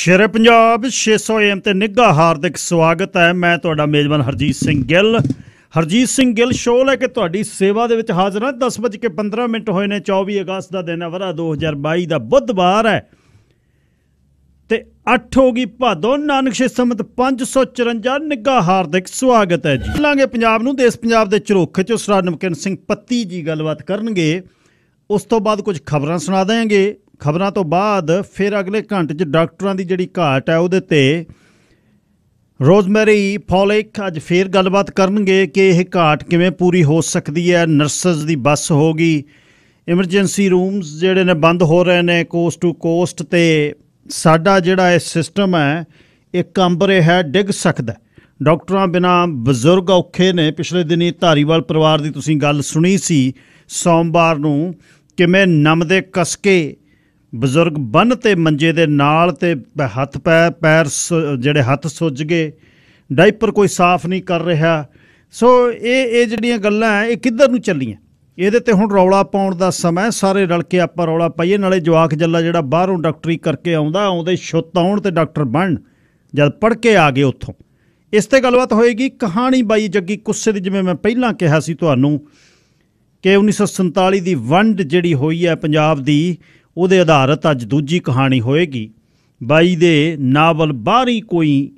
ਸ਼ੇਰੇ Punjab 600 AM ਤੇ ਨਿੱਘਾ ਹਾਰਦਿਕ ਸਵਾਗਤ ਹੈ। ਮੈਂ ਤੁਹਾਡਾ ਮੇਜ਼ਬਾਨ ਹਰਜੀਤ ਸਿੰਘ ਗਿੱਲ। ਹਰਜੀਤ ਸਿੰਘ ਗਿੱਲ ਸ਼ੋਅ ਲੈ ਕੇ ਤੁਹਾਡੀ ਸੇਵਾ ਦੇ ਵਿੱਚ ਹਾਜ਼ਰ ਹਾਂ। 10:15 ਹੋਏ ਨੇ। 24 ਅਗਸਤ ਦਾ ਦਿਨ ਹੈ, ਵਰ੍ਹਾ 2022 ਦਾ ਬੁੱਧਵਾਰ ਹੈ ਤੇ 8 ਹੋ ਗਈ ਭਾਦੋਂ, ਨਾਨਕ ਸ਼ੇ ਸੰਮਤ 554। ਨਿੱਘਾ ਹਾਰਦਿਕ ਸਵਾਗਤ ਹੈ ਜੀ। ਲਾਂਗੇ ਪੰਜਾਬ ਨੂੰ, ਦੇਸ਼ ਪੰਜਾਬ ਦੇ ਝਰੋਖੇ 'ਚੋਂ ਸਰਦਾਰ ਨਮਕੀਨ ਸਿੰਘ ਪੱਤੀ ਜੀ ਗੱਲਬਾਤ ਕਰਨਗੇ। ਉਸ ਤੋਂ ਬਾਅਦ ਕੁਝ ਖਬਰਾਂ ਸੁਣਾ ਦੇਵਾਂਗੇ। ਖਬਰਾਂ ਤੋਂ ਬਾਅਦ ਫਿਰ ਅਗਲੇ ਘੰਟੇ 'ਚ ਡਾਕਟਰਾਂ ਦੀ ਜਿਹੜੀ ਘਾਟ ਹੈ ਉਹਦੇ 'ਤੇ ਰੋਜ਼ਮੈਰੀ ਫੋਲਿਕ ਅੱਜ ਫਿਰ ਗੱਲਬਾਤ ਕਰਨਗੇ ਕਿ ਇਹ ਘਾਟ ਕਿਵੇਂ ਪੂਰੀ ਹੋ ਸਕਦੀ ਹੈ। ਨਰਸਸ ਦੀ ਬੱਸ ਹੋ ਗਈ, ਐਮਰਜੈਂਸੀ ਰੂਮਸ ਜਿਹੜੇ ਨੇ ਬੰਦ ਹੋ ਰਹੇ ਨੇ ਕੋਸਟ ਟੂ ਕੋਸਟ, ਅਤੇ ਸਾਡਾ ਜਿਹੜਾ ਇਹ ਸਿਸਟਮ ਹੈ ਇਹ ਕੰਬ ਰਿਹਾ, ਡਿੱਗ ਸਕਦਾ। ਡਾਕਟਰਾਂ ਬਿਨਾਂ ਬਜ਼ੁਰਗ ਔਖੇ ਨੇ। ਪਿਛਲੇ ਦਿਨੀਂ ਧਾਰੀਵਾਲ ਪਰਿਵਾਰ ਦੀ ਤੁਸੀਂ ਗੱਲ ਸੁਣੀ ਸੀ ਸੋਮਵਾਰ ਨੂੰ, ਕਿਵੇਂ ਨਮਦੇ ਕਸਕੇ ਬਜ਼ੁਰਗ ਬੰਨ੍ਹ ਤੇ ਮੰਜੇ ਦੇ ਨਾਲ, ਤੇ ਹੱਥ ਪੈਰ ਜਿਹੜੇ ਹੱਥ ਸੁੱਜ ਗਏ, ਡਾਈਪਰ ਕੋਈ ਸਾਫ਼ ਨਹੀਂ ਕਰ ਰਿਹਾ। ਸੋ ਇਹ ਜਿਹੜੀਆਂ ਗੱਲਾਂ ਹੈ ਇਹ ਕਿੱਧਰ ਨੂੰ ਚੱਲੀਆਂ? ਇਹਦੇ 'ਤੇ ਹੁਣ ਰੌਲਾ ਪਾਉਣ ਦਾ ਸਮਾਂ। ਸਾਰੇ ਰਲ ਕੇ ਆਪਾਂ ਰੌਲਾ ਪਾਈਏ। ਨਾਲੇ ਜਵਾਕ ਜੱਲਾ ਜਿਹੜਾ ਬਾਹਰੋਂ ਡਾਕਟਰੀ ਕਰਕੇ ਆਉਂਦੇ ਛੁੱਤ ਆਉਣ ਅਤੇ ਡਾਕਟਰ ਬਣਨ, ਜਦ ਪੜ੍ਹ ਕੇ ਆ ਗਏ ਉੱਥੋਂ। ਇਸ 'ਤੇ ਗੱਲਬਾਤ ਹੋਏਗੀ। ਕਹਾਣੀ ਬਾਈ ਜੱਗੀ ਕੁੱਸੇ ਦੀ, ਜਿਵੇਂ ਮੈਂ ਪਹਿਲਾਂ ਕਿਹਾ ਸੀ ਤੁਹਾਨੂੰ ਕਿ 1947 ਦੀ ਵੰਡ ਜਿਹੜੀ ਹੋਈ ਹੈ ਪੰਜਾਬ ਦੀ, ਉਹਦੇ ਆਧਾਰਿਤ ਅੱਜ ਦੂਜੀ ਕਹਾਣੀ ਹੋਏਗੀ। ਬਾਈ ਦੇ ਨਾਵਲ ਬਾਹਰੀ ਕੋਈ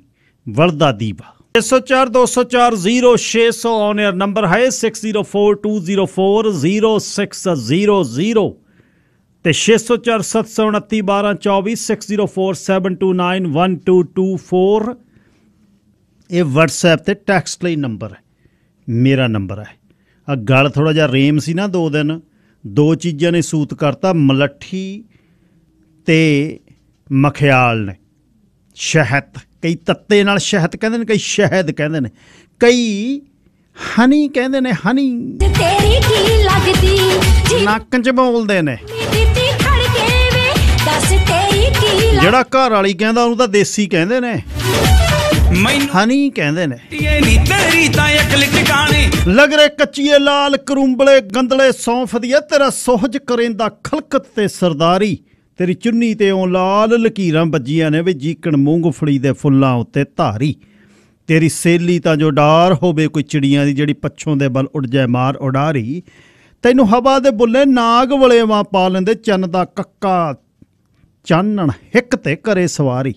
ਵਲਦਾ ਦੀਵਾ। 604-204-0600 ਔਨ ਏਅਰ ਨੰਬਰ ਹੈ। 6042040600 ਅਤੇ 604-729-1224 6047291224 ਇਹ ਵਟਸਐਪ 'ਤੇ ਟੈਕਸਟ ਲਈ ਨੰਬਰ ਹੈ। ਮੇਰਾ ਨੰਬਰ ਹੈ। ਆ ਗੱਲ ਥੋੜ੍ਹਾ ਜਿਹਾ ਰੇਮ ਸੀ ਨਾ 2 ਦਿਨ, 2 ਚੀਜ਼ਾਂ ਨੇ ਸੂਤ ਕਰਤਾ, ਮਲੱਠੀ ਅਤੇ ਮਖਿਆਲ ਨੇ। ਸ਼ਹਿਦ, ਕਈ ਤੱਤੇ ਨਾਲ ਸ਼ਹਿਦ ਕਹਿੰਦੇ ਨੇ, ਕਈ ਸ਼ਹਿਦ ਕਹਿੰਦੇ ਨੇ, ਕਈ ਹਨੀ ਕਹਿੰਦੇ ਨੇ। ਹਨੀ ਤੇਰੀ ਕੀ ਲੱਗਦੀ, ਨੱਕ 'ਚ ਬੋਲਦੇ ਨੇ। ਜਿਹੜਾ ਘਰ ਵਾਲੀ ਕਹਿੰਦਾ ਉਹਨੂੰ ਤਾਂ ਦੇਸੀ ਕਹਿੰਦੇ ਨੇ, ਹਨੀ ਕਹਿੰਦੇ ਨੇ। ਲੱਗ ਰਹੇ ਕੱਚੀਏ ਲਾਲ ਕਰੂੰਬਲੇ ਗੰਦਲੇ ਸੌਂਫ ਦੀਏ, ਤੇਰਾ ਸੋਹਜ ਕਰੇਂਦਾ ਖਲਕਤ ਤੇ ਸਰਦਾਰੀ। ਤੇਰੀ ਚੁੰਨੀ ਤੇ ਉਹ ਲਾਲ ਲਕੀਰਾਂ ਵੱਜੀਆਂ ਨੇ ਵੀ ਜੀਕਣ ਮੂੰਗਫਲੀ ਦੇ ਫੁੱਲਾਂ ਉੱਤੇ ਧਾਰੀ। ਤੇਰੀ ਸੇਲੀ ਤਾਂ ਜੋ ਡਾਰ ਹੋਵੇ ਕੋਈ ਚਿੜੀਆਂ ਦੀ, ਜਿਹੜੀ ਪੱਛੋਂ ਦੇ ਬਲ ਉੱਡ ਜਾਏ ਮਾਰ ਉਡਾਰੀ। ਤੈਨੂੰ ਹਵਾ ਦੇ ਬੁੱਲੇ ਨਾਗ ਵਲੇਵਾਂ ਪਾ ਲੈਂਦੇ, ਚੰਨ ਦਾ ਕੱਕਾ ਚਾਨਣ ਹਿੱਕ ਤੇ ਕਰੇ ਸਵਾਰੀ।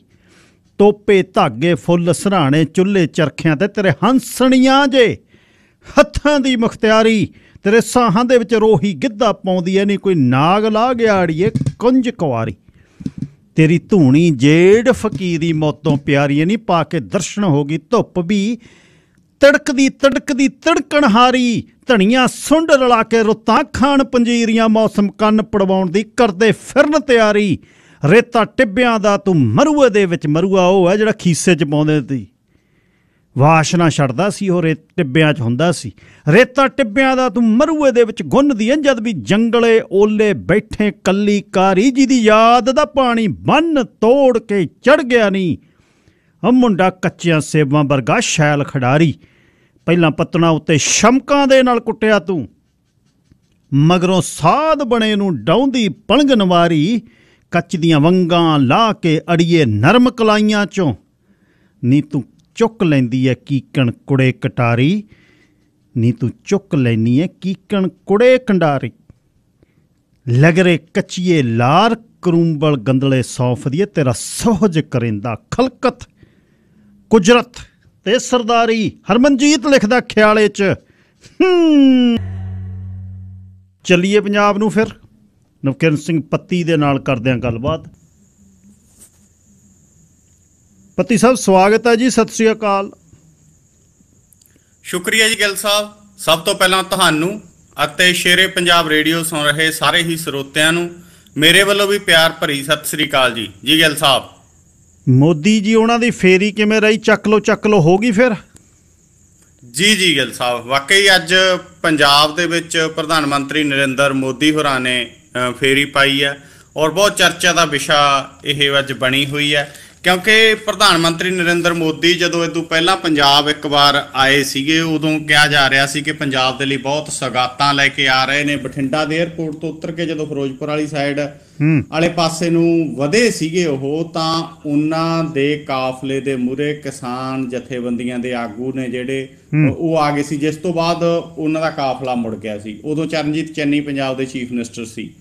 ਤੋਪੇ ਧਾਗੇ ਫੁੱਲ ਸਰਾਣੇ ਚੁੱਲ੍ਹੇ ਚਰਖਿਆਂ ਤੇ ਤੇਰੇ ਹੰਸਣੀਆਂ ਜੇ ਹੱਥਾਂ ਦੀ ਮੁਖਤਿਆਰੀ। ਤੇਰੇ ਸਾਹਾਂ ਦੇ ਵਿੱਚ ਰੋਹੀ ਗਿੱਧਾ ਪਾਉਂਦੀ ਐ, ਨਹੀਂ ਕੋਈ ਨਾਗ ਲਾ ਗਿਆ ਅੜੀਏ ਕੁੰਜ ਕੁਆਰੀ। ਤੇਰੀ ਧੂਣੀ ਜੇੜ ਫਕੀਰੀ ਮੌਤੋਂ ਪਿਆਰੀ, ਨਹੀਂ ਪਾ ਕੇ ਦਰਸ਼ਨ ਹੋ ਗਈ ਧੁੱਪ ਵੀ ਤੜਕਦੀ ਤੜਕਦੀ ਤੜਕਣ ਹਾਰੀ। ਧਣੀਆਂ ਸੁੰਡ ਰਲਾ ਕੇ ਰੁੱਤਾਂ ਖਾਣ ਪੰਜੀਰੀਆਂ, ਮੌਸਮ ਕੰਨ ਪੜਵਾਉਣ ਦੀ ਕਰਦੇ ਫਿਰਨ ਤਿਆਰੀ। ਰੇਤਾ ਟਿੱਬਿਆਂ ਦਾ ਤੂੰ ਮਰੂਏ ਦੇ ਵਿੱਚ, ਮਰੂਆ ਉਹ ਹੈ ਜਿਹੜਾ ਖੀਸੇ 'ਚ ਪਾਉਂਦੇ ਸੀ, ਵਾਸ਼ਨਾ ਛੱਡਦਾ ਸੀ, ਉਹ ਟਿੱਬਿਆਂ 'ਚ ਹੁੰਦਾ ਸੀ। ਰੇਤਾ ਟਿੱਬਿਆਂ ਦਾ ਤੂੰ ਮਰੂਏ ਦੇ ਵਿੱਚ ਗੁੰਨਦੀ ਐ, ਜਦ ਵੀ ਜੰਗਲੇ ਓਲੇ ਬੈਠੇ ਕੱਲੀ ਕਾਰੀ। ਜਿਹਦੀ ਯਾਦ ਦਾ ਪਾਣੀ ਬੰਨ ਤੋੜ ਕੇ ਚੜ੍ਹ ਗਿਆ ਨਹੀਂ, ਮੁੰਡਾ ਕੱਚਿਆਂ ਸੇਬਾਂ ਵਰਗਾ ਸ਼ੈਲ ਖਿਡਾਰੀ। ਪਹਿਲਾਂ ਪੱਤਣਾ ਉੱਤੇ ਸ਼ਮਕਾਂ ਦੇ ਨਾਲ ਕੁੱਟਿਆ ਤੂੰ, ਮਗਰੋਂ ਸਾਧ ਬਣੇ ਨੂੰ ਡਾਉਂਦੀ ਪਲੰਗ ਨਵਾਰੀ। ਕੱਚ ਦੀਆਂ ਵੰਗਾਂ ਲਾ ਕੇ ਅੜੀਏ ਨਰਮ ਕਲਾਈਆਂ 'ਚੋਂ, ਨੀ ਤੂੰ ਚੁੱਕ ਲੈਂਦੀ ਐ ਕੀਕਣ ਕੁੜੇ ਕਟਾਰੀ। ਨੀ ਤੂੰ ਚੁੱਕ ਲੈਂਦੀ ਐ ਕੀਕਣ ਕੁੜੇ ਕੰਡਾਰੀ। ਲਗਰੇ ਕੱਚੀਏ ਲਾਰ ਕਰੂੰਬਲ ਗੰਦਲੇ ਸੌਂਫ ਦੀਏ, ਤੇਰਾ ਸੋਹਜ ਕਰੇਂਦਾ ਖਲਕਤ ਕੁਜਰਤ ਤੇ ਸਰਦਾਰੀ। ਹਰਮਨਜੀਤ ਲਿਖਦਾ ਖਿਆਲੇ 'ਚ। ਚੱਲੀਏ ਪੰਜਾਬ ਨੂੰ ਫਿਰ ਨਮਕੀਨ ਸਿੰਘ ਪੱਤੀ ਦੇ ਨਾਲ ਕਰਦੇ ਹਾਂ ਗੱਲਬਾਤ। ਪੱਤੀ ਸਾਹਿਬ ਸਵਾਗਤ ਹੈ ਜੀ, ਸਤਿ ਸ਼੍ਰੀ ਅਕਾਲ। ਸ਼ੁਕਰੀਆ ਜੀ ਗਿੱਲ ਸਾਹਿਬ। ਸਭ ਤੋਂ ਪਹਿਲਾਂ ਤੁਹਾਨੂੰ ਅਤੇ ਸ਼ੇਰੇ ਪੰਜਾਬ ਰੇਡੀਓ ਸੁਣ ਰਹੇ ਸਾਰੇ ਹੀ ਸਰੋਤਿਆਂ ਨੂੰ ਮੇਰੇ ਵੱਲੋਂ ਵੀ ਪਿਆਰ ਭਰੀ ਸਤਿ ਸ਼੍ਰੀ ਅਕਾਲ ਜੀ। ਜੀ ਗਿੱਲ ਸਾਹਿਬ, ਮੋਦੀ ਜੀ ਉਹਨਾਂ ਦੀ ਫੇਰੀ ਕਿਵੇਂ ਰਹੀ? ਚੱਕ ਲਓ ਹੋ ਗਈ ਫਿਰ? ਜੀ ਗਿੱਲ ਸਾਹਿਬ, ਵਾਕਈ ਅੱਜ ਪੰਜਾਬ ਦੇ ਵਿੱਚ ਪ੍ਰਧਾਨ ਮੰਤਰੀ ਨਰਿੰਦਰ ਮੋਦੀ ਹੋਰਾਂ ਨੇ ਫੇਰੀ ਪਾਈ ਹੈ ਔਰ ਬਹੁਤ ਚਰਚਾ ਦਾ ਵਿਸ਼ਾ ਇਹ ਅੱਜ ਬਣੀ ਹੋਈ ਹੈ ਕਿਉਂਕਿ ਪ੍ਰਧਾਨ ਮੰਤਰੀ ਨਰਿੰਦਰ ਮੋਦੀ ਜਦੋਂ ਇਹ ਤੋਂ ਪਹਿਲਾਂ ਪੰਜਾਬ ਇੱਕ ਵਾਰ ਆਏ ਸੀਗੇ, ਉਦੋਂ ਕਿਹਾ ਜਾ ਰਿਹਾ ਸੀ ਕਿ ਪੰਜਾਬ ਦੇ ਲਈ ਬਹੁਤ ਸੌਗਾਤਾਂ ਲੈ ਕੇ ਆ ਰਹੇ ਨੇ। ਬਠਿੰਡਾ ਦੇ ਏਅਰਪੋਰਟ ਤੋਂ ਉਤਰ ਕੇ ਜਦੋਂ ਫਿਰੋਜ਼ਪੁਰ ਵਾਲੀ ਸਾਈਡ ਵਾਲੇ ਪਾਸੇ ਨੂੰ ਵਧੇ ਸੀਗੇ ਉਹ, ਤਾਂ ਉਹਨਾਂ ਦੇ ਕਾਫਲੇ ਦੇ ਮੂਹਰੇ ਕਿਸਾਨ ਜਥੇਬੰਦੀਆਂ ਦੇ ਆਗੂ ਨੇ ਜਿਹੜੇ ਉਹ ਆ ਗਏ ਸੀ, ਜਿਸ ਤੋਂ ਬਾਅਦ ਉਹਨਾਂ ਦਾ ਕਾਫਲਾ ਮੁੜ ਗਿਆ ਸੀ। ਉਦੋਂ ਚਰਨਜੀਤ ਚੰਨੀ ਪੰਜਾਬ ਦੇ ਚੀਫ ਮਿਨਿਸਟਰ ਸੀ।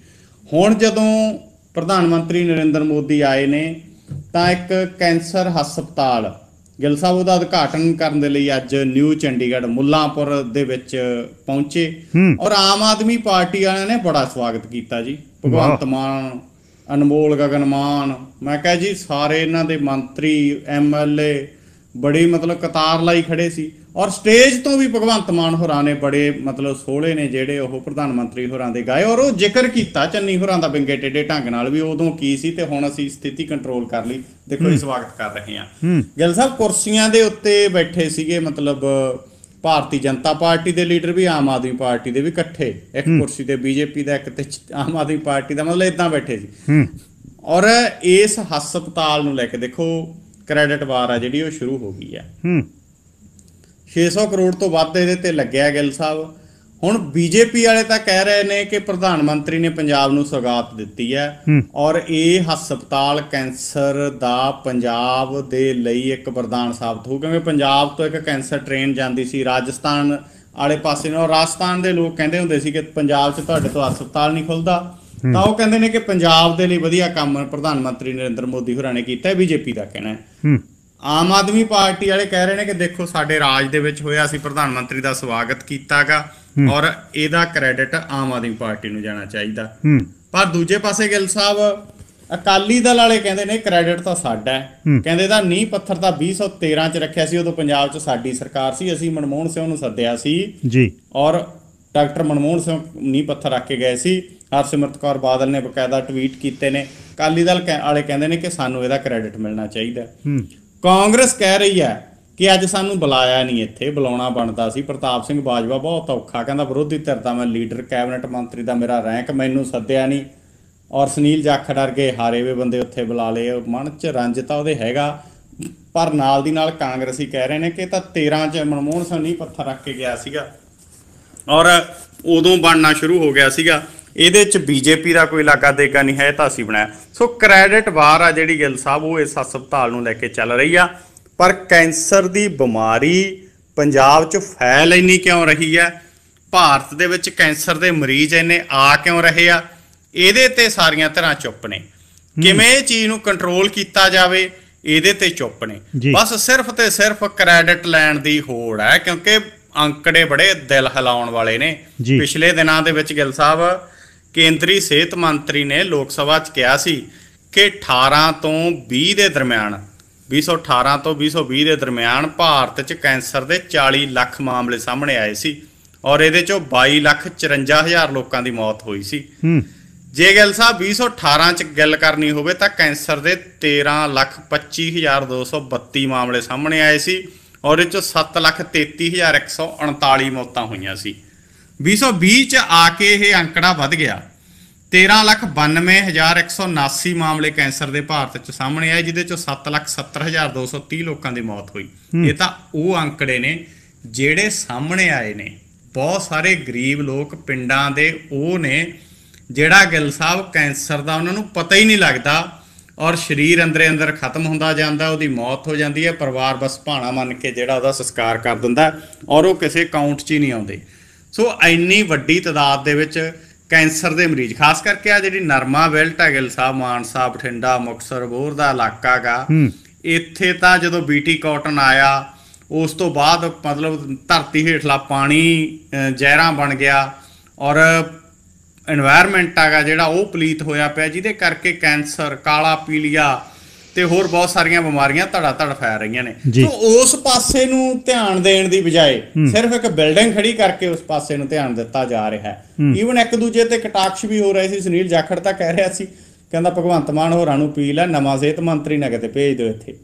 ਹੁਣ ਜਦੋਂ ਪ੍ਰਧਾਨ ਮੰਤਰੀ ਨਰਿੰਦਰ ਮੋਦੀ ਆਏ ਨੇ ਤਾਂ ਇੱਕ ਕੈਂਸਰ ਹਸਪਤਾਲ ਗਿੱਲ ਸਾਹਿਬ ਉਹਦਾ ਉਦਘਾਟਨ ਕਰਨ ਦੇ ਲਈ ਅੱਜ ਨਿਊ ਚੰਡੀਗੜ੍ਹ ਮੁੱਲਾਂਪੁਰ ਦੇ ਵਿੱਚ ਪਹੁੰਚੇ ਔਰ ਆਮ ਆਦਮੀ ਪਾਰਟੀ ਵਾਲਿਆਂ ਨੇ ਬੜਾ ਸਵਾਗਤ ਕੀਤਾ ਜੀ। ਭਗਵੰਤ ਮਾਨ, ਅਨਮੋਲ ਗਗਨ ਮਾਨ, ਮੈਂ ਕਿਹਾ ਜੀ ਸਾਰੇ ਇਹਨਾਂ ਦੇ ਮੰਤਰੀ MLA ਬੜੀ ਮਤਲਬ ਕਤਾਰ ਲਾਈ ਖੜੇ ਸੀ। ਔਰ ਸਟੇਜ ਤੋਂ ਵੀ ਭਗਵੰਤ ਮਾਨ ਹੋਰਾਂ ਨੇ ਬੜੇ ਮਤਲਬ ਸੋਹਲੇ ਨੇ ਜਿਹੜੇ ਉਹ ਪ੍ਰਧਾਨ ਮੰਤਰੀ ਹੋਰਾਂ ਦੇ ਗਾਏ, ਔਰ ਉਹ ਜ਼ਿਕਰ ਕੀਤਾ ਚੰਨੀ ਹੋਰਾਂ ਦਾ ਵਿੰਗੇ ਟੇਢੇ ਢੰਗ ਨਾਲ ਵੀ ਉਦੋਂ ਕੀ ਸੀ ਤੇ ਹੁਣ ਅਸੀਂ ਸਥਿਤੀ ਕੰਟਰੋਲ ਕਰ ਲਈ। ਦੇਖੋ ਇਹ ਸਵਾਗਤ ਕਰ ਰਹੇ ਹਾਂ। ਗਿੱਲ ਸਾਹਿਬ ਕੁਰਸੀਆਂ ਦੇ ਉੱਤੇ ਬੈਠੇ ਸੀਗੇ, ਮਤਲਬ ਭਾਰਤੀ ਜਨਤਾ ਪਾਰਟੀ ਦੇ ਲੀਡਰ ਵੀ, ਆਮ ਆਦਮੀ ਪਾਰਟੀ ਦੇ ਵੀ ਇਕੱਠੇ, ਇੱਕ ਕੁਰਸੀ ਤੇ BJP ਦਾ, ਇੱਕ ਤੇ ਆਮ ਆਦਮੀ ਪਾਰਟੀ ਦਾ, ਮਤਲਬ ਏਦਾਂ ਬੈਠੇ ਸੀ। ਔਰ ਇਸ ਹਸਪਤਾਲ ਨੂੰ ਲੈ ਕੇ ਦੇਖੋ ਕ੍ਰੈਡਿਟ ਵਾਰ ਆ ਜਿਹੜੀ ਉਹ ਸ਼ੁਰੂ ਹੋ ਗਈ ਹੈ। 600 ਕਰੋੜ ਤੋਂ ਵੱਧ ਇਹਦੇ ਤੇ ਲੱਗਿਆ ਗਿੱਲ ਸਾਹਿਬ। ਹੁਣ BJP ਵਾਲੇ ਤਾਂ ਕਹਿ ਰਹੇ ਨੇ ਕਿ ਪ੍ਰਧਾਨ ਮੰਤਰੀ ਨੇ ਪੰਜਾਬ ਨੂੰ ਸੌਗਾਤ ਦਿੱਤੀ ਹੈ ਔਰ ਇਹ ਹਸਪਤਾਲ ਕੈਂਸਰ ਦਾ ਪੰਜਾਬ ਦੇ ਲਈ ਇੱਕ ਵਰਦਾਨ ਸਾਬਤ ਹੋਊ, ਕਿਉਂਕਿ ਪੰਜਾਬ ਤੋਂ ਇੱਕ ਕੈਂਸਰ ਟ੍ਰੇਨ ਜਾਂਦੀ ਸੀ ਰਾਜਸਥਾਨ ਵਾਲੇ ਪਾਸੇ ਨੂੰ। ਰਾਜਸਥਾਨ ਦੇ ਲੋਕ ਕਹਿੰਦੇ ਹੁੰਦੇ ਸੀ ਕਿ ਪੰਜਾਬ 'ਚ ਤੁਹਾਡੇ ਤੋਂ ਹਸਪਤਾਲ ਨਹੀਂ ਖੁੱਲਦਾ, ਤਾਂ ਉਹ ਕਹਿੰਦੇ ਨੇ ਕਿ ਪੰਜਾਬ ਦੇ ਲਈ ਵਧੀਆ ਕੰਮ ਪ੍ਰਧਾਨ ਮੰਤਰੀ ਨਰਿੰਦਰ ਮੋਦੀ ਹੋਰਾਂ ਨੇ ਕੀਤਾ। BJP ਦਾ ਕਹਿਣਾ ਹੈ। ਆਮ ਆਦਮੀ ਪਾਰਟੀ ਵਾਲੇ ਕਹਿ ਰਹੇ ਨੇ ਕਿ ਦੇਖੋ ਸਾਡੇ ਰਾਜ ਦੇ ਵਿੱਚ ਹੋਇਆ, ਅਸੀਂ ਪ੍ਰਧਾਨ ਮੰਤਰੀ ਦਾ ਸਵਾਗਤ ਕੀਤਾ ਗਾ ਔਰ ਇਹਦਾ ਕ੍ਰੈਡਿਟ ਆਮ ਆਦਮੀ ਪਾਰਟੀ ਨੂੰ ਜਾਣਾ ਚਾਹੀਦਾ। ਪਰ ਦੂਜੇ ਪਾਸੇ ਗਿੱਲ ਸਾਹਿਬ ਅਕਾਲੀ ਦਲ ਵਾਲੇ ਕਹਿੰਦੇ ਨੇ ਕ੍ਰੈਡਿਟ ਤਾਂ ਸਾਡਾ ਹੈ। ਕਹਿੰਦੇ ਦਾ ਨੀਂਹ ਪੱਥਰ ਤਾਂ 2013 ਚ ਰੱਖਿਆ ਸੀ, ਉਦੋਂ ਪੰਜਾਬ 'ਚ ਸਾਡੀ ਸਰਕਾਰ ਸੀ, ਅਸੀਂ ਮਨਮੋਹਨ ਸਿੰਘ ਨੂੰ ਸੱਦਿਆ ਸੀ ਜੀ ਔਰ ਡਾਕਟਰ ਮਨਮੋਹਨ ਸਿੰਘ ਨੀਂਹ ਪੱਥਰ ਰੱਖ ਕੇ ਗਏ ਸੀ। ਹਰਸਿਮਰਤ ਕੌਰ ਬਾਦਲ ਨੇ ਬਕਾਇਦਾ ਟਵੀਟ ਕੀਤੇ ਨੇ। ਅਕਾਲੀ ਦਲ ਵਾਲੇ ਕਹਿੰਦੇ ਨੇ ਕਿ ਸਾਨੂੰ ਇਹਦਾ ਕ੍ਰੈਡਿਟ ਮਿਲਣਾ ਚਾਹੀਦਾ। ਕਾਂਗਰਸ ਕਹਿ ਰਹੀ ਹੈ ਕਿ ਅੱਜ ਸਾਨੂੰ ਬੁਲਾਇਆ ਨਹੀਂ, ਇੱਥੇ ਬੁਲਾਉਣਾ ਬਣਦਾ ਸੀ। ਪ੍ਰਤਾਪ ਸਿੰਘ ਬਾਜਵਾ ਬਹੁਤ ਔਖਾ, ਕਹਿੰਦਾ ਵਿਰੋਧੀ ਧਿਰ ਦਾ ਮੈਂ ਲੀਡਰ, ਕੈਬਨਿਟ ਮੰਤਰੀ ਦਾ ਮੇਰਾ ਰੈਂਕ, ਮੈਨੂੰ ਸੱਦਿਆ ਨਹੀਂ। ਔਰ ਸੁਨੀਲ ਜਾਖੜ ਵਰਗੇ ਹਾਰੇ ਵੇ ਬੰਦੇ ਉੱਥੇ ਬੁਲਾ ਲਏ। ਮਨ 'ਚ ਰੰਜ ਤਾਂ ਉਹਦੇ ਹੈਗਾ, ਪਰ ਨਾਲ ਦੀ ਨਾਲ ਕਾਂਗਰਸੀ ਕਹਿ ਰਹੇ ਨੇ ਕਿ ਤਾਂ 13 'ਚ ਮਨਮੋਹਨ ਸਿੰਘ ਨੀਂਹ ਪੱਥਰ ਰੱਖ ਕੇ ਗਿਆ ਸੀਗਾ ਔਰ ਉਦੋਂ ਬਣਨਾ ਸ਼ੁਰੂ ਹੋ ਗਿਆ ਸੀਗਾ। ਇਹਦੇ 'ਚ BJP ਦਾ ਕੋਈ ਲਾਗਾ ਦੇਗਾ ਨਹੀਂ ਹੈ, ਤਾਂ ਅਸੀਂ ਬਣਾਇਆ। ਸੋ ਕ੍ਰੈਡਿਟ ਵਾਰ ਆ ਜਿਹੜੀ ਗਿੱਲ ਸਾਹਿਬ ਉਹ ਇਸ ਹਸਪਤਾਲ ਨੂੰ ਲੈ ਕੇ ਚੱਲ ਰਹੀ ਆ। ਪਰ ਕੈਂਸਰ ਦੀ ਬਿਮਾਰੀ ਪੰਜਾਬ 'ਚ ਫੈਲ ਇੰਨੀ ਕਿਉਂ ਰਹੀ ਹੈ, ਭਾਰਤ ਦੇ ਵਿੱਚ ਕੈਂਸਰ ਦੇ ਮਰੀਜ਼ ਇੰਨੇ ਆ ਕਿਉਂ ਰਹੇ ਆ, ਇਹਦੇ ਤੇ ਸਾਰੀਆਂ ਤਰ੍ਹਾਂ ਚੁੱਪ ਨੇ। ਕਿਵੇਂ ਇਹ ਚੀਜ਼ ਨੂੰ ਕੰਟਰੋਲ ਕੀਤਾ ਜਾਵੇ ਇਹਦੇ ਤੇ ਚੁੱਪ ਨੇ। ਬਸ ਸਿਰਫ ਤੇ ਸਿਰਫ ਕ੍ਰੈਡਿਟ ਲੈਣ ਦੀ ਹੋੜ ਹੈ, ਕਿਉਂਕਿ ਅੰਕੜੇ ਬੜੇ ਦਿਲ ਹਿਲਾਉਣ ਵਾਲੇ ਨੇ। ਪਿਛਲੇ ਦਿਨਾਂ ਦੇ ਵਿੱਚ ਗਿੱਲ ਸਾਹਿਬ ਕੇਂਦਰੀ ਸਿਹਤ ਮੰਤਰੀ ਨੇ ਲੋਕ ਸਭਾ 'ਚ ਕਿਹਾ ਸੀ ਕਿ 18 ਤੋਂ 20 ਦੇ ਦਰਮਿਆਨ 2018 ਤੋਂ 2020 ਦੇ ਦਰਮਿਆਨ ਭਾਰਤ 'ਚ ਕੈਂਸਰ ਦੇ 40 ਲੱਖ ਮਾਮਲੇ ਸਾਹਮਣੇ ਆਏ ਸੀ ਔਰ ਇਹਦੇ 'ਚੋਂ 22,54,000 ਲੋਕਾਂ ਦੀ ਮੌਤ ਹੋਈ ਸੀ। ਜੇ ਗਿੱਲ ਸਾਹਿਬ 2018 'ਚ ਗੱਲ ਕਰਨੀ ਹੋਵੇ ਤਾਂ ਕੈਂਸਰ ਦੇ 13,25,232 ਮਾਮਲੇ ਸਾਹਮਣੇ ਆਏ ਸੀ ਔਰ ਇਹ 'ਚੋਂ 7,33,139 ਮੌਤਾਂ ਹੋਈਆਂ ਸੀ। 2020 'ਚ ਆ ਕੇ ਇਹ ਅੰਕੜਾ ਵੱਧ ਗਿਆ, 13,92,179 ਮਾਮਲੇ ਕੈਂਸਰ ਦੇ ਭਾਰਤ 'ਚ ਸਾਹਮਣੇ ਆਏ, ਜਿਹਦੇ 'ਚੋਂ 7,70,230 ਲੋਕਾਂ ਦੀ ਮੌਤ ਹੋਈ। ਇਹ ਤਾਂ ਉਹ ਅੰਕੜੇ ਨੇ ਜਿਹੜੇ ਸਾਹਮਣੇ ਆਏ ਨੇ। ਬਹੁਤ ਸਾਰੇ ਗਰੀਬ ਲੋਕ ਪਿੰਡਾਂ ਦੇ ਉਹ ਨੇ ਜਿਹੜਾ ਗਿੱਲ ਸਾਹਿਬ ਕੈਂਸਰ ਦਾ ਉਹਨਾਂ ਨੂੰ ਪਤਾ ਹੀ ਨਹੀਂ ਲੱਗਦਾ ਔਰ ਸਰੀਰ ਅੰਦਰੇ ਅੰਦਰ ਖਤਮ ਹੁੰਦਾ ਜਾਂਦਾ, ਉਹਦੀ ਮੌਤ ਹੋ ਜਾਂਦੀ ਹੈ। ਪਰਿਵਾਰ ਬਸ ਭਾਣਾ ਮੰਨ ਕੇ ਜਿਹੜਾ ਉਹਦਾ ਸੰਸਕਾਰ ਕਰ ਦਿੰਦਾ ਔਰ ਉਹ ਕਿਸੇ ਕਾਊਂਟ 'ਚ ਹੀ ਨਹੀਂ ਆਉਂਦੇ। ਸੋ ਇੰਨੀ ਵੱਡੀ ਤਾਦਾਦ ਦੇ ਵਿੱਚ ਕੈਂਸਰ ਦੇ ਮਰੀਜ਼, ਖਾਸ ਕਰਕੇ ਆ ਜਿਹੜੀ ਨਰਮਾ ਬੈਲਟ ਹੈ ਗਿੱਲ ਸਾਹਿਬ, ਮਾਨਸਾ, ਬਠਿੰਡਾ, ਮੁਕਤਸਰ, ਬੋਰ ਦਾ ਇਲਾਕਾ ਗਾ, ਇੱਥੇ ਤਾਂ ਜਦੋਂ BT ਕਾਟਨ ਆਇਆ ਉਸ ਤੋਂ ਬਾਅਦ ਮਤਲਬ ਧਰਤੀ ਹੇਠਲਾ ਪਾਣੀ ਜ਼ਹਿਰਾਂ ਬਣ ਗਿਆ ਔਰ ਇਨਵਾਇਰਮੈਂਟ ਹੈਗਾ ਜਿਹੜਾ ਉਹ ਪਲੀਤ ਹੋਇਆ ਪਿਆ, ਜਿਹਦੇ ਕਰਕੇ ਕੈਂਸਰ, ਕਾਲਾ ਪੀਲੀਆ ਤੇ ਹੋਰ ਬਹੁਤ ਸਾਰੀਆਂ ਬਿਮਾਰੀਆਂ ਧੜਾ ਧੜ ਫੈਲ ਰਹੀਆਂ ਨੇ। ਸੋ ਉਸ ਪਾਸੇ ਨੂੰ ਧਿਆਨ ਦੇਣ ਦੀ ਬਜਾਏ ਸਿਰਫ ਇੱਕ ਬਿਲਡਿੰਗ ਖੜੀ ਕਰਕੇ ਉਸ ਪਾਸੇ ਨੂੰ ਧਿਆਨ ਦਿੱਤਾ ਜਾ ਰਿਹਾ ਹੈ। ਈਵਨ ਇੱਕ ਦੂਜੇ ਤੇ ਕਟਾਕਸ਼ ਵੀ ਹੋ ਰਹੇ ਸੀ। ਸੁਨੀਲ ਜਾਖੜ ਤਾਂ ਕਹਿ ਰਿਹਾ ਸੀ, ਕਹਿੰਦਾ ਭਗਵੰਤ ਮਾਨ ਹੋਰਾਂ ਨੂੰ ਅਪੀਲ ਹੈ ਨਵਾਂ ਸਿਹਤ ਮੰਤਰੀ ਨਾ ਕਿਤੇ ਭੇਜ ਦਿਓ ਇੱਥੇ।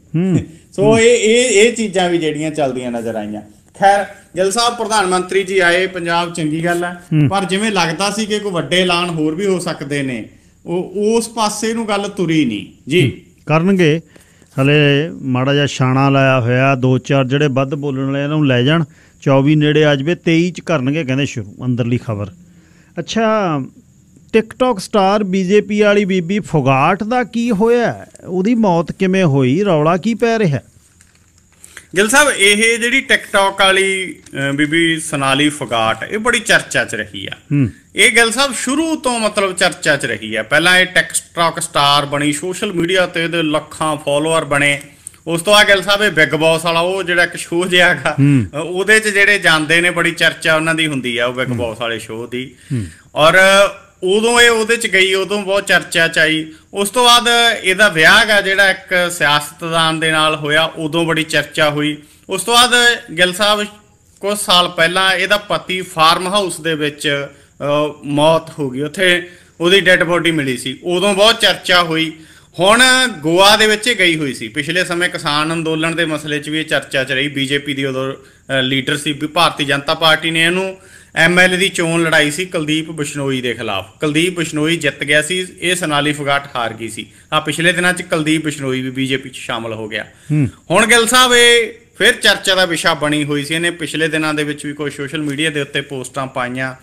ਸੋ ਇਹ ਚੀਜ਼ਾਂ ਵੀ ਜਿਹੜੀਆਂ ਚੱਲਦੀਆਂ ਨਜ਼ਰ ਆਈਆਂ। ਖੈਰ ਗਿੱਲ ਸਾਹਿਬ ਪ੍ਰਧਾਨ ਮੰਤਰੀ ਜੀ ਆਏ ਪੰਜਾਬ, ਚੰਗੀ ਗੱਲ ਹੈ, ਪਰ ਜਿਵੇਂ ਲੱਗਦਾ ਸੀ ਕਿ ਕੋਈ ਵੱਡੇ ਐਲਾਨ ਹੋਰ ਵੀ ਹੋ ਸਕਦੇ ਨੇ, ਉਹ ਉਸ ਪਾਸੇ ਨੂੰ ਗੱਲ ਤੁਰੀ ਨਹੀਂ ਜੀ। ਕਰਨਗੇ ਹਲੇ ਮਾੜਾ ਜਿਹਾ ਛਾਣਾ ਲਾਇਆ ਹੋਇਆ, 2-4 ਜਿਹੜੇ ਵੱਧ ਬੋਲਣ ਵਾਲੇ ਇਹਨਾਂ ਨੂੰ ਲੈ ਜਾਣ, 24 ਨੇੜੇ ਆ ਜਾਵੇ, 23 'ਚ ਕਰਨਗੇ ਕਹਿੰਦੇ ਸ਼ੁਰੂ। ਅੰਦਰਲੀ ਖਬਰ। ਅੱਛਾ, ਟਿਕਟੋਕ ਸਟਾਰ ਬੀਜੇਪੀ ਵਾਲੀ ਬੀਬੀ ਫੋਗਾਟ ਦਾ ਕੀ ਹੋਇਆ? ਉਹਦੀ ਮੌਤ ਕਿਵੇਂ ਹੋਈ? ਰੌਲਾ ਕੀ ਪੈ ਰਿਹਾ? ਗਿੱਲ ਸਾਹਿਬ, ਇਹ ਜਿਹੜੀ ਟਿਕਟੋਕ ਵਾਲੀ ਬੀਬੀ ਸੋਨਾਲੀ ਫੋਗਾਟ, ਇਹ ਬੜੀ ਚਰਚਾ 'ਚ ਰਹੀ ਆ। ਇਹ ਗਿੱਲ ਸਾਹਿਬ ਸ਼ੁਰੂ ਤੋਂ ਮਤਲਬ ਚਰਚਾ 'ਚ ਰਹੀ ਆ। ਪਹਿਲਾਂ ਇਹ ਟਿਕਟੋਕ ਸਟਾਰ ਬਣੀ, ਸੋਸ਼ਲ ਮੀਡੀਆ 'ਤੇ ਇਹਦੇ ਲੱਖਾਂ ਫੋਲੋਅਰ ਬਣੇ। ਉਸ ਤੋਂ ਬਾਅਦ ਗਿੱਲ ਸਾਹਿਬ ਇਹ ਬਿਗ ਬੌਸ ਵਾਲਾ ਉਹ ਜਿਹੜਾ ਇੱਕ ਸ਼ੋਅ ਜਿਹਾ ਗਾ, ਉਹਦੇ 'ਚ ਜਿਹੜੇ ਜਾਂਦੇ ਨੇ ਬੜੀ ਚਰਚਾ ਉਹਨਾਂ ਦੀ ਹੁੰਦੀ ਆ, ਉਹ ਬਿਗ ਬੌਸ ਵਾਲੇ ਸ਼ੋਅ ਦੀ। ਔਰ ਉਦੋਂ ਇਹ ਉਹਦੇ 'ਚ ਗਈ, ਉਦੋਂ ਬਹੁਤ ਚਰਚਾ 'ਚ ਆਈ। ਉਸ ਤੋਂ ਬਾਅਦ ਇਹਦਾ ਵਿਆਹ ਗਾ ਜਿਹੜਾ ਇੱਕ ਸਿਆਸਤਦਾਨ ਦੇ ਨਾਲ ਹੋਇਆ, ਉਦੋਂ ਬੜੀ ਚਰਚਾ ਹੋਈ। ਉਸ ਤੋਂ ਬਾਅਦ ਗਿੱਲ ਸਾਹਿਬ ਕੁਝ ਸਾਲ ਪਹਿਲਾਂ ਇਹਦਾ ਪਤੀ ਫਾਰਮ ਹਾਊਸ ਦੇ ਵਿੱਚ ਮੌਤ ਹੋ ਗਈ, ਉੱਥੇ ਉਹਦੀ ਡੈੱਡ ਬੋਡੀ ਮਿਲੀ ਸੀ, ਉਦੋਂ ਬਹੁਤ ਚਰਚਾ ਹੋਈ। ਹੁਣ ਗੋਆ ਦੇ ਵਿੱਚ ਗਈ ਹੋਈ ਸੀ, ਪਿਛਲੇ ਸਮੇਂ ਕਿਸਾਨ ਅੰਦੋਲਨ ਦੇ ਮਸਲੇ 'ਚ ਵੀ ਇਹ ਚਰਚਾ 'ਚ ਰਹੀ। ਬੀਜੇਪੀ ਦੀ ਉਦੋਂ ਲੀਡਰ ਸੀ, ਭਾਰਤੀ ਜਨਤਾ ਪਾਰਟੀ ਨੇ ਇਹਨੂੰ MLA ਦੀ ਚੋਣ ਲੜਾਈ ਸੀ ਕੁਲਦੀਪ ਬਿਸ਼ਨੋਈ ਦੇ ਖਿਲਾਫ। ਕੁਲਦੀਪ ਬਿਸ਼ਨੋਈ ਜਿੱਤ ਗਿਆ ਸੀ, ਇਹ ਸੋਨਾਲੀ ਫੋਗਾਟ ਹਾਰ ਗਈ ਸੀ। ਪਿਛਲੇ ਦਿਨਾਂ 'ਚ ਕੁਲਦੀਪ ਬਿਸ਼ਨੋਈ ਵੀ ਬੀਜੇਪੀ 'ਚ ਸ਼ਾਮਲ ਹੋ ਗਿਆ। ਹੁਣ ਗਿੱਲ ਸਾਹਿਬ ਇਹ ਫਿਰ ਚਰਚਾ ਦਾ ਵਿਸ਼ਾ ਬਣੀ ਹੋਈ ਸੀ। ਇਹਨੇ ਪਿਛਲੇ ਦਿਨਾਂ ਦੇ ਵਿੱਚ ਵੀ ਕੋਈ ਸੋਸ਼ਲ ਮੀਡੀਆ ਦੇ ਉੱਤੇ ਪੋਸਟਾਂ ਪਾਈਆਂ,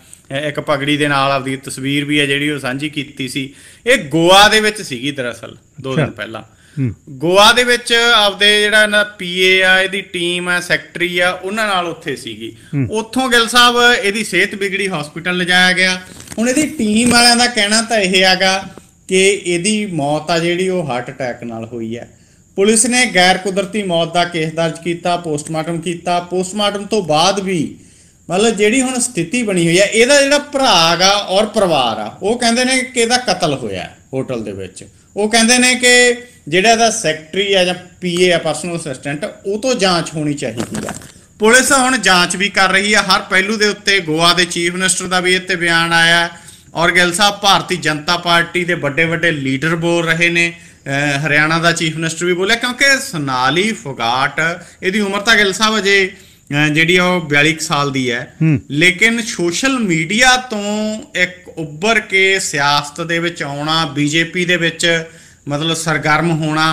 ਇੱਕ ਪਗੜੀ ਦੇ ਨਾਲ ਆਪਦੀ ਤਸਵੀਰ ਵੀ ਹੈ ਜਿਹੜੀ ਉਹ ਸਾਂਝੀ ਕੀਤੀ ਸੀ। ਇਹ ਗੋਆ ਦੇ ਵਿੱਚ ਸੀਗੀ ਦਰਅਸਲ 2 ਦਿਨ ਪਹਿਲਾਂ। ਗੋਆ ਦੇ ਵਿੱਚ ਆਪਦੇ ਜਿਹੜਾ ਨਾ PA ਆ, ਇਹਦੀ ਟੀਮ ਆ, ਸੈਕਟਰੀ ਆ, ਉਹਨਾਂ ਨਾਲ ਉੱਥੇ ਸੀਗੀ। ਉੱਥੋਂ ਗਿੱਲ ਸਾਹਿਬ ਇਹਦੀ ਸਿਹਤ ਵਿਗੜੀ, ਹਸਪੀਟਲ ਲਿਜਾਇਆ ਗਿਆ। ਹੁਣ ਇਹਦੀ ਟੀਮ ਵਾਲਿਆਂ ਦਾ ਕਹਿਣਾ ਤਾਂ ਇਹ ਹੈਗਾ ਕਿ ਇਹਦੀ ਮੌਤ ਆ ਜਿਹੜੀ ਉਹ ਹਾਰਟ ਅਟੈਕ ਨਾਲ ਹੋਈ ਹੈ। ਪੁਲਿਸ ਨੇ ਗੈਰ ਕੁਦਰਤੀ ਮੌਤ ਦਾ ਕੇਸ ਦਰਜ ਕੀਤਾ, ਪੋਸਟਮਾਰਟਮ ਕੀਤਾ। ਪੋਸਟਮਾਰਟਮ ਤੋਂ ਬਾਅਦ ਵੀ ਮਤਲਬ ਜਿਹੜੀ ਹੁਣ ਸਥਿਤੀ ਬਣੀ ਹੋਈ ਹੈ, ਇਹਦਾ ਜਿਹੜਾ ਭਰਾ ਗਾ ਔਰ ਪਰਿਵਾਰ ਆ, ਉਹ ਕਹਿੰਦੇ ਨੇ ਕਿ ਇਹਦਾ ਕਤਲ ਹੋਇਆ ਹੋਟਲ ਦੇ ਵਿੱਚ। ਉਹ ਕਹਿੰਦੇ ਨੇ ਕਿ ਜਿਹੜਾ ਇਹਦਾ ਸੈਕਟਰੀ ਆ ਜਾਂ PA ਆ, ਪਰਸਨਲ ਅਸਿਸਟੈਂਟ, ਉਹ ਤੋਂ ਜਾਂਚ ਹੋਣੀ ਚਾਹੀਦੀ ਆ। ਪੁਲਿਸ ਹੁਣ ਜਾਂਚ ਵੀ ਕਰ ਰਹੀ ਆ ਹਰ ਪਹਿਲੂ ਦੇ ਉੱਤੇ। ਗੋਆ ਦੇ ਚੀਫ ਮਿਨਿਸਟਰ ਦਾ ਵੀ ਇੱਥੇ ਬਿਆਨ ਆਇਆ। ਔਰ ਗਿੱਲ ਸਾਹਿਬ ਭਾਰਤੀ ਜਨਤਾ ਪਾਰਟੀ ਦੇ ਵੱਡੇ ਵੱਡੇ ਲੀਡਰ ਬੋਲ ਰਹੇ ਨੇ। ਹਰਿਆਣਾ ਦਾ ਚੀਫ ਮਿਨਿਸਟਰ ਵੀ ਬੋਲਿਆ, ਕਿਉਂਕਿ ਸੋਨਾਲੀ ਫੋਗਾਟ, ਇਹਦੀ ਉਮਰ ਤਾਂ ਗਿੱਲ ਸਾਹਿਬ ਅਜੇ ਜਿਹੜੀ ਉਹ 42 ਸਾਲ ਦੀ ਹੈ, ਲੇਕਿਨ ਸੋਸ਼ਲ ਮੀਡੀਆ ਤੋਂ ਇੱਕ ਉੱਭਰ ਕੇ ਸਿਆਸਤ ਦੇ ਵਿੱਚ ਆਉਣਾ, ਬੀਜੇਪੀ ਦੇ ਵਿੱਚ ਮਤਲਬ ਸਰਗਰਮ ਹੋਣਾ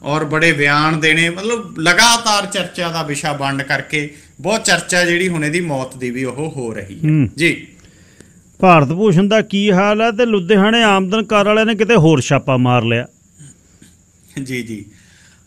ਔਰ ਬੜੇ ਬਿਆਨ ਦੇਣੇ, ਮਤਲਬ ਲਗਾਤਾਰ ਚਰਚਾ ਦਾ ਵਿਸ਼ਾ ਬਣਨ ਕਰਕੇ ਬਹੁਤ ਚਰਚਾ ਜਿਹੜੀ ਹੁਣ ਇਹਦੀ ਮੌਤ ਦੀ ਵੀ ਉਹ ਹੋ ਰਹੀ ਹੈ ਜੀ। ਭਾਰਤ ਭੂਸ਼ਣ ਦਾ ਕੀ ਹਾਲ ਹੈ? ਤੇ ਲੁਧਿਆਣੇ ਆਮਦਨ ਕਰ ਵਾਲਿਆਂ ਨੇ ਕਿਤੇ ਹੋਰ ਛਾਪਾ ਮਾਰ ਲਿਆ। ਜੀ,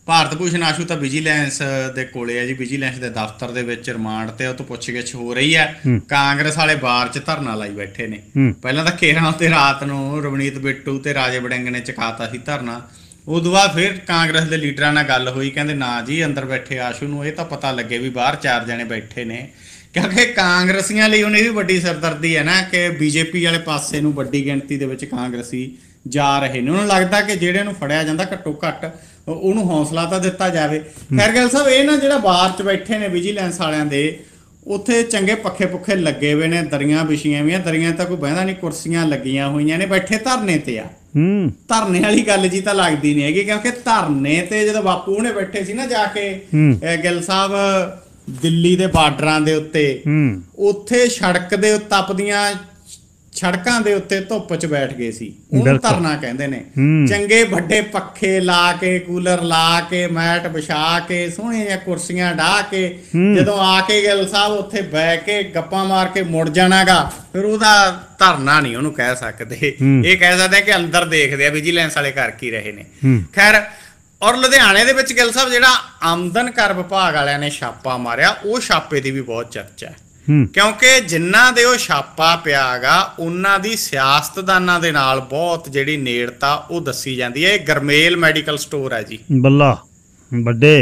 ਭਾਰਤ ਭੂਸ਼ਣ ਆਸ਼ੂ ਤਾਂ ਵਿਜੀਲੈਂਸ ਦੇ ਕੋਲੇ ਹੈ ਜੀ। ਵਿਜੀਲੈਂਸ ਦੇ ਦਫ਼ਤਰ ਦੇ ਵਿੱਚ ਰਿਮਾਂਡ ਤੇ ਉਹ ਤੋਂ ਪੁੱਛਗਿੱਛ ਹੋ ਰਹੀ ਹੈ। ਕਾਂਗਰਸ ਵਾਲੇ ਬਾਰ 'ਚ ਧਰਨਾ ਲਾਈ ਬੈਠੇ ਨੇ। ਪਹਿਲਾਂ ਤਾਂ 13 ਤੇ ਰਾਤ ਨੂੰ ਰਵਨੀਤ ਬਿੱਟੂ ਤੇ ਰਾਜੇ ਵੜਿੰਗ ਨੇ ਚੁਕਾਤਾ ਸੀ ਧਰਨਾ। ਉਦੋਂ ਬਾਅਦ ਫਿਰ ਕਾਂਗਰਸ ਦੇ ਲੀਡਰਾਂ ਨਾਲ ਗੱਲ ਹੋਈ, ਕਹਿੰਦੇ ਨਾ ਜੀ, ਅੰਦਰ ਬੈਠੇ ਆਸ਼ੂ ਨੂੰ ਇਹ ਤਾਂ ਪਤਾ ਲੱਗੇ ਵੀ ਬਾਹਰ 4 ਜਣੇ ਬੈਠੇ ਨੇ। ਕਿਉਂਕਿ ਕਾਂਗਰਸੀਆਂ ਲਈ ਹੁਣ ਇਹ ਵੀ ਵੱਡੀ ਸਰਦਰਦੀ ਹੈ ਨਾ ਕਿ ਬੀਜੇਪੀ ਵਾਲੇ ਪਾਸੇ ਨੂੰ ਵੱਡੀ ਗਿਣਤੀ ਦੇ ਵਿੱਚ ਕਾਂਗਰਸੀ ਜਾ ਰਹੇ ਨੇ। ਉਹਨਾਂ ਨੂੰ ਲੱਗਦਾ ਕਿ ਜਿਹੜੇ ਨੂੰ ਫੜਿਆ ਜਾਂਦਾ ਘੱਟੋ ਘੱਟ ਉਹਨੂੰ ਹੌਸਲਾ ਤਾਂ ਦਿੱਤਾ ਜਾਵੇ। ਖੈਰ ਗਿੱਲ ਸਾਹਿਬ, ਇਹ ਨਾ ਜਿਹੜਾ ਬਾਹਰ 'ਚ ਬੈਠੇ ਨੇ ਵਿਜੀਲੈਂਸ ਵਾਲਿਆਂ ਦੇ, ਉੱਥੇ ਚੰਗੇ ਪੱਖੇ ਪੁੱਖੇ ਲੱਗੇ ਹੋਏ ਨੇ, ਦਰੀਆਂ ਵਿਛੀਆਂ ਵੀਆਂ। ਦਰੀਆਂ ਤਾਂ ਕੋਈ ਬਹਿੰਦਾ ਨਹੀਂ, ਕੁਰਸੀਆਂ ਲੱਗੀਆਂ ਹੋਈਆਂ ਨੇ, ਬੈਠੇ ਧਰਨੇ ਤੇ ਆ। ਧਰਨੇ ਵਾਲੀ ਗੱਲ ਜੀ ਤਾਂ ਲੱਗਦੀ ਨਹੀਂ ਹੈਗੀ, ਕਿਉਂਕਿ ਧਰਨੇ ਤੇ ਜਦੋਂ ਬਾਪੂ ਹੁਣੇ ਬੈਠੇ ਸੀ ਨਾ ਜਾ ਕੇ ਗਿੱਲ ਸਾਹਿਬ ਦਿੱਲੀ ਦੇ ਬਾਰਡਰਾਂ ਦੇ ਉੱਤੇ, ਉੱਥੇ ਸੜਕ ਦੇ ਤਪਦੀਆਂ ਸੜਕਾਂ ਦੇ ਉੱਤੇ ਧੁੱਪ 'ਚ ਬੈਠ ਗਏ ਸੀ। ਉਹਨੂੰ ਧਰਨਾ ਕਹਿੰਦੇ ਨੇ। ਚੰਗੇ ਵੱਡੇ ਪੱਖੇ ਲਾ ਕੇ, ਕੂਲਰ ਲਾ ਕੇ, ਮੈਟ ਵਿਛਾ ਕੇ, ਸੋਹਣੀਆਂ ਜਿਹੀਆਂ ਕੁਰਸੀਆਂ ਢਾਹ ਕੇ, ਜਦੋਂ ਆ ਕੇ ਗਿੱਲ ਸਾਹਿਬ ਉੱਥੇ ਬਹਿ ਕੇ ਗੱਪਾਂ ਮਾਰ ਕੇ ਮੁੜ ਜਾਣਾਗਾ, ਫਿਰ ਉਹਦਾ ਧਰਨਾ ਨਹੀਂ ਉਹਨੂੰ ਕਹਿ ਸਕਦੇ। ਇਹ ਕਹਿ ਸਕਦੇ ਕਿ ਅੰਦਰ ਦੇਖਦੇ ਆ ਵਿਜੀਲੈਂਸ ਵਾਲੇ ਕਰ ਕੀ ਰਹੇ ਨੇ। ਖੈਰ, ਔਰ ਲੁਧਿਆਣੇ ਦੇ ਵਿੱਚ ਗਿੱਲ ਸਾਹਿਬ ਜਿਹੜਾ ਆਮਦਨ ਕਰ ਵਿਭਾਗ ਵਾਲਿਆਂ ਨੇ ਛਾਪਾ ਮਾਰਿਆ, ਉਹ ਛਾਪੇ ਦੀ ਵੀ ਬਹੁਤ ਚਰਚਾ ਹੈ। ਕਿਉਂਕਿ ਜਿਨ੍ਹਾਂ ਦੇ ਉਹ ਛਾਪਾ ਪਿਆ ਗਾ, ਉਹਨਾਂ ਦੀ ਸਿਆਸਤਦਾਨਾਂ ਦੇ ਨਾਲ ਬਹੁਤ ਜਿਹੜੀ ਨੇੜਤਾ ਉਹ ਦੱਸੀ ਜਾਂਦੀ ਹੈ। ਇਹ ਗਰਮੇਲ ਮੈਡੀਕਲ ਸਟੋਰ ਹੈ ਜੀ, ਬੱਲਾ ਵੱਡੇ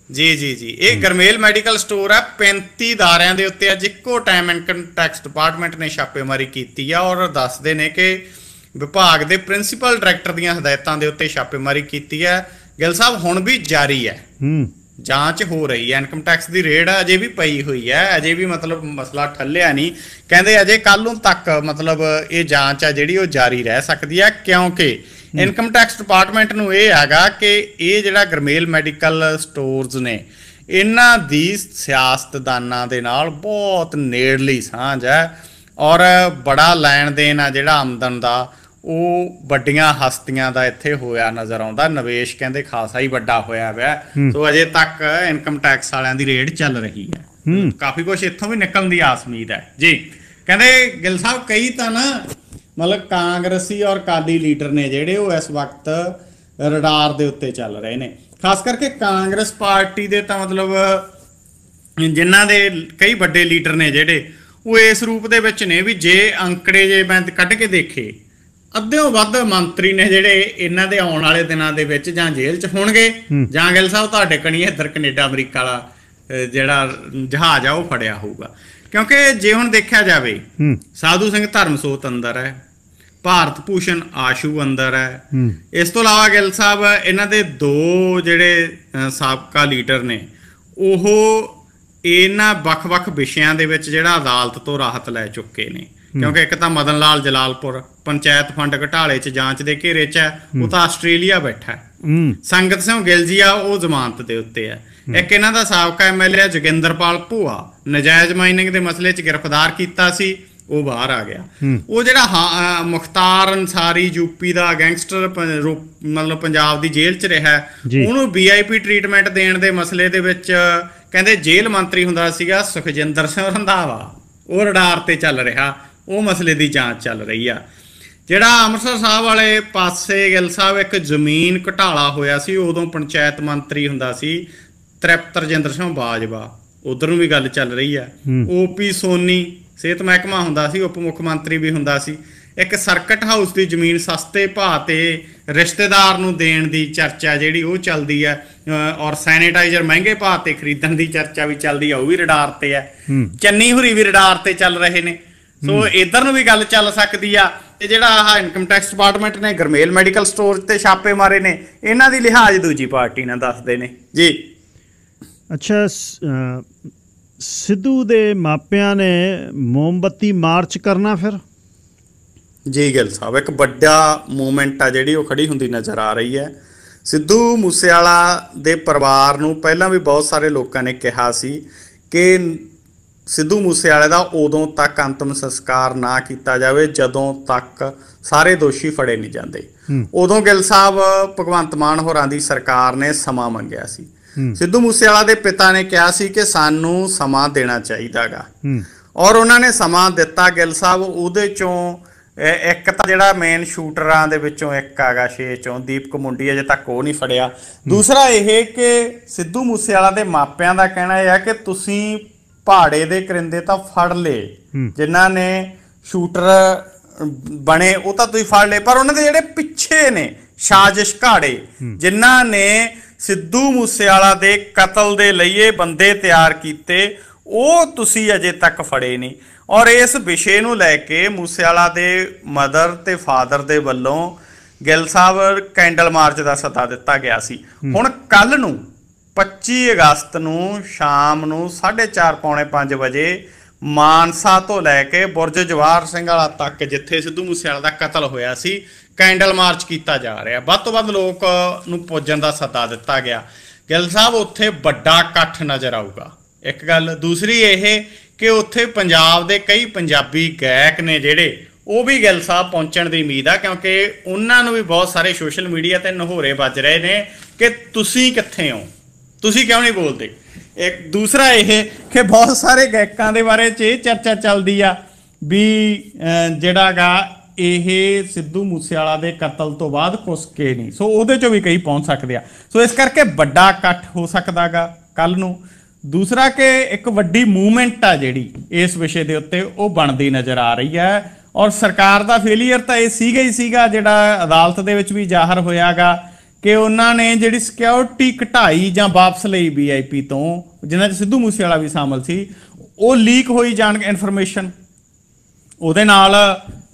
ਜੀ। ਇਹ ਗਰਮੇਲ ਮੈਡੀਕਲ ਸਟੋਰ ਹੈ। 35 ਅਦਾਰਿਆਂ ਦੇ ਉੱਤੇ ਅੱਜ ਇੱਕੋ ਟਾਈਮ ਇਨਕਮ ਟੈਕਸ ਡਿਪਾਰਟਮੈਂਟ ਨੇ ਛਾਪੇਮਾਰੀ ਕੀਤੀ ਆ। ਔਰ ਦੱਸਦੇ ਨੇ ਕਿ ਵਿਭਾਗ ਦੇ ਪ੍ਰਿੰਸੀਪਲ ਡਾਇਰੈਕਟਰ ਦੀਆਂ ਹਦਾਇਤਾਂ ਦੇ ਉੱਤੇ ਛਾਪੇਮਾਰੀ ਕੀਤੀ ਹੈ। ਗਿੱਲ ਸਾਹਿਬ, ਹੁਣ ਵੀ ਜਾਰੀ ਹੈ, ਜਾਂਚ ਹੋ ਰਹੀ ਹੈ। ਇਨਕਮ ਟੈਕਸ ਦੀ ਰੇਡ ਅਜੇ ਵੀ ਪਈ ਹੋਈ ਹੈ, ਅਜੇ ਵੀ ਮਤਲਬ ਮਸਲਾ ਠੱਲਿਆ ਨਹੀਂ। ਕਹਿੰਦੇ ਅਜੇ ਕੱਲ੍ਹ ਨੂੰ ਤੱਕ ਮਤਲਬ ਇਹ ਜਾਂਚ ਆ ਜਿਹੜੀ ਉਹ ਜਾਰੀ ਰਹਿ ਸਕਦੀ ਹੈ, ਕਿਉਂਕਿ ਇਨਕਮ ਟੈਕਸ ਡਿਪਾਰਟਮੈਂਟ ਨੂੰ ਇਹ ਹੈਗਾ ਕਿ ਇਹ ਜਿਹੜਾ ਗਰਮੇਲ ਮੈਡੀਕਲ ਸਟੋਰਸ ਨੇ, ਇਹਨਾਂ ਦੀ ਸਿਆਸਤਦਾਨਾਂ ਦੇ ਨਾਲ ਬਹੁਤ ਨੇੜਲੀ ਸਾਂਝ ਹੈ। ਔਰ ਬੜਾ ਲੈਣ ਦੇਣ ਆ ਜਿਹੜਾ ਆਮਦਨ ਦਾ, ਉਹ ਵੱਡੀਆਂ ਹਸਤੀਆਂ ਦਾ ਇੱਥੇ ਹੋਇਆ ਨਜ਼ਰ ਆਉਂਦਾ। ਨਿਵੇਸ਼ ਕਹਿੰਦੇ ਖਾਸਾ ਹੀ ਵੱਡਾ ਹੋਇਆ ਪਿਆ। ਸੋ ਅਜੇ ਤੱਕ ਇਨਕਮ ਟੈਕਸ ਵਾਲਿਆਂ ਦੀ ਰੇਡ ਚੱਲ ਰਹੀ ਹੈ। ਕਾਫੀ ਕੁਛ ਇੱਥੋਂ ਵੀ ਨਿਕਲਣ ਦੀ ਆਸ ਉਮੀਦ ਹੈ ਜੀ। ਕਹਿੰਦੇ ਗਿੱਲ ਸਾਹਿਬ ਕਈ ਤਾਂ ਨਾ ਮਤਲਬ ਕਾਂਗਰਸੀ ਔਰ ਅਕਾਲੀ ਲੀਡਰ ਨੇ ਜਿਹੜੇ ਉਹ ਇਸ ਵਕਤ ਰਡਾਰ ਦੇ ਉੱਤੇ ਚੱਲ ਰਹੇ ਨੇ। ਖਾਸ ਕਰਕੇ ਕਾਂਗਰਸ ਪਾਰਟੀ ਦੇ ਤਾਂ ਮਤਲਬ ਜਿਨ੍ਹਾਂ ਦੇ ਕਈ ਵੱਡੇ ਲੀਡਰ ਨੇ ਜਿਹੜੇ ਉਹ ਇਸ ਰੂਪ ਦੇ ਵਿੱਚ ਨੇ ਵੀ ਜੇ ਅੰਕੜੇ ਜੇ ਮੈਂ ਕੱਢ ਕੇ ਦੇਖੇ ਅੱਧਿਓਂ ਵੱਧ ਮੰਤਰੀ ਨੇ ਜਿਹੜੇ ਇਹਨਾਂ ਦੇ ਆਉਣ ਵਾਲੇ ਦਿਨਾਂ ਦੇ ਵਿੱਚ ਜਾਂ ਜੇਲ੍ਹ 'ਚ ਹੋਣਗੇ ਜਾਂ ਗਿੱਲ ਸਾਹਿਬ ਤੁਹਾਡੇ ਕਣੀ ਇੱਧਰ ਕੈਨੇਡਾ ਅਮਰੀਕਾ ਵਾਲਾ ਜਿਹੜਾ ਜਹਾਜ਼ ਆ ਉਹ ਫੜਿਆ ਹੋਊਗਾ। ਕਿਉਂਕਿ ਜੇ ਹੁਣ ਦੇਖਿਆ ਜਾਵੇ ਸਾਧੂ ਸਿੰਘ ਧਰਮਸੋਤ ਅੰਦਰ ਹੈ, ਭਾਰਤ ਭੂਸ਼ਣ ਆਸ਼ੂ ਅੰਦਰ ਹੈ। ਇਸ ਤੋਂ ਇਲਾਵਾ ਗਿੱਲ ਸਾਹਿਬ ਇਹਨਾਂ ਦੇ ਦੋ ਜਿਹੜੇ ਸਾਬਕਾ ਲੀਡਰ ਨੇ ਉਹ ਇਹਨਾਂ ਵੱਖ-ਵੱਖ ਵਿਸ਼ਿਆਂ ਦੇ ਵਿੱਚ ਜਿਹੜਾ ਅਦਾਲਤ ਤੋਂ ਰਾਹਤ ਲੈ ਚੁੱਕੇ ਨੇ। ਕਿਉਂਕਿ ਇੱਕ ਤਾਂ ਮਦਨ ਲਾਲ ਜਲਾਲਪੁਰ ਪੰਚਾਇਤ ਫੰਡ ਘੁਟਾਲੇ 'ਚ ਜਾਂਚ ਦੇ ਘੇਰੇ 'ਚ ਹੈ, ਉਹ ਤਾਂ ਆਸਟ੍ਰੇਲੀਆ ਬੈਠਾ ਹੈ। ਸੰਗਤ ਸਿੰਘ ਗਿੱਲ ਜੀ ਆ ਉਹ ਜ਼ਮਾਨਤ ਦੇ ਉੱਤੇ ਹੈ। ਇੱਕ ਇਹਨਾਂ ਦਾ ਸਾਬਕਾ MLA ਜੋਗਿੰਦਰਪਾਲ ਭੂਆ ਨਜਾਇਜ਼ ਮਾਈਨਿੰਗ ਦੇ ਮਸਲੇ 'ਚ ਗ੍ਰਿਫਤਾਰ ਕੀਤਾ ਸੀ, ਉਹ ਬਾਹਰ ਆ ਗਿਆ। ਉਹ ਜਿਹੜਾ ਮੁਖਤਾਰ ਅੰਸਾਰੀ ਯੂਪੀ ਦਾ ਗੈਂਗਸਟਰ ਮਤਲਬ ਪੰਜਾਬ ਦੀ ਜੇਲ੍ਹ 'ਚ ਰਿਹਾ, ਉਹਨੂੰ VIP ਟਰੀਟਮੈਂਟ ਦੇਣ ਦੇ ਮਸਲੇ ਦੇ ਵਿੱਚ ਕਹਿੰਦੇ ਜੇਲ੍ਹ ਮੰਤਰੀ ਹੁੰਦਾ ਸੀਗਾ ਸੁਖਜਿੰਦਰ ਸਿੰਘ ਰੰਧਾਵਾ, ਉਹ ਰਡਾਰ ਤੇ ਚੱਲ ਰਿਹਾ। ਉਹ ਮਸਲੇ ਦੀ ਜਾਂਚ ਚੱਲ ਰਹੀ ਆ। ਜਿਹੜਾ ਅੰਮ੍ਰਿਤਸਰ ਸਾਹਿਬ ਵਾਲੇ ਪਾਸੇ ਗਿੱਲ ਸਾਹਿਬ ਇੱਕ ਜ਼ਮੀਨ ਘੁਟਾਲਾ ਹੋਇਆ ਸੀ, ਉਦੋਂ ਪੰਚਾਇਤ ਮੰਤਰੀ ਹੁੰਦਾ ਸੀ ਤ੍ਰਿਪਤ ਰਜਿੰਦਰ ਸਿੰਘ ਬਾਜਵਾ, ਉਧਰ ਨੂੰ ਵੀ ਗੱਲ ਚੱਲ ਰਹੀ ਆ। OP ਸੋਨੀ ਸਿਹਤ ਮਹਿਕਮਾ ਹੁੰਦਾ ਸੀ, ਉਪ ਮੁੱਖ ਮੰਤਰੀ ਵੀ ਹੁੰਦਾ ਸੀ। ਇੱਕ ਸਰਕਟ ਹਾਊਸ ਦੀ ਜ਼ਮੀਨ ਸਸਤੇ ਭਾਅ ਤੇ ਰਿਸ਼ਤੇਦਾਰ ਨੂੰ ਦੇਣ ਦੀ ਚਰਚਾ ਜਿਹੜੀ ਉਹ ਚੱਲਦੀ ਹੈ, ਔਰ ਸੈਨੀਟਾਈਜ਼ਰ ਮਹਿੰਗੇ ਭਾਅ ਤੇ ਖਰੀਦਣ ਦੀ ਚਰਚਾ ਵੀ ਚੱਲਦੀ ਆ, ਉਹ ਵੀ ਰਡਾਰ ਤੇ ਹੈ। ਚੰਨੀ ਹੁਰੀ ਵੀ ਰਡਾਰ ਤੇ ਚੱਲ ਰਹੇ ਨੇ। ਸੋ ਇੱਧਰ ਨੂੰ ਵੀ ਗੱਲ ਚੱਲ ਸਕਦੀ ਆ। ਤੇ ਜਿਹੜਾ ਆਹ ਇਨਕਮ ਟੈਕਸ ਡਿਪਾਰਟਮੈਂਟ ਨੇ ਗਰਮੇਲ ਮੈਡੀਕਲ ਸਟੋਰ ਤੇ ਛਾਪੇ ਮਾਰੇ ਨੇ, ਇਹਨਾਂ ਦੀ ਲਿਹਾਜ਼ ਦੂਜੀ ਪਾਰਟੀ ਨਾਲ ਦੱਸਦੇ ਨੇ ਜੀ। ਅੱਛਾ, ਸਿੱਧੂ ਦੇ ਮਾਪਿਆਂ ਨੇ ਮੋਮਬੱਤੀ ਮਾਰਚ ਕਰਨਾ ਫਿਰ? ਜੀ ਗਿੱਲ ਸਾਹਿਬ ਇੱਕ ਵੱਡਾ ਮੂਵਮੈਂਟ ਆ ਜਿਹੜੀ ਉਹ ਖੜੀ ਹੁੰਦੀ ਨਜ਼ਰ ਆ ਰਹੀ ਹੈ। ਸਿੱਧੂ ਮੂਸੇਵਾਲਾ ਦੇ ਪਰਿਵਾਰ ਨੂੰ ਪਹਿਲਾਂ ਵੀ ਬਹੁਤ ਸਾਰੇ ਲੋਕਾਂ ਨੇ ਕਿਹਾ ਸੀ ਕਿ ਸਿੱਧੂ ਮੂਸੇਵਾਲੇ ਦਾ ਉਦੋਂ ਤੱਕ ਅੰਤਮ ਸੰਸਕਾਰ ਨਾ ਕੀਤਾ ਜਾਵੇ ਜਦੋਂ ਤੱਕ ਸਾਰੇ ਦੋਸ਼ੀ ਫੜੇ ਨਹੀਂ ਜਾਂਦੇ। ਉਦੋਂ ਗਿੱਲ ਸਾਹਿਬ ਭਗਵੰਤ ਮਾਨ ਹੋਰਾਂ ਦੀ ਸਰਕਾਰ ਨੇ ਸਮਾਂ ਮੰਗਿਆ ਸੀ। ਸਿੱਧੂ ਮੂਸੇਵਾਲਾ ਦੇ ਪਿਤਾ ਨੇ ਕਿਹਾ ਸੀ ਕਿ ਸਾਨੂੰ ਸਮਾਂ ਦੇਣਾ ਚਾਹੀਦਾ ਗਾ, ਔਰ ਉਹਨਾਂ ਨੇ ਸਮਾਂ ਦਿੱਤਾ। ਗਿੱਲ ਸਾਹਿਬ ਉਹਦੇ ਚੋਂ ਇੱਕ ਤਾਂ ਜਿਹੜਾ ਮੇਨ ਸ਼ੂਟਰਾਂ ਦੇ ਵਿੱਚੋਂ ਇੱਕ ਹੈਗਾ 6 ਚੋਂ ਦੀਪਕ ਮੁੰਡੀ, ਅਜੇ ਤੱਕ ਉਹ ਨਹੀਂ ਫੜਿਆ। ਦੂਸਰਾ ਇਹ ਕਿ ਸਿੱਧੂ ਮੂਸੇਵਾਲਾ ਦੇ ਮਾਪਿਆਂ ਦਾ ਕਹਿਣਾ ਇਹ ਹੈ ਕਿ ਤੁਸੀਂ ਪਹਾੜੇ ਦੇ ਕਰਿੰਦੇ ਤਾਂ ਫੜ ਲਏ, ਜਿਨ੍ਹਾਂ ਨੇ ਸ਼ੂਟਰ ਬਣੇ ਉਹ ਤਾਂ ਤੁਸੀਂ ਫੜ ਲਏ, ਪਰ ਉਹਨਾਂ ਦੇ ਜਿਹੜੇ ਪਿੱਛੇ ਨੇ ਸਾਜ਼ਿਸ਼ ਘਾੜੇ ਜਿਨ੍ਹਾਂ ਨੇ ਸਿੱਧੂ ਮੂਸੇਵਾਲਾ ਦੇ ਕਤਲ ਦੇ ਲਈ ਇਹ ਬੰਦੇ ਤਿਆਰ ਕੀਤੇ, ਉਹ ਤੁਸੀਂ ਅਜੇ ਤੱਕ ਫੜੇ ਨਹੀਂ। ਔਰ ਇਸ ਵਿਸ਼ੇ ਨੂੰ ਲੈ ਕੇ ਮੂਸੇਵਾਲਾ ਦੇ ਮਦਰ ਤੇ ਫਾਦਰ ਦੇ ਵੱਲੋਂ ਗਿੱਲ ਸਾਹਿਬ ਕੈਂਡਲ ਮਾਰਚ ਦਾ ਸੱਦਾ ਦਿੱਤਾ ਗਿਆ ਸੀ। ਹੁਣ ਕੱਲ ਨੂੰ 25 ਅਗਸਤ ਨੂੰ ਸ਼ਾਮ ਨੂੰ 4:30 ਪੌਣੇ 5 ਵਜੇ ਮਾਨਸਾ ਤੋਂ ਲੈ ਕੇ ਬੁਰਜ ਜਵਾਹਰ ਸਿੰਘ ਵਾਲਾ ਤੱਕ, ਜਿੱਥੇ ਸਿੱਧੂ ਮੂਸੇਵਾਲਾ ਦਾ ਕਤਲ ਹੋਇਆ ਸੀ, ਕੈਂਡਲ ਮਾਰਚ ਕੀਤਾ ਜਾ ਰਿਹਾ। ਵੱਧ ਤੋਂ ਵੱਧ ਲੋਕ ਨੂੰ ਪੁੱਜਣ ਦਾ ਸੱਦਾ ਦਿੱਤਾ ਗਿਆ। ਗਿੱਲ ਸਾਹਿਬ ਉੱਥੇ ਵੱਡਾ ਇਕੱਠ ਨਜ਼ਰ ਆਊਗਾ, ਇੱਕ ਗੱਲ। ਦੂਸਰੀ ਇਹ ਕਿ ਉੱਥੇ ਪੰਜਾਬ ਦੇ ਕਈ ਪੰਜਾਬੀ ਗਾਇਕ ਨੇ ਜਿਹੜੇ ਉਹ ਵੀ ਗਿੱਲ ਸਾਹਿਬ ਪਹੁੰਚਣ ਦੀ ਉਮੀਦ ਆ, ਕਿਉਂਕਿ ਉਹਨਾਂ ਨੂੰ ਵੀ ਬਹੁਤ ਸਾਰੇ ਸੋਸ਼ਲ ਮੀਡੀਆ ਤੇ ਨਹੋਰੇ ਵੱਜ ਰਹੇ ਨੇ ਕਿ ਤੁਸੀਂ ਕਿੱਥੇ ਹੋ, ਤੁਸੀਂ ਕਿਉਂ ਨਹੀਂ ਬੋਲਦੇ। ਇੱਕ ਦੂਸਰਾ ਇਹ ਕਿ ਬਹੁਤ ਸਾਰੇ ਗਾਇਕਾਂ ਦੇ ਬਾਰੇ 'ਚ ਇਹ ਚਰਚਾ ਚੱਲਦੀ ਆ ਵੀ ਜਿਹੜਾ ਗਾ ਇਹ ਸਿੱਧੂ ਮੂਸੇਵਾਲਾ ਦੇ ਕਤਲ ਤੋਂ ਬਾਅਦ ਕੁਸਕੇ ਨਹੀਂ, ਸੋ ਉਹਦੇ 'ਚੋਂ ਵੀ ਕਈ ਪਹੁੰਚ ਸਕਦੇ ਆ। ਸੋ ਇਸ ਕਰਕੇ ਵੱਡਾ ਇਕੱਠ ਹੋ ਸਕਦਾ ਗਾ ਕੱਲ ਨੂੰ। ਦੂਸਰਾ ਕਿ ਇੱਕ ਵੱਡੀ ਮੂਵਮੈਂਟ ਆ ਜਿਹੜੀ ਇਸ ਵਿਸ਼ੇ ਦੇ ਉੱਤੇ ਉਹ ਬਣਦੀ ਨਜ਼ਰ ਆ ਰਹੀ ਹੈ। ਔਰ ਸਰਕਾਰ ਦਾ ਫੇਲੀਅਰ ਤਾਂ ਇਹ ਸੀਗਾ ਹੀ ਸੀਗਾ, ਜਿਹੜਾ ਅਦਾਲਤ ਦੇ ਵਿੱਚ ਵੀ ਜ਼ਾਹਰ ਹੋਇਆਗਾ ਕਿ ਉਹਨਾਂ ਨੇ ਜਿਹੜੀ ਸਿਕਿਉਰਿਟੀ ਘਟਾਈ ਜਾਂ ਵਾਪਸ ਲਈ VIP ਤੋਂ, ਜਿਨ੍ਹਾਂ 'ਚ ਸਿੱਧੂ ਮੂਸੇਵਾਲਾ ਵੀ ਸ਼ਾਮਲ ਸੀ, ਉਹ ਲੀਕ ਹੋਈ ਜਾਣ ਇਨਫੋਰਮੇਸ਼ਨ। ਉਹਦੇ ਨਾਲ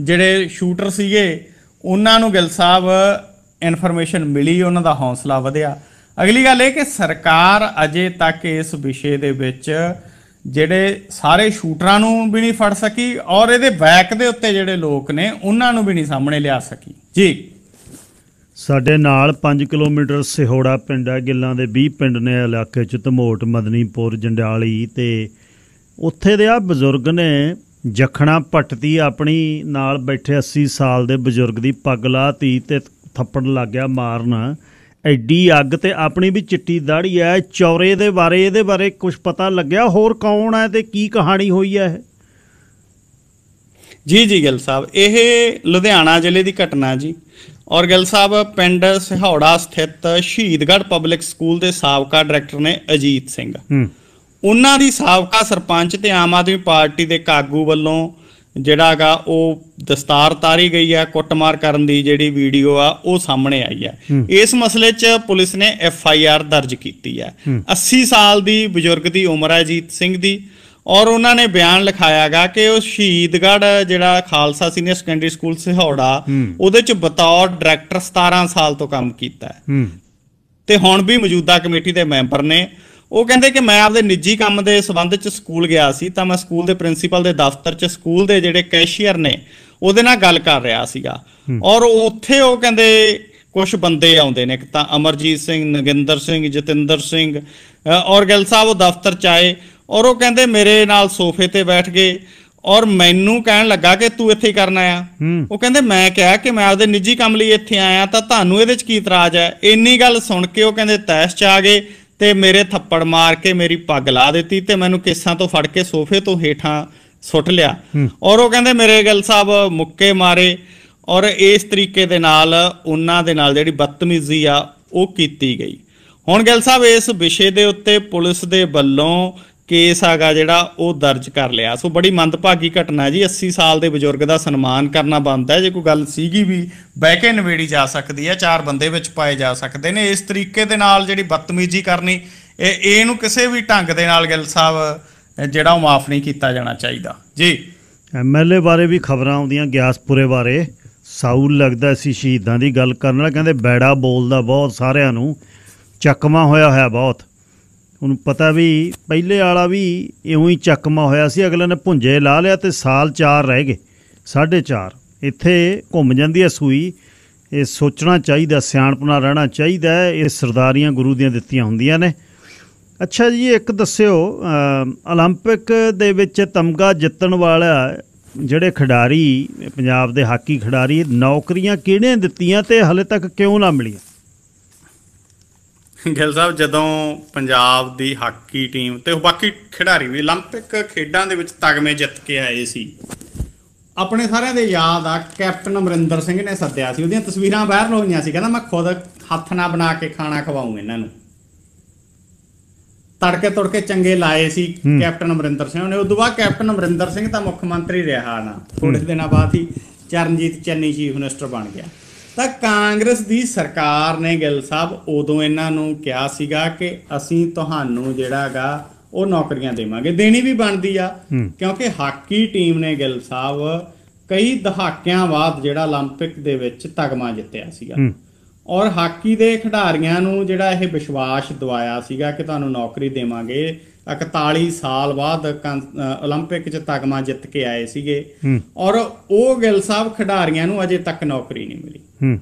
ਜਿਹੜੇ ਸ਼ੂਟਰ ਸੀਗੇ ਉਹਨਾਂ ਨੂੰ ਗਿੱਲ ਸਾਹਿਬ ਇਨਫੋਰਮੇਸ਼ਨ ਮਿਲੀ, ਉਹਨਾਂ ਦਾ ਹੌਸਲਾ ਵਧਿਆ। ਅਗਲੀ ਗੱਲ ਇਹ ਕਿ ਸਰਕਾਰ ਅਜੇ ਤੱਕ ਇਸ ਵਿਸ਼ੇ ਦੇ ਵਿੱਚ ਜਿਹੜੇ ਸਾਰੇ ਸ਼ੂਟਰਾਂ ਨੂੰ ਵੀ ਨਹੀਂ ਫੜ ਸਕੀ, ਔਰ ਇਹਦੇ ਬੈਕ ਦੇ ਉੱਤੇ ਜਿਹੜੇ ਲੋਕ ਨੇ ਉਹਨਾਂ ਨੂੰ ਵੀ ਨਹੀਂ ਸਾਹਮਣੇ ਲਿਆ ਸਕੀ ਜੀ। ਸਾਡੇ ਨਾਲ 5 ਕਿਲੋਮੀਟਰ ਸਿਹੋੜਾ ਪਿੰਡ ਹੈ, ਗਿੱਲਾਂ ਦੇ 20 ਪਿੰਡ ਨੇ ਇਲਾਕੇ 'ਚ, ਧਮੋਟ, ਮਦਨੀਪੁਰ, ਜੰਡਿਆਲੀ, ਤੇ ਉੱਥੇ ਦੇ ਆ ਬਜ਼ੁਰਗ ਨੇ ਜਖਣਾ ਭੱਟ ਦੀ ਆਪਣੀ ਨਾਲ ਬੈਠੇ 80 ਸਾਲ ਦੇ ਬਜ਼ੁਰਗ ਦੀ ਪੱਗ ਲਾਤੀ ਤੇ ਥੱਪੜ ਲੱਗ ਗਿਆ ਮਾਰਨ। ਐਡੀ ਅੱਗ ਤੇ ਆਪਣੀ ਵੀ ਚਿੱਟੀ ਦਾੜੀ ਹੈ। ਚੌਰੇ ਦੇ ਬਾਰੇ ਇਹਦੇ ਬਾਰੇ ਕੁਛ ਪਤਾ ਲੱਗਿਆ? ਹੋਰ ਕੌਣ ਹੈ ਤੇ ਕੀ ਕਹਾਣੀ ਹੋਈ ਹੈ ਇਹ? ਜੀ ਗਿੱਲ ਸਾਹਿਬ, ਇਹ ਲੁਧਿਆਣਾ ਜ਼ਿਲ੍ਹੇ ਦੀ ਘਟਨਾ ਜੀ। ਔਰ ਗਿੱਲ ਸਾਹਿਬ, ਪਿੰਡ ਸਿਹੌੜਾ ਸਥਿਤ ਸ਼ਹੀਦਗੜ੍ਹ ਪਬਲਿਕ ਸਕੂਲ ਦੇ ਸਾਬਕਾ ਡਾਇਰੈਕਟਰ ਨੇ ਅਜੀਤ ਸਿੰਘ। ਉਹਨਾਂ ਦੀ ਸਾਬਕਾ ਸਰਪੰਚ ਤੇ ਆਮ ਆਦਮੀ ਪਾਰਟੀ ਦੇ ਕਾਗੂ ਵੱਲੋਂ ਜਿਹੜਾ ਗਾ ਉਹ ਦਸਤਾਰ ਤਾਰੀ ਗਈ ਹੈ। ਕੁੱਟਮਾਰ ਕਰਨ ਦੀ ਜਿਹੜੀ ਵੀਡੀਓ ਆ ਉਹ ਸਾਹਮਣੇ ਆਈ ਹੈ। ਇਸ ਮਸਲੇ 'ਚ ਪੁਲਿਸ ਨੇ FIR ਦਰਜ ਕੀਤੀ ਹੈ। 80 ਸਾਲ ਦੀ ਬਜ਼ੁਰਗ ਦੀ ਉਮਰ ਹੈ ਅਜੀਤ ਸਿੰਘ ਦੀ। ਔਰ ਉਹਨਾਂ ਨੇ ਬਿਆਨ ਲਿਖਾਇਆ ਗਾ ਕਿ ਉਹ ਸ਼ਹੀਦਗੜ੍ਹ ਜਿਹੜਾ Khalsa senior secondary school Sihaura ਉਹਦੇ 'ਚ ਬਤੌਰ ਡਾਇਰੈਕਟਰ 17 ਸਾਲ ਤੋਂ ਕੰਮ ਕੀਤਾ ਹੈ ਤੇ ਹੁਣ ਵੀ ਮੌਜੂਦਾ ਕਮੇਟੀ ਦੇ ਮੈਂਬਰ ਨੇ। ਉਹ ਕਹਿੰਦੇ ਕਿ ਮੈਂ ਆਪਦੇ ਨਿੱਜੀ ਕੰਮ ਦੇ ਸੰਬੰਧ 'ਚ ਸਕੂਲ ਗਿਆ ਸੀ ਤਾਂ ਮੈਂ ਸਕੂਲ ਦੇ ਪ੍ਰਿੰਸੀਪਲ ਦੇ ਦਫ਼ਤਰ 'ਚ ਸਕੂਲ ਦੇ ਜਿਹੜੇ ਕੈਸ਼ੀਅਰ ਨੇ ਉਹਦੇ ਨਾਲ ਗੱਲ ਕਰ ਰਿਹਾ ਸੀਗਾ। ਔਰ ਉੱਥੇ ਉਹ ਕਹਿੰਦੇ ਕੁਛ ਬੰਦੇ ਆਉਂਦੇ ਨੇ, ਇੱਕ ਤਾਂ ਅਮਰਜੀਤ ਸਿੰਘ, ਨਗਿੰਦਰ ਸਿੰਘ, ਜਤਿੰਦਰ ਸਿੰਘ। ਔਰ ਗਿੱਲ ਸਾਹਿਬ ਉਹ ਦਫ਼ਤਰ 'ਚ ਆਏ ਔਰ ਉਹ ਕਹਿੰਦੇ ਮੇਰੇ ਨਾਲ ਸੋਫੇ ਤੇ ਬੈਠ ਗਏ ਔਰ ਮੈਨੂੰ ਕਹਿਣ ਲੱਗਾ ਕਿ ਤੂੰ ਇੱਥੇ ਕਰਨਾ ਆ। ਉਹ ਕਹਿੰਦੇ ਮੈਂ ਕਿਹਾ ਕਿ ਮੈਂ ਆਪਦੇ ਨਿੱਜੀ ਕੰਮ ਲਈ ਇੱਥੇ ਆਇਆ ਤਾਂ ਤੁਹਾਨੂੰ ਇਹਦੇ 'ਚ ਕੀ ਇਤਰਾਜ਼ ਹੈ। ਇੰਨੀ ਗੱਲ ਸੁਣ ਕੇ ਉਹ ਕਹਿੰਦੇ ਤੈਸ਼ 'ਚ ਆ ਗਏ ਤੇ ਮੇਰੇ ਥੱਪੜ ਮਾਰ ਕੇ ਮੇਰੀ ਪੱਗ ਲਾ ਦਿੱਤੀ ਤੇ ਮੈਨੂੰ ਕੇਸਾਂ ਤੋਂ ਫੜ ਕੇ ਸੋਫੇ ਤੋਂ ਹੇਠਾਂ ਸੁੱਟ ਲਿਆ। ਔਰ ਉਹ ਕਹਿੰਦੇ ਮੇਰੇ ਗਿੱਲ ਸਾਹਿਬ ਮੁੱਕੇ ਮਾਰੇ ਔਰ ਇਸ ਤਰੀਕੇ ਦੇ ਨਾਲ ਉਹਨਾਂ ਦੇ ਨਾਲ ਜਿਹੜੀ ਬਦਤਮੀਜ਼ੀ ਆ ਉਹ ਕੀਤੀ ਗਈ। ਹੁਣ ਗਿੱਲ ਸਾਹਿਬ ਇਸ ਵਿਸ਼ੇ ਦੇ ਉੱਤੇ ਪੁਲਿਸ ਦੇ ਵੱਲੋਂ ਕੇਸ ਹੈਗਾ ਜਿਹੜਾ ਉਹ ਦਰਜ ਕਰ ਲਿਆ। ਸੋ ਬੜੀ ਮੰਦਭਾਗੀ ਘਟਨਾ ਜੀ। 80 ਸਾਲ ਦੇ ਬਜ਼ੁਰਗ ਦਾ ਸਨਮਾਨ ਕਰਨਾ ਬਣਦਾ। ਜੇ ਕੋਈ ਗੱਲ ਸੀਗੀ ਵੀ ਬਹਿ ਕੇ ਨਿਬੇੜੀ ਜਾ ਸਕਦੀ ਹੈ, 4 ਬੰਦੇ ਵਿੱਚ ਪਾਏ ਜਾ ਸਕਦੇ ਨੇ। ਇਸ ਤਰੀਕੇ ਦੇ ਨਾਲ ਜਿਹੜੀ ਬਦਤਮੀਜ਼ੀ ਕਰਨੀ ਇਹਨੂੰ ਕਿਸੇ ਵੀ ਢੰਗ ਦੇ ਨਾਲ ਗਿੱਲ ਸਾਹਿਬ ਜਿਹੜਾ ਉਹ ਮਾਫ ਨਹੀਂ ਕੀਤਾ ਜਾਣਾ ਚਾਹੀਦਾ ਜੀ। MLA ਬਾਰੇ ਵੀ ਖਬਰਾਂ ਆਉਂਦੀਆਂ, ਗਿਆਸਪੁਰੇ ਬਾਰੇ। ਸਾਊਲ ਲੱਗਦਾ ਸੀ ਸ਼ਹੀਦਾਂ ਦੀ ਗੱਲ ਕਰਨ ਵਾਲਾ, ਕਹਿੰਦੇ ਬੈੜਾ ਬੋਲਦਾ ਬਹੁਤ, ਸਾਰਿਆਂ ਨੂੰ ਚੱਕਮਾ ਹੋਇਆ ਬਹੁਤ। ਉਹਨੂੰ ਪਤਾ ਵੀ ਪਹਿਲੇ ਵਾਲਾ ਵੀ ਇਉਂ ਹੀ ਚੱਕਮਾ ਹੋਇਆ ਸੀ, ਅਗਲੇ ਨੇ ਭੁੰਜੇ ਲਾ ਲਿਆ ਤੇ ਸਾਲ 4 ਰਹਿ ਗਏ, 4.5 ਇੱਥੇ ਘੁੰਮ ਜਾਂਦੀ ਹੈ ਸੂਈ। ਇਹ ਸੋਚਣਾ ਚਾਹੀਦਾ, ਸਿਆਣਪਣਾ ਰਹਿਣਾ ਚਾਹੀਦਾ। ਇਹ ਸਰਦਾਰੀਆਂ ਗੁਰੂ ਦੀਆਂ ਦਿੱਤੀਆਂ ਹੁੰਦੀਆਂ ਨੇ। ਅੱਛਾ ਜੀ, ਇੱਕ ਦੱਸਿਓ, ਓਲੰਪਿਕ ਦੇ ਵਿੱਚ ਤਮਗਾ ਜਿੱਤਣ ਵਾਲਾ ਜਿਹੜੇ ਖਿਡਾਰੀ, ਪੰਜਾਬ ਦੇ ਹਾਕੀ ਖਿਡਾਰੀ, ਨੌਕਰੀਆਂ ਕਿਹਨੇ ਦਿੱਤੀਆਂ ਤੇ ਹਾਲੇ ਤੱਕ ਕਿਉਂ ਨਾ ਮਿਲੀਆਂ? ਗਿੱਲ ਸਾਹਿਬ, ਜਦੋਂ ਪੰਜਾਬ ਦੀ ਹਾਕੀ ਟੀਮ ਤੇ ਬਾਕੀ ਖਿਡਾਰੀ ਵੀ ਓਲੰਪਿਕ ਖੇਡਾਂ ਦੇ ਵਿੱਚ ਤਗਮੇ ਜਿੱਤ ਕੇ ਆਏ ਸੀ, ਆਪਣੇ ਸਾਰਿਆਂ ਦੇ ਯਾਦ ਆ ਕੈਪਟਨ ਅਮਰਿੰਦਰ ਸਿੰਘ ਨੇ ਸੱਦਿਆ ਸੀ। ਉਹਦੀਆਂ ਤਸਵੀਰਾਂ ਵਾਇਰਲ ਹੋਈਆਂ ਸੀ। ਕਹਿੰਦਾ ਮੈਂ ਖੁਦ ਹੱਥ ਨਾਲ ਬਣਾ ਕੇ ਖਾਣਾ ਖਵਾਊਂ ਇਹਨਾਂ ਨੂੰ। ਤੜਕੇ ਤੁੜਕੇ ਚੰਗੇ ਲਾਏ ਸੀ ਕੈਪਟਨ ਅਮਰਿੰਦਰ ਸਿੰਘ ਨੇ। ਉਦੋਂ ਬਾਅਦ ਕੈਪਟਨ ਅਮਰਿੰਦਰ ਸਿੰਘ ਤਾਂ ਮੁੱਖ ਮੰਤਰੀ ਰਿਹਾ ਨਾ, ਥੋੜੇ ਦਿਨਾਂ ਬਾਅਦ ਹੀ ਚਰਨਜੀਤ ਚੰਨੀ ਚੀਫ ਮਿਨਿਸਟਰ ਬਣ ਗਿਆ। ਤਾਂ ਕਾਂਗਰਸ ਦੀ ਸਰਕਾਰ ਨੇ ਗਿੱਲ ਸਾਹਿਬ ਉਦੋਂ ਇਹਨਾਂ ਨੂੰ ਕਿਹਾ ਸੀਗਾ ਕਿ ਅਸੀਂ ਤੁਹਾਨੂੰ ਜਿਹੜਾ ਗਾ ਉਹ ਨੌਕਰੀਆਂ ਦੇਵਾਂਗੇ। ਦੇਣੀ ਵੀ ਬਣਦੀ ਆ, ਕਿਉਂਕਿ ਹਾਕੀ ਟੀਮ ਨੇ ਗਿੱਲ ਸਾਹਿਬ ਕਈ ਦਹਾਕਿਆਂ ਬਾਅਦ ਜਿਹੜਾ ਓਲੰਪਿਕ ਦੇ ਵਿੱਚ ਤਗਮਾ ਜਿੱਤਿਆ ਸੀਗਾ। ਔਰ ਹਾਕੀ ਦੇ ਖਿਡਾਰੀਆਂ ਨੂੰ ਜਿਹੜਾ ਇਹ ਵਿਸ਼ਵਾਸ ਦਿਵਾਇਆ ਸੀਗਾ ਕਿ ਤੁਹਾਨੂੰ ਨੌਕਰੀ ਦੇਵਾਂਗੇ। 41 ਸਾਲ ਬਾਅਦ ਓਲੰਪਿਕ 'ਚ ਤਗਮਾ ਜਿੱਤ ਕੇ ਆਏ ਸੀਗੇ ਔਰ ਉਹ ਗਿੱਲ ਸਾਹਿਬ ਖਿਡਾਰੀਆਂ ਨੂੰ ਅਜੇ ਤੱਕ ਨੌਕਰੀ ਨਹੀਂ ਮਿਲੀ।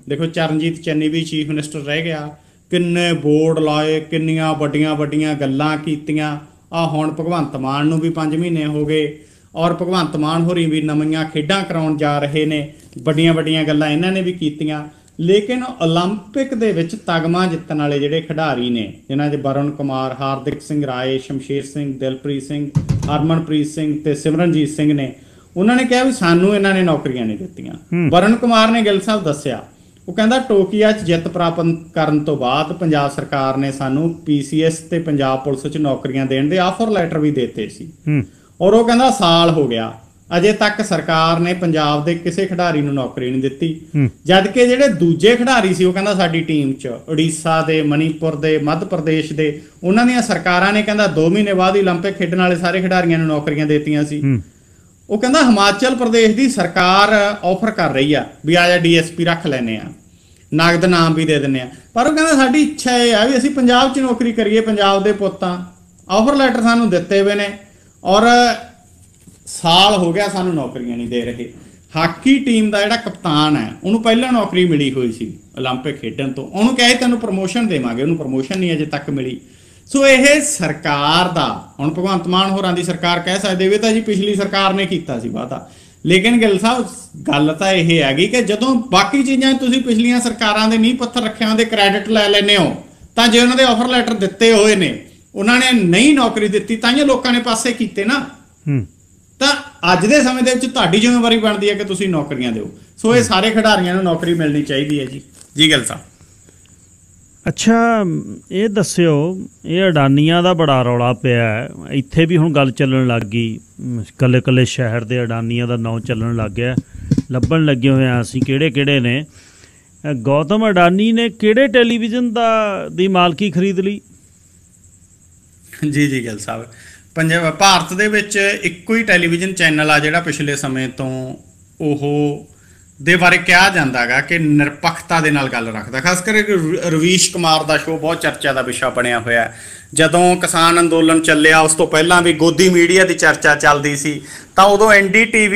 ਦੇਖੋ, ਚਰਨਜੀਤ ਚੰਨੀ ਵੀ ਚੀਫ ਮਿਨਿਸਟਰ ਰਹਿ ਗਿਆ, ਕਿੰਨੇ ਬੋਰਡ ਲਾਏ, ਕਿੰਨੀਆਂ ਵੱਡੀਆਂ ਗੱਲਾਂ ਕੀਤੀਆਂ। ਆ ਹੁਣ ਭਗਵੰਤ ਮਾਨ ਨੂੰ ਵੀ 5 ਮਹੀਨੇ ਹੋ ਗਏ ਔਰ ਭਗਵੰਤ ਮਾਨ ਹੋਰੀ ਵੀ ਨਵੀਆਂ ਖੇਡਾਂ ਕਰਾਉਣ ਜਾ ਰਹੇ ਨੇ। ਵੱਡੀਆਂ ਗੱਲਾਂ ਇਹਨਾਂ ਨੇ ਵੀ ਕੀਤੀਆਂ। ਲੇਕਿਨ ਓਲੰਪਿਕ ਦੇ ਵਿੱਚ ਤਗਮਾ ਜਿੱਤਣ ਵਾਲੇ ਜਿਹੜੇ ਖਿਡਾਰੀ ਨੇ, ਜਿਨ੍ਹਾਂ 'ਚ ਵਰੁਣ ਕੁਮਾਰ, ਹਾਰਦਿਕ ਸਿੰਘ ਰਾਏ, ਸ਼ਮਸ਼ੇਰ ਸਿੰਘ, ਦਿਲਪ੍ਰੀਤ ਸਿੰਘ, ਹਰਮਨਪ੍ਰੀਤ ਸਿੰਘ ਤੇ ਸਿਮਰਨਜੀਤ ਸਿੰਘ ਨੇ, ਉਹਨਾਂ ਨੇ ਕਿਹਾ ਵੀ ਸਾਨੂੰ ਇਹਨਾਂ ਨੇ ਨੌਕਰੀਆਂ ਨਹੀਂ ਦਿੱਤੀਆਂ। ਵਰੁਣ ਕੁਮਾਰ ਨੇ ਗਿੱਲ ਸਾਹਿਬ ਦੱਸਿਆ, ਉਹ ਕਹਿੰਦਾ ਟੋਕੀਆ 'ਚ ਜਿੱਤ ਪ੍ਰਾਪਤ ਕਰਨ ਤੋਂ ਬਾਅਦ ਪੰਜਾਬ ਸਰਕਾਰ ਨੇ ਸਾਨੂੰ PCS ਤੇ ਪੰਜਾਬ ਪੁਲਿਸ 'ਚ ਨੌਕਰੀਆਂ ਦੇਣ ਦੇ ਆਫਰ ਲੈਟਰ ਵੀ ਦਿੱਤੇ ਸੀ। ਔਰ ਉਹ ਕਹਿੰਦਾ ਸਾਲ ਹੋ ਗਿਆ, ਅਜੇ ਤੱਕ ਸਰਕਾਰ ਨੇ ਪੰਜਾਬ ਦੇ ਕਿਸੇ ਖਿਡਾਰੀ ਨੂੰ ਨੌਕਰੀ ਨਹੀਂ ਦਿੱਤੀ। ਜਦ ਕਿ ਜਿਹੜੇ ਦੂਜੇ ਖਿਡਾਰੀ ਸੀ, ਉਹ ਕਹਿੰਦਾ ਸਾਡੀ ਟੀਮ 'ਚ ਉੜੀਸਾ ਦੇ, ਮਣੀਪੁਰ ਦੇ, ਮੱਧ ਪ੍ਰਦੇਸ਼ ਦੇ, ਉਹਨਾਂ ਦੀਆਂ ਸਰਕਾਰਾਂ ਨੇ ਕਹਿੰਦਾ 2 ਮਹੀਨੇ ਬਾਅਦ ਹੀ ਓਲੰਪਿਕ ਖੇਡਣ ਵਾਲੇ ਸਾਰੇ ਖਿਡਾਰੀਆਂ ਨੂੰ ਨੌਕਰੀਆਂ ਦਿੱਤੀਆਂ ਸੀ। ਉਹ ਕਹਿੰਦਾ ਹਿਮਾਚਲ ਪ੍ਰਦੇਸ਼ ਦੀ ਸਰਕਾਰ ਆਫਰ ਕਰ ਰਹੀ ਆ ਵੀ ਆ ਜਾ DSP ਰੱਖ ਲੈਨੇ ਆ, ਨਗਦ ਨਾਮ ਵੀ ਦੇ ਦਿੰਦੇ ਆ। ਪਰ ਉਹ ਕਹਿੰਦਾ ਸਾਡੀ ਇੱਛਾ ਇਹ ਆ ਵੀ ਅਸੀਂ ਪੰਜਾਬ 'ਚ ਨੌਕਰੀ ਕਰੀਏ, ਪੰਜਾਬ ਦੇ ਪੁੱਤਾਂ। ਆਫਰ ਲੈਟਰ ਸਾਨੂੰ ਦਿੱਤੇ ਹੋਏ ਨੇ ਔਰ ਸਾਲ ਹੋ ਗਿਆ ਸਾਨੂੰ ਨੌਕਰੀਆਂ ਨਹੀਂ ਦੇ ਰਹੇ। ਹਾਕੀ ਟੀਮ ਦਾ ਜਿਹੜਾ ਕਪਤਾਨ ਹੈ, ਉਹਨੂੰ ਪਹਿਲਾਂ ਨੌਕਰੀ ਮਿਲੀ ਹੋਈ ਸੀ ਓਲੰਪਿਕ ਖੇਡਣ ਤੋਂ। ਉਹਨੂੰ ਕਹੇ ਤੈਨੂੰ ਪ੍ਰਮੋਸ਼ਨ ਦੇਵਾਂਗੇ, ਉਹਨੂੰ ਪ੍ਰਮੋਸ਼ਨ ਨਹੀਂ ਅਜੇ ਤੱਕ ਮਿਲੀ। ਸੋ ਇਹ ਸਰਕਾਰ ਦਾ ਹੁਣ ਭਗਵੰਤ ਮਾਨ ਹੋਰਾਂ ਦੀ ਸਰਕਾਰ ਕਹਿ ਸਕਦੇ ਵੀ ਤਾਂ ਜੀ ਪਿਛਲੀ ਸਰਕਾਰ ਨੇ ਕੀਤਾ ਸੀ ਵਾਅਦਾ, ਲੇਕਿਨ ਗਿੱਲ ਸਾਹਿਬ ਗੱਲ ਤਾਂ ਇਹ ਹੈਗੀ ਕਿ ਜਦੋਂ ਬਾਕੀ ਚੀਜ਼ਾਂ ਤੁਸੀਂ ਪਿਛਲੀਆਂ ਸਰਕਾਰਾਂ ਦੇ ਨੀਂਹ ਪੱਥਰ ਰੱਖਿਆ ਉਹਦੇ ਕ੍ਰੈਡਿਟ ਲੈ ਲੈਂਦੇ ਹੋ, ਤਾਂ ਜੇ ਉਹਨਾਂ ਦੇ ਆਫਰ ਲੈਟਰ ਦਿੱਤੇ ਹੋਏ ਨੇ ਉਹਨਾਂ ਨੇ ਨਹੀਂ ਨੌਕਰੀ ਦਿੱਤੀ ਤਾਂ ਇਹ ਲੋਕਾਂ ਨੇ ਪਾਸੇ ਕੀਤੇ ਨਾ, ਤਾਂ ਅੱਜ ਦੇ ਸਮੇਂ ਦੇ ਵਿੱਚ ਤੁਹਾਡੀ ਜ਼ਿੰਮੇਵਾਰੀ ਬਣਦੀ ਹੈ ਕਿ ਤੁਸੀਂ ਨੌਕਰੀਆਂ ਦਿਓ। ਸੋ ਇਹ ਸਾਰੇ ਖਿਡਾਰੀਆਂ ਨੂੰ ਨੌਕਰੀ ਮਿਲਣੀ ਚਾਹੀਦੀ ਹੈ ਜੀ। ਜੀ ਗਿੱਲ ਸਾਹਿਬ। ਅੱਛਾ ਇਹ ਦੱਸਿਓ, ਇਹ ਅਡਾਨੀਆਂ ਦਾ ਬੜਾ ਰੌਲਾ ਪਿਆ ਇੱਥੇ ਵੀ, ਹੁਣ ਗੱਲ ਚੱਲਣ ਲੱਗ ਗਈ, ਇਕੱਲੇ ਇਕੱਲੇ ਸ਼ਹਿਰ ਦੇ ਅਡਾਨੀਆਂ ਦਾ ਨਾਂ ਚੱਲਣ ਲੱਗ ਗਿਆ, ਲੱਭਣ ਲੱਗੇ ਹੋਏ ਹਾਂ ਅਸੀਂ ਕਿਹੜੇ ਕਿਹੜੇ ਨੇ। ਗੌਤਮ ਅਡਾਨੀ ਨੇ ਕਿਹੜੇ ਟੈਲੀਵਿਜ਼ਨ ਦੀ ਮਾਲਕੀ ਖਰੀਦ ਲਈ? ਜੀ ਜੀ ਗਿੱਲ ਸਾਹਿਬ, ਭਾਰਤ ਦੇ ਵਿੱਚ ਇੱਕੋ ਹੀ ਟੈਲੀਵਿਜ਼ਨ ਚੈਨਲ ਆ ਜਿਹੜਾ ਪਿਛਲੇ ਸਮੇਂ ਤੋਂ ਉਹ ਦੇ ਬਾਰੇ ਕਿਹਾ ਜਾਂਦਾ ਗਾ ਕਿ ਨਿਰਪੱਖਤਾ ਦੇ ਨਾਲ ਗੱਲ ਰੱਖਦਾ। ਖਾਸ ਕਰਕੇ ਰਵੀਸ਼ ਕੁਮਾਰ ਦਾ ਸ਼ੋਅ ਬਹੁਤ ਚਰਚਾ ਦਾ ਵਿਸ਼ਾ ਬਣਿਆ ਹੋਇਆ। ਜਦੋਂ ਕਿਸਾਨ ਅੰਦੋਲਨ ਚੱਲਿਆ ਉਸ ਤੋਂ ਪਹਿਲਾਂ ਵੀ ਗੋਦੀ ਮੀਡੀਆ ਦੀ ਚਰਚਾ ਚੱਲਦੀ ਸੀ, ਤਾਂ ਉਦੋਂ NDTV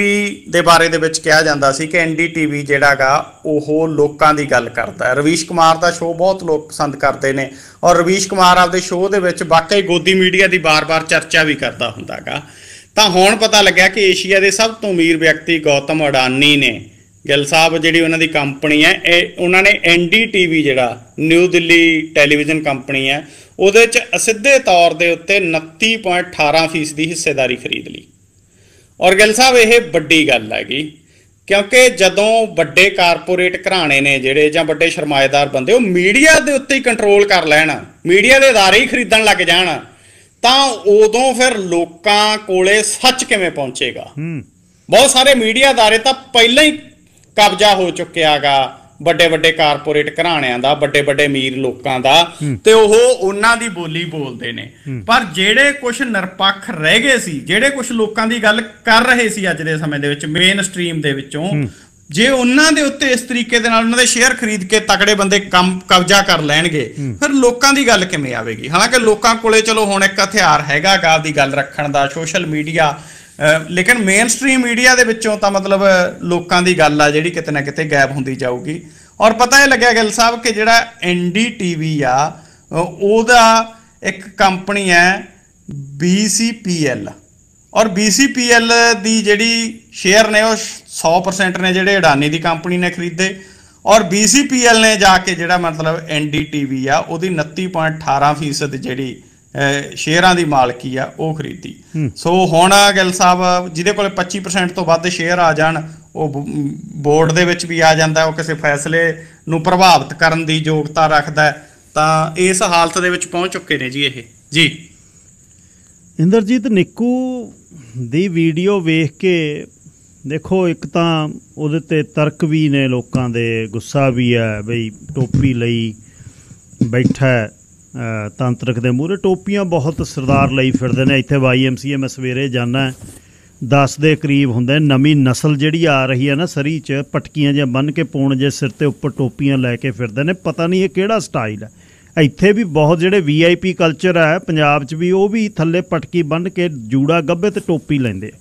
ਦੇ ਬਾਰੇ ਦੇ ਵਿੱਚ ਕਿਹਾ ਜਾਂਦਾ ਸੀ ਕਿ NDTV ਜਿਹੜਾ ਗਾ ਉਹ ਲੋਕਾਂ ਦੀ ਗੱਲ ਕਰਦਾ। ਰਵੀਸ਼ ਕੁਮਾਰ ਦਾ ਸ਼ੋਅ ਬਹੁਤ ਲੋਕ ਪਸੰਦ ਕਰਦੇ ਨੇ, ਔਰ ਰਵੀਸ਼ ਕੁਮਾਰ ਆਪਦੇ ਸ਼ੋਅ ਦੇ ਵਿੱਚ ਵਾਕਈ ਗੋਦੀ ਮੀਡੀਆ ਦੀ ਬਾਰ-ਬਾਰ ਚਰਚਾ ਵੀ ਕਰਦਾ ਹੁੰਦਾ ਗਾ। ਤਾਂ ਹੁਣ ਪਤਾ ਲੱਗਿਆ ਕਿ ਏਸ਼ੀਆ ਦੇ ਸਭ ਤੋਂ ਅਮੀਰ ਵਿਅਕਤੀ ਗੌਤਮ ਅਡਾਨੀ ਨੇ, ਗਿੱਲ ਸਾਹਿਬ ਜਿਹੜੀ ਉਹਨਾਂ ਦੀ ਕੰਪਨੀ ਹੈ, ਇਹ ਉਹਨਾਂ ਨੇ NDTV ਜਿਹੜਾ ਨਿਊ ਦਿੱਲੀ ਟੈਲੀਵਿਜ਼ਨ ਕੰਪਨੀ ਹੈ ਉਹਦੇ 'ਚ ਅਸਿੱਧੇ ਤੌਰ ਦੇ ਉੱਤੇ 29.18% ਦੀ ਹਿੱਸੇਦਾਰੀ ਖਰੀਦ ਲਈ। ਔਰ ਗਿੱਲ ਸਾਹਿਬ ਇਹ ਵੱਡੀ ਗੱਲ ਹੈਗੀ, ਕਿਉਂਕਿ ਜਦੋਂ ਵੱਡੇ ਕਾਰਪੋਰੇਟ ਘਰਾਣੇ ਨੇ ਜਿਹੜੇ ਜਾਂ ਵੱਡੇ ਸਰਮਾਏਦਾਰ ਬੰਦੇ ਉਹ ਮੀਡੀਆ ਦੇ ਉੱਤੇ ਹੀ ਕੰਟਰੋਲ ਕਰ ਲੈਣ, ਮੀਡੀਆ ਦੇ ਅਦਾਰੇ ਹੀ ਖਰੀਦਣ ਲੱਗ ਜਾਣ, ਤਾਂ ਉਦੋਂ ਫਿਰ ਲੋਕਾਂ ਕੋਲੇ ਸੱਚ ਕਿਵੇਂ ਪਹੁੰਚੇਗਾ? ਬਹੁਤ ਸਾਰੇ ਮੀਡੀਆ ਅਦਾਰੇ ਤਾਂ ਪਹਿਲਾਂ ਹੀ ਕਬਜ਼ਾ ਹੋ ਚੁੱਕਿਆ ਗਾ ਵੱਡੇ ਵੱਡੇ ਕਾਰਪੋਰੇਟ ਘਰਾਣਿਆਂ ਦਾ, ਵੱਡੇ ਵੱਡੇ ਅਮੀਰ ਲੋਕਾਂ ਦਾ, ਤੇ ਉਹ ਉਹਨਾਂ ਦੀ ਬੋਲੀ ਬੋਲਦੇ ਨੇ। ਪਰ ਜਿਹੜੇ ਕੁਝ ਨਿਰਪੱਖ ਰਹਿ ਗਏ ਸੀ, ਜਿਹੜੇ ਕੁਝ ਲੋਕਾਂ ਦੀ ਗੱਲ ਕਰ ਰਹੇ ਸੀ ਅੱਜ ਦੇ ਸਮੇਂ ਦੇ ਵਿੱਚ ਮੇਨ ਸਟ੍ਰੀਮ ਦੇ ਵਿੱਚੋਂ, ਜੇ ਉਹਨਾਂ ਦੇ ਉੱਤੇ ਇਸ ਤਰੀਕੇ ਦੇ ਨਾਲ ਉਹਨਾਂ ਦੇ ਸ਼ੇਅਰ ਖਰੀਦ ਕੇ ਤਕੜੇ ਬੰਦੇ ਕਬਜ਼ਾ ਕਰ ਲੈਣਗੇ, ਫਿਰ ਲੋਕਾਂ ਦੀ ਗੱਲ ਕਿਵੇਂ ਆਵੇਗੀ? ਹਾਲਾਂਕਿ ਲੋਕਾਂ ਕੋਲੇ ਚਲੋ ਹੁਣ ਇੱਕ ਹਥਿਆਰ ਹੈਗਾ ਗਾ ਦੀ ਗੱਲ ਰੱਖਣ ਦਾ, ਸੋਸ਼ਲ ਮੀਡੀਆ, ਲੇਕਿਨ ਮੇਨ ਸਟ੍ਰੀਮ ਮੀਡੀਆ ਦੇ ਵਿੱਚੋਂ ਤਾਂ ਮਤਲਬ ਲੋਕਾਂ ਦੀ ਗੱਲ ਆ ਜਿਹੜੀ ਕਿਤੇ ਨਾ ਕਿਤੇ ਗਾਇਬ ਹੁੰਦੀ ਜਾਊਗੀ। ਔਰ ਪਤਾ ਇਹ ਲੱਗਿਆ ਗਿੱਲ ਸਾਹਿਬ ਕਿ ਜਿਹੜਾ NDTV ਆ ਉਹਦਾ ਇੱਕ ਕੰਪਨੀ ਹੈ BCPL, ਔਰ BCPL ਦੀ ਜਿਹੜੀ ਸ਼ੇਅਰ ਨੇ ਉਹ 100% ਨੇ ਜਿਹੜੇ ਅਡਾਨੀ ਦੀ ਕੰਪਨੀ ਨੇ ਖਰੀਦੇ, ਔਰ BCPL ਨੇ ਜਾ ਕੇ ਜਿਹੜਾ ਮਤਲਬ NDTV ਆ ਉਹਦੀ 29.18% ਜਿਹੜੀ ਸ਼ੇਅਰਾਂ ਦੀ ਮਾਲਕੀ ਆ ਉਹ ਖਰੀਦੀ। ਸੋ ਹੁਣ ਗਿੱਲ ਸਾਹਿਬ ਜਿਹਦੇ ਕੋਲ 25% ਤੋਂ ਵੱਧ ਸ਼ੇਅਰ ਆ ਜਾਣ ਉਹ ਬੋਰਡ ਦੇ ਵਿੱਚ ਵੀ ਆ ਜਾਂਦਾ, ਉਹ ਕਿਸੇ ਫੈਸਲੇ ਨੂੰ ਪ੍ਰਭਾਵਿਤ ਕਰਨ ਦੀ ਯੋਗਤਾ ਰੱਖਦਾ, ਤਾਂ ਇਸ ਹਾਲਤ ਦੇ ਵਿੱਚ ਪਹੁੰਚ ਚੁੱਕੇ ਨੇ ਜੀ ਇਹ। ਜੀ ਇੰਦਰਜੀਤ, ਨਿੱਕੂ ਦੀ ਵੀਡੀਓ ਵੇਖ ਕੇ ਦੇਖੋ, ਇੱਕ ਤਾਂ ਉਹਦੇ 'ਤੇ ਤਰਕ ਵੀ ਨੇ ਲੋਕਾਂ ਦੇ, ਗੁੱਸਾ ਵੀ ਹੈ ਬਈ ਟੋਪੀ ਲਈ ਬੈਠਾ ਤਾਂਤਰਿਕ ਦੇ ਮੂਹਰੇ। ਟੋਪੀਆਂ ਬਹੁਤ ਸਰਦਾਰ ਲਈ ਫਿਰਦੇ ਨੇ ਇੱਥੇ। YMCA ਮੈਂ ਸਵੇਰੇ ਜਾਂਦਾ 10 ਦੇ ਕਰੀਬ ਹੁੰਦੇ, ਨਵੀਂ ਨਸਲ ਜਿਹੜੀ ਆ ਰਹੀ ਹੈ ਨਾ ਸਰੀ 'ਚ, ਪਟਕੀਆਂ ਜਿਹਾ ਬੰਨ੍ਹ ਕੇ ਪੌਣ ਜੇ ਸਿਰ 'ਤੇ ਉੱਪਰ ਟੋਪੀਆਂ ਲੈ ਕੇ ਫਿਰਦੇ ਨੇ, ਪਤਾ ਨਹੀਂ ਇਹ ਕਿਹੜਾ ਸਟਾਈਲ ਹੈ। ਇੱਥੇ ਵੀ ਬਹੁਤ ਜਿਹੜੇ VIP ਕਲਚਰ ਹੈ ਪੰਜਾਬ 'ਚ ਵੀ, ਉਹ ਵੀ ਥੱਲੇ ਪਟਕੀ ਬੰਨ੍ਹ ਕੇ ਜੂੜਾ ਗੱਭੇ 'ਤੇ ਟੋਪੀ ਲੈਂਦੇ,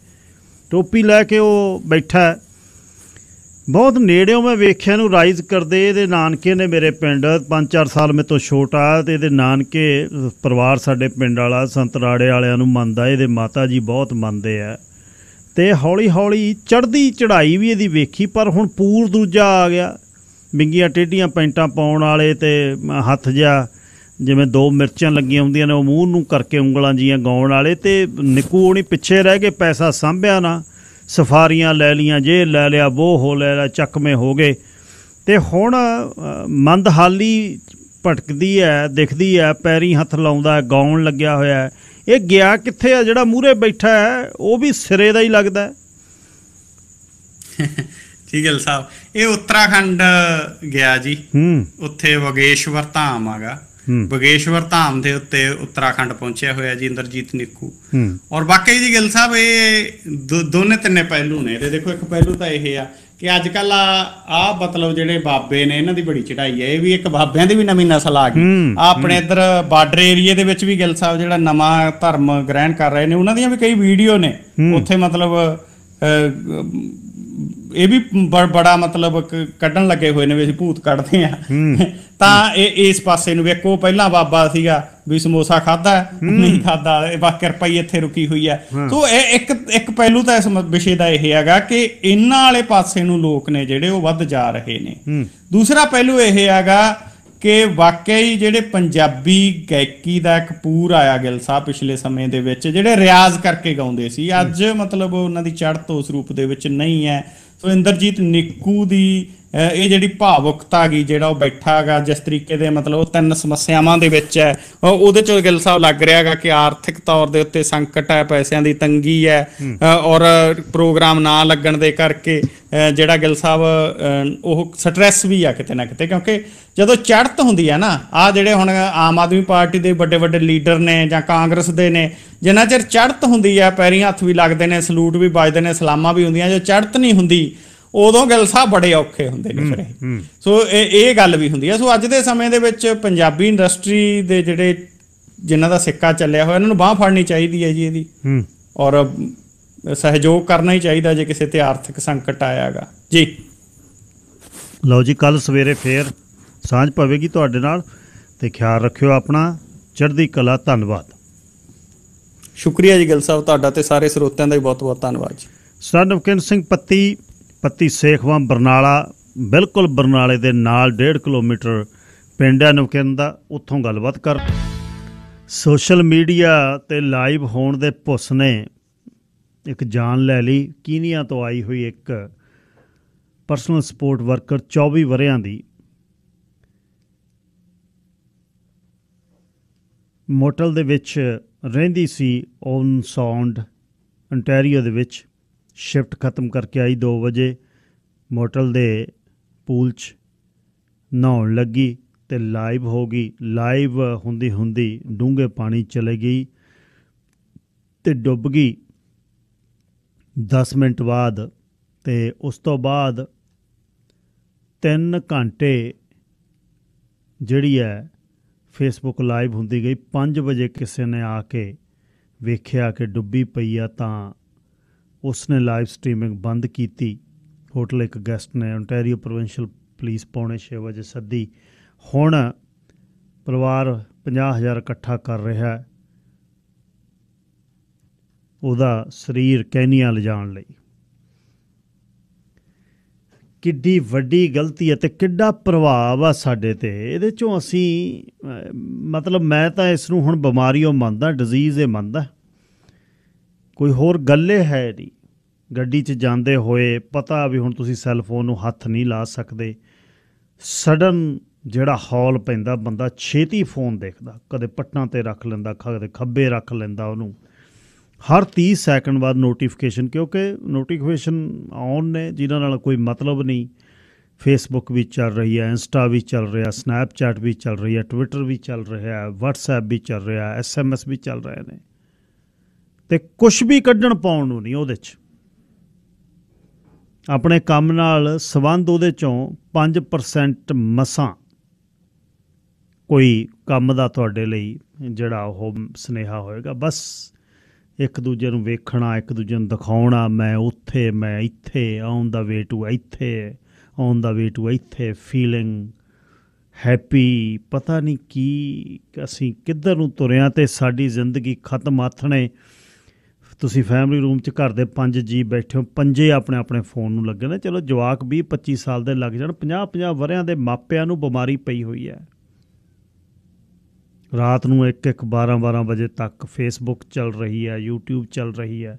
ਟੋਪੀ ਲੈ ਕੇ ਉਹ ਬੈਠਾ। ਬਹੁਤ ਨੇੜਿਓਂ ਮੈਂ ਵੇਖਿਆ ਇਹਨੂੰ ਰਾਈਜ਼ ਕਰਦੇ। ਇਹਦੇ ਨਾਨਕੇ ਨੇ ਮੇਰੇ ਪਿੰਡ, 5-4 ਸਾਲ ਮੇਰੇ ਤੋਂ ਛੋਟਾ, ਅਤੇ ਇਹਦੇ ਨਾਨਕੇ ਪਰਿਵਾਰ ਸਾਡੇ ਪਿੰਡ ਵਾਲਾ ਸੰਤਰਾੜੇ ਵਾਲਿਆਂ ਨੂੰ ਮੰਨਦਾ, ਇਹਦੇ ਮਾਤਾ ਜੀ ਬਹੁਤ ਮੰਨਦੇ ਆ, ਅਤੇ ਹੌਲੀ ਹੌਲੀ ਚੜ੍ਹਦੀ ਚੜ੍ਹਾਈ ਵੀ ਇਹਦੀ ਵੇਖੀ। ਪਰ ਹੁਣ ਪੂਰ ਦੂਜਾ ਆ ਗਿਆ, ਵਿੰਗੀਆਂ ਟੇਢੀਆਂ ਪੈਂਟਾਂ ਪਾਉਣ ਵਾਲੇ, ਅਤੇ ਹੱਥ ਜਿਹਾ ਜਿਵੇਂ 2 ਮਿਰਚਾਂ ਲੱਗੀਆਂ ਹੁੰਦੀਆਂ ਨੇ ਉਹ ਮੂੰਹ ਨੂੰ ਕਰਕੇ ਉਂਗਲਾਂ ਜੀਆਂ ਗਾਉਣ ਵਾਲੇ। ਅਤੇ ਨਿੱਕੂ ਹੋਣੀ ਪਿੱਛੇ ਰਹਿ ਕੇ, ਪੈਸਾ ਸਾਂਭਿਆ ਨਾ, ਸਫਾਰੀਆਂ ਲੈ ਲਈਆਂ, ਜੇ ਲੈ ਲਿਆ ਵੋ ਹੋ ਲੈ ਲਿਆ, ਚੱਕਵੇਂ ਹੋ ਗਏ। ਅਤੇ ਹੁਣ ਮੰਦਹਾਲੀ ਭਟਕਦੀ ਹੈ, ਦਿਖਦੀ ਹੈ, ਪੈਰੀਂ ਹੱਥ ਲਾਉਂਦਾ, ਗਾਉਣ ਲੱਗਿਆ ਹੋਇਆ। ਇਹ ਗਿਆ ਕਿੱਥੇ ਆ? ਜਿਹੜਾ ਮੂਹਰੇ ਬੈਠਾ ਹੈ ਉਹ ਵੀ ਸਿਰੇ ਦਾ ਹੀ ਲੱਗਦਾ। ਠੀਕ ਹੈ ਸਾਹਿਬ, ਇਹ ਉੱਤਰਾਖੰਡ ਗਿਆ ਜੀ, ਉੱਥੇ ਬਗੇਸ਼ਵਰ ਧਾਮ ਹੈਗਾ, ਬਗੇਸ਼ਵਰ ਧਾਮ ਦੇ ਉੱਤੇ ਉੱਤਰਾਖੰਡ ਪਹੁੰਚਿਆ ਹੋਇਆ ਜੀ ਇੰਦਰਜੀਤ ਨਿੱਕੂ। ਔਰ ਵਾਕਈ ਜੀ ਗਿੱਲ ਸਾਹਿਬ ਇਹ ਦੋਨੇ ਤਿੰਨੇ ਪਹਿਲੂ ਨੇ ਇਹਦੇ। ਦੇਖੋ, ਇੱਕ ਪਹਿਲੂ ਤਾਂ ਇਹ ਆ ਕਿ ਅੱਜ ਕੱਲ੍ਹ ਆਹ ਮਤਲਬ ਜਿਹੜੇ ਬਾਬੇ ਨੇ ਇਹਨਾਂ ਦੀ ਬੜੀ ਚੜ੍ਹਾਈ ਹੈ, ਇਹ ਵੀ ਇੱਕ ਬਾਬਿਆਂ ਦੀ ਵੀ ਨਵੀਂ ਨਸਲ ਆ ਗਈ। ਆਪਣੇ ਇੱਧਰ ਬਾਰਡਰ ਏਰੀਏ ਦੇ ਵਿੱਚ ਵੀ ਗਿੱਲ ਸਾਹਿਬ ਜਿਹੜਾ ਨਵਾਂ ਧਰਮ ਗ੍ਰਹਿਣ ਕਰ ਰਹੇ ਨੇ, ਉਹਨਾਂ ਦੀਆਂ ਵੀ ਕਈ ਵੀਡੀਓ ਨੇ ਉੱਥੇ, ਮਤਲਬ ਇਹ ਵੀ ਬੜਾ ਮਤਲਬ ਕੱਢਣ ਲੱਗੇ ਹੋਏ ਨੇ ਵੀ ਅਸੀਂ ਭੂਤ ਕੱਢਦੇ ਆ ਤਾਂ ਇਹ ਇਸ ਪਾਸੇ ਨੂੰ ਵੇਖੋ। ਪਹਿਲਾਂ ਬਾਬਾ ਸੀਗਾ ਵੀ ਸਮੋਸਾ ਖਾਧਾ ਨਹੀਂ ਖਾਧਾ, ਬਸ ਕਿਰਪਾ ਹੀ ਇੱਥੇ ਰੁਕੀ ਹੋਈ ਹੈ। ਸੋ ਇਹ ਇੱਕ ਪਹਿਲੂ ਤਾਂ ਇਸ ਵਿਸ਼ੇ ਦਾ ਇਹ ਹੈਗਾ ਕਿ ਇਹਨਾਂ ਵਾਲੇ ਪਾਸੇ ਨੂੰ ਲੋਕ ਨੇ ਜਿਹੜੇ ਉਹ ਵੱਧ ਜਾ ਰਹੇ ਨੇ। ਦੂਸਰਾ ਪਹਿਲੂ ਇਹ ਹੈਗਾ ਕਿ ਵਾਕਈ ਜਿਹੜੇ ਪੰਜਾਬੀ ਗਾਇਕੀ ਦਾ ਇੱਕ ਪੂਰ ਆਇਆ ਗਿੱਲ ਸਾਹਿਬ ਪਿਛਲੇ ਸਮੇਂ ਦੇ ਵਿੱਚ, ਜਿਹੜੇ ਰਿਆਜ਼ ਕਰਕੇ ਗਾਉਂਦੇ ਸੀ, ਅੱਜ ਮਤਲਬ ਉਹਨਾਂ ਦੀ ਚੜ੍ਹਤ ਉਸ ਰੂਪ ਦੇ ਵਿੱਚ ਨਹੀਂ ਹੈ। ਸੋ ਇੰਦਰਜੀਤ ਨਿੱਕੂ ਦੀ ਇਹ ਜਿਹੜੀ ਭਾਵੁਕਤਾ ਗਈ, ਜਿਹੜਾ ਉਹ ਬੈਠਾ ਹੈਗਾ ਜਿਸ ਤਰੀਕੇ ਦੇ ਮਤਲਬ ਉਹ 3 ਸਮੱਸਿਆਵਾਂ ਦੇ ਵਿੱਚ ਹੈ, ਉਹਦੇ 'ਚ ਗਿੱਲ ਸਾਹਿਬ ਲੱਗ ਰਿਹਾ ਹੈਗਾ ਕਿ ਆਰਥਿਕ ਤੌਰ ਦੇ ਉੱਤੇ ਸੰਕਟ ਹੈ, ਪੈਸਿਆਂ ਦੀ ਤੰਗੀ ਹੈ, ਔਰ ਪ੍ਰੋਗਰਾਮ ਨਾ ਲੱਗਣ ਦੇ ਕਰਕੇ ਜਿਹੜਾ ਗਿੱਲ ਸਾਹਿਬ ਉਹ ਸਟਰੈਸ ਵੀ ਆ ਕਿਤੇ ਨਾ ਕਿਤੇ। ਕਿਉਂਕਿ ਜਦੋਂ ਚੜ੍ਹਤ ਹੁੰਦੀ ਹੈ ਨਾ, ਆਹ ਜਿਹੜੇ ਹੁਣ ਆਮ ਆਦਮੀ ਪਾਰਟੀ ਦੇ ਵੱਡੇ ਵੱਡੇ ਲੀਡਰ ਨੇ ਜਾਂ ਕਾਂਗਰਸ ਦੇ ਨੇ, ਜਿੰਨਾ ਚਿਰ ਚੜ੍ਹਤ ਹੁੰਦੀ ਹੈ ਪੈਰੀਂ ਹੱਥ ਵੀ ਲੱਗਦੇ ਨੇ, ਸਲੂਟ ਵੀ ਵੱਜਦੇ ਨੇ, ਸਲਾਮਾਂ ਵੀ ਹੁੰਦੀਆਂ। ਜੋ ਚੜ੍ਹਤ ਨਹੀਂ ਹੁੰਦੀ ਉਦੋਂ ਗਿੱਲ ਸਾਹਿਬ ਬੜੇ ਔਖੇ ਹੁੰਦੇ ਨੇ ਫਿਰ। ਸੋ ਇਹ ਗੱਲ ਵੀ ਹੁੰਦੀ ਹੈ। ਸੋ ਅੱਜ ਦੇ ਸਮੇਂ ਦੇ ਵਿੱਚ ਪੰਜਾਬੀ ਇੰਡਸਟਰੀ ਦੇ ਜਿਹੜੇ ਜਿਨ੍ਹਾਂ ਦਾ ਸਿੱਕਾ ਚੱਲਿਆ ਹੋਇਆ, ਇਹਨਾਂ ਨੂੰ ਬਾਂਹ ਫੜਨੀ ਚਾਹੀਦੀ ਹੈ ਜੀ ਇਹਦੀ, ਔਰ ਸਹਿਯੋਗ ਕਰਨਾ ਹੀ ਚਾਹੀਦਾ ਜੇ ਕਿਸੇ ਤੇ ਆਰਥਿਕ ਸੰਕਟ ਆਇਆ ਹੈਗਾ ਜੀ। ਲਓ ਜੀ, ਕੱਲ੍ਹ ਸਵੇਰੇ ਫੇਰ ਸਾਂਝ ਪਵੇਗੀ ਤੁਹਾਡੇ ਨਾਲ, ਤੇ ਖਿਆਲ ਰੱਖਿਓ ਆਪਣਾ। ਚੜ੍ਹਦੀ ਕਲਾ। ਧੰਨਵਾਦ। ਸ਼ੁਕਰੀਆ ਜੀ ਗਿੱਲ ਸਾਹਿਬ, ਤੁਹਾਡਾ ਤੇ ਸਾਰੇ ਸਰੋਤਿਆਂ ਦਾ ਵੀ ਬਹੁਤ ਬਹੁਤ ਧੰਨਵਾਦ ਜੀ। ਸਰ ਨਵਕਿੰਦਰ ਸਿੰਘ ਪੱਤੀ ਸੇਖਵਾਂ ਬਰਨਾਲਾ, ਬਿਲਕੁਲ ਬਰਨਾਲੇ ਦੇ ਨਾਲ 1.5 ਕਿਲੋਮੀਟਰ ਪਿੰਡ ਹੈ ਨਵਕਿੰਦਰ ਦਾ। ਉੱਥੋਂ ਗੱਲਬਾਤ ਕਰ। ਸੋਸ਼ਲ ਮੀਡੀਆ 'ਤੇ ਲਾਈਵ ਹੋਣ ਦੇ ਭੁੱਸ ਨੇ ਇੱਕ ਜਾਨ ਲੈ ਲਈ। ਕੀਨੀਆ ਤੋਂ ਆਈ ਹੋਈ ਇੱਕ ਪਰਸਨਲ ਸਪੋਰਟ ਵਰਕਰ 24 ਵਰ੍ਹਿਆਂ ਦੀ ਮੋਟਲ ਦੇ ਵਿੱਚ ਰਹਿੰਦੀ ਸੀ, ਔਨ ਸਾਊਂਡ ਅੰਟੈਰੀਓ ਦੇ ਵਿੱਚ। ਸ਼ਿਫਟ ਖ਼ਤਮ ਕਰਕੇ ਆਈ 2 ਵਜੇ, ਮੋਟਲ ਦੇ ਪੂਲ 'ਚ ਨਹਾਉਣ ਲੱਗੀ ਅਤੇ ਲਾਈਵ ਹੋ ਗਈ। ਲਾਈਵ ਹੁੰਦੀ ਹੁੰਦੀ ਡੂੰਘੇ ਪਾਣੀ ਚਲੇ ਗਈ ਅਤੇ ਡੁੱਬ ਗਈ 10 ਮਿੰਟ ਬਾਅਦ। ਅਤੇ ਉਸ ਤੋਂ ਬਾਅਦ 3 ਘੰਟੇ ਜਿਹੜੀ ਹੈ ਫੇਸਬੁੱਕ ਲਾਈਵ ਹੁੰਦੀ ਗਈ। 5 ਵਜੇ ਕਿਸੇ ਨੇ ਆ ਕੇ ਵੇਖਿਆ ਕਿ ਡੁੱਬੀ ਪਈ ਆ, ਤਾਂ ਉਸਨੇ ਲਾਈਵ ਸਟਰੀਮਿੰਗ ਬੰਦ ਕੀਤੀ। ਹੋਟਲ ਇੱਕ ਗੈਸਟ ਨੇ ਓਨਟਾਰੀਓ ਪ੍ਰੋਵਿੰਸ਼ੀਅਲ ਪੁਲਿਸ 6:45 ਵਜੇ ਸੱਦੀ। ਹੁਣ ਪਰਿਵਾਰ 50,000 ਇਕੱਠਾ ਕਰ ਰਿਹਾ ਉਹਦਾ ਸਰੀਰ ਕੈਨੀਆ ਲਿਜਾਣ ਲਈ। ਕਿੱਡੀ ਵੱਡੀ ਗਲਤੀ ਹੈ ਅਤੇ ਕਿੱਡਾ ਪ੍ਰਭਾਵ ਆ ਸਾਡੇ 'ਤੇ ਇਹਦੇ 'ਚੋਂ। ਅਸੀਂ ਮਤਲਬ ਮੈਂ ਤਾਂ ਇਸ ਨੂੰ ਹੁਣ ਬਿਮਾਰੀ ਉਹ ਮੰਨਦਾ, ਡਿਜ਼ੀਜ਼ ਇਹ ਮੰਨਦਾ, ਕੋਈ ਹੋਰ ਗੱਲੇ ਹੈ ਨਹੀਂ। ਗੱਡੀ 'ਚ ਜਾਂਦੇ ਹੋਏ ਪਤਾ ਵੀ ਹੁਣ ਤੁਸੀਂ ਸੈੱਲਫੋਨ ਨੂੰ ਹੱਥ ਨਹੀਂ ਲਾ ਸਕਦੇ। ਸਡਨ ਜਿਹੜਾ ਹੌਲ ਪੈਂਦਾ, ਬੰਦਾ ਛੇਤੀ ਫੋਨ ਦੇਖਦਾ, ਕਦੇ ਪੱਟਾਂ 'ਤੇ ਰੱਖ ਲੈਂਦਾ, ਕਦੇ ਖੱਬੇ ਰੱਖ ਲੈਂਦਾ ਉਹਨੂੰ। ਹਰ 30 ਸੈਕਿੰਡ ਬਾਅਦ ਨੋਟੀਫਿਕੇਸ਼ਨ, ਕਿਉਂਕਿ ਨੋਟੀਫਿਕੇਸ਼ਨ ਆਨ ਨੇ ਜਿਨ੍ਹਾਂ ਨਾਲ ਕੋਈ ਮਤਲਬ ਨਹੀਂ। ਫੇਸਬੁੱਕ ਵੀ ਚੱਲ ਰਹੀ ਹੈ, ਇੰਸਟਾ ਵੀ ਚੱਲ ਰਿਹਾ, ਸਨੈਪਚੈਟ ਵੀ ਚੱਲ ਰਹੀ ਹੈ, ਟਵਿੱਟਰ ਵੀ ਚੱਲ ਰਿਹਾ, ਵਟਸਐਪ ਵੀ ਚੱਲ ਰਿਹਾ, SMS ਵੀ ਚੱਲ ਰਹੇ ਨੇ, ਅਤੇ ਕੁਛ ਵੀ ਕੱਢਣ ਪਾਉਣ ਨੂੰ ਨਹੀਂ ਉਹਦੇ 'ਚ। ਆਪਣੇ ਕੰਮ ਨਾਲ ਸੰਬੰਧ ਉਹਦੇ 'ਚੋਂ 5% ਮਸਾਂ ਕੋਈ ਕੰਮ ਦਾ ਤੁਹਾਡੇ ਲਈ ਜਿਹੜਾ ਉਹ ਸੁਨੇਹਾ ਹੋਏਗਾ। ਬਸ ਇੱਕ ਦੂਜੇ ਨੂੰ ਵੇਖਣਾ, ਇੱਕ ਦੂਜੇ ਨੂੰ ਦਿਖਾਉਣਾ, ਮੈਂ ਉੱਥੇ, ਮੈਂ ਇੱਥੇ, ਔਨ ਦਾ ਵੇ ਟੂ ਇੱਥੇ, ਔਨ ਦਾ ਵੇ ਟੂ ਇੱਥੇ, ਫੀਲਿੰਗ ਹੈਪੀ। ਪਤਾ ਨਹੀਂ ਕੀ ਅਸੀਂ ਕਿੱਧਰ ਨੂੰ ਤੁਰਿਆ ਅਤੇ ਸਾਡੀ ਜ਼ਿੰਦਗੀ ਖਤਮ। ਆਥਣੇ ਤੁਸੀਂ ਫੈਮਿਲੀ ਰੂਮ 'ਚ ਘਰ ਦੇ 5 ਜੀ ਬੈਠੇ ਹੋ, 5 ਆਪਣੇ ਆਪਣੇ ਫ਼ੋਨ ਨੂੰ ਲੱਗੇ ਨੇ। ਚਲੋ ਜਵਾਕ 20-25 ਸਾਲ ਦੇ ਲੱਗ ਜਾਣ, 50-50 ਵਰ੍ਹਿਆਂ ਦੇ ਮਾਪਿਆਂ ਨੂੰ ਬਿਮਾਰੀ ਪਈ ਹੋਈ ਹੈ। ਰਾਤ ਨੂੰ 1-1, 12-12 ਵਜੇ ਤੱਕ ਫੇਸਬੁੱਕ ਚੱਲ ਰਹੀ ਹੈ, YouTube ਚੱਲ ਰਹੀ ਹੈ।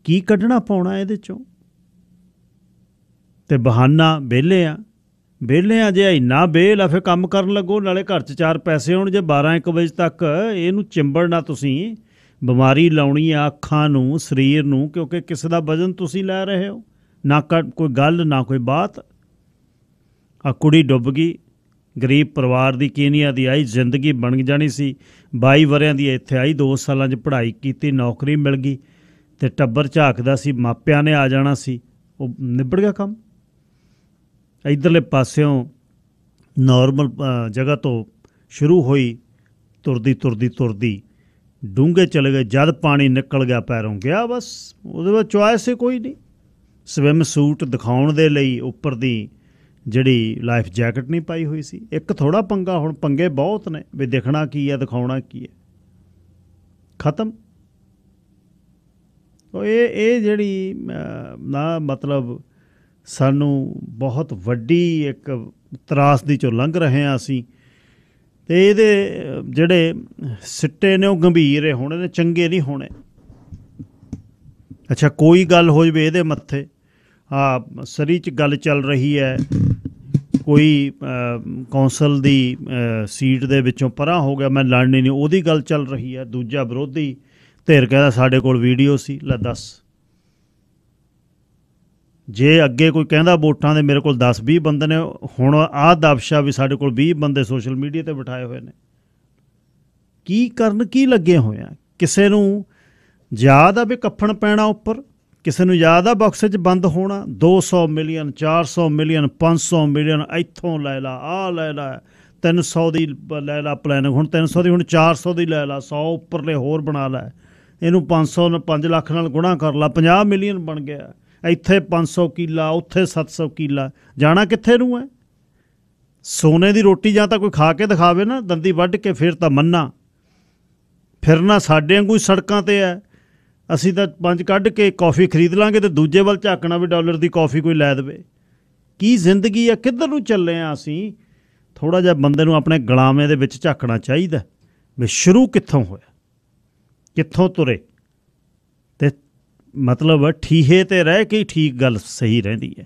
ਕੀ ਕੱਢਣਾ ਪਾਉਣਾ ਇਹਦੇ 'ਚੋਂ? ਅਤੇ ਬਹਾਨਾ ਵਿਹਲੇ ਆ ਜੇ ਇੰਨਾ ਵਿਹਲ ਆ ਫਿਰ ਕੰਮ ਕਰਨ ਲੱਗੋ, ਨਾਲੇ ਘਰ 'ਚ 4 ਪੈਸੇ ਹੋਣ। ਜੇ 12-1 ਵਜੇ ਤੱਕ ਇਹਨੂੰ ਚਿੰਬੜਨਾ, ਤੁਸੀਂ ਬਿਮਾਰੀ ਲਾਉਣੀ ਆ ਅੱਖਾਂ ਨੂੰ, ਸਰੀਰ ਨੂੰ, ਕਿਉਂਕਿ ਕਿਸੇ ਦਾ ਵਜ਼ਨ ਤੁਸੀਂ ਲੈ ਰਹੇ ਹੋ। ਨਾ ਕੋਈ ਗੱਲ, ਨਾ ਕੋਈ ਬਾਤ। ਆ ਕੁੜੀ ਡੁੱਬ ਗਈ, ਗਰੀਬ ਪਰਿਵਾਰ ਦੀ, ਕੀਨੀਆ ਦੀ ਆਈ, ਜ਼ਿੰਦਗੀ ਬਣ ਜਾਣੀ ਸੀ। 22 ਵਰ੍ਹਿਆਂ ਦੀ ਇੱਥੇ ਆਈ, 2 ਸਾਲਾਂ 'ਚ ਪੜ੍ਹਾਈ ਕੀਤੀ, ਨੌਕਰੀ ਮਿਲ ਗਈ ਅਤੇ ਟੱਬਰ ਝਾਕਦਾ ਸੀ, ਮਾਪਿਆਂ ਨੇ ਆ ਜਾਣਾ ਸੀ, ਉਹ ਨਿਬੜ ਗਿਆ ਕੰਮ। ਇੱਧਰਲੇ ਪਾਸਿਓਂ ਨੋਰਮਲ ਜਗ੍ਹਾ ਤੋਂ ਸ਼ੁਰੂ ਹੋਈ, ਤੁਰਦੀ ਡੂੰਘੇ ਚਲੇ ਗਏ। ਜਦ ਪਾਣੀ ਨਿਕਲ ਗਿਆ ਪੈਰੋਂ, ਗਿਆ ਬਸ। ਉਹਦੇ ਬਾਅਦ ਚੁਆਇਸ ਹੀ ਕੋਈ ਨਹੀਂ। ਸਵਿਮ ਸੂਟ ਦਿਖਾਉਣ ਦੇ ਲਈ ਉੱਪਰ ਦੀ ਜਿਹੜੀ ਲਾਈਫ ਜੈਕਟ ਨਹੀਂ ਪਾਈ ਹੋਈ ਸੀ। ਇੱਕ ਥੋੜ੍ਹਾ ਪੰਗਾ, ਹੁਣ ਪੰਗੇ ਬਹੁਤ ਨੇ ਵੀ ਦਿਖਣਾ ਕੀ ਹੈ, ਦਿਖਾਉਣਾ ਕੀ ਹੈ, ਖਤਮ। ਇਹ ਜਿਹੜੀ ਨਾ ਮਤਲਬ ਸਾਨੂੰ ਬਹੁਤ ਵੱਡੀ ਇੱਕ ਤਰਾਸਦੀ 'ਚੋਂ ਲੰਘ ਰਹੇ ਹਾਂ ਅਸੀਂ, ਅਤੇ ਇਹਦੇ ਜਿਹੜੇ ਸਿੱਟੇ ਨੇ ਉਹ ਗੰਭੀਰ ਹੋਣੇ ਨੇ, ਚੰਗੇ ਨਹੀਂ ਹੋਣੇ। ਅੱਛਾ, ਕੋਈ ਗੱਲ ਹੋ ਜਾਵੇ ਇਹਦੇ ਮੱਥੇ, ਸਰੀ 'ਚ ਗੱਲ ਚੱਲ ਰਹੀ ਹੈ, ਕੋਈ ਕੌਂਸਲ ਦੀ ਸੀਟ ਦੇ ਵਿੱਚੋਂ ਪਰਾਂ ਹੋ ਗਿਆ, ਮੈਂ ਲੜਨੀ ਨਹੀਂ, ਉਹਦੀ ਗੱਲ ਚੱਲ ਰਹੀ ਹੈ, ਦੂਜਾ ਵਿਰੋਧੀ ਧਿਰ ਕਹਿੰਦਾ ਸਾਡੇ ਕੋਲ ਵੀਡੀਓ ਸੀ। ਲੈ ਦੱਸ, ਜੇ ਅੱਗੇ ਕੋਈ ਕਹਿੰਦਾ ਵੋਟਾਂ ਦੇ ਮੇਰੇ ਕੋਲ 10-20 ਬੰਦੇ ਨੇ, ਹੁਣ ਆਹ ਦਬਸ਼ਾ ਵੀ ਸਾਡੇ ਕੋਲ 20 ਬੰਦੇ ਸੋਸ਼ਲ ਮੀਡੀਆ 'ਤੇ ਬਿਠਾਏ ਹੋਏ ਨੇ, ਕੀ ਕਰਨ, ਕੀ ਲੱਗੇ ਹੋਏ ਆ? ਕਿਸੇ ਨੂੰ ਯਾਦ ਆ ਵੀ ਕੱਫਣ ਪੈਣਾ ਉੱਪਰ, ਕਿਸੇ ਨੂੰ ਯਾਦ ਆ ਬਾਕਸ 'ਚ ਬੰਦ ਹੋਣਾ। 200 ਮਿਲੀਅਨ, 400 ਮਿਲੀਅਨ, 500 ਮਿਲੀਅਨ, ਇੱਥੋਂ ਲੈ ਲਾ, ਆਹ ਲੈ ਲਾ, 300 ਦੀ ਲੈ ਲਾ ਪਲੈਨਿੰਗ, ਹੁਣ 300 ਦੀ, ਹੁਣ 400 ਦੀ ਲੈ ਲਾ, 100 ਉੱਪਰਲੇ ਹੋਰ ਬਣਾ ਲੈ, ਇਹਨੂੰ 5 ਲੱਖ ਨਾਲ ਗੁਣਾ ਕਰ ਲਾ, 50 ਮਿਲੀਅਨ ਬਣ ਗਿਆ। ਇੱਥੇ 500 ਕਿੱਲਾ, ਉੱਥੇ 700 ਕਿੱਲਾ, ਜਾਣਾ ਕਿੱਥੇ ਨੂੰ ਹੈ? ਸੋਨੇ ਦੀ ਰੋਟੀ ਜਾਂ ਤਾਂ ਕੋਈ ਖਾ ਕੇ ਦਿਖਾਵੇ ਨਾ ਦੰਦੀ ਵੱਢ ਕੇ, ਫਿਰ ਤਾਂ ਮੰਨਾ। ਫਿਰਨਾ ਸਾਡੇ ਵਾਂਗੂ ਸੜਕਾਂ 'ਤੇ ਹੈ, ਅਸੀਂ ਤਾਂ 5 ਕੱਢ ਕੇ ਕੌਫੀ ਖਰੀਦ ਲਾਂਗੇ ਅਤੇ ਦੂਜੇ ਵੱਲ ਝਾਕਣਾ ਵੀ ਡਾਲਰ ਦੀ ਕੌਫੀ ਕੋਈ ਲੈ ਦੇਵੇ। ਕੀ ਜ਼ਿੰਦਗੀ ਆ, ਕਿੱਧਰ ਨੂੰ ਚੱਲੇ ਹਾਂ ਅਸੀਂ? ਥੋੜ੍ਹਾ ਜਿਹਾ ਬੰਦੇ ਨੂੰ ਆਪਣੇ ਗੁਲਾਮੇ ਦੇ ਵਿੱਚ ਝਾਕਣਾ ਚਾਹੀਦਾ ਵੀ ਸ਼ੁਰੂ ਕਿੱਥੋਂ ਹੋਇਆ, ਕਿੱਥੋਂ ਤੁਰੇ, ਅਤੇ ਮਤਲਬ ਠੀਹੇ 'ਤੇ ਰਹਿ ਕੇ ਹੀ ਠੀਕ ਗੱਲ ਸਹੀ ਰਹਿੰਦੀ ਹੈ।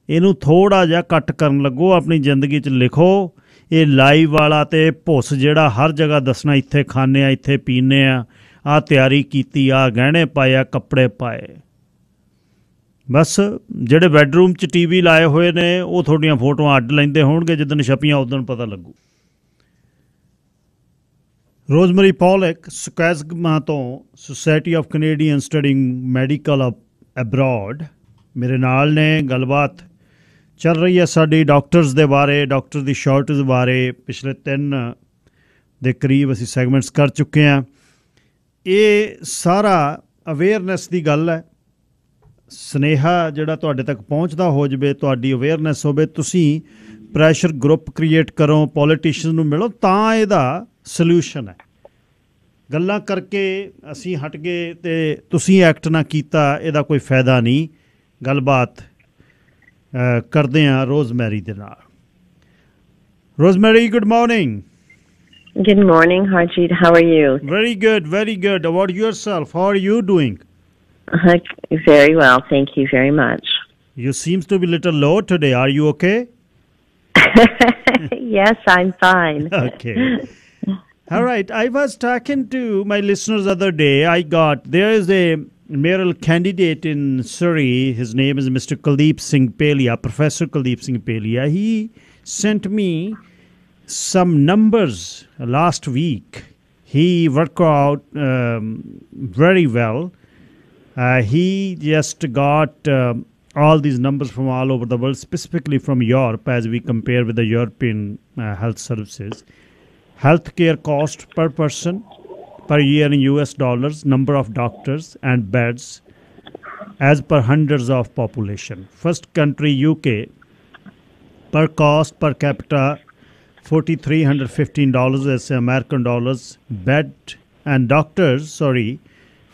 ਇਹਨੂੰ ਥੋੜ੍ਹਾ ਜਿਹਾ ਕੱਟ ਕਰਨ ਲੱਗੋ, ਆਪਣੀ ਜ਼ਿੰਦਗੀ 'ਚ ਲਿਖੋ। ਇਹ ਲਾਈਵ ਵਾਲਾ ਅਤੇ ਭੁੱਸ ਜਿਹੜਾ ਹਰ ਜਗ੍ਹਾ ਦੱਸਣਾ, ਇੱਥੇ ਖਾਂਦੇ ਹਾਂ, ਇੱਥੇ ਪੀਂਦੇ ਹਾਂ, ਆਹ ਤਿਆਰੀ ਕੀਤੀ, ਆਹ ਗਹਿਣੇ ਪਾਏ, ਆਹ ਕੱਪੜੇ ਪਾਏ, ਬਸ ਜਿਹੜੇ ਬੈਡਰੂਮ 'ਚ TV ਲਾਏ ਹੋਏ ਨੇ ਉਹ ਤੁਹਾਡੀਆਂ ਫੋਟੋਆਂ ਅੱਡ ਲੈਂਦੇ ਹੋਣਗੇ, ਜਿੱਦਣ ਛਪੀਆਂ ਉਦੋਂ ਪਤਾ ਲੱਗੂ। ਰੋਜ਼ਮਰੀ ਪੌਲਕ ਸਕੈਜ਼ਗਮਾ ਤੋਂ society of Canadian studying medical abroad ਮੇਰੇ ਨਾਲ ਨੇ। ਗੱਲਬਾਤ ਚੱਲ ਰਹੀ ਹੈ ਸਾਡੀ ਡਾਕਟਰਸ ਦੇ ਬਾਰੇ, ਡਾਕਟਰ ਦੀ ਸ਼ਾਰਟੇਜ ਬਾਰੇ। ਪਿਛਲੇ 3 ਦੇ ਕਰੀਬ ਅਸੀਂ ਸੈਗਮੈਂਟਸ ਕਰ ਚੁੱਕੇ ਹਾਂ। ਇਹ ਸਾਰਾ ਅਵੇਅਰਨੈਸ ਦੀ ਗੱਲ ਹੈ, ਸੁਨੇਹਾ ਜਿਹੜਾ ਤੁਹਾਡੇ ਤੱਕ ਪਹੁੰਚਦਾ ਹੋ ਜਾਵੇ, ਤੁਹਾਡੀ ਅਵੇਅਰਨੈਸ ਹੋਵੇ, ਤੁਸੀਂ ਪ੍ਰੈਸ਼ਰ ਗਰੁੱਪ ਕ੍ਰੀਏਟ ਕਰੋ, ਪੋਲੀਟੀਸ਼ੀਅਨ ਨੂੰ ਮਿਲੋ, ਤਾਂ ਇਹਦਾ ਸਲਿਊਸ਼ਨ ਹੈ। ਗੱਲਾਂ ਕਰਕੇ ਅਸੀਂ ਹਟ ਗਏ ਅਤੇ ਤੁਸੀਂ ਐਕਟ ਨਾ ਕੀਤਾ, ਇਹਦਾ ਕੋਈ ਫਾਇਦਾ ਨਹੀਂ। ਗੱਲਬਾਤ ਕਰਦੇ ਹਾਂ ਰੋਜ਼ਮੈਰੀ ਦੇ ਨਾਲ। Rosemary, good morning. Good morning, Harjit. How are you? Very good, very good. About yourself, how are you doing? Very well, thank you very much. You seems to be a little low today. Are you okay? Yes, I'm fine. Okay. All right. I was talking to my listeners the other day. There is a mayoral candidate in Surrey. His name is Mr. Kuldeep Singh Pelia, Professor Kuldeep Singh Pelia. He sent me some numbers last week. He worked out very well. He just got all these numbers from all over the world, specifically from Europe, as we compare with the European health services. Healthcare cost per person per year in US dollars, number of doctors and beds as per hundreds of population. First country, UK, per cost per capita $4,315 as American dollars. Bed and doctors,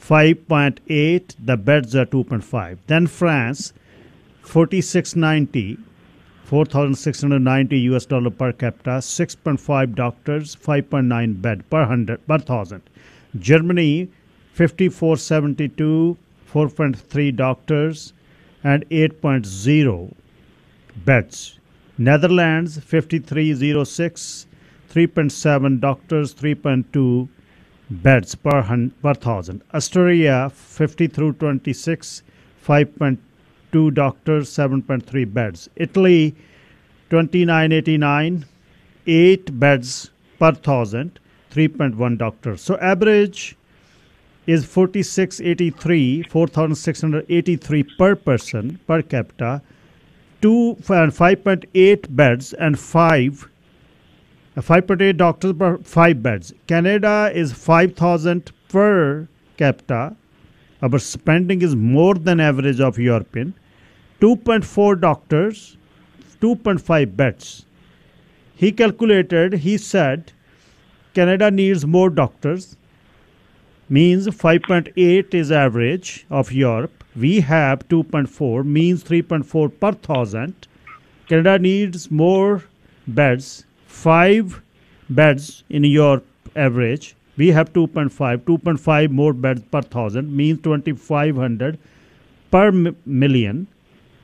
5.8. The beds are 2.5. Then France, $4,690 US dollar per capita, 6.5 doctors, 5.9 bed per 1,000. Germany, 5472, 4.3 doctors and 8.0 beds. Netherlands, 5306, 3.7 doctors, 3.2 beds per 1,000. Australia, 50-26, 5.2 doctors, 7.3 beds. Italy, 2989, 8 beds per 1,000, 3.1 doctors. So average is 4683, 4,683 per person per capita. 5.8 beds and 5.8 doctors per 5 beds. Canada is 5,000 per capita. Our spending is more than average of European. 2.4 doctors, 2.5 beds. He said, Canada needs more doctors, means 5.8 is average of Europe. We have 2.4, means 3.4 per thousand. Canada needs more beds, 5 beds in Europe average. We have 2.5 more beds per thousand, means 2,500 per million,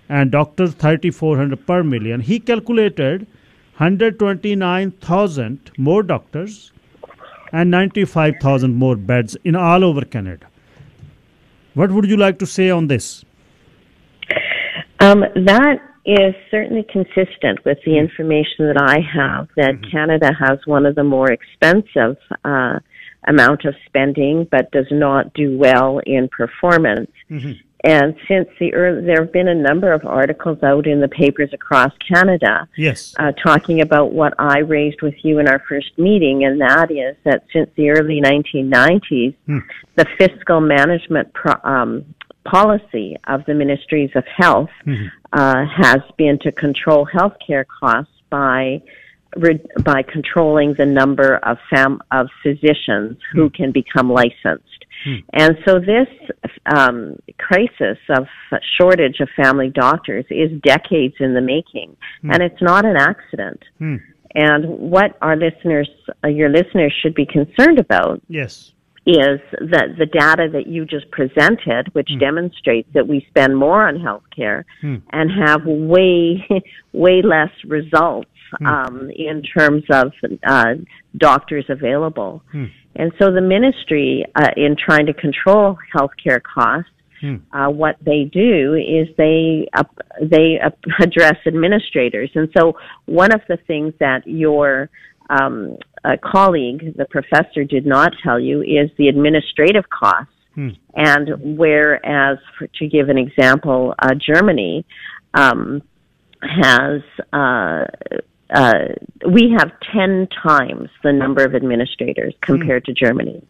and doctors 3,400 per million. He calculated 129,000 more doctors and 95,000 more beds in all over Canada. What would you like to say on this? That is certainly consistent with the information that I have, that Canada has one of the more expensive amount of spending, but does not do well in performance. And since there have been a number of articles out in the papers across Canada, yes, talking about what I raised with you in our first meeting, and that is that since the early 1990s, the fiscal management policy of the Ministries of Health has been to control healthcare costs by controlling the number of physicians who can become licensed. And so this crisis of shortage of family doctors is decades in the making, and it's not an accident. And what your listeners should be concerned about, yes, is that the data that you just presented, which demonstrates that we spend more on healthcare and have way less results in terms of doctors available. And so the ministry, in trying to control healthcare costs, what they do is they address administrators. And so one of the things that your colleague, the professor, did not tell you is the administrative costs. And whereas, to give an example, Germany has we have 10 times the number of administrators compared to Germany.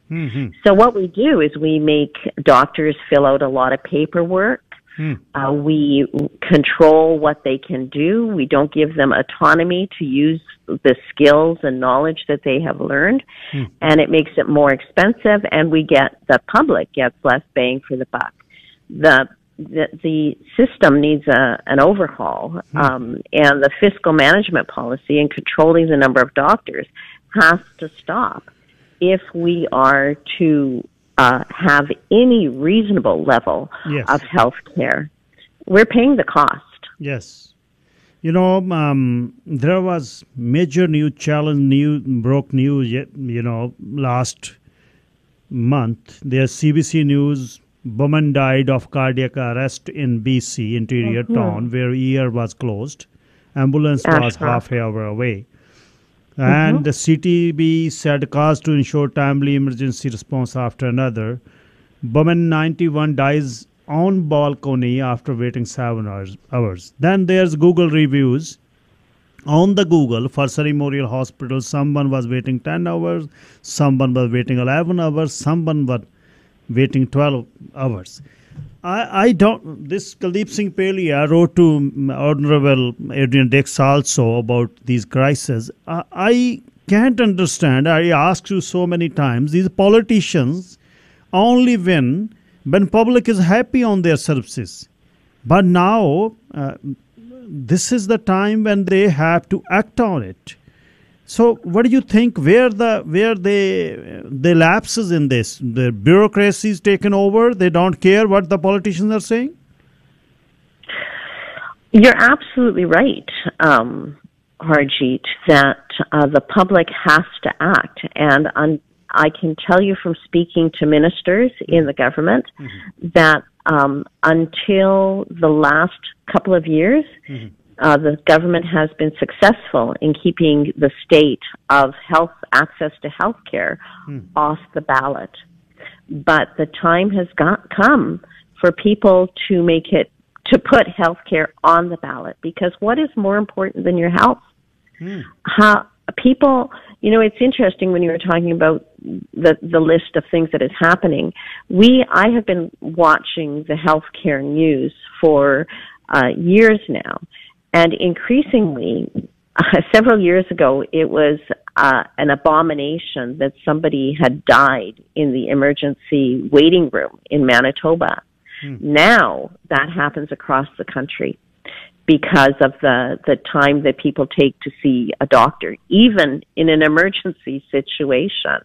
So what we do is we make doctors fill out a lot of paperwork. We control what they can do. We don't give them autonomy to use the skills and knowledge that they have learned. And it makes it more expensive, and the public gets less bang for the buck. The system needs an overhaul, and the fiscal management policy and controlling the number of doctors has to stop if we are to have any reasonable level of health care. We're paying the cost. Yes. There was major broke news, last month. There's CBC News. Woman died of cardiac arrest in BC, interior town, where ER was closed. Ambulance was half an hour away. And the CTB said cause to ensure timely emergency response after another. Woman 91 dies on balcony after waiting 7 hours. Then there's Google reviews. On the Google for Surrey Memorial Hospital, someone was waiting 10 hours, someone was waiting 11 hours, someone was waiting 12 hours. This Kuldeep Singh Pelia wrote to Honorable Adrian Dix also about these crises. I can't understand. I asked you so many times. These politicians only win when public is happy on their services. But now, this is the time when they have to act on it. So, what do you think? Where the lapses in this? The bureaucracy is taken over. They don't care what the politicians are saying. You're absolutely right, Harjit, that the public has to act. And I can tell you from speaking to ministers in the government that until the last couple of years, the government has been successful in keeping the state of health access to health care off the ballot. But the time has come for people to to put health care on the ballot, because what is more important than your health? People, it's interesting when you were talking about the list of things that is happening. I have been watching the healthcare news for years now. And increasingly, several years ago, it was an abomination that somebody had died in the emergency waiting room in Manitoba. Now that happens across the country because of the time that people take to see a doctor, even in an emergency situation.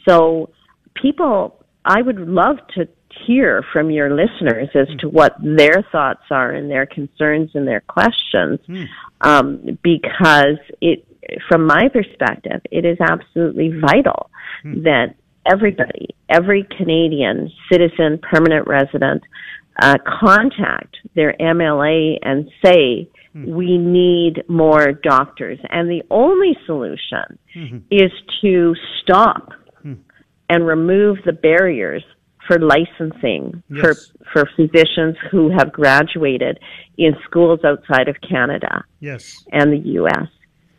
So people, I would love to hear from your listeners as to what their thoughts are and their concerns and their questions, because from my perspective, it is absolutely vital that everybody, every Canadian citizen, permanent resident, contact their MLA and say, we need more doctors. And the only solution is to stop and remove the barriers for licensing for physicians who have graduated in schools outside of Canada and the U.S.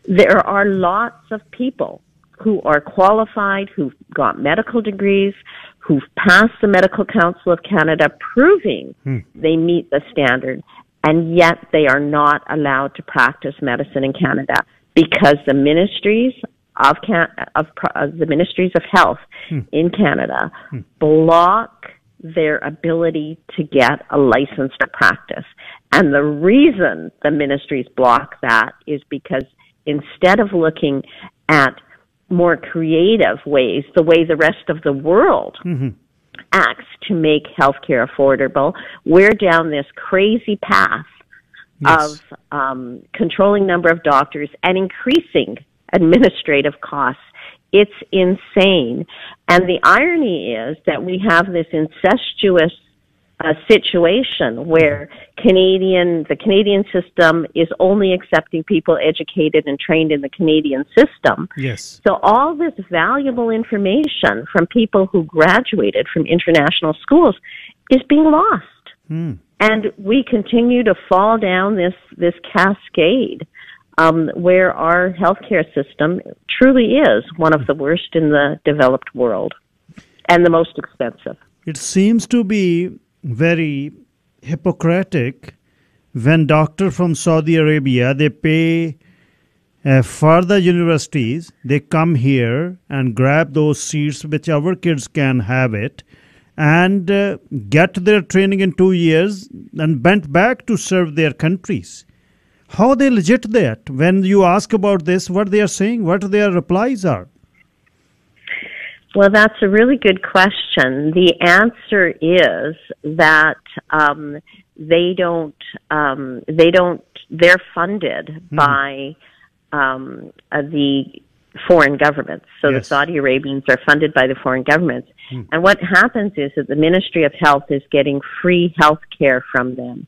There are lots of people who are qualified, who've got medical degrees, who've passed the Medical Council of Canada proving they meet the standard, and yet they are not allowed to practice medicine in Canada because the ministries of the Ministries of Health in Canada block their ability to get a license to practice. And the reason the ministries block that is because instead of looking at more creative ways, the way the rest of the world acts to make healthcare affordable, we're down this crazy path of controlling number of doctors and increasing administrative costs. It's insane. And the irony is that we have this incestuous situation where the Canadian system is only accepting people educated and trained in the Canadian system. So all this valuable information from people who graduated from international schools is being lost. And we continue to fall down this cascade where our healthcare system truly is one of the worst in the developed world and the most expensive. It seems to be very hypocritic when doctors from Saudi Arabia, they pay for the universities, they come here and grab those seats which our kids can have it and get their training in 2 years and went back to serve their countries. How they legit that? When you ask about this, what they are saying, what their replies are? Well, that's a really good question. The answer is that they're funded by the foreign governments. So the Saudi Arabians are funded by the foreign governments. And what happens is that the Ministry of Health is getting free health care from them.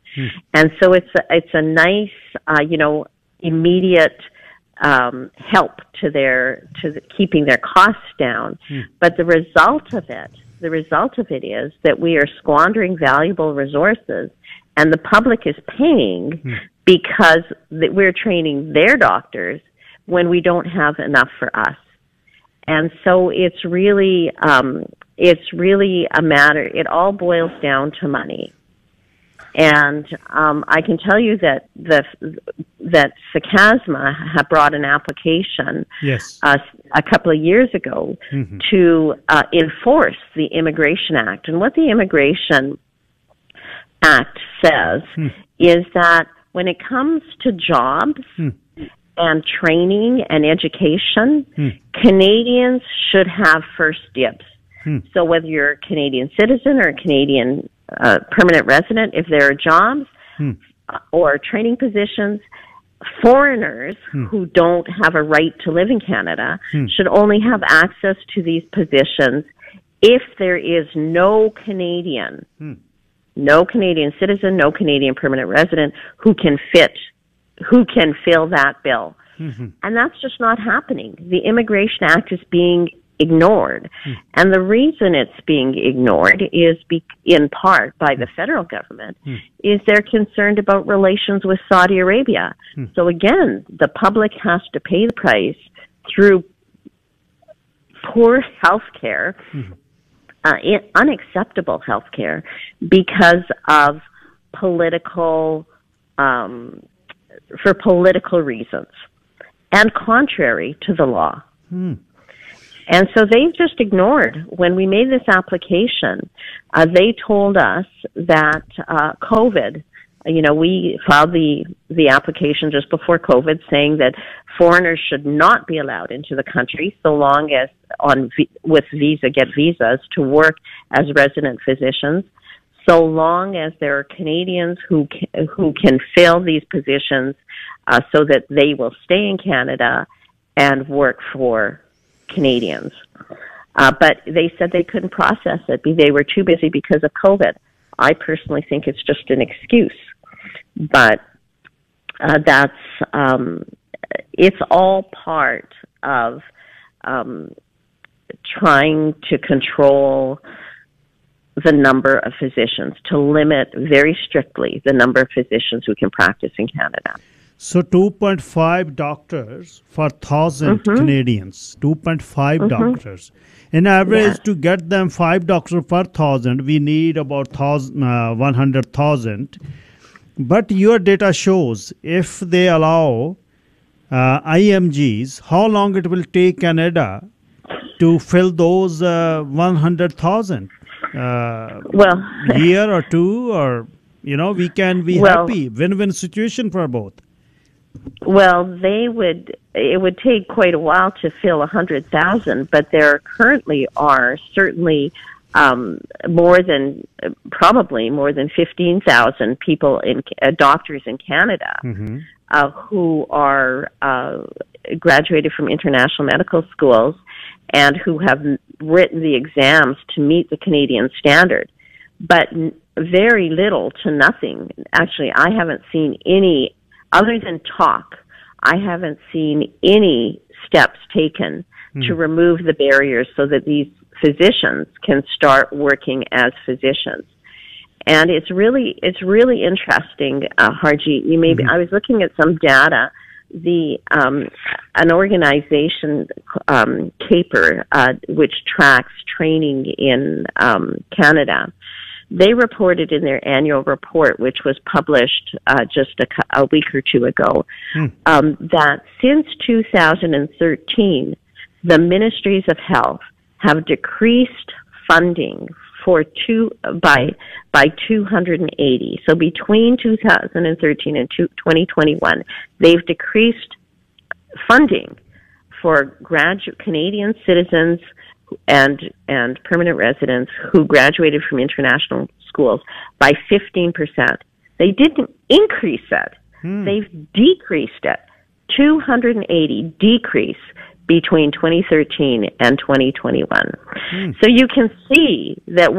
And so it's a nice, immediate help to keeping their costs down. But the result of it is that we are squandering valuable resources, and the public is paying because we're training their doctors when we don't have enough for us. And so it's really a matter, it all boils down to money. And I can tell you that SECASMA had brought an application a couple of years ago to enforce the Immigration Act. And what the Immigration Act says is that when it comes to jobs and training and education, Canadians should have first dibs. So whether you're a Canadian citizen or a Canadian permanent resident, if there are jobs or training positions, foreigners who don't have a right to live in Canada should only have access to these positions if there is no Canadian citizen, no Canadian permanent resident who can fill that bill. And that's just not happening. The Immigration Act is being ignored. And the reason it's being ignored is in part by the federal government is they're concerned about relations with Saudi Arabia. So again, the public has to pay the price through poor health care, unacceptable health care, because of political reasons and contrary to the law. And so they just ignored. When we made this application, they told us that COVID, we filed the application just before COVID saying that foreigners should not be allowed into the country so long as get visas to work as resident physicians, so long as there are Canadians who can fill these positions so that they will stay in Canada and work for Canadians. But they said they couldn't process it. They were too busy because of COVID. I personally think it's just an excuse. But it's all part of trying to control the number of physicians, to limit very strictly the number of physicians who can practice in Canada. So 2.5 doctors for 1,000 Canadians, 2.5 doctors. In average, to get them 5 doctors per 1,000, we need about 100,000. But your data shows if they allow IMGs, how long it will take Canada to fill those 100,000? Year or two, or we can be happy. Win-win situation for both. Well, it would take quite a while to fill 100,000, but there currently are certainly probably more than 15,000 people doctors in Canada who are graduated from international medical schools and who have written the exams to meet the Canadian standard, but very little to nothing. Actually, I haven't seen any, other than talk, I haven't seen any steps taken to remove the barriers so that these physicians can start working as physicians. And it's really interesting, Harjit. I was looking at some data. An organization, CAPER, which tracks training in Canada, they reported in their annual report, which was published just a week or two ago, that since 2013, the ministries of health have decreased funding by 280. So between 2013 and 2021, they've decreased funding for Canadian citizens and permanent residents who graduated from international schools by 15%. They didn't increase it. They've decreased it. 280 decrease between 2013 and 2021. So you can see that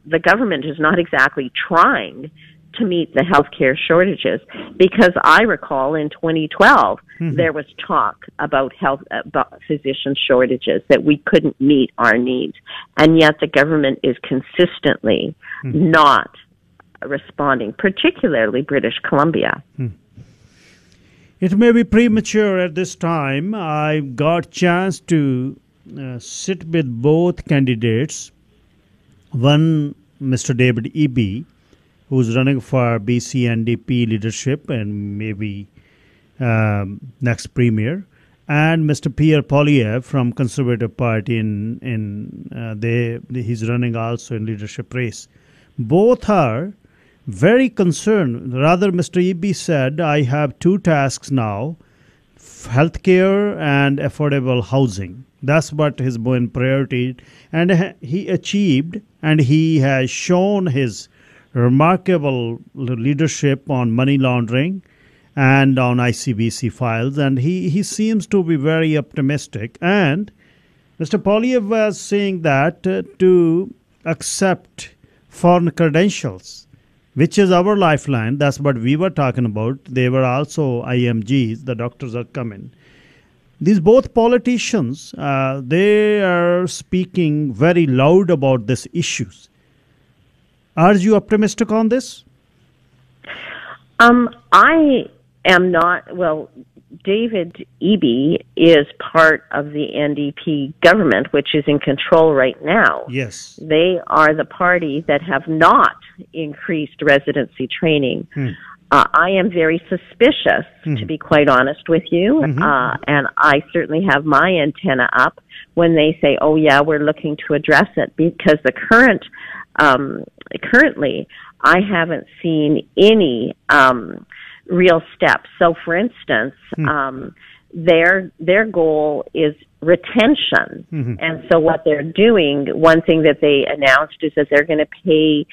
the government is not exactly trying to meet the healthcare shortages, because I recall in 2012 there was talk about physician shortages, that we couldn't meet our needs, and yet the government is consistently not responding, particularly British Columbia. It may be premature at this time. I got chance to sit with both candidates. One, Mr. David Eby, who's running for BC NDP leadership and maybe next premier, and Mr. Pierre Poilievre from Conservative Party. He's running also in leadership race. Both are very concerned. Rather, Mr. Eby said, I have two tasks now, healthcare and affordable housing. That's what his main priority. And he achieved, and he has shown his remarkable leadership on money laundering and on ICBC files. And he seems to be very optimistic. And Mr. Poilievre was saying that to accept foreign credentials, which is our lifeline. That's what we were talking about. They were also IMGs. The doctors are coming. These both politicians, they are speaking very loud about these issues. Are you optimistic on this? I am not. Well, David Eby is part of the NDP government, which is in control right now. Yes. They are the party that have not increased residency training. I am very suspicious, to be quite honest with you, and I certainly have my antenna up when they say, oh, yeah, we're looking to address it, because currently, I haven't seen any real steps. So, for instance, their goal is retention. And so what they're doing, one thing that they announced is that they're going to pay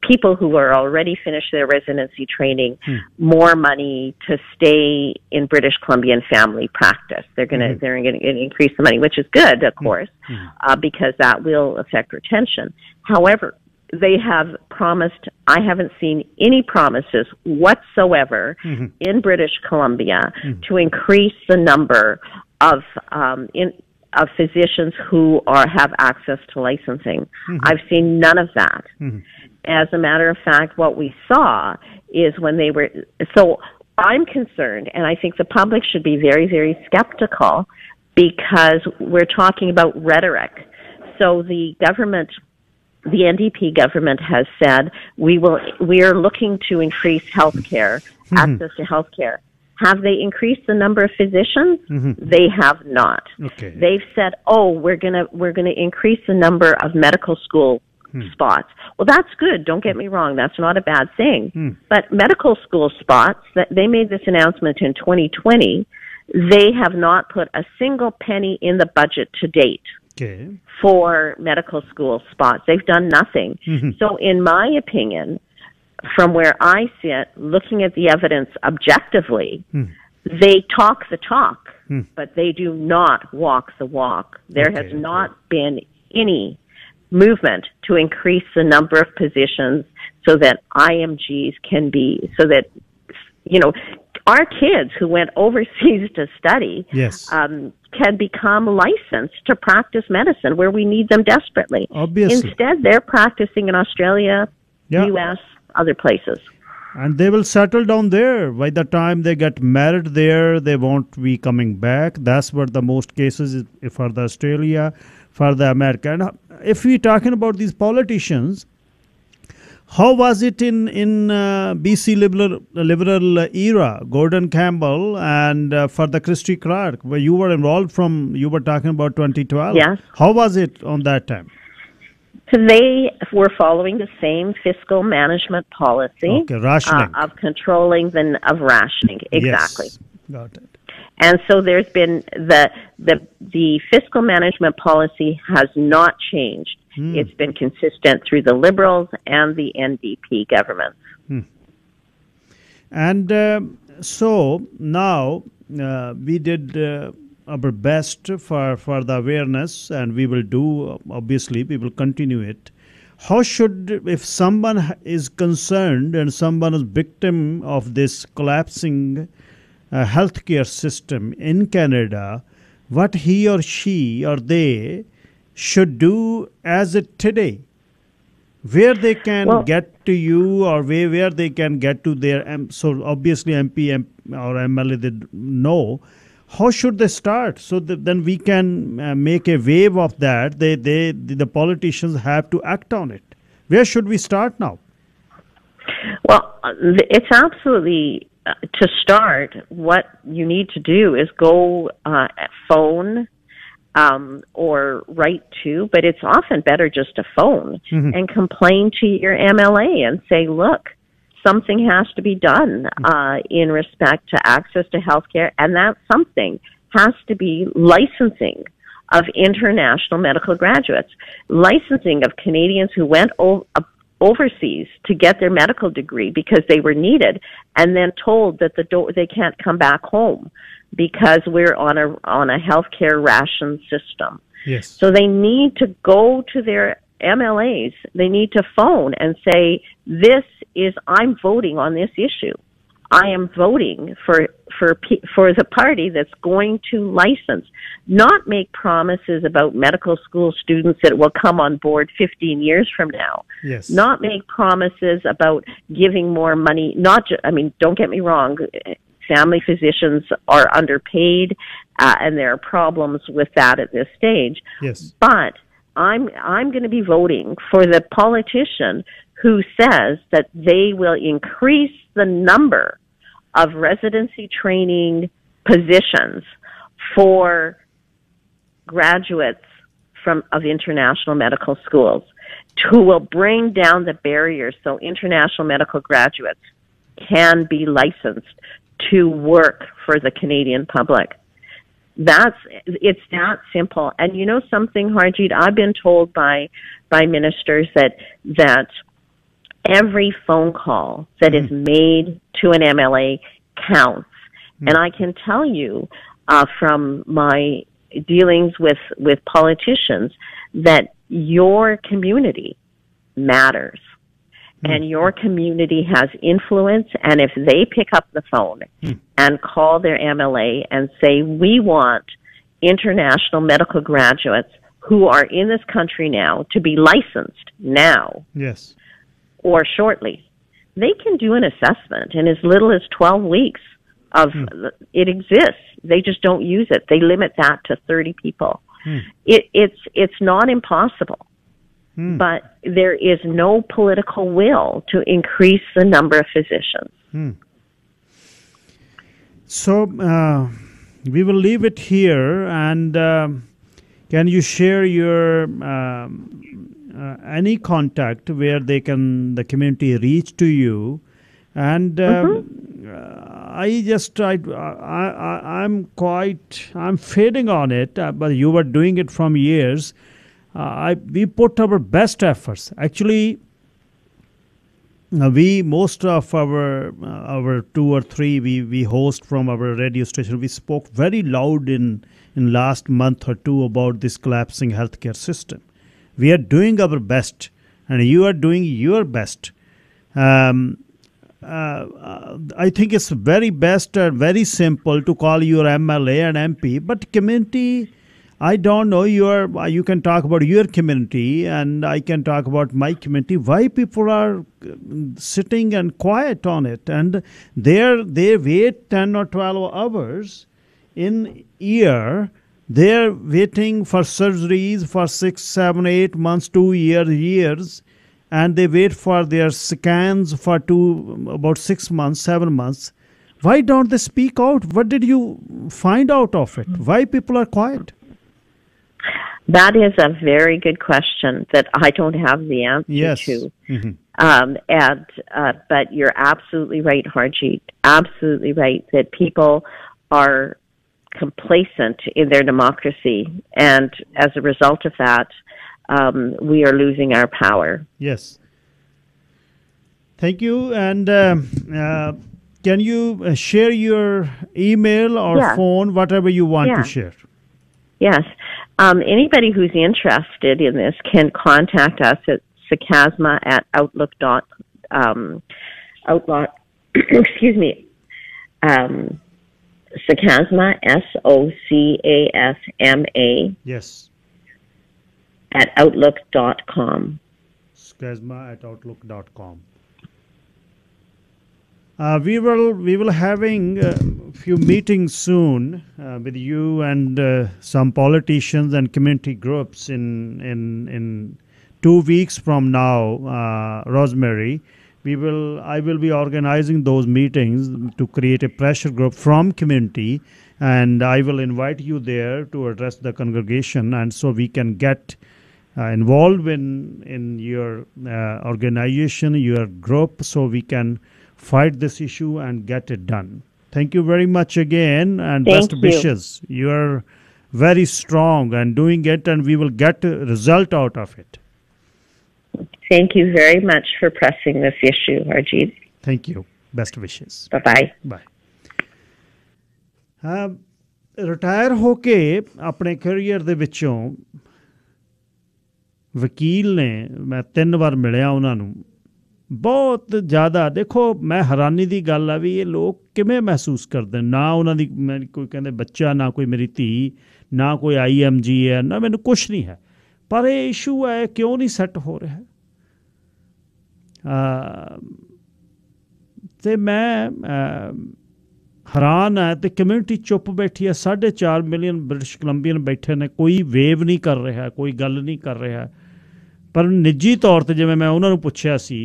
people who are already finished their residency training more money to stay in British Columbia and family practice. They're going to increase the money, which is good, of course, because that will affect retention. However, they have promised, I haven't seen any promises whatsoever in British Columbia to increase the number of physicians who have access to licensing. I've seen none of that. As a matter of fact, what we saw is when they were, so I'm concerned, and I think the public should be very, very skeptical, because we're talking about rhetoric. So the government, the NDP government has said, we are looking to increase healthcare, access to healthcare. Have they increased the number of physicians? They have not. Okay. They've said, "Oh, we're gonna increase the number of medical school spots." Well, that's good. Don't get me wrong; that's not a bad thing. But medical school spots, that they made this announcement in 2020, they have not put a single penny in the budget to date for medical school spots. They've done nothing. So, in my opinion, from where I sit, looking at the evidence objectively, they talk the talk, but they do not walk the walk. There has not been any movement to increase the number of positions so that IMGs can be, so that, our kids who went overseas to study can become licensed to practice medicine where we need them desperately. Obviously. Instead, they're practicing in Australia, U.S., other places. And they will settle down there. By the time they get married there, they won't be coming back. That's what the most cases is for the Australia, for the America. And if we're talking about these politicians, how was it in BC liberal era, Gordon Campbell and for the Christy Clark, where you were involved you were talking about 2012. Yes. How was it on that time? They were following the same fiscal management policy of controlling of rationing. Exactly. Yes. Got it. And so there's been the fiscal management policy has not changed. It's been consistent through the Liberals and the NDP governments. And so now we did our best for the awareness, and we will do, obviously, we will continue it. How should, if someone is concerned and someone is victim of this collapsing healthcare system in Canada, what he or she or they should do as it today? Where they can get to you, or where they can get to their, so obviously MP or MLA, they know. How should they start so that then we can make a wave of that? The politicians have to act on it. Where should we start now? Well, it's absolutely, to start, what you need to do is go phone or write to, but it's often better just to phone and complain to your MLA and say, look, something has to be done in respect to access to healthcare, and that something has to be licensing of international medical graduates, licensing of Canadians who went overseas to get their medical degree because they were needed, and then told that they can't come back home because we're on a healthcare ration system. Yes. So they need to go to their MLAs. They need to phone and say, I'm voting on this issue. I am voting for the party that's going to license, not make promises about medical school students that will come on board 15 years from now. Yes. Not make promises about giving more money. Don't get me wrong. Family physicians are underpaid, and there are problems with that at this stage. Yes. But I'm going to be voting for the politician who says that they will increase the number of residency training positions for graduates of international medical schools, who will bring down the barriers so international medical graduates can be licensed to work for the Canadian public. It's that simple. And you know something, Harjit, I've been told by ministers that every phone call that is made to an MLA counts. And I can tell you from my dealings with politicians that your community matters. And your community has influence, and if they pick up the phone and call their MLA and say, we want international medical graduates who are in this country now to be licensed now, yes, or shortly, they can do an assessment in as little as 12 weeks. It exists. They just don't use it. They limit that to 30 people. It's not impossible. But there is no political will to increase the number of physicians. So we will leave it here. And can you share your any contact where the community reach to you? And I'm fading on it. But you were doing it from years. We put our best efforts. Actually, most of our 2 or 3 we host from our radio station. We spoke very loud in last month or 2 about this collapsing healthcare system. We are doing our best, and you are doing your best. I think it's very best and very simple to call your MLA and MP, but community. I don't know. You can talk about your community, and I can talk about my community. Why people are sitting and quiet on it, and they wait 10 or 12 hours in year. They're waiting for surgeries for 6, 7, 8 months, 2 years, and they wait for their scans for about 6 months, 7 months. Why don't they speak out? What did you find out of it? Why people are quiet? That is a very good question that I don't have the answer to. But you're absolutely right, Harjit. Absolutely right that people are complacent in their democracy, and as a result of that, we are losing our power. Yes. Thank you. And can you share your email or phone, whatever you want to share? Yes. Anybody who's interested in this can contact us at Sakasma at outlook. Excuse me. Sakasma, SOCASMA. Yes. At outlook.com. Sakasma at outlook.com. We will having a few meetings soon with you and some politicians and community groups in 2 weeks from now, Rosemary. I will be organizing those meetings to create a pressure group from community, and I will invite you there to address the congregation, and so we can get involved in your organization, your group, so we can fight this issue and get it done. Thank you very much again, and best wishes. You are very strong and doing it, and we will get a result out of it. Thank you very much for pressing this issue, Harjit. Thank you. Best wishes. Bye-bye. Bye. Retire ਹੋ ਕੇ ਆਪਣੇ career ਦੇ ਵਿੱਚੋਂ ਵਕੀਲ ਨੇ, ਮੈਂ 3 ਵਾਰ ਮਿਲਿਆ ਉਹਨਾਂ ਨੂੰ, ਬਹੁਤ ਜ਼ਿਆਦਾ ਦੇਖੋ ਮੈਂ ਹੈਰਾਨੀ ਦੀ ਗੱਲ ਆ ਵੀ ਇਹ ਲੋਕ ਕਿਵੇਂ ਮਹਿਸੂਸ ਕਰਦੇ ਨਾ ਉਹਨਾਂ ਦੀ ਕੋਈ ਕਹਿੰਦੇ ਬੱਚਾ, ਨਾ ਕੋਈ ਮੇਰੀ ਧੀ, ਨਾ ਕੋਈ IMG ਹੈ, ਨਾ ਮੈਨੂੰ ਕੁਛ ਨਹੀਂ ਹੈ, ਪਰ ਇਹ ਇਸ਼ੂ ਹੈ ਕਿਉਂ ਨਹੀਂ ਸੈੱਟ ਹੋ ਰਿਹਾ। ਅਤੇ ਮੈਂ हैरान है। तो कम्यूनिटी चुप बैठी है, 4.5 मिलियन ब्रिटिश कोलंबियन बैठे ने, कोई वेव नहीं कर रहा, कोई गल नहीं कर रहा। पर निजी तौर पर जिवें मैं उन्होंने पुछया सी,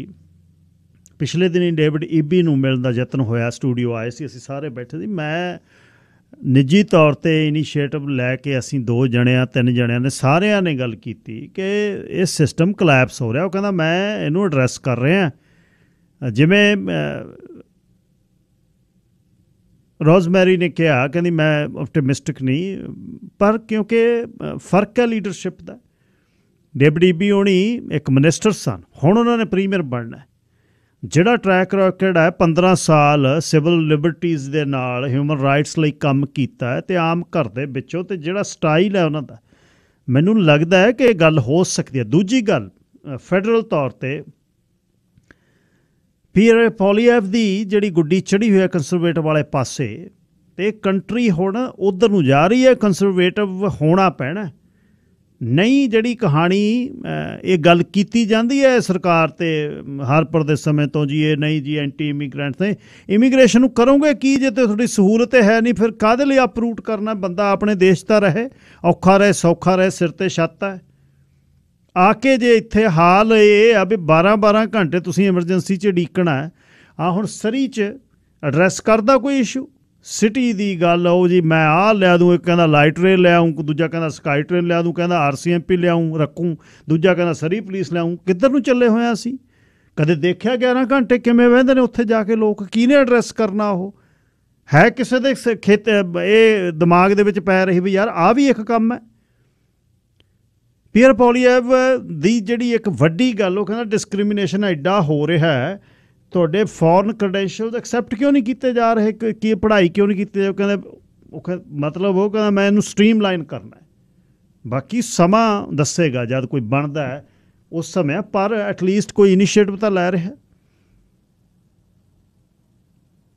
पिछले दिन ही डेविड ईबी नूं मिलण दा यतन होया, स्टूडियो आए सी, असीं सारे बैठे सी। मैं निजी तौर पर इनीशिएटिव लैके असीं 2 जणियां 3 जणियां ने सारिਆਂ ने गल की कि ये सिस्टम कलैप्स हो रहा। वो कहता मैं इनू एड्रैस कर रहा। जिवें रोजमैरी ने कहा, कहती मैं ऑप्टिमिस्टिक नहीं, पर क्योंकि फर्क है लीडरशिप का। डेविड ईबी होनी एक मिनिस्टर सन, हुण उन्होंने प्रीमियर बनना। जिहड़ा ट्रैक रिकॉर्ड है 15 साल सिविल लिबर्टीज़ दे नाल ह्यूमन राइट्स लई काम कीता है, ते आम घर दे विचों ते जिहड़ा स्टाइल है उन्हां दा, मैनूं लगदा है कि गल हो सकती है। दूजी गल, फैडरल तौर ते पीयर पॉलीएफ दी जिहड़ी गुड्डी चढ़ी हुई है कंसरवेटिव वाले पासे, ते कंट्री हुण उधर नूं जा रही है, कंसरवेटिव होना पैना। नहीं जिहड़ी कहानी ये गल कीती जाती है सरकार ते हारपर दे समय तो जी, ये नहीं जी एंटी इमीग्रेंट ने, इमीग्रेशन करोगे की जे तो थोड़ी सहूलत है नहीं, फिर काहदे लई अपरूट करना। बंदा अपने देश दा रहे, औखा रहे सौखा रहे, सिर ते छत्त है। आके जे इत्थे हाल ये आ भी 12-12 घंटे तुसीं एमरजेंसी च उड़ीकना है। हुण सरी च एड्रैस करदा कोई इशू सिटी दी गल, ओ जी मैं आ लिया दूँ, एक कहता लाइट रेल ले आऊँ, दूजा कहता स्काई ट्रेन लिया दूँ, कहता RCMP लियाऊँ रखूँ, दूजा कहता सरी पुलिस लियाऊँ। किधर नूं चले होए असीं? कदे देखिया 11 घंटे किवें वहिंदे ने उत्थे जाके लोग? किहने एड्रैस करना? ਉਹ है किसी दे खेत ये दिमाग दे विच पै रही भी यार आ भी एक काम है। पीयर पॉलीएफ दी जिहड़ी एक वड्डी गल, ਉਹ कहता डिस्क्रिमिनेशन एडा हो रहा है, ਤੁਹਾਡੇ फॉरन क्रेडेंशियल्स एक्सैप्ट क्यों नहीं किए जा रहे, कि पढ़ाई क्यों नहीं की? कहते मतलब वो कहता मैं इनू स्ट्रीम लाइन करना है। बाकी समा दसेगा जब कोई बनता है उस समय, पर एटलीस्ट कोई इनीशिएटिव तो लै रहा।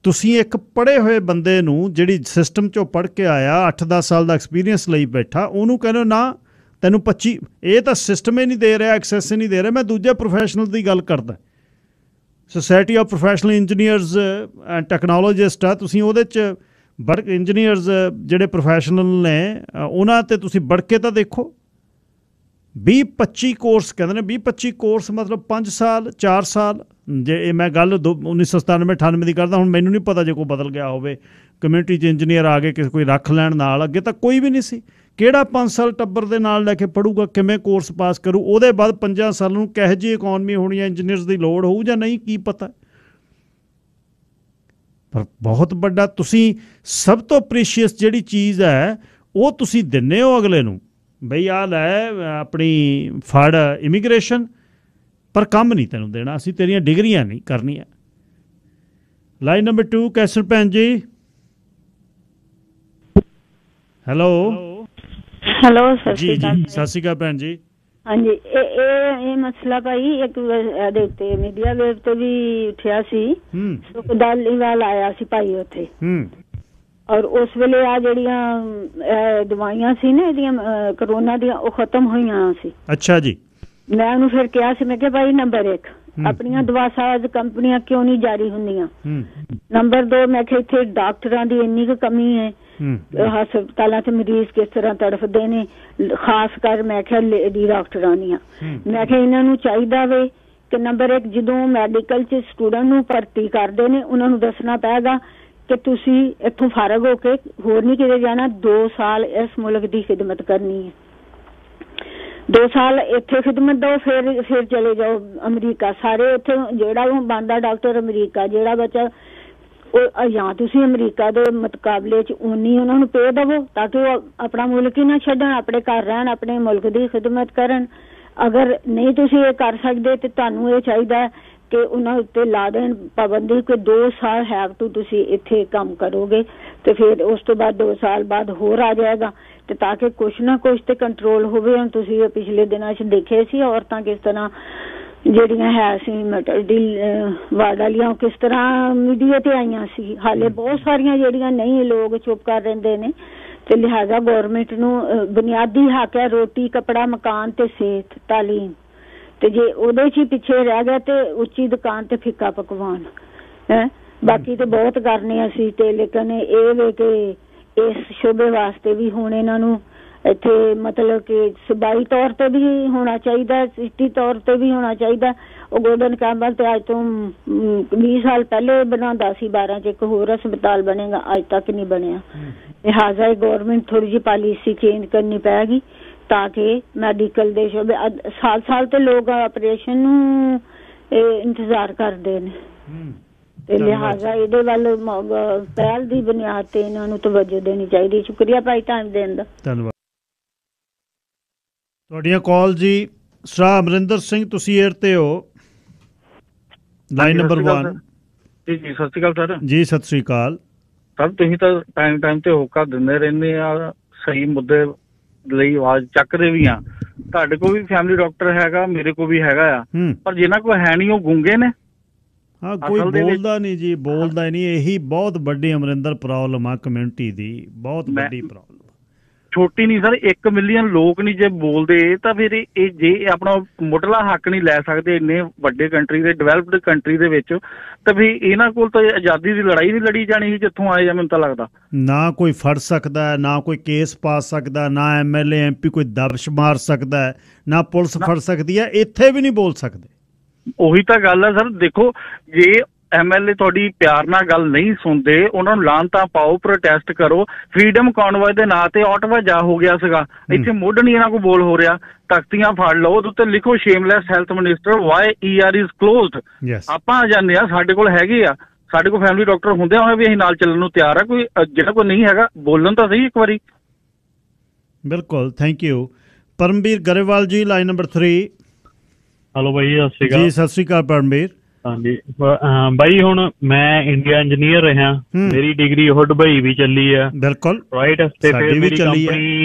तुसीं एक पढ़े हुए बंदे नूं जिहड़ी सिस्टम चों पढ़ के आया, 8-10 साल का एक्सपीरियंस लई बैठा, उन्होंने कहने ना तैनूं 25, ये तो सिस्टम ही नहीं दे रहा, एक्सैस ही नहीं दे रहा। मैं दूजे प्रोफैशनल की गल करदा, society of professional engineers and technologist आ, तुसीं उहदे च बड़ इंजीनियर्स जिहड़े प्रोफैशनल ने उन्हां ते तुसीं बढ़ के तां देखो। 20-25 कोर्स कहते हैं, 20-25 कोर्स मतलब 5 साल 4 साल। जे मैं गल 1997-98 की करदा, हुण मैनूं नहीं पता जे कोई बदल गया होवे, कम्यूनिटी च इंजीनियर आ गए, कोई रख लैण नाल, अगे तां कोई भी नहीं सी। ਕਿਹੜਾ 5 ਸਾਲ ਟੱਬਰ ਦੇ ਨਾਲ ਲੈ ਕੇ ਪੜੂਗਾ, ਕਿਵੇਂ ਕੋਰਸ ਪਾਸ ਕਰੂ, ਉਹਦੇ ਬਾਅਦ 5 ਸਾਲ ਨੂੰ ਕਿਹੋ ਜਿਹੀ ਇਕਨੋਮੀ ਹੋਣੀ ਹੈ, ਇੰਜੀਨੀਅਰਸ ਦੀ ਲੋੜ ਹੋਊ ਜਾਂ ਨਹੀਂ, ਕੀ ਪਤਾ। ਪਰ ਬਹੁਤ ਵੱਡਾ ਤੁਸੀਂ ਸਭ ਤੋਂ ਪ੍ਰੀਸ਼ੀਅਸ ਜਿਹੜੀ ਚੀਜ਼ ਹੈ ਉਹ ਤੁਸੀਂ ਦਿੰਦੇ ਹੋ ਅਗਲੇ ਨੂੰ, ਬਈ ਆਹ ਲੈ ਆਪਣੀ ਫੜ ਇਮੀਗ੍ਰੇਸ਼ਨ, ਪਰ ਕੰਮ ਨਹੀਂ ਤੈਨੂੰ ਦੇਣਾ, ਅਸੀਂ ਤੇਰੀਆਂ ਡਿਗਰੀਆਂ ਨਹੀਂ ਕਰਨੀਆਂ। ਲਾਈਨ ਨੰਬਰ 2 ਕੈਸਰ ਭੈਣ ਜੀ। ਹੈਲੋ ਹੈਲੋ ਸਤਿ ਸ਼੍ਰੀ ਅਕਾਲ। ਸਤਿ ਸ਼੍ਰੀ ਅਕਾਲ ਭੈਣ ਜੀ। ਹਾਂਜੀ, ਇਹ ਮਸਲਾ ਭਾਈ ਇੱਕ ਇਹਦੇ ਉੱਤੇ ਮੀਡੀਆ ਵੇਵ ਤੇ ਵੀ ਉੱਠਿਆ ਸੀ। ਸੁਖਦਾਲੀਵਾਲ ਆਇਆ ਸੀ ਭਾਈ ਉੱਥੇ, ਔਰ ਉਸ ਵੇਲੇ ਆ ਜਿਹੜੀਆਂ ਦਵਾਈਆਂ ਸੀ ਨਾ ਇਹਦੀਆਂ ਕਰੋਨਾ ਦੀਆਂ, ਉਹ ਖਤਮ ਹੋਈਆਂ ਸੀ। ਅੱਛਾ ਜੀ। ਮੈਂ ਉਹਨੂੰ ਫਿਰ ਕਿਹਾ ਸੀ, ਮੈਂ ਕਿਹਾ ਭਾਈ ਨੰਬਰ 1 ਆਪਣੀਆਂ ਦਵਾਸਾਜ਼ ਕੰਪਨੀਆਂ ਕਿਉਂ ਨਹੀਂ ਜਾਰੀ ਹੁੰਦੀਆਂ? ਨੰਬਰ 2 ਮੈਂ ਕਿਹਾ ਇੱਥੇ ਡਾਕਟਰਾਂ ਦੀ ਇੰਨੀ ਕੁ ਕਮੀ ਹੈ, ਹਸਪਤਾਲਾਂ 'ਚ ਮਰੀਜ਼ ਕਿਸ ਤਰ੍ਹਾਂ ਤੜਫਦੇ ਨੇ, ਖਾਸ ਕਰ ਮੈਂ ਕਿਹਾ ਲੇਡੀ ਡਾਕਟਰਾਂ ਦੀਆਂ। ਮੈਂ ਕਿਹਾ ਇਹਨਾਂ ਨੂੰ ਚਾਹੀਦਾ ਵੇ ਕਿ ਨੰਬਰ 1 ਜਦੋਂ ਮੈਡੀਕਲ 'ਚ ਸਟੂਡੈਂਟ ਨੂੰ ਭਰਤੀ ਕਰਦੇ ਨੇ ਉਹਨਾਂ ਨੂੰ ਦੱਸਣਾ ਪਏਗਾ ਕਿ ਤੁਸੀਂ ਇੱਥੋਂ ਫਾਰਗ ਹੋ ਕੇ ਹੋਰ ਨਹੀਂ ਕਿਤੇ ਜਾਣਾ, 2 ਸਾਲ ਇਸ ਮੁਲਕ ਦੀ ਖਿਦਮਤ ਕਰਨੀ ਹੈ, 2 ਸਾਲ ਇੱਥੇ ਖਿਦਮਤ ਦਿਓ, ਫਿਰ ਚਲੇ ਜਾਓ ਅਮਰੀਕਾ। ਸਾਰੇ ਉੱਥੇ ਜਿਹੜਾ ਬਣਦਾ ਡਾਕਟਰ ਅਮਰੀਕਾ, ਜਿਹੜਾ ਬੱਚਾ ਉਹ ਜਾਂ ਤੁਸੀਂ ਅਮਰੀਕਾ ਦੇ ਮੁਕਾਬਲੇ 'ਚ ਉਨੀ ਉਹਨਾਂ ਨੂੰ ਪੇ ਦੇਵੋ ਤਾਂ ਕਿ ਉਹ ਆਪਣਾ ਮੁਲਕ ਹੀ ਨਾ ਛੱਡਣ, ਆਪਣੇ ਘਰ ਰਹਿਣ, ਆਪਣੇ ਮੁਲਕ ਦੀ ਖਿਦਮਤ ਕਰਨ। ਅਗਰ ਨਹੀਂ ਤੁਸੀਂ ਇਹ ਕਰ ਸਕਦੇ ਤੇ ਤੁਹਾਨੂੰ ਇਹ ਚਾਹੀਦਾ ਕਿ ਉਹਨਾਂ ਉੱਤੇ ਲਾ ਦੇਣ ਪਾਬੰਦੀ ਕਿ 2 ਸਾਲ ਹੈਵ ਟੂ ਤੁਸੀਂ ਇੱਥੇ ਕੰਮ ਕਰੋਗੇ, ਤੇ ਫਿਰ ਉਸ ਤੋਂ ਬਾਅਦ 2 ਸਾਲ ਬਾਅਦ ਹੋਰ ਆ ਜਾਏਗਾ, ਤੇ ਤਾਂ ਕਿ ਕੁਛ ਨਾ ਕੁਛ ਤੇ ਕੰਟਰੋਲ ਹੋਵੇ। ਹੁਣ ਤੁਸੀਂ ਪਿਛਲੇ ਦਿਨਾਂ 'ਚ ਦੇਖੇ ਸੀ ਔਰਤਾਂ ਕਿਸ ਤਰ੍ਹਾਂ ਜਿਹੜੀਆਂ ਹੈ ਸੀ ਮੈਟਰਨਿਟੀ ਵਾਰਡ ਵਾਲੀਆਂ, ਉਹ ਕਿਸ ਤਰ੍ਹਾਂ ਮੀਡੀਆ ਤੇ ਆਈਆਂ ਸੀ। ਹਾਲੇ ਬਹੁਤ ਸਾਰੀਆਂ ਜਿਹੜੀਆਂ ਨਹੀਂ, ਲੋਕ ਚੁੱਪ ਕਰ ਰਹਿੰਦੇ ਨੇ, ਤੇ ਲਿਹਾਜ਼ਾ ਗੌਰਮੈਂਟ ਨੂੰ ਬੁਨਿਆਦੀ ਹੱਕ ਹੈ ਰੋਟੀ, ਕੱਪੜਾ, ਮਕਾਨ ਤੇ ਸਿਹਤ, ਤਾਲੀਮ, ਤੇ ਜੇ ਉਹਦੇ 'ਚ ਹੀ ਪਿੱਛੇ ਰਹਿ ਗਿਆ ਤੇ ਉੱਚੀ ਦੁਕਾਨ ਤੇ ਫਿੱਕਾ ਪਕਵਾਨ ਹੈ। ਬਾਕੀ ਤੇ ਬਹੁਤ ਕਰਨੇ ਅਸੀਂ ਤੇ, ਲੇਕਿਨ ਇਹ ਵੇ ਕਿ ਇਸ ਸ਼ੋਬੇ ਵਾਸਤੇ ਵੀ ਹੁਣ ਇਹਨਾਂ ਨੂੰ ਇੱਥੇ ਮਤਲਬ ਕਿ ਸਬਾਈ ਤੌਰ ਤੇ ਵੀ ਹੋਣਾ ਚਾਹੀਦਾ, ਸਿੱਟੀ ਤੌਰ ਤੇ ਵੀ ਹੋਣਾ ਚਾਹੀਦਾ। ਉਹ ਗੋਲਡਨ ਕੈਂਪਲ ਤੇ ਅੱਜ ਤੋਂ 20 ਸਾਲ ਪਹਿਲੇ ਬਣਾਉਂਦਾ ਸੀ 12 ਚ ਇੱਕ ਹੋਰ ਹਸਪਤਾਲ ਬਣੇਗਾ, ਅੱਜ ਤੱਕ ਨਹੀਂ ਬਣਿਆ। ਲਿਹਾਜ਼ਾ ਗੌਰਮੈਂਟ ਥੋੜੀ ਜਿਹੀ ਪਾਲਿਸੀ ਚੇਂਜ ਕਰਨੀ ਪੈਗੀ ਤਾਂ ਕਿ ਮੈਡੀਕਲ ਦੇ ਸ਼ੋਬੇ ਸਾਲ ਤੇ ਲੋਕ ਆਪਰੇਸ਼ਨ ਨੂੰ ਇੰਤਜ਼ਾਰ ਕਰਦੇ ਨੇ ਤੇ ਲਿਹਾਜ਼ਾ ਇਹਦੇ ਵੱਲ ਪਹਿਲ ਦੀ ਬੁਨਿਆਦ ਤੇ ਇਹਨਾਂ ਨੂੰ ਤਵੱਜੋ ਦੇਣੀ ਚਾਹੀਦੀ। ਸ਼ੁਕਰੀਆ ਭਾਈ ਟਾਈਮ ਦੇਣ ਦਾ। ਧੰਨਵਾਦ ਤੁਹਾਡੀਆਂ ਕਾਲ ਜੀ। ਸਰਾ ਅਮਰਿੰਦਰ ਸਿੰਘ ਤੁਸੀਂ ਏਅਰ ਤੇ ਹੋ, ਲਾਈਨ ਨੰਬਰ 1 ਜੀ। ਜੀ ਸਤਿ ਸ਼੍ਰੀ ਅਕਾਲ ਸਰ। ਜੀ ਸਤਿ ਸ਼੍ਰੀ ਅਕਾਲ ਸਰ। ਤੁਸੀਂ ਤਾਂ ਟਾਈਮ ਤੇ ਹੋਕਾ ਦਿੰਦੇ ਰਹਿੰਦੇ ਆ, ਸਹੀ ਮੁੱਦੇ ਲਈ ਆਵਾਜ਼ ਚੱਕਦੇ ਵੀ ਆ। ਤੁਹਾਡੇ ਕੋਲ ਵੀ ਫੈਮਿਲੀ ਡਾਕਟਰ ਹੈਗਾ, ਮੇਰੇ ਕੋਲ ਵੀ ਹੈਗਾ ਆ, ਪਰ ਜਿਹਨਾਂ ਕੋਲ ਹੈ ਨਹੀਂ ਉਹ ਗੂੰਗੇ ਨੇ। ਹਾਂ ਕੋਈ ਬੋਲਦਾ ਨਹੀਂ ਜੀ, ਬੋਲਦਾ ਨਹੀਂ। ਇਹੀ ਬਹੁਤ ਵੱਡੀ ਅਮਰਿੰਦਰ ਪ੍ਰੋਬਲਮ ਆ ਕਮਿਊਨਿਟੀ ਦੀ, ਬਹੁਤ ਵੱਡੀ ਪ੍ਰੋਬਲਮ। ਛੋਟੀ ਨਹੀਂ ਸਰ, 1 ਮਿਲੀਅਨ ਲੋਕ ਨਹੀਂ ਜੇ ਬੋਲਦੇ ਤਾਂ ਫਿਰ ਇਹ ਜੇ ਆਪਣਾ ਮੁੱਢਲਾ ਹੱਕ ਨਹੀਂ ਲੈ ਸਕਦੇ ਇੰਨੇ ਵੱਡੇ ਕੰਟਰੀ ਦੇ, ਡਿਵੈਲਪਡ ਕੰਟਰੀ ਦੇ ਵਿੱਚ, ਤਾਂ ਫਿਰ ਇਹਨਾਂ ਕੋਲ ਤਾਂ ਆਜ਼ਾਦੀ ਦੀ ਲੜਾਈ ਨਹੀਂ ਲੜੀ ਜਾਣੀ ਸੀ ਜਿੱਥੋਂ ਆਏ ਆ। ਮੈਨੂੰ ਤਾਂ ਲੱਗਦਾ ਨਾ ਕੋਈ ਫੜ ਸਕਦਾ, ਨਾ ਕੋਈ ਕੇਸ ਪਾ ਸਕਦਾ, ਨਾ MLA MP ਕੋਈ ਦਬਸ਼ ਮਾਰ ਸਕਦਾ, ਨਾ ਪੁਲਿਸ ਫੜ ਸਕਦੀ ਹੈ। ਇੱਥੇ ਵੀ ਨਹੀਂ ਬੋਲ ਸਕਦੇ। ਉਹੀ ਤਾਂ ਗੱਲ ਹੈ ਸਰ। ਦੇਖੋ ਜੇ MLA ਤੁਹਾਡੀ ਪਿਆਰ ਨਾਲ ਗੱਲ ਨਹੀਂ ਸੁਣਦੇ, ਉਹਨਾਂ ਨੂੰ ਲਾਹਨਤਾਂ ਪਾਓ, ਪ੍ਰੋਟੈਸਟ ਕਰੋ। ਫਰੀਡਮ ਕਾਨਵਾਏ ਦੇ ਨਾਂ ਤੇ ਆਟਵਾ ਜਾ ਹੋ ਗਿਆ ਸੀਗਾ, ਇੱਥੇ ਮੁੱਢ ਨਹੀਂ ਇਹਨਾਂ ਕੋਲ ਬੋਲ ਹੋ ਰਿਹਾ। ਤਖਤੀਆਂ ਫੜ ਲਓ, ਉਹਦੇ ਉੱਤੇ ਲਿਖੋ shameless health minister why ER is closed. ਆਪਾਂ ਆ ਜਾਂਦੇ ਆ, ਸਾਡੇ ਕੋਲ ਹੈਗੇ ਆ, ਸਾਡੇ ਕੋਲ ਫੈਮਿਲੀ ਡਾਕਟਰ ਹੁੰਦੇ ਹੋਏ ਵੀ ਅਸੀਂ ਨਾਲ ਚੱਲਣ ਨੂੰ ਤਿਆਰ ਆ। ਕੋਈ ਜਿਹੜਾ ਕੋਈ ਨਹੀਂ ਹੈਗਾ ਬੋਲਣ ਤਾਂ ਸਹੀ ਇੱਕ ਵਾਰੀ। ਬਿਲਕੁਲ, ਥੈਂਕ ਯੂ। ਪਰਮਵੀਰ ਗਰੇਵਾਲ ਜੀ, ਲਾਈਨ ਨੰਬਰ 3। ਹੈਲੋ ਬਾਈ, ਸਤਿ ਸ਼੍ਰੀ ਅਕਾਲ ਜੀ। ਸਤਿ ਸ਼੍ਰੀ ਅਕਾਲ ਪਰਮਵੀਰ। ਹਾਂਜੀ ਬਾਈ, ਹੁਣ ਮੈਂ ਇੰਡੀਆ ਇੰਜੀਨੀਅਰ ਰਿਹਾ, ਮੇਰੀ ਡਿਗਰੀ ਉਹ ਦੁਬਈ ਵੀ ਚੱਲੀ ਆ। ਬਿਲਕੁਲ ਰਾਈਟ। ਤੇ ਫਿਰ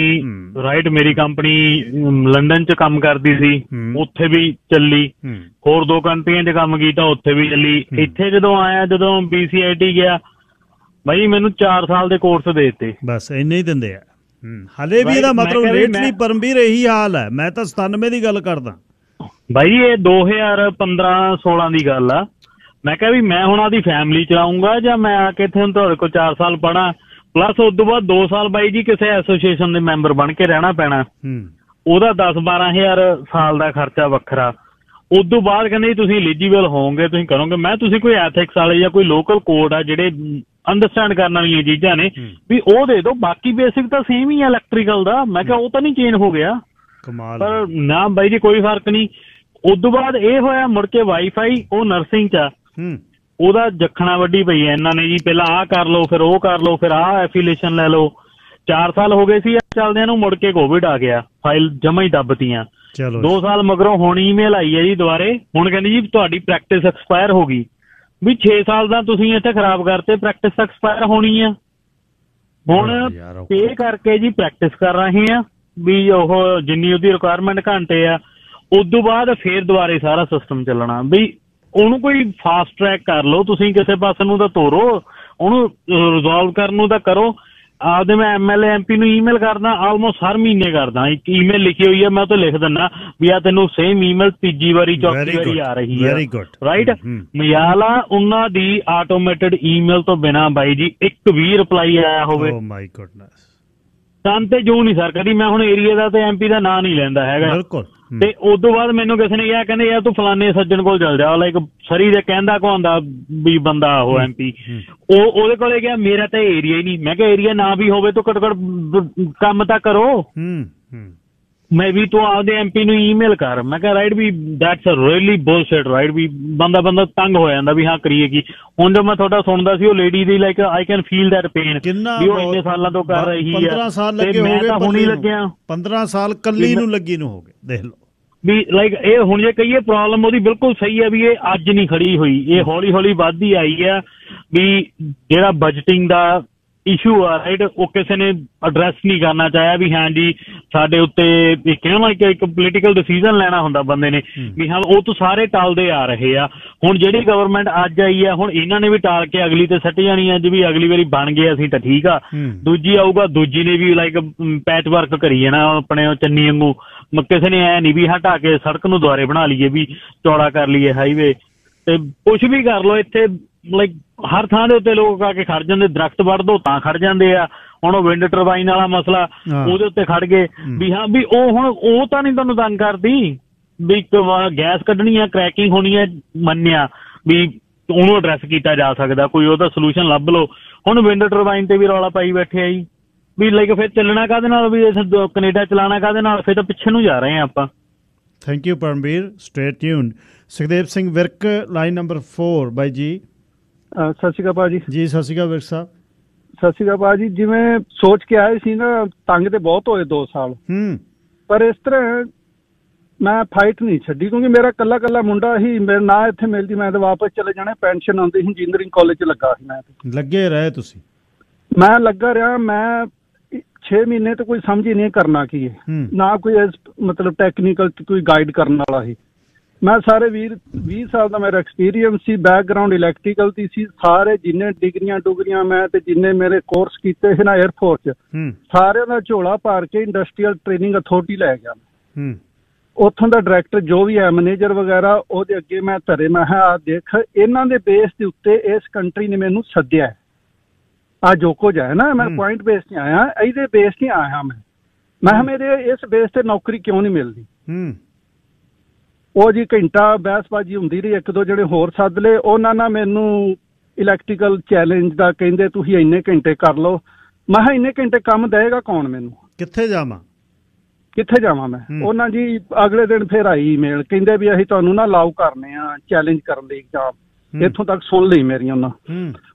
ਮੇਰੀ ਕੰਪਨੀ ਲੰਡਨ ਚ ਕੰਮ ਕਰਦੀ ਸੀ, ਉੱਥੇ ਵੀ ਚੱਲੀ। ਹੋਰ 2 ਕੰਟਰੀਆਂ ਚ ਕੰਮ ਕੀਤਾ, ਉੱਥੇ ਵੀ ਚੱਲੀ। ਇੱਥੇ ਜਦੋਂ ਆਇਆ, ਜਦੋਂ BCIT ਗਿਆ ਬਾਈ, ਮੈਨੂੰ 4 ਸਾਲ ਦੇ ਕੋਰਸ ਦੇ ਦਿੱਤੇ। ਬਸ ਇੰਨੇ ਹੀ ਦਿੰਦੇ ਆ ਹਲੇ ਵੀ। ਇਹਦਾ ਮਤਲਬ ਲੇਟਲੀ ਪਰਮਵੀਰ ਇਹੀ ਹਾਲ ਹੈ। ਮੈਂ ਤਾਂ 97 ਦੀ ਗੱਲ ਕਰਦਾ ਬਾਈ, ਇਹ 2015-16 ਦੀ ਗੱਲ ਆ। ਮੈਂ ਕਿਹਾ ਵੀ ਮੈਂ ਹੁਣ ਆਦੀ ਫੈਮਿਲੀ ਚਲਾਉਂਗਾ ਜਾਂ ਮੈਂ ਆ ਕੇ ਇੱਥੇ ਹੁਣ ਤੁਹਾਡੇ ਕੋਲ 4 ਸਾਲ ਪੜ੍ਹਾਂ, ਪਲੱਸ ਉਸ ਤੋਂ ਬਾਅਦ 2 ਸਾਲ ਬਾਈ ਜੀ ਕਿਸੇ ਐਸੋਸੀਏਸ਼ਨ ਦੇ ਮੈਂਬਰ ਬਣ ਕੇ ਰਹਿਣਾ ਪੈਣਾ। ਉਹਦਾ 10-12 ਹਜ਼ਾਰ ਸਾਲ ਦਾ ਖਰਚਾ ਵੱਖਰਾ। ਉਸ ਤੋਂ ਬਾਅਦ ਕਹਿੰਦੇ ਤੁਸੀਂ ਐਲੀਜੀਬਲ ਹੋਵੋਗੇ, ਤੁਸੀਂ ਕਰੋਗੇ। ਮੈਂ ਤੁਸੀਂ ਕੋਈ ਐਥਿਕਸ ਵਾਲੇ ਜਾਂ ਕੋਈ ਲੋਕਲ ਕੋਡ ਆ ਜਿਹੜੇ ਅੰਡਰਸਟੈਂਡ ਕਰਨ ਵਾਲੀਆਂ ਚੀਜ਼ਾਂ ਨੇ ਵੀ ਉਹ ਦੇ ਦਿਓ, ਬਾਕੀ ਬੇਸਿਕ ਤਾਂ ਸੇਮ ਹੀ ਆ ਇਲੈਕਟ੍ਰੀਕਲ ਦਾ। ਮੈਂ ਕਿਹਾ ਉਹ ਤਾਂ ਨਹੀਂ ਚੇਂਜ ਹੋ ਗਿਆ। ਪਰ ਨਾ ਬਾਈ ਜੀ, ਕੋਈ ਫਰਕ ਨਹੀਂ। ਉਸ ਤੋਂ ਬਾਅਦ ਇਹ ਹੋਇਆ ਮੁੜ ਕੇ ਵਾਈਫਾਈ, ਉਹ ਨਰਸਿੰਗ ਚ ਆ, ਉਹਦਾ ਜੱਖਣਾ ਵੱਡੀ ਪਈ ਹੈ ਇਹਨਾਂ ਨੇ ਜੀ। ਪਹਿਲਾਂ ਆਹ ਕਰ ਲਓ, ਫਿਰ ਉਹ ਕਰ ਲਓ, ਫਿਰ ਆਹ ਐਫੀਲੀਏਸ਼ਨ ਲੈ ਲਓ। 4 ਸਾਲ ਹੋ ਗਏ ਸੀ ਚੱਲਦਿਆਂ ਨੂੰ, ਮੁੜ ਕੇ ਕੋਵਿਡ ਆ ਗਿਆ, ਫਾਈਲ ਜਮਾ ਹੀ ਦੱਬਤੀਆਂ। 2 ਸਾਲ ਮਗਰੋਂ ਹੁਣ ਈਮੇਲ ਆਈ ਹੈ ਜੀ ਦੁਬਾਰੇ। ਹੁਣ ਕਹਿੰਦੀ ਜੀ ਤੁਹਾਡੀ ਪ੍ਰੈਕਟਿਸ ਐਕਸਪਾਇਰ ਹੋ ਗਈ। ਵੀ 6 ਸਾਲ ਦਾ ਤੁਸੀਂ ਇੱਥੇ ਖਰਾਬ ਕਰਤੇ, ਪ੍ਰੈਕਟਿਸ ਐਕਸਪਾਇਰ ਹੋਣੀ ਆ। ਹੁਣ ਪੇ ਕਰਕੇ ਜੀ ਪ੍ਰੈਕਟਿਸ ਕਰ ਰਹੇ ਆ ਵੀ ਉਹ ਜਿੰਨੀ ਉਹਦੀ ਰਿਕੁਆਇਰਮੈਂਟ ਘੰਟੇ ਆ। ਉਸ ਤੋਂ ਬਾਅਦ ਫੇਰ ਦੁਬਾਰੇ ਸਾਰਾ ਸਿਸਟਮ ਚੱਲਣਾ। ਵੀ ਉਹਨੂੰ ਕੋਈ ਫਾਸਟ ਟਰੈਕ ਕਰ ਲਓ, ਤੁਸੀਂ ਕਿਸੇ ਪਾਸੇ ਨੂੰ ਤਾਂ ਤੋਰੋ, ਉਹਨੂੰ ਰਿਜ਼ੋਲਵ ਕਰਨ ਨੂੰ ਤਾਂ ਕਰੋ। ਆਪਦੇ ਮੈਂ MLA MP ਨੂੰ ਈਮੇਲ ਕਰਦਾ, ਆਲਮੋਸਟ ਹਰ ਮਹੀਨੇ ਕਰਦਾ। ਇੱਕ ਈਮੇਲ ਲਿਖੀ ਹੋਈ ਹੈ, ਮੈਂ ਉਹ ਤੋਂ ਲਿਖ ਦਿੰਦਾ ਵੀ ਆ ਤੈਨੂੰ ਸੇਮ ਈਮੇਲ ਤੀਜੀ ਵਾਰੀ ਚੌਥੀ ਵਾਰੀ ਆ ਰਹੀ ਹੈ। ਰਾਈਟ। ਮਜ਼ਾਲ ਆ ਉਹਨਾਂ ਦੀ ਆਟੋਮੇਟਿਡ ਈਮੇਲ ਤੋਂ ਬਿਨਾਂ ਬਾਈ ਜੀ ਇੱਕ ਵੀ ਰਿਪਲਾਈ ਆਇਆ ਹੋਵੇ ਤਾਂ ਤੇ ਜੋ ਨਹੀਂ ਸਰ ਕਦੀ। ਮੈਂ ਹੁਣ ਏਰੀਆ ਦਾ ਤੇ MP ਦਾ ਨਾਂ ਨਹੀਂ ਲੈਂਦਾ ਹੈਗਾ। ਤੇ ਉਸ ਤੋਂ ਬਾਅਦ ਮੈਨੂੰ ਕਿਸੇ ਨੇ ਕਿਹਾ, ਕਹਿੰਦੇ ਯਾਰ ਤੂੰ ਫਲਾਨੇ ਸੱਜਣ ਕੋਲ ਚੱਲ ਜਾ, ਲਾਈਕ ਸਰੀ ਦੇ ਕਹਿੰਦਾ ਕਹਾਉਂਦਾ ਵੀ ਬੰਦਾ ਉਹ MP, ਉਹਦੇ ਕੋਲੇ ਗਿਆ। ਮੇਰਾ ਤਾਂ ਏਰੀਆ ਹੀ ਨਹੀਂ। ਮੈਂ ਕਿਹਾ ਏਰੀਆ ਨਾ ਵੀ ਹੋਵੇ ਤੂੰ ਘੱਟੋ ਘੱਟ ਕੰਮ ਤਾਂ ਕਰੋ। ਮੈਂ ਵੀ ਤੂੰ ਆਪਦੇ MP ਨੂੰ ਈਮੇਲ ਕਰ। ਮੈਂ ਕਿਹਾ ਰਾਈਟ ਵੀ that's a really bullshit. Right ਵੀ ਬੰਦਾ ਤੰਗ ਹੋ ਜਾਂਦਾ ਵੀ ਹਾਂ ਕਰੀਏ ਕੀ। ਹੁਣ ਜੋ ਮੈਂ ਤੁਹਾਡਾ ਸੁਣਦਾ ਸੀ ਉਹ ਲੇਡੀ ਦੀ, like I can feel that pain ਵੀ ਉਹ ਇੰਨੇ ਸਾਲਾਂ ਤੋਂ ਕਰ ਰਹੀ ਆ। 15 ਸਾਲ ਲੱਗੇ ਹੋ ਗਏ, ਹੁਣੀ ਲੱਗਿਆ 15 ਸਾਲ ਕੱਲੀ ਨੂੰ ਲੱਗੀ ਨੂੰ ਹੋ ਗਏ। ਦੇਖ ਲਓ ਵੀ ਲਾਈਕ ਇਹ ਹੁਣ ਜੇ ਕਹੀਏ ਪ੍ਰੋਬਲਮ ਉਹਦੀ ਬਿਲਕੁਲ ਸਹੀ ਹੈ ਵੀ ਇਹ ਅੱਜ ਨਹੀਂ ਖੜੀ ਹੋਈ, ਇਹ ਹੌਲੀ ਹੌਲੀ ਵੱਧਦੀ ਆਈ ਆ। ਵੀ ਜਿਹੜਾ ਬਜਟਿੰਗ ਦਾ ਇਸ਼ੂ ਆ ਰਾਈਟ, ਉਹ ਕਿਸੇ ਨੇ ਅਡਰੈਸ ਨਹੀਂ ਕਰਨਾ ਚਾਹਿਆ ਵੀ ਹਾਂ ਜੀ ਸਾਡੇ ਉੱਤੇ ਇੱਕ ਪੋਲੀਟੀਕਲ ਡਿਸੀਜ਼ਨ ਲੈਣਾ ਹੁੰਦਾ ਬੰਦੇ ਨੇ ਵੀ ਹਾਂ ਉਹ ਤੋਂ ਸਾਰੇ ਟਾਲਦੇ ਆ ਰਹੇ ਆ। ਹੁਣ ਜਿਹੜੀ ਗਵਰਨਮੈਂਟ ਅੱਜ ਆਈ ਆ, ਹੁਣ ਇਹਨਾਂ ਨੇ ਵੀ ਟਾਲ ਕੇ ਅਗਲੀ ਤੇ ਸੱਟ ਜਾਣੀ ਆ ਜੀ ਵੀ ਅਗਲੀ ਵਾਰੀ ਬਣ ਗਏ ਅਸੀਂ ਤਾਂ ਠੀਕ ਆ। ਦੂਜੀ ਆਊਗਾ, ਦੂਜੀ ਨੇ ਵੀ ਲਾਈਕ ਪੈਚ ਵਰਕ ਕਰੀ ਜਾਣਾ ਆਪਣੇ ਚੰਨੀ ਵਾਂਗੂ। ਕਿਸੇ ਨੇ ਐ ਨਹੀਂ ਵੀ ਹਟਾ ਕੇ ਸੜਕ ਨੂੰ ਦੁਆਰੇ ਬਣਾ ਲਈਏ ਵੀ ਚੌੜਾ ਕਰ ਲਈਏ ਹਾਈਵੇ, ਤੇ ਕੁਛ ਵੀ ਕਰ ਲਓ। ਇੱਥੇ ਲਾਈਕ ਹਰ ਥਾਂ ਦੇ ਉੱਤੇ ਲੋਕ ਆ ਕੇ ਖੜ ਜਾਂਦੇ, ਦਰਖਤ ਵੱਢ ਦੋ ਤਾਂ ਖੜ ਜਾਂਦੇ ਆ। ਹੁਣ ਉਹ ਵਿੰਡ ਟਰਬਾਈਨ ਵਾਲਾ ਮਸਲਾ, ਉਹਦੇ ਉੱਤੇ ਖੜ ਗਏ ਵੀ ਹਾਂ ਵੀ ਉਹ ਹੁਣ ਉਹ ਤਾਂ ਨਹੀਂ ਤੁਹਾਨੂੰ ਤੰਗ ਕਰਦੀ ਵੀ ਗੈਸ ਕੱਢਣੀ ਆ, ਕਰੈਕਿੰਗ ਹੋਣੀ ਹੈ, ਮੰਨਿਆ ਵੀ ਉਹਨੂੰ ਐਡਰੈਸ ਕੀਤਾ ਜਾ ਸਕਦਾ, ਕੋਈ ਉਹਦਾ ਸੋਲੂਸ਼ਨ ਲੱਭ ਲਓ। ਹੁਣ ਵਿੰਡ ਟਰਬਾਈਨ ਤੇ ਵੀ ਰੌਲਾ ਪਾਈ ਬੈਠੇ ਆ ਜੀ ਵੀ ਲਾਈਕ ਫਿਰ ਚੱਲਣਾ ਕਾਹਦੇ ਨਾਲ, ਵੀ ਕੈਨੇਡਾ ਚਲਾਉਣਾ ਕਾਹਦੇ ਨਾਲ, ਫਿਰ ਤਾਂ ਪਿੱਛੇ ਨੂੰ ਜਾ ਰਹੇ ਹਾਂ ਆਪਾਂ। Thank you Paramvir, stay tuned. Sukhdev Singh Virk, line number 4 ਬਾਈ ਜੀ। ਸਤਿ ਸ਼੍ਰੀ ਅਕਾਲ ਭਾਜੀ। ਜੀ ਸਤਿ ਸ਼੍ਰੀ ਅਕਾਲ ਵਿਰਕ ਸਾਹਿਬ। ਸਤਿ ਸ਼੍ਰੀ ਅਕਾਲ ਭਾਜੀ। ਜਿਵੇਂ ਸੋਚ ਕੇ ਆਏ ਸੀ ਨਾ, ਤੰਗ ਤੇ ਬਹੁਤ ਹੋਏ 2 ਸਾਲ, ਪਰ ਇਸ ਤਰ੍ਹਾਂ ਮੈਂ ਫਾਈਟ ਨਹੀਂ ਛੱਡੀ ਕਿਉਂਕਿ ਮੇਰਾ ਕੱਲਾ ਮੁੰਡਾ ਹੀ, ਮੇਰੇ ਨਾ ਇੱਥੇ ਮਿਲਦੀ ਮੈਂ ਤਾਂ ਵਾਪਸ ਚਲੇ ਜਾਣਾ। ਪੈਨਸ਼ਨ ਆਉਂਦੀ, ਇੰਜੀਨੀਅਰਿੰਗ ਕਾਲਜ 'ਚ ਲੱਗਾ ਸੀ ਮੈਂ। ਲੱਗੇ ਰਹੇ ਤੁਸੀਂ? ਮੈਂ ਲੱਗਾ ਰਿਹਾ। ਮੈਂ 6 ਮਹੀਨੇ ਤੋਂ ਕੋਈ ਸਮਝ ਹੀ ਨਹੀਂ ਕਰਨਾ ਕੀ ਹੈ, ਨਾ ਕੋਈ ਮਤਲਬ ਟੈਕਨੀਕਲ ਕੋਈ ਗਾਈਡ ਕਰਨ ਵਾਲਾ ਸੀ। ਮੈਂ ਸਾਰੇ 20 ਸਾਲ ਦਾ ਮੇਰਾ ਐਕਸਪੀਰੀਅੰਸ ਸੀ, ਬੈਕਗਰਾਊਂਡ ਇਲੈਕਟ੍ਰੀਕਲ ਦੀ ਸੀ। ਸਾਰੇ ਜਿੰਨੇ ਡਿਗਰੀਆਂ ਮੈਂ ਤੇ ਜਿੰਨੇ ਮੇਰੇ ਕੋਰਸ ਕੀਤੇ ਸੀ ਨਾ 에ਅਰਫੋਰਸ 'ਚ, ਸਾਰਿਆਂ ਦਾ ਝੋਲਾ ਭਰ ਕੇ ਇੰਡਸਟਰੀਅਲ ਟ੍ਰੇਨਿੰਗ ਅਥਾਰਟੀ ਲੈ ਗਿਆ। ਉੱਥੋਂ ਦਾ ਡਾਇਰੈਕਟਰ ਜੋ ਵੀ ਹੈ, ਮੈਨੇਜਰ ਵਗੈਰਾ, ਉਹਦੇ ਅੱਗੇ ਮੈਂ ਧਰੇ। ਮੈਂ ਕਿਹਾ ਦੇਖ, ਇਹਨਾਂ ਦੇ ਬੇਸ ਦੇ ਉੱਤੇ ਇਸ ਕੰਟਰੀ ਨੇ ਮੈਨੂੰ ਸੱਦਿਆ, ਆ ਜੋ ਕੁਝ ਹੈ ਨਾ, ਮੈਂ ਪੁਆਇੰਟ ਬੇਸ ਤੇ ਆਇਆ, ਇਹਦੇ ਬੇਸ ਤੇ ਆਇਆ। ਮੈਂ ਕਿਹਾ ਮੇਰੇ ਇਸ ਬੇਸ ਤੇ ਨੌਕਰੀ ਕਿਉਂ ਨਹੀਂ ਮਿਲਦੀ? ਉਹ ਜੀ ਘੰਟਾ ਬਹਿਸਬਾਜ਼ੀ ਹੁੰਦੀ ਰਹੀ। 1-2 ਜਿਹੜੇ ਹੋਰ ਸੱਦ ਲਏ, ਉਹਨਾਂ ਨਾਲ ਮੈਨੂੰ ਇਲੈਕਟ੍ਰੀਕਲ ਚੈਲੰਜ ਦਾ ਕਹਿੰਦੇ ਤੁਸੀਂ ਇੰਨੇ ਘੰਟੇ ਕਰ ਲਓ। ਮੈਂ ਕਿਹਾ ਇੰਨੇ ਘੰਟੇ ਕੰਮ ਦੇਵੇਗਾ ਕੌਣ ਮੈਨੂੰ? ਕਿੱਥੇ ਜਾਵਾਂ ਮੈਂ? ਉਹਨਾਂ ਜੀ ਅਗਲੇ ਦਿਨ ਫਿਰ ਆਈ ਈਮੇਲ, ਕਹਿੰਦੇ ਵੀ ਅਸੀਂ ਤੁਹਾਨੂੰ ਨਾ ਅਲਾਉ ਕਰਨੇ ਆ ਚੈਲੰਜ ਕਰਨ ਲਈ ਐਗਜ਼ਾਮ। ਇੱਥੋਂ ਤੱਕ ਸੁਣ ਲਈ ਮੇਰੀ ਉਹਨਾਂ।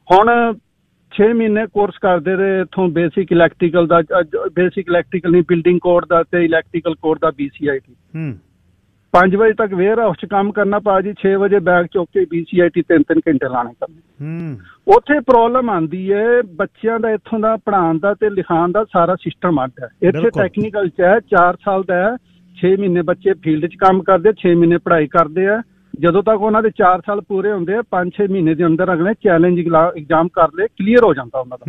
ਹੁਣ 6 ਮਹੀਨੇ ਕੋਰਸ ਕਰਦੇ ਰਹੇ ਇੱਥੋਂ, ਬੇਸਿਕ ਇਲੈਕਟ੍ਰੀਕਲ ਨਹੀਂ, ਬਿਲਡਿੰਗ ਕੋਡ ਦਾ ਤੇ ਇਲੈਕਟ੍ਰੀਕਲ ਕੋਡ ਦਾ BCIT। 5 ਵਜੇ ਤੱਕ ਵੇਅਰ ਹਾਊਸ 'ਚ ਕੰਮ ਕਰਨਾ ਭਾਜੀ, 6 ਵਜੇ ਬੈਗ ਚੁੱਕ ਕੇ BCIT 3-3 ਘੰਟੇ ਲਾਣੇ ਕਰਨੇ। ਉੱਥੇ ਪ੍ਰੋਬਲਮ ਆਉਂਦੀ ਹੈ ਬੱਚਿਆਂ ਦਾ, ਇੱਥੋਂ ਦਾ ਪੜ੍ਹਾਉਣ ਦਾ ਤੇ ਲਿਖਾਉਣ ਦਾ ਸਾਰਾ ਸਿਸਟਮ ਅੱਡ ਹੈ। ਇੱਥੇ ਟੈਕਨੀਕਲ 'ਚ ਹੈ, 4 ਸਾਲ ਦਾ ਹੈ, 6 ਮਹੀਨੇ ਬੱਚੇ ਫੀਲਡ 'ਚ ਕੰਮ ਕਰਦੇ, 6 ਮਹੀਨੇ ਪੜ੍ਹਾਈ ਕਰਦੇ ਆ। ਜਦੋਂ ਤੱਕ ਉਹਨਾਂ ਦੇ 4 ਸਾਲ ਪੂਰੇ ਹੁੰਦੇ ਆ, 5-6 ਮਹੀਨੇ ਦੇ ਅੰਦਰ ਅਗਲੇ ਚੈਲੰਜ ਐਗਜ਼ਾਮ ਕਰ ਲਏ, ਕਲੀਅਰ ਹੋ ਜਾਂਦਾ ਉਹਨਾਂ ਦਾ।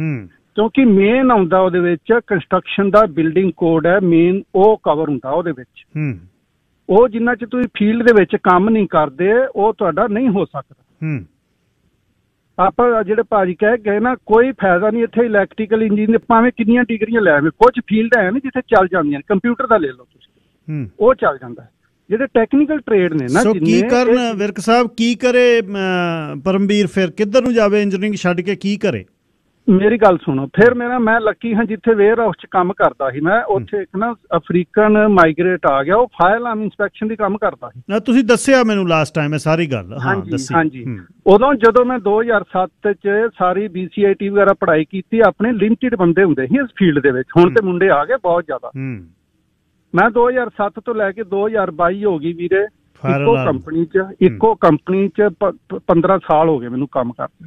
ਕਿਉਂਕਿ ਮੇਨ ਆਉਂਦਾ ਉਹਦੇ ਵਿੱਚ ਕੰਸਟਰਕਸ਼ਨ ਦਾ ਬਿਲਡਿੰਗ ਕੋਡ ਹੈ, ਮੇਨ ਉਹ ਕਵਰ ਹੁੰਦਾ ਉਹਦੇ ਵਿੱਚ। ਉਹ ਜਿੰਨਾ ਚ ਤੁਸੀਂ ਫੀਲਡ ਦੇ ਵਿੱਚ ਕੰਮ ਨਹੀਂ ਕਰਦੇ, ਉਹ ਤੁਹਾਡਾ ਨਹੀਂ ਹੋ ਸਕਦਾ। ਆਪਾਂ ਜਿਹੜੇ ਭਾਜੀ ਕਹਿ ਗਏ ਨਾ, ਕੋਈ ਫਾਇਦਾ ਨਹੀਂ ਇੱਥੇ ਇਲੈਕਟ੍ਰੀਕਲ ਇੰਜੀਨੀਅਰ ਭਾਵੇਂ ਕਿੰਨੀਆਂ ਡਿਗਰੀਆਂ ਲੈ ਆਵੇ, ਕੁਝ ਫੀਲਡ ਹੈ ਨਾ ਜਿੱਥੇ ਚੱਲ ਜਾਂਦੀਆਂ ਨੇ। ਕੰਪਿਊਟਰ ਦਾ ਲੈ ਲਓ ਤੁਸੀਂ, ਉਹ ਚੱਲ ਜਾਂਦਾ। ਜਿਹੜੇ ਟੈਕਨੀਕਲ ਟ੍ਰੇਡ ਨੇ ਨਾ, ਕੀ ਕਰਨ ਵਿਰਕ ਸਾਹਿਬ, ਕੀ ਕਰੇ ਪਰਮਵੀਰ? ਫਿਰ ਕਿੱਧਰ ਨੂੰ ਜਾਵੇ? ਇੰਜੀਨੀਅਰਿੰਗ ਛੱਡ ਕੇ ਕੀ ਕਰੇ? ਮੇਰੀ ਗੱਲ ਸੁਣੋ। ਫਿਰ ਮੈਂ ਲੱਕੀ ਹਾਂ ਜਿੱਥੇ ਵੇਅਰ ਹਾਊਸ 'ਚ ਕੰਮ ਕਰਦਾ ਸੀ ਮੈਂ, ਉੱਥੇ ਇੱਕ ਨਾ ਅਫਰੀਕਨ ਮਾਈਗ੍ਰੇਟ ਆ ਗਿਆ, ਉਹ ਫਾਇਰ ਅਲਾਰਮ ਇੰਸਪੈਕਸ਼ਨ ਦੀ ਕੰਮ ਕਰਦਾ ਸੀ। ਤੁਸੀਂ ਦੱਸਿਆ ਮੈਨੂੰ ਲਾਸਟ ਟਾਈਮ ਇਹ ਸਾਰੀ ਗੱਲ। ਹਾਂਜੀ। ਉਦੋਂ ਜਦੋਂ ਮੈਂ 2007 'ਚ ਸਾਰੀ BCIT ਵਗੈਰਾ ਪੜ੍ਹਾਈ ਕੀਤੀ, ਆਪਣੇ ਲਿਮਟਿਡ ਬੰਦੇ ਹੁੰਦੇ ਸੀ ਇਸ ਫੀਲਡ ਦੇ ਵਿੱਚ। ਹੁਣ ਤੇ ਮੁੰਡੇ ਆ ਗਏ ਬਹੁਤ ਜ਼ਿਆਦਾ। ਮੈਂ 2007 ਤੋਂ ਲੈ ਕੇ 2022 ਹੋ ਗਈ ਵੀਰੇ, ਇੱਕੋ ਕੰਪਨੀ 'ਚ 15 ਸਾਲ ਹੋ ਗਏ ਮੈਨੂੰ ਕੰਮ ਕਰਦੇ।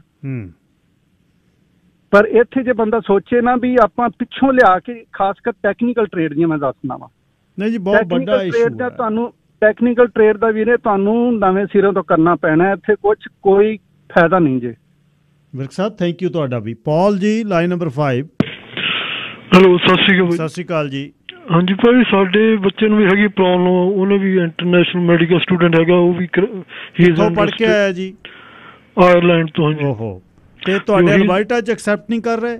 ਪਰ ਇੱਥੇ ਜੇ ਬੰਦਾ ਸੋਚੇ ਨਾ ਵੀ ਆਪਾਂ ਪਿੱਛੋਂ ਲਿਆ ਕੇ, ਖਾਸ ਕਰ ਟੈਕਨੀਕਲ ਟ੍ਰੇਡ ਦੀਆਂ ਮੈਂ ਦੱਸਣਾ ਵਾ। ਨਹੀਂ ਜੀ, ਬਹੁਤ ਵੱਡਾ ਇਸ਼ੂ ਹੈ। ਤੁਹਾਨੂੰ ਟੈਕਨੀਕਲ ਟ੍ਰੇਡ ਦਾ ਵੀਰੇ ਤੁਹਾਨੂੰ ਨਵੇਂ ਸਿਰੇ ਤੋਂ ਕਰਨਾ ਪੈਣਾ। ਇੱਥੇ ਕੋਈ ਫਾਇਦਾ ਨਹੀਂ ਜੇ। ਵਿਰਕ ਸਾਹਿਬ ਥੈਂਕ ਯੂ ਤੁਹਾਡਾ ਵੀ। ਪੌਲ ਜੀ, ਲਾਈਨ ਨੰਬਰ 5। ਹੈਲੋ, ਸਤਿ ਸ਼੍ਰੀ ਅਕਾਲ। ਸਤਿ ਸ਼੍ਰੀ ਅਕਾਲ ਜੀ। ਹਾਂਜੀ ਭਾਈ, ਸਾਡੇ ਬੱਚੇ ਨੂੰ ਵੀ ਹੈਗੀ ਪ੍ਰੋਬਲਮ, ਉਹਨੇ ਵੀ ਇੰਟਰਨੈਸ਼ਨਲ ਮੈਡੀਕਲ ਸਟੂਡੈਂਟ ਹੈਗਾ, ਉਹ ਵੀ ਪੜ੍ਹ ਕੇ ਆਇਆ ਜੀ ਆਇਰਲੈਂਡ ਤੋਂ। ਓਹੋ, ਤੇ ਤੁਹਾਡੇ ਇਨਵਾਈਟਾਂ 'ਚ ਐਕਸੈਪਟ ਨਹੀਂ ਕਰ ਰਹੇ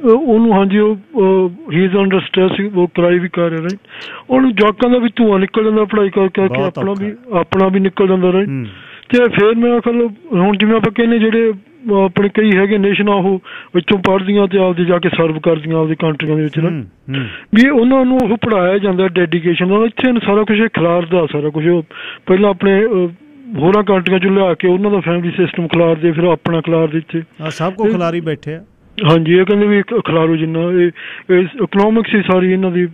ਉਹਨੂੰ? ਹਾਂਜੀ, ਉਹ ਹੀ ਇਜ਼ ਅੰਡਰ ਸਟ੍ਰੈਸ, ਉਹ ਕਰਾਈ ਵੀ ਕਰ ਰਿਹਾ। ਉਹਨੂੰ ਜਵਾਕਾਂ ਦਾ ਵੀ ਧੂੰਆਂ ਨਿਕਲ ਜਾਂਦਾ ਪੜ੍ਹਾਈ ਕਰਕੇ, ਆਪਣਾ ਵੀ ਨਿਕਲ ਜਾਂਦਾ ਰਾਈਟ। ਤੇ ਫਿਰ ਮੈਂ ਖਲ ਹੁਣ ਜਿਵੇਂ ਆਪਾਂ ਕਹਿੰਦੇ ਜਿਹੜੇ ਆਪਣੇ ਕਈ ਹੈਗੇ ਨੇਸ਼ਨ ਆ, ਉਹ ਵਿੱਚੋਂ ਪੜ੍ਹਦੀਆਂ ਤੇ ਆਪਦੇ ਜਾ ਕੇ ਸਰਵ ਕਰਦੀਆਂ ਆਪਦੀ ਕੰਟਰੀਆਂ ਦੇ ਵਿੱਚ ਨਾ, ਵੀ ਉਹਨਾਂ ਨੂੰ ਉਹ ਪੜ੍ਹਾਇਆ ਜਾਂਦਾ ਡੈਡੀਕੇਸ਼ਨ ਨਾਲ। ਇੱਥੇ ਸਾਰਾ ਕੁਛ ਖਿਲਾਰਦਾ, ਸਾਰਾ ਕੁਛ ਪਹਿਲਾਂ ਆਪਣੇ ਹੋਰਾਂ ਕੰਟਰੀਆਂ 'ਚ ਲਿਆ ਕੇ ਉਹਨਾਂ ਦਾ ਫੈਮਿਲੀ ਸਿਸਟਮ ਖਿਲਾਰਦੇ, ਫਿਰ ਆਪਣਾ ਖਿਲਾਰਦੇ। ਇੱਥੇ ਸਭ ਕੁਝ ਖਿਲਾਰੀ ਬੈਠੇ ਆ। ਹਾਂਜੀ, ਇਹ ਕਹਿੰਦੇ ਵੀ ਖਿਲਾਰੋ ਜਿੰਨਾ। ਇਹ ਇਕਨੋਮਿਕਸ ਹੀ ਸਾਰੀ ਇਹਨਾਂ ਦੀ,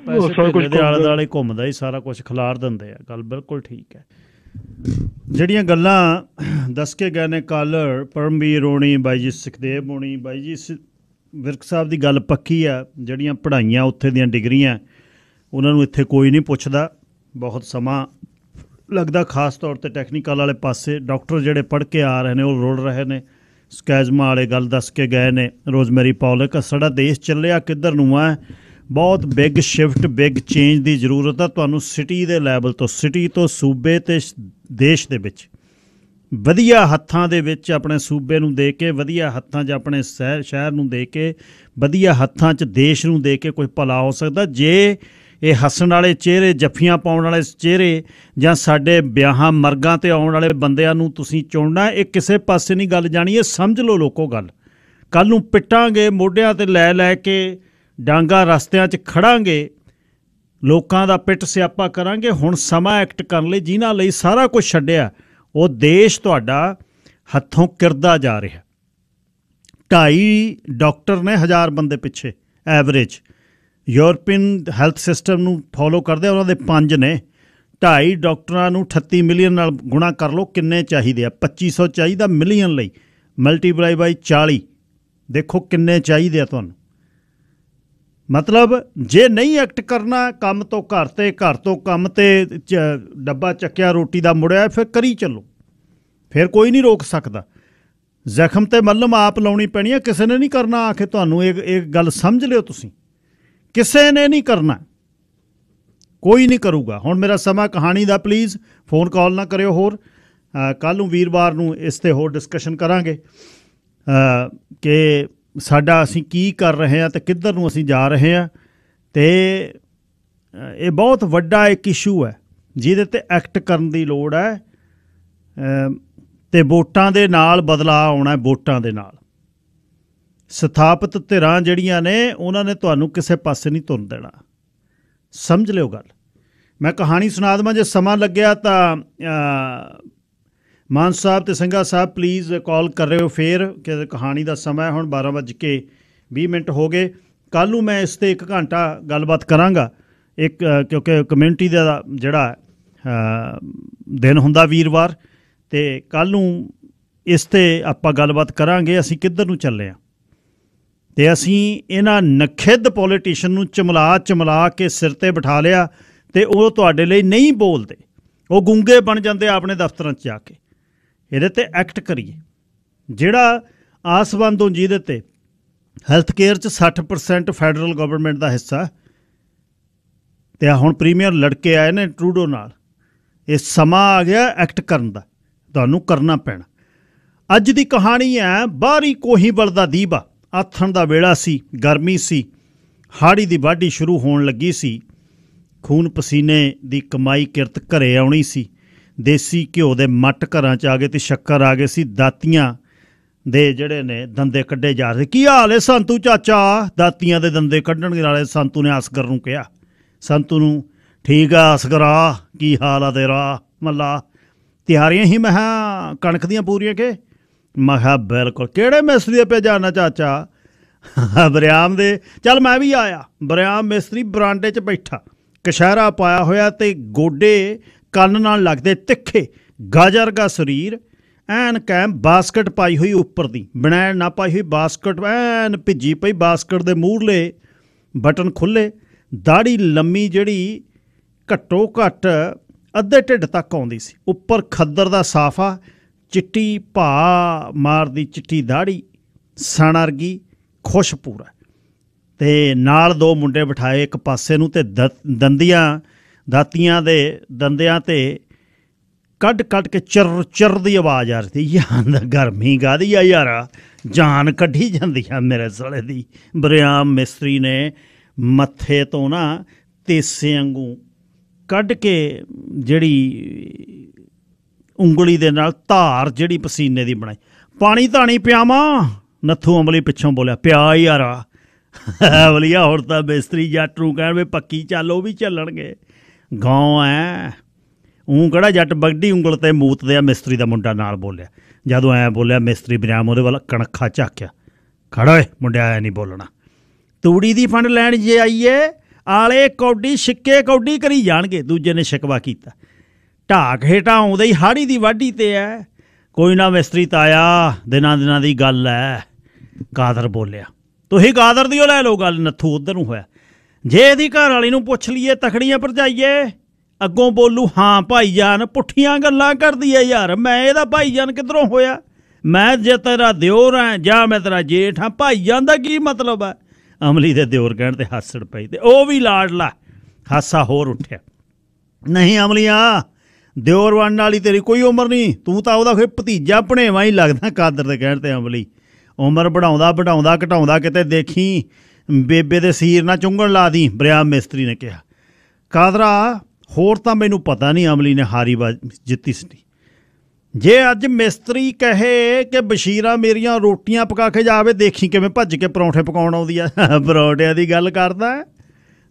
ਸਾਰਾ ਕੁਛ ਆਲੇ ਦੁਆਲੇ ਘੁੰਮਦਾ ਹੀ, ਸਾਰਾ ਕੁਛ ਖਿਲਾਰ ਦਿੰਦੇ ਆ। ਗੱਲ ਬਿਲਕੁਲ ਠੀਕ ਹੈ। ਜਿਹੜੀਆਂ ਗੱਲਾਂ ਦੱਸ ਕੇ ਗਏ ਨੇ ਕਾਲਰ ਪਰਮਵੀਰ ਹੋਣੀ, ਬਾਈ ਜੀ ਸੁਖਦੇਵ ਹੋਣੀ, ਬਾਈ ਜੀ ਵਿਰਕ ਸਾਹਿਬ ਦੀ ਗੱਲ ਪੱਕੀ ਆ। ਜਿਹੜੀਆਂ ਪੜ੍ਹਾਈਆਂ ਉੱਥੇ ਦੀਆਂ ਡਿਗਰੀਆਂ, ਉਹਨਾਂ ਨੂੰ ਇੱਥੇ ਕੋਈ ਨਹੀਂ ਪੁੱਛਦਾ। ਬਹੁਤ ਸਮਾਂ ਲੱਗਦਾ, ਖਾਸ ਤੌਰ 'ਤੇ ਟੈਕਨੀਕਲ ਵਾਲੇ ਪਾਸੇ। ਡਾਕਟਰ ਜਿਹੜੇ ਪੜ੍ਹ ਕੇ ਆ ਰਹੇ ਨੇ ਉਹ ਰੁੜ ਰਹੇ ਨੇ। ਸਕੈਜ਼ਮਾ ਵਾਲੇ ਗੱਲ ਦੱਸ ਕੇ ਗਏ ਨੇ, ਰੋਜ਼ਮੈਰੀ ਪੌਲਿਕ। ਸਾਡਾ ਦੇਸ਼ ਚੱਲਿਆ ਕਿੱਧਰ ਨੂੰ ਆ? ਬਹੁਤ ਬਿਗ ਸ਼ਿਫਟ, ਬਿਗ ਚੇਂਜ ਦੀ ਜ਼ਰੂਰਤ ਆ ਤੁਹਾਨੂੰ ਸਿਟੀ ਦੇ ਲੈਵਲ ਤੋਂ, ਸਿਟੀ ਤੋਂ ਸੂਬੇ ਅਤੇ ਦੇਸ਼ ਦੇ ਵਿੱਚ। ਵਧੀਆ ਹੱਥਾਂ ਦੇ ਵਿੱਚ ਆਪਣੇ ਸੂਬੇ ਨੂੰ ਦੇ ਕੇ, ਵਧੀਆ ਹੱਥਾਂ 'ਚ ਆਪਣੇ ਸ਼ਹਿਰ ਨੂੰ ਦੇ ਕੇ, ਵਧੀਆ ਹੱਥਾਂ 'ਚ ਦੇਸ਼ ਨੂੰ ਦੇ ਕੇ ਕੋਈ ਭਲਾ ਹੋ ਸਕਦਾ। ਜੇ ਇਹ ਹੱਸਣ ਵਾਲੇ ਚਿਹਰੇ, ਜੱਫੀਆਂ ਪਾਉਣ ਵਾਲੇ ਚਿਹਰੇ ਜਾਂ ਸਾਡੇ ਵਿਆਹਾਂ ਮਰਗਾਂ 'ਤੇ ਆਉਣ ਵਾਲੇ ਬੰਦਿਆਂ ਨੂੰ ਤੁਸੀਂ ਚੁਣਨਾ, ਇਹ ਕਿਸੇ ਪਾਸੇ ਨਹੀਂ ਗੱਲ ਜਾਣੀ। ਇਹ ਸਮਝ ਲਓ ਲੋਕੋ ਗੱਲ। ਕੱਲ੍ਹ ਨੂੰ ਪਿੱਟਾਂਗੇ, ਮੋਢਿਆਂ 'ਤੇ ਲੈ ਲੈ ਕੇ ਡਾਂਗਾ ਰਸਤਿਆਂ 'ਚ ਖੜਾਂਗੇ, ਲੋਕਾਂ ਦਾ ਪਿੱਟ ਸਿਆਪਾ ਕਰਾਂਗੇ। ਹੁਣ ਸਮਾਂ ਐਕਟ ਕਰਨ ਲਈ। ਜਿਨ੍ਹਾਂ ਲਈ ਸਾਰਾ ਕੁਝ ਛੱਡਿਆ, ਉਹ ਦੇਸ਼ ਤੁਹਾਡਾ ਹੱਥੋਂ ਕਿਰਦਾ ਜਾ ਰਿਹਾ। 2.5 ਡਾਕਟਰ ਨੇ 1000 ਬੰਦੇ ਪਿੱਛੇ ਐਵਰੇਜ। ਯੂਰਪੀਅਨ ਹੈਲਥ ਸਿਸਟਮ ਨੂੰ ਫੋਲੋ ਕਰਦੇ, ਉਹਨਾਂ ਦੇ 5 ਨੇ। 2.5 ਡਾਕਟਰਾਂ ਨੂੰ 38 ਮਿਲੀਅਨ ਨਾਲ ਗੁਣਾ ਕਰ ਲਓ, ਕਿੰਨੇ ਚਾਹੀਦੇ ਆ? 2500 ਚਾਹੀਦਾ ਮਿਲੀਅਨ ਲਈ, ਮਲਟੀਪਲਾਈ ਬਾਈ 40, ਦੇਖੋ ਕਿੰਨੇ ਚਾਹੀਦੇ ਆ ਤੁਹਾਨੂੰ। ਮਤਲਬ ਜੇ ਨਹੀਂ ਐਕਟ ਕਰਨਾ, ਕੰਮ ਤੋਂ ਘਰ 'ਤੇ, ਘਰ ਤੋਂ ਕੰਮ 'ਤੇ, ਡੱਬਾ ਚੱਕਿਆ ਰੋਟੀ ਦਾ ਮੁੜਿਆ, ਫਿਰ ਕਰੀ ਚੱਲੋ, ਫਿਰ ਕੋਈ ਨਹੀਂ ਰੋਕ ਸਕਦਾ। ਜ਼ਖਮ 'ਤੇ ਮੱਲਮ ਆਪ ਲਾਉਣੀ ਪੈਣੀ ਹੈ, ਕਿਸੇ ਨੇ ਨਹੀਂ ਕਰਨਾ ਆ ਕੇ ਤੁਹਾਨੂੰ। ਇਹ ਗੱਲ ਸਮਝ ਲਿਓ ਤੁਸੀਂ, ਕਿਸੇ ਨੇ ਨਹੀਂ ਕਰਨਾ, ਕੋਈ ਨਹੀਂ ਕਰੂਗਾ। ਹੁਣ ਮੇਰਾ ਸਮਾਂ ਕਹਾਣੀ ਦਾ, ਪਲੀਜ਼ ਫੋਨ ਕਾਲ ਨਾ ਕਰਿਓ ਹੋਰ। ਕੱਲ੍ਹ ਨੂੰ ਵੀਰਵਾਰ ਨੂੰ ਇਸ 'ਤੇ ਹੋਰ ਡਿਸਕਸ਼ਨ ਕਰਾਂਗੇ ਕਿ ਸਾਡਾ ਅਸੀਂ ਕੀ ਕਰ ਰਹੇ ਹਾਂ ਅਤੇ ਕਿੱਧਰ ਨੂੰ ਅਸੀਂ ਜਾ ਰਹੇ ਹਾਂ। ਅਤੇ ਇਹ ਬਹੁਤ ਵੱਡਾ ਇੱਕ ਇਸ਼ੂ ਹੈ ਜਿਹਦੇ 'ਤੇ ਐਕਟ ਕਰਨ ਦੀ ਲੋੜ ਹੈ। ਅਤੇ ਵੋਟਾਂ ਦੇ ਨਾਲ ਬਦਲਾਅ ਆਉਣਾ, ਵੋਟਾਂ ਦੇ ਨਾਲ। ਸਥਾਪਿਤ ਧਿਰਾਂ ਜਿਹੜੀਆਂ ਨੇ, ਉਹਨਾਂ ਨੇ ਤੁਹਾਨੂੰ ਕਿਸੇ ਪਾਸੇ ਨਹੀਂ ਤੁਰਨ ਦੇਣਾ, ਸਮਝ ਲਿਓ ਗੱਲ। ਮੈਂ ਕਹਾਣੀ ਸੁਣਾ ਦੇਵਾਂ, ਜੇ ਸਮਾਂ ਲੱਗਿਆ ਤਾਂ ਮਾਨ ਸਾਹਿਬ ਅਤੇ ਸਿੰਘਾ ਸਾਹਿਬ ਪਲੀਜ਼ ਕਾਲ ਕਰ ਰਹੇ ਹੋ ਫਿਰ, ਕਿ ਕਹਾਣੀ ਦਾ ਸਮਾਂ ਹੁਣ 12:20 ਹੋ ਗਏ। ਕੱਲ੍ਹ ਨੂੰ ਮੈਂ ਇਸ 'ਤੇ 1 ਘੰਟਾ ਗੱਲਬਾਤ ਕਰਾਂਗਾ, ਕਿਉਂਕਿ ਕਮਿਊਨਿਟੀ ਦਾ ਜਿਹੜਾ ਦਿਨ ਹੁੰਦਾ ਵੀਰਵਾਰ, ਅਤੇ ਕੱਲ੍ਹ ਨੂੰ ਇਸ 'ਤੇ ਆਪਾਂ ਗੱਲਬਾਤ ਕਰਾਂਗੇ ਅਸੀਂ ਕਿੱਧਰ ਨੂੰ ਚੱਲੇ ਹਾਂ। ਅਤੇ ਅਸੀਂ ਇਹਨਾਂ ਨਖਿੱਧ ਪੋਲੀਟੀਸ਼ਨ ਨੂੰ ਚਮਲਾ ਕੇ ਸਿਰ 'ਤੇ ਬਿਠਾ ਲਿਆ, ਅਤੇ ਉਹ ਤੁਹਾਡੇ ਲਈ ਨਹੀਂ ਬੋਲਦੇ, ਉਹ ਗੂੰਗੇ ਬਣ ਜਾਂਦੇ ਆਪਣੇ ਦਫ਼ਤਰਾਂ 'ਚ ਜਾ ਕੇ। ਇਹਦੇ 'ਤੇ ਐਕਟ ਕਰੀਏ। ਜਿਹੜਾ ਆਸਵੰਦ ਹੋ ਜਿਹਦੇ 'ਤੇ ਹੈਲਥ ਕੇਅਰ 'ਚ 60% ਫੈਡਰਲ ਗਵਰਨਮੈਂਟ ਦਾ ਹਿੱਸਾ, ਅਤੇ ਹੁਣ ਪ੍ਰੀਮੀਅਰ ਲੜਕੇ ਆਏ ਨੇ ਟਰੂਡੋ ਨਾਲ। ਇਹ ਸਮਾਂ ਆ ਗਿਆ ਐਕਟ ਕਰਨ ਦਾ, ਤੁਹਾਨੂੰ ਕਰਨਾ ਪੈਣਾ। ਅੱਜ ਦੀ ਕਹਾਣੀ ਹੈ, ਬਾਹਰੀ ਕੋਹੀਬਲ ਦਾ ਦੀਵਾ। ਆਥਣ ਦਾ ਵੇਲਾ ਸੀ, ਗਰਮੀ ਸੀ, ਹਾੜੀ ਦੀ ਵਾਢੀ ਸ਼ੁਰੂ ਹੋਣ ਲੱਗੀ ਸੀ। ਖੂਨ ਪਸੀਨੇ ਦੀ ਕਮਾਈ ਕਿਰਤ ਘਰੇ ਆਉਣੀ ਸੀ। ਦੇਸੀ ਘਿਓ ਦੇ ਮੱਟ ਘਰਾਂ 'ਚ ਆ ਗਏ ਅਤੇ ਸ਼ੱਕਰ ਆ ਗਏ ਸੀ। ਦਾਤੀਆਂ ਦੇ ਜਿਹੜੇ ਨੇ ਦੰਦੇ ਕੱਢੇ ਜਾ ਰਹੇ। ਕੀ ਹਾਲ ਹੈ ਸੰਤੂ ਚਾਚਾ? ਦਾਤੀਆਂ ਦੇ ਦੰਦੇ ਕੱਢਣ ਵਾਲੇ ਸੰਤੂ ਨੇ ਅਸਗਰ ਨੂੰ ਕਿਹਾ। ਸੰਤੂ ਨੂੰ, ਠੀਕ ਆ ਅਸਗਰਾ, ਕੀ ਹਾਲ ਆ ਤੇਰਾ? ਮੱਲਾ, ਤਿਆਰੀਆਂ ਹੀ ਮੈਂ ਕਿਹਾ ਕਣਕ ਦੀਆਂ ਪੂਰੀਆਂ ਕਿ? ਮੈਂ ਕਿਹਾ ਬਿਲਕੁਲ। ਕਿਹੜੇ ਮਿਸਤਰੀ ਦੇ ਪਿਆ ਜਾਣਾ ਚਾਚਾ? ਬਰਿਆਮ ਦੇ। ਚੱਲ ਮੈਂ ਵੀ ਆਇਆ। ਬਰਿਆਮ ਮਿਸਤਰੀ ਬਰਾਂਡੇ 'ਚ ਬੈਠਾ, ਕਸ਼ਹਿਰਾ ਪਾਇਆ ਹੋਇਆ ਅਤੇ ਗੋਡੇ ਕੰਨ ਨਾਲ ਲੱਗਦੇ ਤਿੱਖੇ, ਗਾਜਰ ਦਾ ਸਰੀਰ, ਐਨ ਕੈਮ ਬਾਸਕਟ ਪਾਈ ਹੋਈ ਉੱਪਰ ਦੀ, ਬਣੈਣ ਨਾ ਪਾਈ ਹੋਈ ਬਾਸਕਟ, ਐਨ ਭਿੱਜੀ ਪਈ ਬਾਸਕਟ ਦੇ ਮੂਹਰਲੇ ਬਟਨ ਖੁੱਲ੍ਹੇ। ਦਾੜੀ ਲੰਮੀ ਜਿਹੜੀ ਘੱਟੋ ਘੱਟ ਅੱਧੇ ਢਿੱਡ ਤੱਕ ਆਉਂਦੀ ਸੀ। ਉੱਪਰ ਖੱਦਰ ਦਾ ਸਾਫਾ, ਚਿੱਟੀ ਭਾ ਮਾਰਦੀ ਚਿੱਟੀ ਦਾੜੀ, ਸਣ ਵਰਗੀ, ਖੁਸ਼ ਪੂਰਾ। ਅਤੇ ਨਾਲ 2 ਮੁੰਡੇ ਬਿਠਾਏ ਇੱਕ ਪਾਸੇ ਨੂੰ, ਅਤੇ ਦਾਤੀਆਂ ਦੇ ਦੰਦਿਆਂ 'ਤੇ ਕੱਢ ਕੇ ਚਰ ਦੀ ਆਵਾਜ਼ ਆ ਰਹੀ ਸੀ। ਯਾਰ ਗਰਮੀ ਕਾਹਦੀ ਆ ਯਾਰ, ਜਾਨ ਕੱਢੀ ਜਾਂਦੀ ਆ ਮੇਰੇ ਸਾਲੇ ਦੀ। ਬਰਿਆਮ ਮਿਸਤਰੀ ਨੇ ਮੱਥੇ ਤੋਂ ਨਾ ਤੇਸੇ ਵਾਂਗੂ ਕੱਢ ਕੇ ਜਿਹੜੀ ਉਂਗਲੀ ਦੇ ਨਾਲ ਧਾਰ ਜਿਹੜੀ ਪਸੀਨੇ ਦੀ ਬਣਾਈ। ਪਾਣੀ ਧਾਣੀ ਪਿਆਵਾਂ? ਨੱਥੂ ਅੰਬਲੀ ਪਿੱਛੋਂ ਬੋਲਿਆ। ਪਿਆ ਯਾਰ। ਅਮਲੀਆ ਹੁਣ ਤਾਂ ਮਿਸਤਰੀ ਜੱਟ ਨੂੰ ਕਹਿਣ ਵੀ ਪੱਕੀ ਚੱਲ, ਉਹ ਵੀ ਚੱਲਣਗੇ। ਗਾਂ ਐ ਊਂ ਕਿਹੜਾ ਜੱਟ ਵੱਡੀ ਉਂਗਲ 'ਤੇ ਮੂਤਦੇ ਆ? ਮਿਸਤਰੀ ਦਾ ਮੁੰਡਾ ਨਾਲ ਬੋਲਿਆ। ਜਦੋਂ ਐਂ ਬੋਲਿਆ ਮਿਸਤਰੀ ਬਰਿਆਮ ਉਹਦੇ ਵੱਲ ਕਣਖਾ ਝਾਕਿਆ। ਖੜਾ ਓਏ ਮੁੰਡਿਆ, ਐ ਨਹੀਂ ਬੋਲਣਾ। ਤੂੜੀ ਦੀ ਫੰਡ ਲੈਣ ਜੇ ਆਈਏ, ਆਲੇ ਕੌਡੀ ਛਿੱਕੇ ਕੌਡੀ ਕਰੀ ਜਾਣਗੇ। ਦੂਜੇ ਨੇ ਸ਼ਿਕਵਾ ਕੀਤਾ। ਢਾਕ ਹੇਠਾਂ ਆਉਂਦੇ ਹੀ ਹਾੜੀ ਦੀ ਵਾਢੀ 'ਤੇ ਐ। ਕੋਈ ਨਾ ਮਿਸਤਰੀ ਤਾਇਆ, ਦਿਨਾਂ ਦੀ ਗੱਲ ਐ। ਕਾਦਰ ਬੋਲਿਆ। ਤੁਸੀਂ ਕਾਦਰ ਦੀ ਉਹ ਲੈ ਲਓ ਗੱਲ। ਨੱਥੂ ਉੱਧਰ ਨੂੰ ਹੋਇਆ। ਜੇ ਇਹਦੀ ਘਰ ਵਾਲੀ ਨੂੰ ਪੁੱਛ ਲਈਏ, ਤਖੜੀਆਂ ਭਰਜਾਈਏ, ਅੱਗੋਂ ਬੋਲੂ ਹਾਂ ਭਾਈਜਾਨ, ਪੁੱਠੀਆਂ ਗੱਲਾਂ ਕਰਦੀ ਹੈ ਯਾਰ। ਮੈਂ ਇਹਦਾ ਭਾਈਜਾਨ ਕਿੱਧਰੋਂ ਹੋਇਆ? ਮੈਂ ਜੇ ਤੇਰਾ ਦਿਓਰ ਹਾਂ ਜਾਂ ਮੈਂ ਤੇਰਾ ਜੇਠ ਹਾਂ, ਭਾਈਜਾਨ ਦਾ ਕੀ ਮਤਲਬ ਹੈ? ਅਮਲੀ ਦੇ ਦਿਓਰ ਕਹਿਣ 'ਤੇ ਹੱਸੜ ਪਈ, ਅਤੇ ਉਹ ਵੀ ਲਾਡਲਾ। ਹਾਸਾ ਹੋਰ ਉੱਠਿਆ। ਨਹੀਂ ਅਮਲੀਆ, ਦਿਓਰ ਬਣਨ ਵਾਲੀ ਤੇਰੀ ਕੋਈ ਉਮਰ ਨਹੀਂ, ਤੂੰ ਤਾਂ ਉਹਦਾ ਕੋਈ ਭਤੀਜਾ ਭਣੇਵਾਂ ਹੀ ਲੱਗਦਾ ਕਾਦਰ ਦੇ ਕਹਿਣ 'ਤੇ ਅਮਲੀ। ਉਮਰ ਵਧਾਉਂਦਾ ਘਟਾਉਂਦਾ ਕਿਤੇ ਦੇਖੀ ਬੇਬੇ ਦੇ ਸੀਰ ਨਾ ਚੁੰਗਣ ਲਾ ਦੀ, ਬਰਿਆਮ ਮਿਸਤਰੀ ਨੇ ਕਿਹਾ। ਕਾਦਰਾ ਹੋਰ ਤਾਂ ਮੈਨੂੰ ਪਤਾ ਨਹੀਂ ਅਮਲੀ ਨੇ ਹਾਰੀ ਜਿੱਤੀ ਸੀ। ਜੇ ਅੱਜ ਮਿਸਤਰੀ ਕਹੇ ਕਿ ਬਸ਼ੀਰਾ ਮੇਰੀਆਂ ਰੋਟੀਆਂ ਪਕਾ ਕੇ ਜਾਵੇ, ਦੇਖੀ ਕਿਵੇਂ ਭੱਜ ਕੇ ਪਰੌਂਠੇ ਪਕਾਉਣ ਆਉਂਦੀ ਆ। ਪਰੌਂਠਿਆਂ ਦੀ ਗੱਲ ਕਰਦਾ।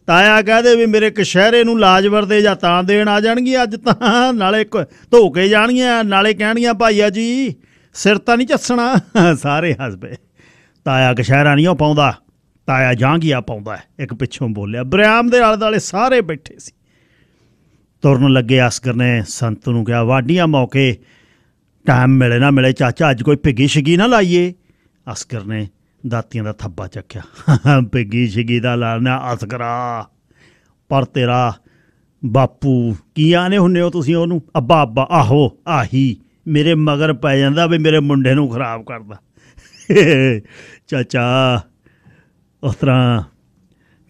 ਤਾਇਆ ਕਹਦੇ ਵੀ ਮੇਰੇ ਕਸ਼ਹਿਰੇ ਨੂੰ ਲਾਜਵਰ ਦੇ ਜਾਂ ਤਾਂ ਦੇਣ ਆ ਜਾਣਗੀਆਂ ਅੱਜ, ਤਾਂ ਨਾਲੇ ਧੋ ਕੇ ਜਾਣਗੀਆਂ, ਨਾਲੇ ਕਹਿਣਗੀਆਂ ਭਾਈਆ ਜੀ ਸਿਰ ਤਾਂ ਨਹੀਂ ਝੱਸਣਾ। ਸਾਰੇ ਹੱਸ ਪਏ। ਤਾਇਆ ਕਸ਼ਹਿਰਾ ਨਹੀਂ ਉਹ ਪਾਉਂਦਾ, ਤਾਇਆ ਜਾਂਗੀਆ ਪਾਉਂਦਾ, ਇੱਕ ਪਿੱਛੋਂ ਬੋਲਿਆ। ਬਰਿਆਮ ਦੇ ਆਲੇ ਦੁਆਲੇ ਸਾਰੇ ਬੈਠੇ ਸੀ। ਤੁਰਨ ਲੱਗੇ ਅਸਗਰ ਨੇ ਸੰਤ ਨੂੰ ਕਿਹਾ, ਵਾਢੀਆਂ ਮੌਕੇ ਟਾਈਮ ਮਿਲੇ ਨਾ ਮਿਲੇ ਚਾਚਾ ਅੱਜ ਕੋਈ ਪਿੱਗੀ ਸ਼ਿੱਗੀ ਨਾ ਲਾਈਏ। ਅਸਗਰ ਨੇ ਦਾਤੀਆਂ ਦਾ ਥੱਬਾ ਚੱਕਿਆ। ਪਿੱਗੀ ਸ਼ਿੱਗੀ ਦਾ ਲਾਣਾ ਅਸਗਰਾ, ਪਰ ਤੇਰਾ ਬਾਪੂ ਕੀ ਆਨੇ ਹੁੰਦੇ ਹੋ ਤੁਸੀਂ ਉਹਨੂੰ? ਅੱਬਾ ਆਹੋ ਆਹੀ ਮੇਰੇ ਮਗਰ ਪੈ ਜਾਂਦਾ ਵੀ ਮੇਰੇ ਮੁੰਡੇ ਨੂੰ ਖਰਾਬ ਕਰਦਾ। ਚਾਚਾ ਉਸ ਤਰ੍ਹਾਂ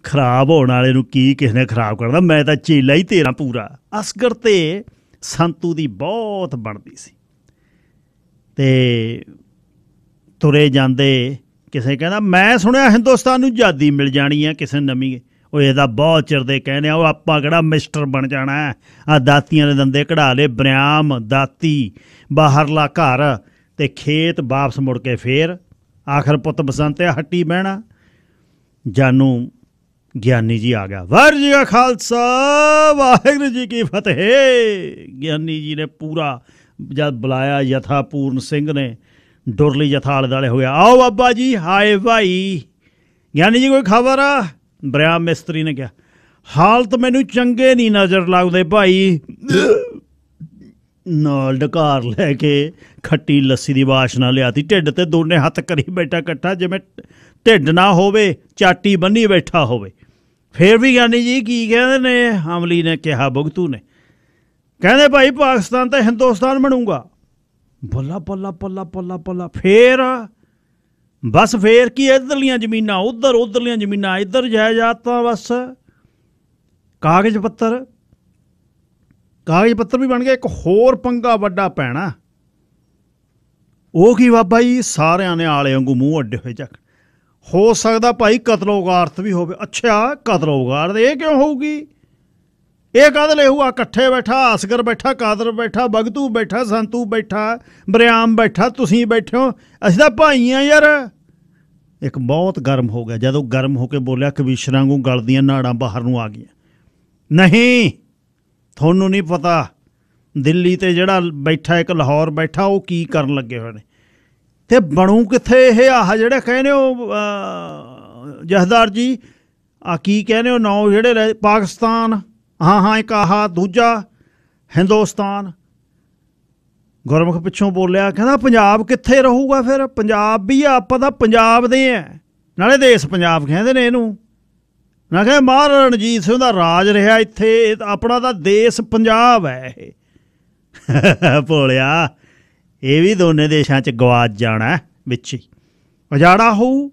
ਖਰਾਬ ਹੋਣ ਵਾਲੇ ਨੂੰ ਕੀ ਕਿਸੇ ਨੇ ਖਰਾਬ ਕਰਦਾ, ਮੈਂ ਤਾਂ ਚੇਲਾ ਹੀ ਤੇਰਾ ਪੂਰਾ। ਅਸਗਰ ਤੇ ਸੰਤੂ ਦੀ ਬਹੁਤ ਬਣਦੀ ਸੀ। ਅਤੇ ਤੁਰੇ ਜਾਂਦੇ ਕਿਸੇ ਕਹਿੰਦਾ ਮੈਂ ਸੁਣਿਆ ਹਿੰਦੁਸਤਾਨ ਨੂੰ ਆਜ਼ਾਦੀ ਮਿਲ ਜਾਣੀ ਹੈ ਕਿਸੇ ਨਵੀਂ। ਉਹ ਇਹਦਾ ਬਹੁਤ ਚਿਰ ਦੇ ਕਹਿੰਦੇ ਆ, ਉਹ ਆਪਾਂ ਕਿਹੜਾ ਮਿਸਟਰ ਬਣ ਜਾਣਾ। ਆਹ ਦਾਤੀਆਂ ਦੇ ਦੰਦੇ ਕਢਾ ਲਏ। ਬਰਿਆਮ ਦਾਤੀ ਬਾਹਰਲਾ ਘਰ ਅਤੇ ਖੇਤ ਵਾਪਸ ਮੁੜ ਕੇ ਫੇਰ ਆਖਰ ਪੁੱਤ ਬਸੰਤਿਆ ਹੱਟੀ ਬਹਿਣਾ। ਜਾਨੂ ਗਿਆਨੀ ਜੀ ਆ ਗਿਆ। ਵਾਹਿਗੁਰੂ ਜੀ ਕਾ ਖਾਲਸਾ ਵਾਹਿਗੁਰੂ ਜੀ ਕੀ ਫਤਿਹ। ਗਿਆਨੀ ਜੀ ਨੇ ਪੂਰਾ ਜਦ ਬੁਲਾਇਆ ਯਥਾ ਪੂਰਨ ਸਿੰਘ ਨੇ ਡੁਰਲੀ ਜਥਾ ਆਲੇ ਦੁਆਲੇ ਹੋ ਗਿਆ। ਆਓ ਬਾਬਾ ਜੀ। ਹਾਏ ਭਾਈ ਗਿਆਨੀ ਜੀ ਕੋਈ ਖਬਰ ਆ? ਬਰਿਆਮ ਮਿਸਤਰੀ ਨੇ ਕਿਹਾ ਹਾਲਤ ਮੈਨੂੰ ਚੰਗੇ ਨਹੀਂ ਨਜ਼ਰ ਲੱਗਦੇ ਭਾਈ। ਨਾਲ ਡਕਾਰ ਲੈ ਕੇ ਖੱਟੀ ਲੱਸੀ ਦੀ ਵਾਸ਼ਨਾ ਲਿਆਤੀ, ਢਿੱਡ ਤੇ ਦੋਨੇ ਹੱਥ ਕਰੀ ਬੈਠਾ ਇਕੱਠਾ, ਜਿਵੇਂ ਢਿੱਡ ਨਾ ਹੋਵੇ ਚਾਟੀ ਬੰਨੀ ਬੈਠਾ ਹੋਵੇ। ਫਿਰ ਵੀ ਗਿਆਨੀ ਜੀ ਕੀ ਕਹਿੰਦੇ ਨੇ? ਅਮਲੀ ਨੇ ਕਿਹਾ, ਭੁਗਤੂ ਨੇ ਕਹਿੰਦੇ ਭਾਈ ਪਾਕਿਸਤਾਨ ਤਾਂ ਹਿੰਦੁਸਤਾਨ ਬਣੂਗਾ। ਬੱਲਾ ਬੱਲਾ ਬੱਲਾ ਬੱਲਾ ਬੱਲਾ। ਫੇਰ ਬਸ ਫੇਰ ਕੀ? ਇੱਧਰਲੀਆਂ ਜ਼ਮੀਨਾਂ ਉੱਧਰ, ਉੱਧਰਲੀਆਂ ਜ਼ਮੀਨਾਂ ਇੱਧਰ, ਜਾਇਦਾਦਾਂ ਬਸ ਕਾਗਜ਼ ਪੱਤਰ ਵੀ ਬਣ ਗਿਆ। ਇੱਕ ਹੋਰ ਪੰਗਾ ਵੱਡਾ ਪੈਣਾ। ਉਹ ਕੀ ਬਾਬਾ ਜੀ? ਸਾਰਿਆਂ ਨੇ ਆਲੇ ਵਾਂਗੂ ਮੂੰਹ ਅੱਡੇ ਹੋਏ ਚੱਕ। ਹੋ ਸਕਦਾ ਭਾਈ ਕਤਲੋ ਗਾਰਤ ਵੀ ਹੋਵੇ। ਅੱਛਾ ਕਤਲੋ ਗਾਰਤ ਇਹ ਕਿਉਂ ਹੋਊਗੀ? ਇਹ ਕਾਹਦੇ ਲਈ ਹੋਊਗਾ? ਇਕੱਠੇ ਬੈਠਾ ਅਸਗਰ ਬੈਠਾ, ਕਾਦਰ ਬੈਠਾ, ਭਗਤੂ ਬੈਠਾ, ਸੰਤੂ ਬੈਠਾ, ਬਰਿਆਮ ਬੈਠਾ, ਤੁਸੀਂ ਬੈਠੇ ਹੋ, ਅਸੀਂ ਤਾਂ ਭਾਈ ਹਾਂ ਯਾਰ। ਇੱਕ ਬਹੁਤ ਗਰਮ ਹੋ ਗਿਆ। ਜਦੋਂ ਗਰਮ ਹੋ ਕੇ ਬੋਲਿਆ ਕਬੀਸ਼ਰਾਂ ਵਾਂਗੂ ਗਲਦੀਆਂ ਨਾੜਾਂ ਬਾਹਰ ਨੂੰ ਆ ਗਈਆਂ। ਨਹੀਂ ਤੁਹਾਨੂੰ ਨਹੀਂ ਪਤਾ ਦਿੱਲੀ 'ਤੇ ਜਿਹੜਾ ਬੈਠਾ ਇੱਕ ਲਾਹੌਰ ਬੈਠਾ ਉਹ ਕੀ ਕਰਨ ਲੱਗੇ ਹੋਏ ਨੇ। ਅਤੇ ਬਣੂ ਕਿੱਥੇ ਇਹ? ਆਹ ਜਿਹੜੇ ਕਹਿੰਦੇ ਹੋ ਜਥੇਦਾਰ ਜੀ ਆ ਕੀ ਕਹਿੰਦੇ ਹੋ ਨਾਂ ਜਿਹੜੇ ਪਾਕਿਸਤਾਨ, ਹਾਂ ਇੱਕ ਆਹ ਦੂਜਾ ਹਿੰਦੁਸਤਾਨ। ਗੁਰਮੁਖ ਪਿੱਛੋਂ ਬੋਲਿਆ ਕਹਿੰਦਾ ਪੰਜਾਬ ਕਿੱਥੇ ਰਹੂਗਾ ਫਿਰ? ਪੰਜਾਬ ਵੀ ਆ, ਆਪਾਂ ਤਾਂ ਪੰਜਾਬ ਦੇ ਆ, ਨਾਲੇ ਦੇਸ਼ ਪੰਜਾਬ ਕਹਿੰਦੇ ਨੇ ਇਹਨੂੰ। ਮੈਂ ਕਿਹਾ ਮਹਾਰਾਜਾ ਰਣਜੀਤ ਸਿੰਘ ਦਾ ਰਾਜ ਰਿਹਾ ਇੱਥੇ, ਆਪਣਾ ਤਾਂ ਦੇਸ਼ ਪੰਜਾਬ ਹੈ ਇਹ। ਭੋਲਿਆ ਇਹ ਵੀ ਦੋਨੇ ਦੇਸ਼ਾਂ 'ਚ ਗਵਾਚ ਜਾਣਾ ਵਿੱਚ ਹੀ, ਉਜਾੜਾ ਹੋਊ।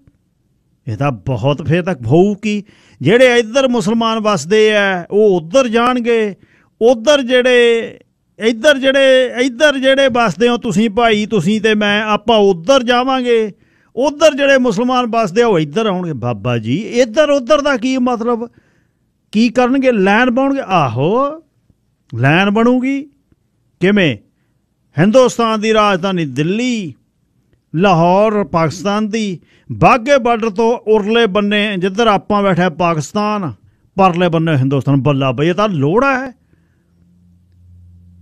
ਇਹ ਤਾਂ ਬਹੁਤ ਫਿਰ ਤੱਕ ਹੋਊ ਕਿ ਜਿਹੜੇ ਇੱਧਰ ਮੁਸਲਮਾਨ ਵੱਸਦੇ ਆ ਉਹ ਉੱਧਰ ਜਾਣਗੇ, ਉੱਧਰ ਜਿਹੜੇ ਇੱਧਰ ਜਿਹੜੇ ਵੱਸਦੇ ਹੋ ਤੁਸੀਂ ਭਾਈ, ਤੁਸੀਂ ਅਤੇ ਮੈਂ, ਆਪਾਂ ਉੱਧਰ ਜਾਵਾਂਗੇ। ਉੱਧਰ ਜਿਹੜੇ ਮੁਸਲਮਾਨ ਵੱਸਦੇ ਆ ਉਹ ਇੱਧਰ ਆਉਣਗੇ। ਬਾਬਾ ਜੀ ਇੱਧਰ ਉੱਧਰ ਦਾ ਕੀ ਮਤਲਬ? ਕੀ ਕਰਨਗੇ? ਲਾਈਨ ਪਾਉਣਗੇ? ਆਹੋ ਲਾਈਨ ਬਣੂਗੀ। ਕਿਵੇਂ? ਹਿੰਦੁਸਤਾਨ ਦੀ ਰਾਜਧਾਨੀ ਦਿੱਲੀ, ਲਾਹੌਰ ਪਾਕਿਸਤਾਨ ਦੀ, ਬਾਘੇ ਬਾਰਡਰ ਤੋਂ ਉਰਲੇ ਬੰਨੇ ਜਿੱਧਰ ਆਪਾਂ ਬੈਠੇ ਪਾਕਿਸਤਾਨ, ਪਰਲੇ ਬੰਨੇ ਹਿੰਦੁਸਤਾਨ। ਬੱਲਾ ਬਈ ਇਹ ਤਾਂ ਲੋੜਾ ਹੈ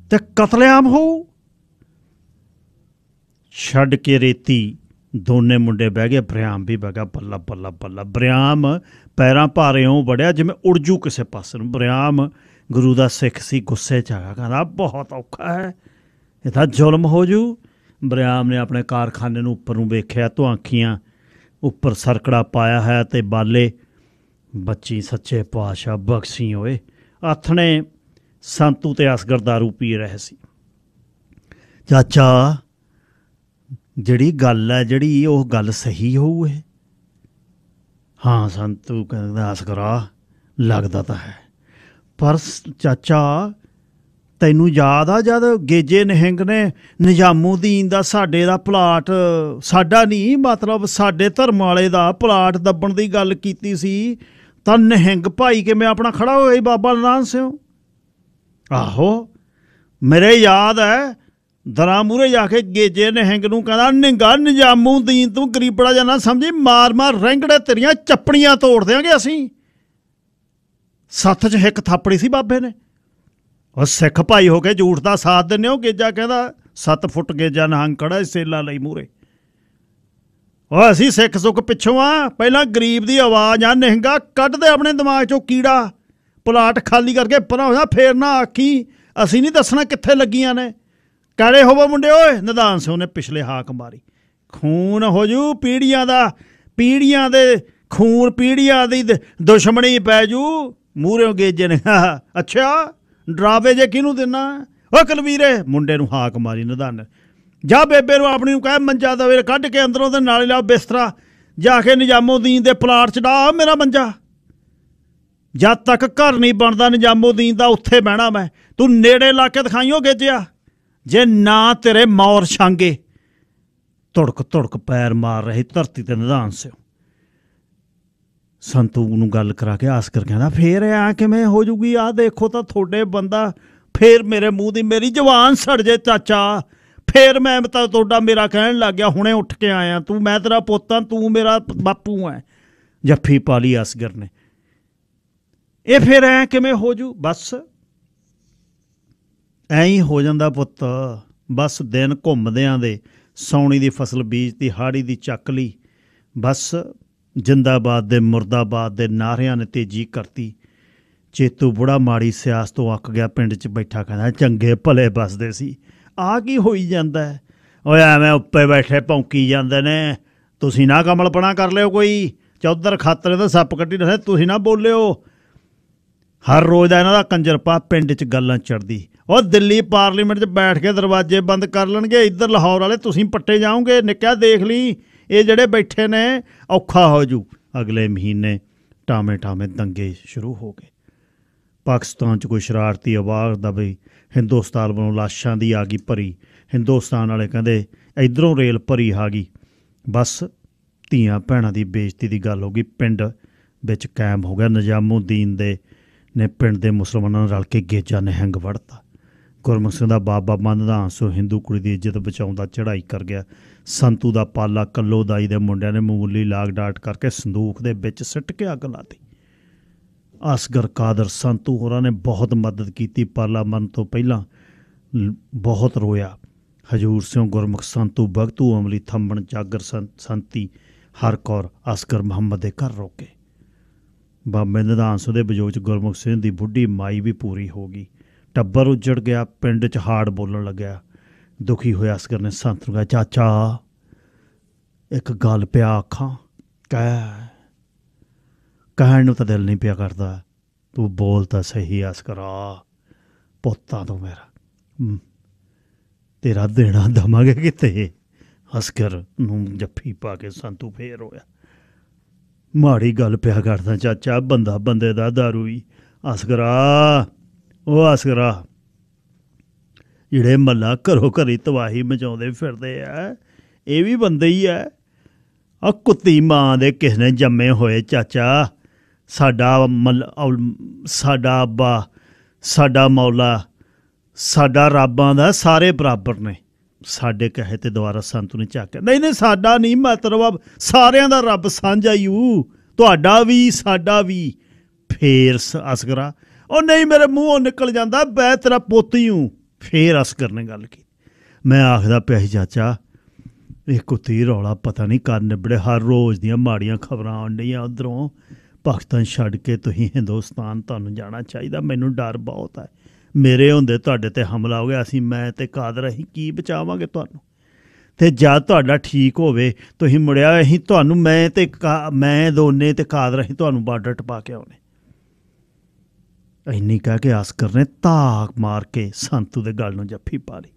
ਅਤੇ ਕਤਲੇਆਮ ਹੋਊ। ਛੱਡ ਕੇ ਰੇਤੀ ਦੋਨੇ ਮੁੰਡੇ ਬਹਿ ਗਏ, ਬਰਿਆਮ ਵੀ ਬਹਿ ਗਿਆ। ਬੱਲਾ ਬੱਲਾ ਬੱਲਾ। ਬਰਿਆਮ ਪੈਰਾਂ ਭਾਰਿਓਂ ਵੜਿਆ ਜਿਵੇਂ ਉੜਜੂ ਕਿਸੇ ਪਾਸੇ ਨੂੰ। ਬਰਿਆਮ ਗੁਰੂ ਦਾ ਸਿੱਖ ਸੀ, ਗੁੱਸੇ 'ਚ ਆ ਗਿਆ, ਕਹਿੰਦਾ ਬਹੁਤ ਔਖਾ ਹੈ, ਇਹ ਤਾਂ ਜ਼ੁਲਮ ਹੋ ਜੂ। ਬਰਿਆਮ ਨੇ ਆਪਣੇ ਕਾਰਖਾਨੇ ਨੂੰ ਉੱਪਰ ਨੂੰ ਵੇਖਿਆ, ਧੁਆਂਖੀਆਂ ਉੱਪਰ ਸਰਕੜਾ ਪਾਇਆ ਹੈ ਅਤੇ ਬਾਲੇ ਬੱਚੀ ਸੱਚੇ ਪਾਤਸ਼ਾਹ ਬਖਸ਼ੀ ਹੋਏ। ਆਥਣੇ ਸੰਤੂ ਅਤੇ ਅਸਗਰ ਦਾਰੂ ਪੀ ਰਹੇ ਸੀ। ਚਾਚਾ ਜਿਹੜੀ ਗੱਲ ਹੈ ਜਿਹੜੀ ਉਹ ਗੱਲ ਸਹੀ ਹੋਊ ਇਹ? ਹਾਂ ਸੰਤੂ ਕਹਿੰਦਾ ਅਸਗਰਾ ਲੱਗਦਾ ਤਾਂ ਹੈ, ਪਰ ਚਾਚਾ ਤੈਨੂੰ ਯਾਦ ਆ ਜਦ ਗੇਜੇ ਨਿਹੰਗ ਨੇ ਨਿਜ਼ਾਮੂਦੀਨ ਦਾ ਸਾਡੇ ਦਾ ਪਲਾਟ, ਸਾਡਾ ਨਹੀਂ ਮਤਲਬ ਸਾਡੇ ਧਰਮ ਵਾਲੇ ਦਾ ਪਲਾਟ ਦੱਬਣ ਦੀ ਗੱਲ ਕੀਤੀ ਸੀ ਤਾਂ ਨਿਹੰਗ ਭਾਈ ਕਿਵੇਂ ਆਪਣਾ ਖੜਾ ਹੋਇਆ ਸੀ ਬਾਬਾ ਨਾਨਕ ਸਿੰਘ। ਆਹੋ ਮੇਰੇ ਯਾਦ ਹੈ ਦਰਾਂ ਮੂਹਰੇ ਜਾ ਕੇ ਗੇਜੇ ਨਿਹੰਗ ਨੂੰ ਕਹਿੰਦਾ ਨਿੰਗਾ ਨਿਜ਼ਾਮੂਦੀਨ ਤੂੰ ਗਰੀਬੜਾ ਜਾਂ ਨਾ ਸਮਝੀ, ਮਾਰ ਮਾਰ ਰੈਂਗੜੇ ਤੇਰੀਆਂ ਚੱਪੜੀਆਂ ਤੋੜ ਦਿਆਂਗੇ ਅਸੀਂ। ਸੱਥ 'ਚ ਹਿੱਕ ਥਾਪੜੀ ਸੀ ਬਾਬੇ ਨੇ। ਉਹ ਸਿੱਖ ਭਾਈ ਹੋ ਕੇ ਝੂਠ ਦਾ ਸਾਥ ਦਿੰਦੇ ਹੋ। ਗੇਜਾ ਕਹਿੰਦਾ 7 ਫੁੱਟ ਗੇਜਾ ਨਹੰਗ ਖੜਾ ਸੇਲਾ ਲਈ ਮੂਹਰੇ। ਉਹ ਅਸੀਂ ਸਿੱਖ ਸੁੱਖ ਪਿੱਛੋਂ ਆ, ਪਹਿਲਾਂ ਗਰੀਬ ਦੀ ਆਵਾਜ਼ ਆ। ਨਿਹੰਗਾ ਕੱਢ ਦੇ ਆਪਣੇ ਦਿਮਾਗ 'ਚੋਂ ਕੀੜਾ, ਪਲਾਟ ਖਾਲੀ ਕਰਕੇ ਪਰਾਂ ਹੋ ਜਾ, ਫੇਰ ਨਾ ਆਖੀ ਅਸੀਂ ਨਹੀਂ ਦੱਸਣਾ ਕਿੱਥੇ ਲੱਗੀਆਂ ਨੇ। ਕਾਲੇ ਹੋਵੋ ਮੁੰਡੇ ਓਏ। ਨਿਧਾਨ ਸਿੰਘ ਨੇ ਪਿਛਲੇ ਹਾਕ ਮਾਰੀ। ਖੂਨ ਹੋ ਜੂ ਪੀੜ੍ਹੀਆਂ ਦਾ, ਪੀੜ੍ਹੀਆਂ ਦੇ ਖੂਨ, ਪੀੜ੍ਹੀਆਂ ਦੀ ਦੁਸ਼ਮਣੀ ਪੈ ਜੂ। ਮੂਹਰੇ ਗੇਜੇ ਨੇ ਅੱਛਾ ਡਰਾਵੇ ਜੇ ਕਿਹਨੂੰ ਦਿੰਨਾ। ਉਹ ਕੁਲਵੀਰੇ ਮੁੰਡੇ ਨੂੰ ਹਾਕ ਮਾਰੀ ਨਿਧਾਨ ਨੇ, ਜਾ ਬੇਬੇ ਨੂੰ ਆਪਣੀ ਨੂੰ ਕਹਿ ਮੰਜਾ ਦਵੇ ਕੱਢ ਕੇ ਅੰਦਰੋਂ ਤੇ ਨਾਲੇ ਲਾ ਬਿਸਤਰਾ, ਜਾ ਕੇ ਨਿਜ਼ਾਮੂਦੀਨ ਦੇ ਪਲਾਟ 'ਚ ਡਾ ਮੇਰਾ ਮੰਜਾ। ਜਦ ਤੱਕ ਘਰ ਨਹੀਂ ਬਣਦਾ ਨਿਜ਼ਾਮੂਦੀਨ ਦਾ ਉੱਥੇ ਬਹਿਣਾ ਮੈਂ। ਤੂੰ ਨੇੜੇ ਲਾ ਕੇ ਦਿਖਾਈਓ ਗੇਜਿਆ, ਜੇ ਨਾ ਤੇਰੇ ਮੌਰ ਛਾਂਗੇ। ਧੁੜਕ ਧੁੜਕ ਪੈਰ ਮਾਰ ਰਹੇ ਧਰਤੀ ਤੇ ਨਿਧਾਨ ਸਿੰਘ। ਸੰਤੂ ਨੂੰ ਗੱਲ ਕਰਾ ਕੇ ਆਸਕਰ ਕਹਿੰਦਾ ਫੇਰ ਆ ਕਿਵੇਂ ਹੋ ਜੂਗੀ? ਆਹ ਦੇਖੋ ਤਾਂ ਤੁਹਾਡੇ ਬੰਦਾ। ਫੇਰ ਮੇਰੇ ਮੂੰਹ ਦੀ ਮੇਰੀ ਜਵਾਨ ਸੜ ਜੇ ਚਾਚਾ। ਫੇਰ ਮੈਂ ਤਾਂ ਤੁਹਾਡਾ ਮੇਰਾ ਕਹਿਣ ਲੱਗ ਗਿਆ, ਹੁਣੇ ਉੱਠ ਕੇ ਆਇਆ ਤੂੰ, ਮੈਂ ਤੇਰਾ ਪੁੱਤ ਹਾਂ, ਤੂੰ ਮੇਰਾ ਬਾਪੂ ਹੈ। ਜੱਫੀ ਪਾ ਲਈ ਅਸਗਰ ਨੇ। ਇਹ ਫਿਰ ਐਂ ਕਿਵੇਂ ਹੋ ਜੂ? ਬਸ ਐਂ ਹੀ ਹੋ ਜਾਂਦਾ ਪੁੱਤ। ਬਸ ਦਿਨ ਘੁੰਮਦਿਆਂ ਦੇ ਸਾਉਣੀ ਦੀ ਫਸਲ ਬੀਜਤੀ, ਹਾੜੀ ਦੀ ਚੱਕ ਲਈ। ਬਸ ਜਿੰਦਾਬਾਦ ਦੇ ਮੁਰਦਾਬਾਦ ਦੇ ਨਾਅਰਿਆਂ ਨੇ ਤੇਜ਼ੀ ਕਰਤੀ। ਚੇਤੂ ਬੁੜਾ ਮਾੜੀ ਸਿਆਸ ਤੋਂ ਅੱਕ ਗਿਆ, ਪਿੰਡ 'ਚ ਬੈਠਾ ਕਹਿੰਦਾ ਚੰਗੇ ਭਲੇ ਬਸਦੇ ਸੀ, ਆਹ ਕੀ ਹੋਈ ਜਾਂਦਾ? ਓਏ ਐਵੇਂ ਉੱਪਰ ਬੈਠੇ ਭੌਂਕੀ ਜਾਂਦੇ ਨੇ। ਤੁਸੀਂ ਨਾ ਕਮਲਪਣਾ ਕਰ ਲਿਓ ਕੋਈ, ਚੌਧਰ ਖਾਤਰੇ ਦਾ ਸੱਪ ਕੱਢੀ ਰਹੇ, ਤੁਸੀਂ ਨਾ ਬੋਲਿਓ। ਹਰ ਰੋਜ਼ ਦਾ ਇਹਨਾਂ ਦਾ ਕੰਜਰਪਾ ਪਿੰਡ 'ਚ ਗੱਲਾਂ ਚੜ੍ਹਦੀ। ਉਹ ਦਿੱਲੀ ਪਾਰਲੀਮੈਂਟ 'ਚ ਬੈਠ ਕੇ ਦਰਵਾਜ਼ੇ ਬੰਦ ਕਰ ਲੈਣਗੇ, ਇੱਧਰ ਲਾਹੌਰ ਵਾਲੇ ਤੁਸੀਂ ਪੱਟੇ ਜਾਓਗੇ। ਨਿੱਕਿਆ ਦੇਖ ਲਈ, ਇਹ ਜਿਹੜੇ ਬੈਠੇ ਨੇ ਔਖਾ ਹੋ ਜੂ। ਅਗਲੇ ਮਹੀਨੇ ਟਾਵੇਂ ਟਾਵੇਂ ਦੰਗੇ ਸ਼ੁਰੂ ਹੋ ਗਏ। ਪਾਕਿਸਤਾਨ 'ਚ ਕੋਈ ਸ਼ਰਾਰਤੀ ਆਵਾਜ਼ ਦਾ ਬਈ ਹਿੰਦੁਸਤਾਨ ਵੱਲੋਂ ਲਾਸ਼ਾਂ ਦੀ ਆ ਗਈ ਭਰੀ। ਹਿੰਦੁਸਤਾਨ ਵਾਲੇ ਕਹਿੰਦੇ ਇੱਧਰੋਂ ਰੇਲ ਭਰੀ ਆ ਗਈ। ਬਸ ਧੀਆਂ ਭੈਣਾਂ ਦੀ ਬੇਇੱਜ਼ਤੀ ਦੀ ਗੱਲ ਹੋ ਗਈ। ਪਿੰਡ ਵਿੱਚ ਕਾਇਮ ਹੋ ਗਿਆ ਨਿਜ਼ਾਮੂਦੀਨ ਦੇ ਨੇ ਪਿੰਡ ਦੇ ਮੁਸਲਮਾਨਾਂ ਨਾਲ ਰਲ ਕੇ ਗੇਜਾ ਨਿਹੰਗ ਵੜਤਾ। ਗੁਰਮੁਖ ਸਿੰਘ ਦਾ ਬਾਬਾ ਨਿਧਾਨ ਸਿੰਘ ਹਿੰਦੂ ਕੁੜੀ ਦੀ ਇੱਜ਼ਤ ਬਚਾਉਂਦਾ ਚੜ੍ਹਾਈ ਕਰ ਗਿਆ। ਸੰਤੂ ਦਾ ਪਾਲਾ ਕੱਲੋ ਦਾਈ ਦੇ ਮੁੰਡਿਆਂ ਨੇ ਮੂਲੀ ਲਾਗ ਡਾਟ ਕਰਕੇ ਸੰਦੂਕ ਦੇ ਵਿੱਚ ਸਿੱਟ ਕੇ ਅੱਗ ਲਾਤੀ। ਅਸਗਰ ਕਾਦਰ ਸੰਤੂ ਹੋਰਾਂ ਨੇ ਬਹੁਤ ਮਦਦ ਕੀਤੀ। ਪਾਲਾ ਮਰਨ ਤੋਂ ਪਹਿਲਾਂ ਬਹੁਤ ਰੋਇਆ। ਹਜੂਰ ਸਿੰਘ ਗੁਰਮੁਖ ਸੰਤੂ ਭਗਤੂ ਅਮਲੀ ਥੰਮਣ ਜਾਗਰ ਸੰਤੀ ਹਰ ਕੌਰ ਅਸਗਰ ਮੁਹੰਮਦ ਦੇ ਘਰ ਰੋਕੇ। ਬਾਬੇ ਨਿਧਾਨ ਸਿੰਘ ਦੇ ਵਿਜੋਗ 'ਚ ਗੁਰਮੁਖ ਸਿੰਘ ਦੀ ਬੁੱਢੀ ਮਾਈ ਵੀ ਪੂਰੀ ਹੋ ਗਈ। ਟੱਬਰ ਉੱਜੜ ਗਿਆ। ਪਿੰਡ 'ਚ ਹਾੜ ਬੋਲਣ ਲੱਗਿਆ। ਦੁਖੀ ਹੋਇਆ ਅਸਗਰ ਨੇ ਸੰਤ ਨੂੰ ਕਿਹਾ ਚਾਚਾ ਇੱਕ ਗੱਲ ਪਿਆ ਆਖਾਂ। ਕਹਿਣ ਨੂੰ ਤਾਂ ਦਿਲ ਨਹੀਂ ਪਿਆ ਕਰਦਾ, ਤੂੰ ਬੋਲ ਤਾਂ ਸਹੀ ਅਸਗਰਾ। ਪੁੱਤਾਂ ਤੋਂ ਮੇਰਾ ਤੇਰਾ ਦੇਣਾ ਦੇਵਾਂਗੇ ਕਿਤੇ। ਅਸਗਰ ਨੂੰ ਜੱਫੀ ਪਾ ਕੇ ਸੰਤੂ ਫੇਰ ਹੋਇਆ। ਮਾੜੀ ਗੱਲ ਪਿਆ ਕਰਦਾ ਚਾਚਾ, ਬੰਦਾ ਬੰਦੇ ਦਾ ਦਾਰੂ ਹੀ। ਅਸਗਰਾ ਉਹ ਅਸਗਰਾ ਜਿਹੜੇ ਮੱਲਾ ਘਰੋਂ ਘਰੀ ਤਬਾਹੀ ਮਚਾਉਂਦੇ ਫਿਰਦੇ ਆ, ਇਹ ਵੀ ਬੰਦੇ ਹੀ ਆ। ਆ ਕੁੱਤੀ ਮਾਂ ਦੇ ਕਿਸ ਨੇ ਜੰਮੇ ਹੋਏ ਚਾਚਾ। ਸਾਡਾ ਸਾਡਾ ਅੱਬਾ, ਸਾਡਾ ਮੌਲਾ, ਸਾਡਾ ਰੱਬਾਂ ਦਾ ਸਾਰੇ ਬਰਾਬਰ ਨੇ। ਸਾਡੇ ਕਹੇ ਤੇ ਦੁਬਾਰਾ ਸੰਤੂ ਨੇ ਝਾਕਿਆ। ਨਹੀਂ ਨਹੀਂ ਸਾਡਾ ਨਹੀਂ, ਮਤਲਬ ਸਾਰਿਆਂ ਦਾ ਰੱਬ ਸਾਂਝਾ ਹੀ ਊ, ਤੁਹਾਡਾ ਵੀ ਸਾਡਾ ਵੀ। ਫੇਰ ਅਸਗਰਾ ਉਹ ਨਹੀਂ ਮੇਰੇ ਮੂੰਹੋਂ ਨਿਕਲ ਜਾਂਦਾ, ਮੈਂ ਤੇਰਾ ਪੋਤੀ ਹੂੰ। ਫੇਰ ਅਸਗਰ ਨੇ ਗੱਲ ਕੀਤੀ। ਮੈਂ ਆਖਦਾ ਪਿਆ ਸੀ ਚਾਚਾ ਇਹ ਕੁੱਤੀ ਰੌਲਾ ਪਤਾ ਨਹੀਂ ਕਦ ਨਿਬੜੇ। ਹਰ ਰੋਜ਼ ਦੀਆਂ ਮਾੜੀਆਂ ਖਬਰਾਂ ਆਉਣ ਡਈਆਂ ਉੱਧਰੋਂ। ਪਾਕਿਸਤਾਨ ਛੱਡ ਕੇ ਤੁਸੀਂ ਹਿੰਦੁਸਤਾਨ ਤੁਹਾਨੂੰ ਜਾਣਾ ਚਾਹੀਦਾ। ਮੈਨੂੰ ਡਰ ਬਹੁਤ ਹੈ, ਮੇਰੇ ਹੁੰਦੇ ਤੁਹਾਡੇ 'ਤੇ ਹਮਲਾ ਹੋ ਗਿਆ। ਮੈਂ ਤੇ ਕਾਦਰ ਅਸੀਂ ਕੀ ਬਚਾਵਾਂਗੇ ਤੁਹਾਨੂੰ? ਅਤੇ ਜਦ ਤੁਹਾਡਾ ਠੀਕ ਹੋਵੇ ਤੁਸੀਂ ਮੁੜਿਆ, ਅਸੀਂ ਤੁਹਾਨੂੰ ਮੈਂ ਦੋਨੇ ਅਤੇ ਕਾਦਰ ਅਸੀਂ ਤੁਹਾਨੂੰ ਬਾਰਡਰ ਟਪਾ ਕੇ ਆਉਣੇ। ਇੰਨੀ ਕਹਿ ਕੇ ਅਸਗਰ ਨੇ ਧਾਕ ਮਾਰ ਕੇ ਸੰਤੂ ਦੇ ਗਲ ਨੂੰ ਜੱਫੀ ਪਾ ਲਈ।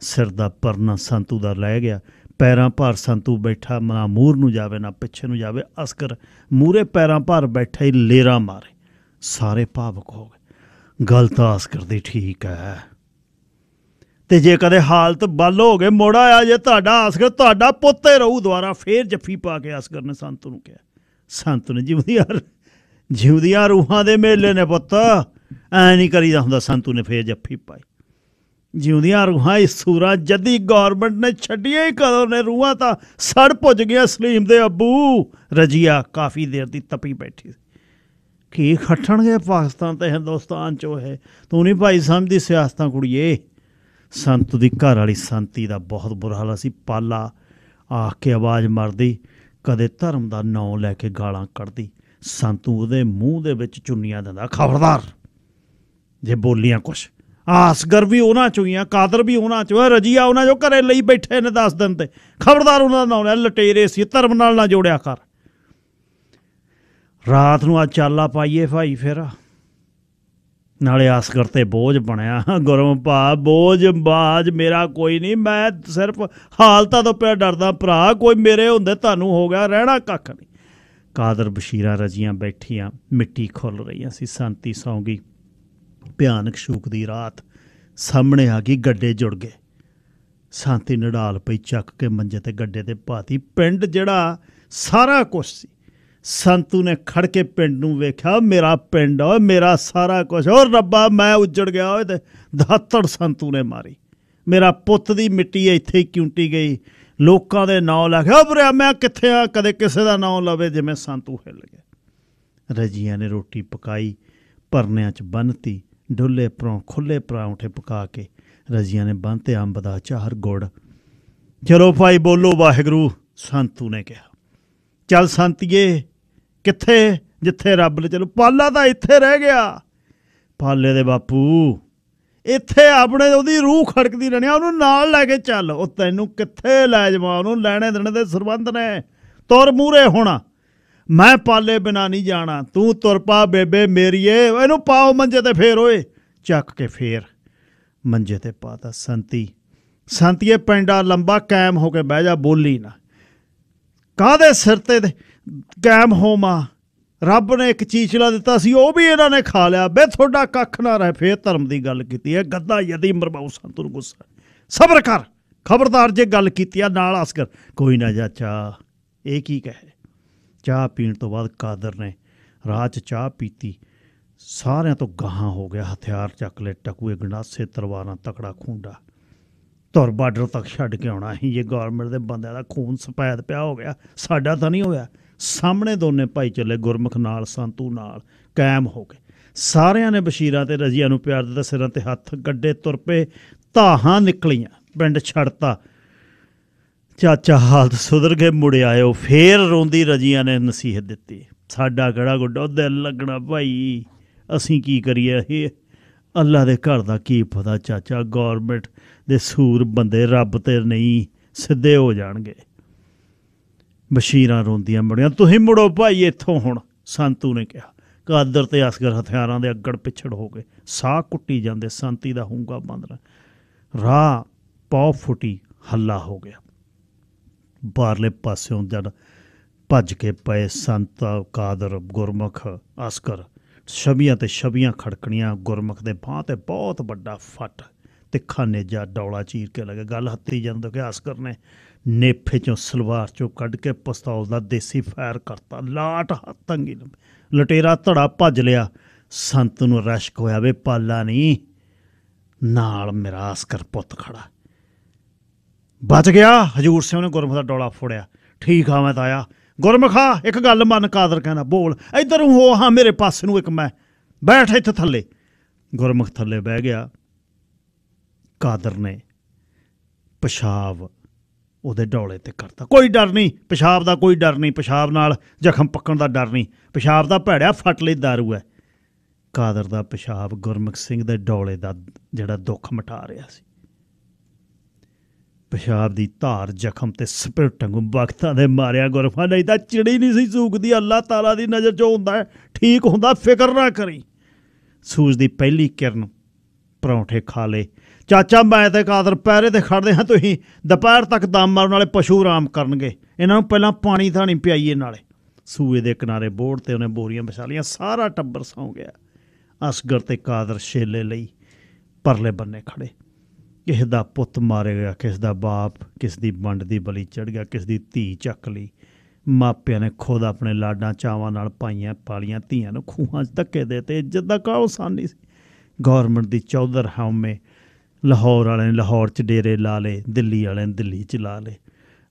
ਸਿਰ ਦਾ ਪਰਨਾ ਸੰਤੂ ਦਾ ਰਹਿ ਗਿਆ। ਪੈਰਾਂ ਭਾਰ ਸੰਤੂ ਬੈਠਾ, ਨਾ ਮੂਹਰ ਨੂੰ ਜਾਵੇ ਨਾ ਪਿੱਛੇ ਨੂੰ ਜਾਵੇ। ਅਸਗਰ ਮੂਹਰੇ ਪੈਰਾਂ ਭਾਰ ਬੈਠਾ ਹੀ ਲੇਰਾਂ ਮਾਰੇ। ਸਾਰੇ ਭਾਵੁਕ ਹੋ ਗਏ। ਗੱਲ ਤਾਂ ਅਸਗਰ ਦੀ ਠੀਕ ਹੈ, ਤੇ ਜੇ ਕਦੇ ਹਾਲਤ ਬੱਲ ਹੋ ਗਏ ਮੁੜ ਆਇਆ ਜੇ ਤੁਹਾਡਾ ਅਸਗਰ ਤੁਹਾਡਾ ਪੁੱਤੇ ਰਹੂ ਦੁਆਰਾ। ਫੇਰ ਜੱਫੀ ਪਾ ਕੇ ਅਸਗਰ ਨੇ ਸੰਤ ਨੂੰ ਕਿਹਾ। ਸੰਤ ਨੇ ਜਿਉਂਦੀਆਂ ਰੂਹਾਂ ਦੇ ਮੇਲੇ ਨੇ ਪੁੱਤ, ਐ ਨਹੀਂ ਕਰੀਦਾ ਹੁੰਦਾ। ਸੰਤੂ ਨੇ ਫੇਰ ਜੱਫੀ ਪਾਈ। ਜਿਉਂਦੀਆਂ ਰੂਹਾਂ ਇਸ ਸੂਰਾਂ ਜੱਦੀ ਗੌਰਮੈਂਟ ਨੇ ਛੱਡੀਆਂ ਹੀ ਕਦੋਂ ਨੇ, ਰੂਹਾਂ ਤਾਂ ਸੜ ਪੁੱਜ ਗਿਆ ਸਲੀਮ ਦੇ ਅੱਬੂ। ਰਜੀਆ ਕਾਫੀ ਦੇਰ ਦੀ ਤਪੀ ਬੈਠੀ ਸੀ। ਕੀ ਖੱਟਣਗੇ ਪਾਕਿਸਤਾਨ ਤੇ ਹਿੰਦੁਸਤਾਨ 'ਚੋਂ ਇਹ, ਤੂੰ ਨਹੀਂ ਭਾਈ ਸਮਝਦੀ ਸਿਆਸਤਾਂ ਕੁੜੀਏ। ਸੰਤੂ ਦੀ ਘਰ ਵਾਲੀ ਸੰਤੀ ਦਾ ਬਹੁਤ ਬੁਰਾ ਹਾਲ ਸੀ। ਪਾਲਾ ਆਖ ਕੇ ਆਵਾਜ਼ ਮਾਰਦੀ, ਕਦੇ ਧਰਮ ਦਾ ਨਾਂ ਲੈ ਕੇ ਗਾਲਾਂ ਕੱਢਦੀ। ਸੰਤੂ ਉਹਦੇ ਮੂੰਹ ਦੇ ਵਿੱਚ ਚੁੰਨੀਆਂ ਦਿੰਦਾ, ਖਬਰਦਾਰ ਜੇ ਬੋਲੀਆਂ ਕੁਛ। ਆਸਗਰ ਵੀ ਉਹਨਾਂ 'ਚੋਂ ਹੀ ਆ, ਕਾਦਰ ਵੀ ਉਹਨਾਂ 'ਚੋਂ, ਰਜੀਆ ਉਹਨਾਂ 'ਚੋਂ ਘਰੇ ਲਈ ਬੈਠੇ ਨੇ 10 ਦਿਨ ਤੇ। ਖਬਰਦਾਰ ਉਹਨਾਂ ਦਾ ਨਾਂ ਲੈ, ਲਟੇਰੇ ਸੀ, ਧਰਮ ਨਾਲ ਨਾ ਜੋੜਿਆ ਕਰ। ਰਾਤ ਨੂੰ ਅੱਜ ਚਾਲਾ ਪਾਈਏ ਭਾਈ ਫਿਰ, ਨਾਲੇ ਆਸਗਰ ਤੇ ਬੋਝ ਬਣਿਆ। ਗੁਰਮ ਭਾ ਬੋਝ ਬਾਜ ਮੇਰਾ ਕੋਈ ਨਹੀਂ, ਮੈਂ ਸਿਰਫ ਹਾਲਤਾਂ ਤੋਂ ਪਿਆ ਡਰਦਾ ਭਰਾ। ਕੋਈ ਮੇਰੇ ਹੁੰਦੇ ਤੁਹਾਨੂੰ ਹੋ ਗਿਆ, ਰਹਿਣਾ ਕੱਖ ਨਹੀਂ। ਕਾਦਰ ਬਸ਼ੀਰਾਂ ਰਜੀਆਂ ਬੈਠੀਆਂ, ਮਿੱਟੀ ਖੁੱਲ ਰਹੀਆਂ ਸੀ। ਸੰਤੀ ਸੌਂ ਗਈ। ਭਿਆਨਕ ਸ਼ੂਕ ਦੀ ਰਾਤ ਸਾਹਮਣੇ ਆ ਗਈ। ਗੱਡੇ ਜੁੜ ਗਏ। ਸੰਤੀ ਨਡਾਲ ਪਈ, ਚੱਕ ਕੇ ਮੰਜੇ ਤੇ ਗੱਡੇ ਤੇ ਪਾਤੀ। ਪਿੰਡ ਜਿਹੜਾ ਸਾਰਾ ਕੁਛ ਸੀ, ਸੰਤੂ ਨੇ ਖੜ ਕੇ ਪਿੰਡ ਨੂੰ ਵੇਖਿਆ। ਮੇਰਾ ਪਿੰਡ ਓ, ਮੇਰਾ ਸਾਰਾ ਕੁਛ। ਓ ਰੱਬਾ ਮੈਂ ਉੱਜੜ ਗਿਆ ਓਏ। ਤੇ ਦਾਤੜ ਸੰਤੂ ਨੇ ਮਾਰੀ। ਮੇਰਾ ਪੁੱਤ ਦੀ ਮਿੱਟੀ ਇੱਥੇ ਹੀ ਕਿਉਂਟੀ ਗਈ। ਲੋਕਾਂ ਦੇ ਨਾਂ ਲੈ ਕੇ ਭਰਿਆ ਮੈਂ ਕਿੱਥੇ ਆ, ਕਦੇ ਕਿਸੇ ਦਾ ਨਾਂ ਲਵੇ। ਜਿਵੇਂ ਸੰਤੂ ਹਿੱਲ ਗਿਆ। ਰਜੀਆਂ ਨੇ ਰੋਟੀ ਪਕਾਈ, ਭਰਨਿਆਂ 'ਚ ਬੰਨ੍ਹਤੀ। ਡੁੱਲੇ ਖੁੱਲੇ ਪਰੌਂਠੇ ਪਕਾ ਕੇ ਰਜੀਆਂ ਨੇ ਬੰਨ੍ਹਤੇ ਅੰਬ ਦਾ ਅਚਾਰ, ਗੁੜ। ਚਲੋ ਭਾਈ ਬੋਲੋ ਵਾਹਿਗੁਰੂ, ਸੰਤੂ ਨੇ ਕਿਹਾ। ਚੱਲ ਸੰਤੀਏ ਕਿੱਥੇ, ਜਿੱਥੇ ਰੱਬ ਨੇ। ਚਲੋ ਪਾਲਾ ਤਾਂ ਇੱਥੇ ਰਹਿ ਗਿਆ। ਪਾਲੇ ਦੇ ਬਾਪੂ ਇੱਥੇ ਆਪਣੇ ਉਹਦੀ ਰੂਹ ਖੜਕਦੀ ਰਹਿਣੀ, ਉਹਨੂੰ ਨਾਲ ਲੈ ਕੇ ਚੱਲ। ਉਹ ਤੈਨੂੰ ਕਿੱਥੇ ਲੈ ਜਾਵਾਂ, ਉਹਨੂੰ ਲੈਣੇ ਦੇਣੇ ਦੇ ਸਰਬੰਧ ਨੇ। ਤੁਰ ਮੂਹਰੇ ਹੋਣਾ, ਮੈਂ ਪਾਲੇ ਬਿਨਾਂ ਨਹੀਂ ਜਾਣਾ। ਤੂੰ ਤੁਰ ਪਾ ਬੇਬੇ ਮੇਰੀਏ। ਇਹਨੂੰ ਪਾਓ ਮੰਜੇ ਤੇ ਫੇਰ ਓਏ। ਚੱਕ ਕੇ ਫੇਰ ਮੰਜੇ ਤੇ ਪਾਤਾ। ਸੰਤੀਏ ਪੈਂਡਾ ਲੰਬਾ ਕਾਇਮ ਹੋ ਕੇ ਬਹਿ ਜਾ, ਬੋਲੀ ਨਾ। ਕਾਹਦੇ ਸਿਰ ਤੇ ਕਾਇਮ ਹੋਵਾਂ? ਰੱਬ ਨੇ ਇੱਕ ਚੀਚਲਾ ਦਿੱਤਾ ਸੀ, ਉਹ ਵੀ ਇਹਨਾਂ ਨੇ ਖਾ ਲਿਆ। ਬੇ ਤੁਹਾਡਾ ਕੱਖ ਨਾ ਰਹੇ। ਫੇਰ ਧਰਮ ਦੀ ਗੱਲ ਕੀਤੀ ਹੈ। ਗੱਦਾ ਯਦੀ ਮਰਵਾਉ। ਸੰਤੂ ਨੂੰ ਗੁੱਸਾ। ਸਬਰ ਕਰ, ਖਬਰਦਾਰ ਜੇ ਗੱਲ ਕੀਤੀ ਆ ਨਾਲ ਅਸਗਰ। ਕੋਈ ਨਾ ਚਾਚਾ, ਇਹ ਕੀ ਕਹੇ। ਚਾਹ ਪੀਣ ਤੋਂ ਬਾਅਦ ਕਾਦਰ ਨੇ ਰਾਹ 'ਚ ਚਾਹ ਪੀਤੀ। ਸਾਰਿਆਂ ਤੋਂ ਗਾਹਾਂ ਹੋ ਗਿਆ। ਹਥਿਆਰ ਚੱਕ ਲਏ, ਟਕੂਏ, ਗੰਡਾਸੇ, ਤਲਵਾਰਾਂ, ਤਕੜਾ ਖੂੰਡਾ। ਧੁਰ ਬਾਰਡਰ ਤੱਕ ਛੱਡ ਕੇ ਆਉਣਾ ਸੀ। ਜੇ ਗੌਰਮੈਂਟ ਦੇ ਬੰਦਿਆਂ ਦਾ ਖੂਨ ਸਫੈਦ ਪਿਆ ਹੋ ਗਿਆ, ਸਾਡਾ ਤਾਂ ਨਹੀਂ ਹੋਇਆ। ਸਾਹਮਣੇ ਦੋਨੇ ਭਾਈ ਚੱਲੇ, ਗੁਰਮੁਖ ਨਾਲ, ਸੰਤੂ ਨਾਲ, ਕਾਇਮ ਹੋ ਗਏ। ਸਾਰਿਆਂ ਨੇ ਬਸ਼ੀਰਾਂ ਤੇ ਰਜੀਆਂ ਨੂੰ ਪਿਆਰ ਦਿੱਤਾ। ਸਿਰਾਂ ਤੇ ਹੱਥ ਗੱਡੇ ਤੁਰ ਪਏ। ਧਾਹਾਂ ਨਿਕਲੀਆਂ, ਪਿੰਡ ਛੱਡਤਾ। ਚਾਚਾ ਹਾਲਤ ਸੁਧਰ ਕੇ ਮੁੜ ਆਇਓ। ਫੇਰ ਰੋਂਦੀ ਰਜੀਆਂ ਨੇ ਨਸੀਹਤ ਦਿੱਤੀ, ਸਾਡਾ ਕਿਹੜਾ ਗੁੱਡਾ ਦਿਲ ਲੱਗਣਾ ਭਾਈ, ਅਸੀਂ ਕੀ ਕਰੀਏ। ਇਹ ਅੱਲਾ ਦੇ ਘਰ ਦਾ ਕੀ ਪਤਾ ਚਾਚਾ। ਗੌਰਮੈਂਟ ਦੇ ਸੂਰ ਬੰਦੇ ਰੱਬ ਤੇ ਨਹੀਂ ਸਿੱਧੇ ਹੋ ਜਾਣਗੇ। ਬਸ਼ੀਰਾਂ ਰੋਂਦੀਆਂ ਮੁੜੀਆਂ। ਤੁਸੀਂ ਮੁੜੋ ਭਾਈ ਇੱਥੋਂ ਹੁਣ, ਸੰਤੂ ਨੇ ਕਿਹਾ। ਕਾਦਰ ਤੇ ਅਸਗਰ ਹਥਿਆਰਾਂ ਦੇ ਅੱਗੜ ਪਿੱਛੜ ਹੋ ਗਏ। ਸਾਹ ਕੁੱਟੀ ਜਾਂਦੇ। ਸੰਤੀ ਦਾ ਹੂੰਗਾ ਬੰਦ ਰਿਹਾ। ਰਾਹ ਪੌ ਫੁੱਟੀ, ਹੱਲਾ ਹੋ ਗਿਆ। ਬਾਹਰਲੇ ਪਾਸਿਓਂ ਜਦ ਭੱਜ ਕੇ ਪਏ ਸੰਤ, ਕਾਦਰ, ਗੁਰਮੁਖ, ਅਸਗਰ। ਛਵੀਆਂ ਤੇ ਛਵੀਆਂ ਖੜਕਣੀਆਂ। ਗੁਰਮੁਖ ਦੇ ਬਾਂਹ ਤੇ ਬਹੁਤ ਵੱਡਾ ਫੱਟ, ਤਿੱਖਾ ਨੇਜਾ ਡੌਲਾ ਚੀਰ ਕੇ ਲੱਗੇ। ਗੱਲ ਹੱਥੀ ਜਦੋਂ ਕਿ ਅਸਗਰ ਨੇ ਨੇਫੇ 'ਚੋਂ ਸਲਵਾਰ 'ਚੋਂ ਕੱਢ ਕੇ ਪਿਸਤੌਲ ਦਾ ਦੇਸੀ ਫਾਇਰ ਕਰਤਾ। ਲਾਟ ਹੱਥ ਤੰਗੀ ਲਟੇਰਾ ਧੜਾ ਭੱਜ ਲਿਆ। ਸੰਤ ਨੂੰ ਰਸ਼ਕ ਹੋਇਆ, ਵੇ ਪਾਲਾ ਨਹੀਂ, ਨਾਲ ਮੇਰਾ ਅਸਗਰ ਪੁੱਤ ਖੜਾ। ਬਚ ਗਿਆ। ਹਜ਼ੂਰ ਸਿੰਘ ਨੇ ਗੁਰਮੁਖ ਦਾ ਡੋਲਾ ਫੋੜਿਆ। ਠੀਕ ਆ ਮੈਂ ਤਾਇਆ। ਗੁਰਮੁਖਾ ਇੱਕ ਗੱਲ ਮੰਨ, ਕਾਦਰ ਕਹਿੰਦਾ। ਬੋਲ। ਇੱਧਰ ਹੋ, ਹਾਂ ਮੇਰੇ ਪਾਸੇ ਨੂੰ ਇੱਕ ਮੈਂ। ਬੈਠ ਇੱਥੇ ਥੱਲੇ। ਗੁਰਮੁਖ ਥੱਲੇ ਬਹਿ ਗਿਆ। ਕਾਦਰ ਨੇ ਪਿਸ਼ਾਬ ਉਹਦੇ ਡੌਲੇ ਤੇ ਕਰਤਾ। ਕੋਈ ਡਰ ਨਹੀਂ ਪਿਸ਼ਾਬ ਦਾ, ਕੋਈ ਡਰ ਨਹੀਂ। ਪਿਸ਼ਾਬ ਨਾਲ ਜ਼ਖਮ ਪੱਕਣ ਦਾ ਡਰ ਨਹੀਂ। ਪਿਸ਼ਾਬ ਦਾ ਭੈੜਿਆ ਫੱਟ ਲਈ ਦਾਰੂ ਹੈ। ਕਾਦਰ ਦਾ ਪਿਸ਼ਾਬ ਗੁਰਮੁਖ ਸਿੰਘ ਦੇ ਡੌਲੇ ਦਾ ਜਿਹੜਾ ਦੁੱਖ ਮਿਟਾ ਰਿਹਾ ਸੀ। ਪਿਸ਼ਾਬ ਦੀ ਧਾਰ ਜ਼ਖਮ ਤੇ ਸਪਿਰਟ ਵਾਂਗੂ ਵਕਤਾਂ ਦੇ ਮਾਰਿਆ ਗੁਰਫਾ। ਨਹੀਂ ਤਾਂ ਚਿੜੀ ਨਹੀਂ ਸੀ ਚੂਕਦੀ। ਅੱਲਾਹ ਤਾਲਾ ਦੀ ਨਜ਼ਰ 'ਚੋਂ ਹੁੰਦਾ ਹੈ, ਠੀਕ ਹੁੰਦਾ, ਫਿਕਰ ਨਾ ਕਰੀ। ਸੂਰਜ ਦੀ ਪਹਿਲੀ ਕਿਰਨ, ਪਰੌਂਠੇ ਖਾ ਲਏ। ਚਾਚਾ ਮੈਂ ਤੇ ਕਾਦਰ ਪਹਿਰੇ ਤੇ ਖੜਦੇ ਹਾਂ, ਤੁਸੀਂ ਦੁਪਹਿਰ ਤੱਕ ਦਮ ਮਾਰਨ ਵਾਲੇ ਪਸ਼ੂ ਆਰਾਮ ਕਰਨਗੇ। ਇਹਨਾਂ ਨੂੰ ਪਹਿਲਾਂ ਪਾਣੀ ਧਾਣੀ ਪਿਆਈਏ। ਨਾਲੇ ਸੂਏ ਦੇ ਕਿਨਾਰੇ ਬੋੜ ਤੇ ਉਹਨੇ ਬੋਰੀਆਂ ਵਿਛਾ ਲਈਆਂ। ਸਾਰਾ ਟੱਬਰ ਸੌਂ ਗਿਆ। ਅਸਗਰ ਤੇ ਕਾਦਰ ਛੇਲੇ ਲਈ ਪਰਲੇ ਬੰਨੇ ਖੜੇ। ਕਿਸੇ ਦਾ ਪੁੱਤ ਮਾਰਿਆ ਗਿਆ, ਕਿਸੇ ਦਾ ਬਾਪ ਕਿਸੇ ਦੀ ਵੰਡ ਦੀ ਬਲੀ ਚੜ੍ਹ ਗਿਆ, ਕਿਸੇ ਦੀ ਧੀ ਚੱਕ ਲਈ। ਮਾਪਿਆਂ ਨੇ ਖੁਦ ਆਪਣੇ ਲਾਡਾਂ ਚਾਵਾਂ ਨਾਲ ਪਾਈਆਂ ਪਾਲੀਆਂ ਧੀਆਂ ਨੂੰ ਖੂਹਾਂ 'ਚ ਧੱਕੇ ਦੇ ਤੇ ਇੱਜ਼ਤ ਦਾ ਕਾਹਲ ਸਾਨੀ ਸੀ। ਗੌਰਮੈਂਟ ਦੀ ਚੌਧਰ ਹਉਮੇ ਲਾਹੌਰ ਵਾਲੇ ਨੇ ਲਾਹੌਰ 'ਚ ਡੇਰੇ ਲਾ ਲਏ, ਦਿੱਲੀ ਵਾਲੇ ਨੇ ਦਿੱਲੀ 'ਚ ਲਾ ਲਏ।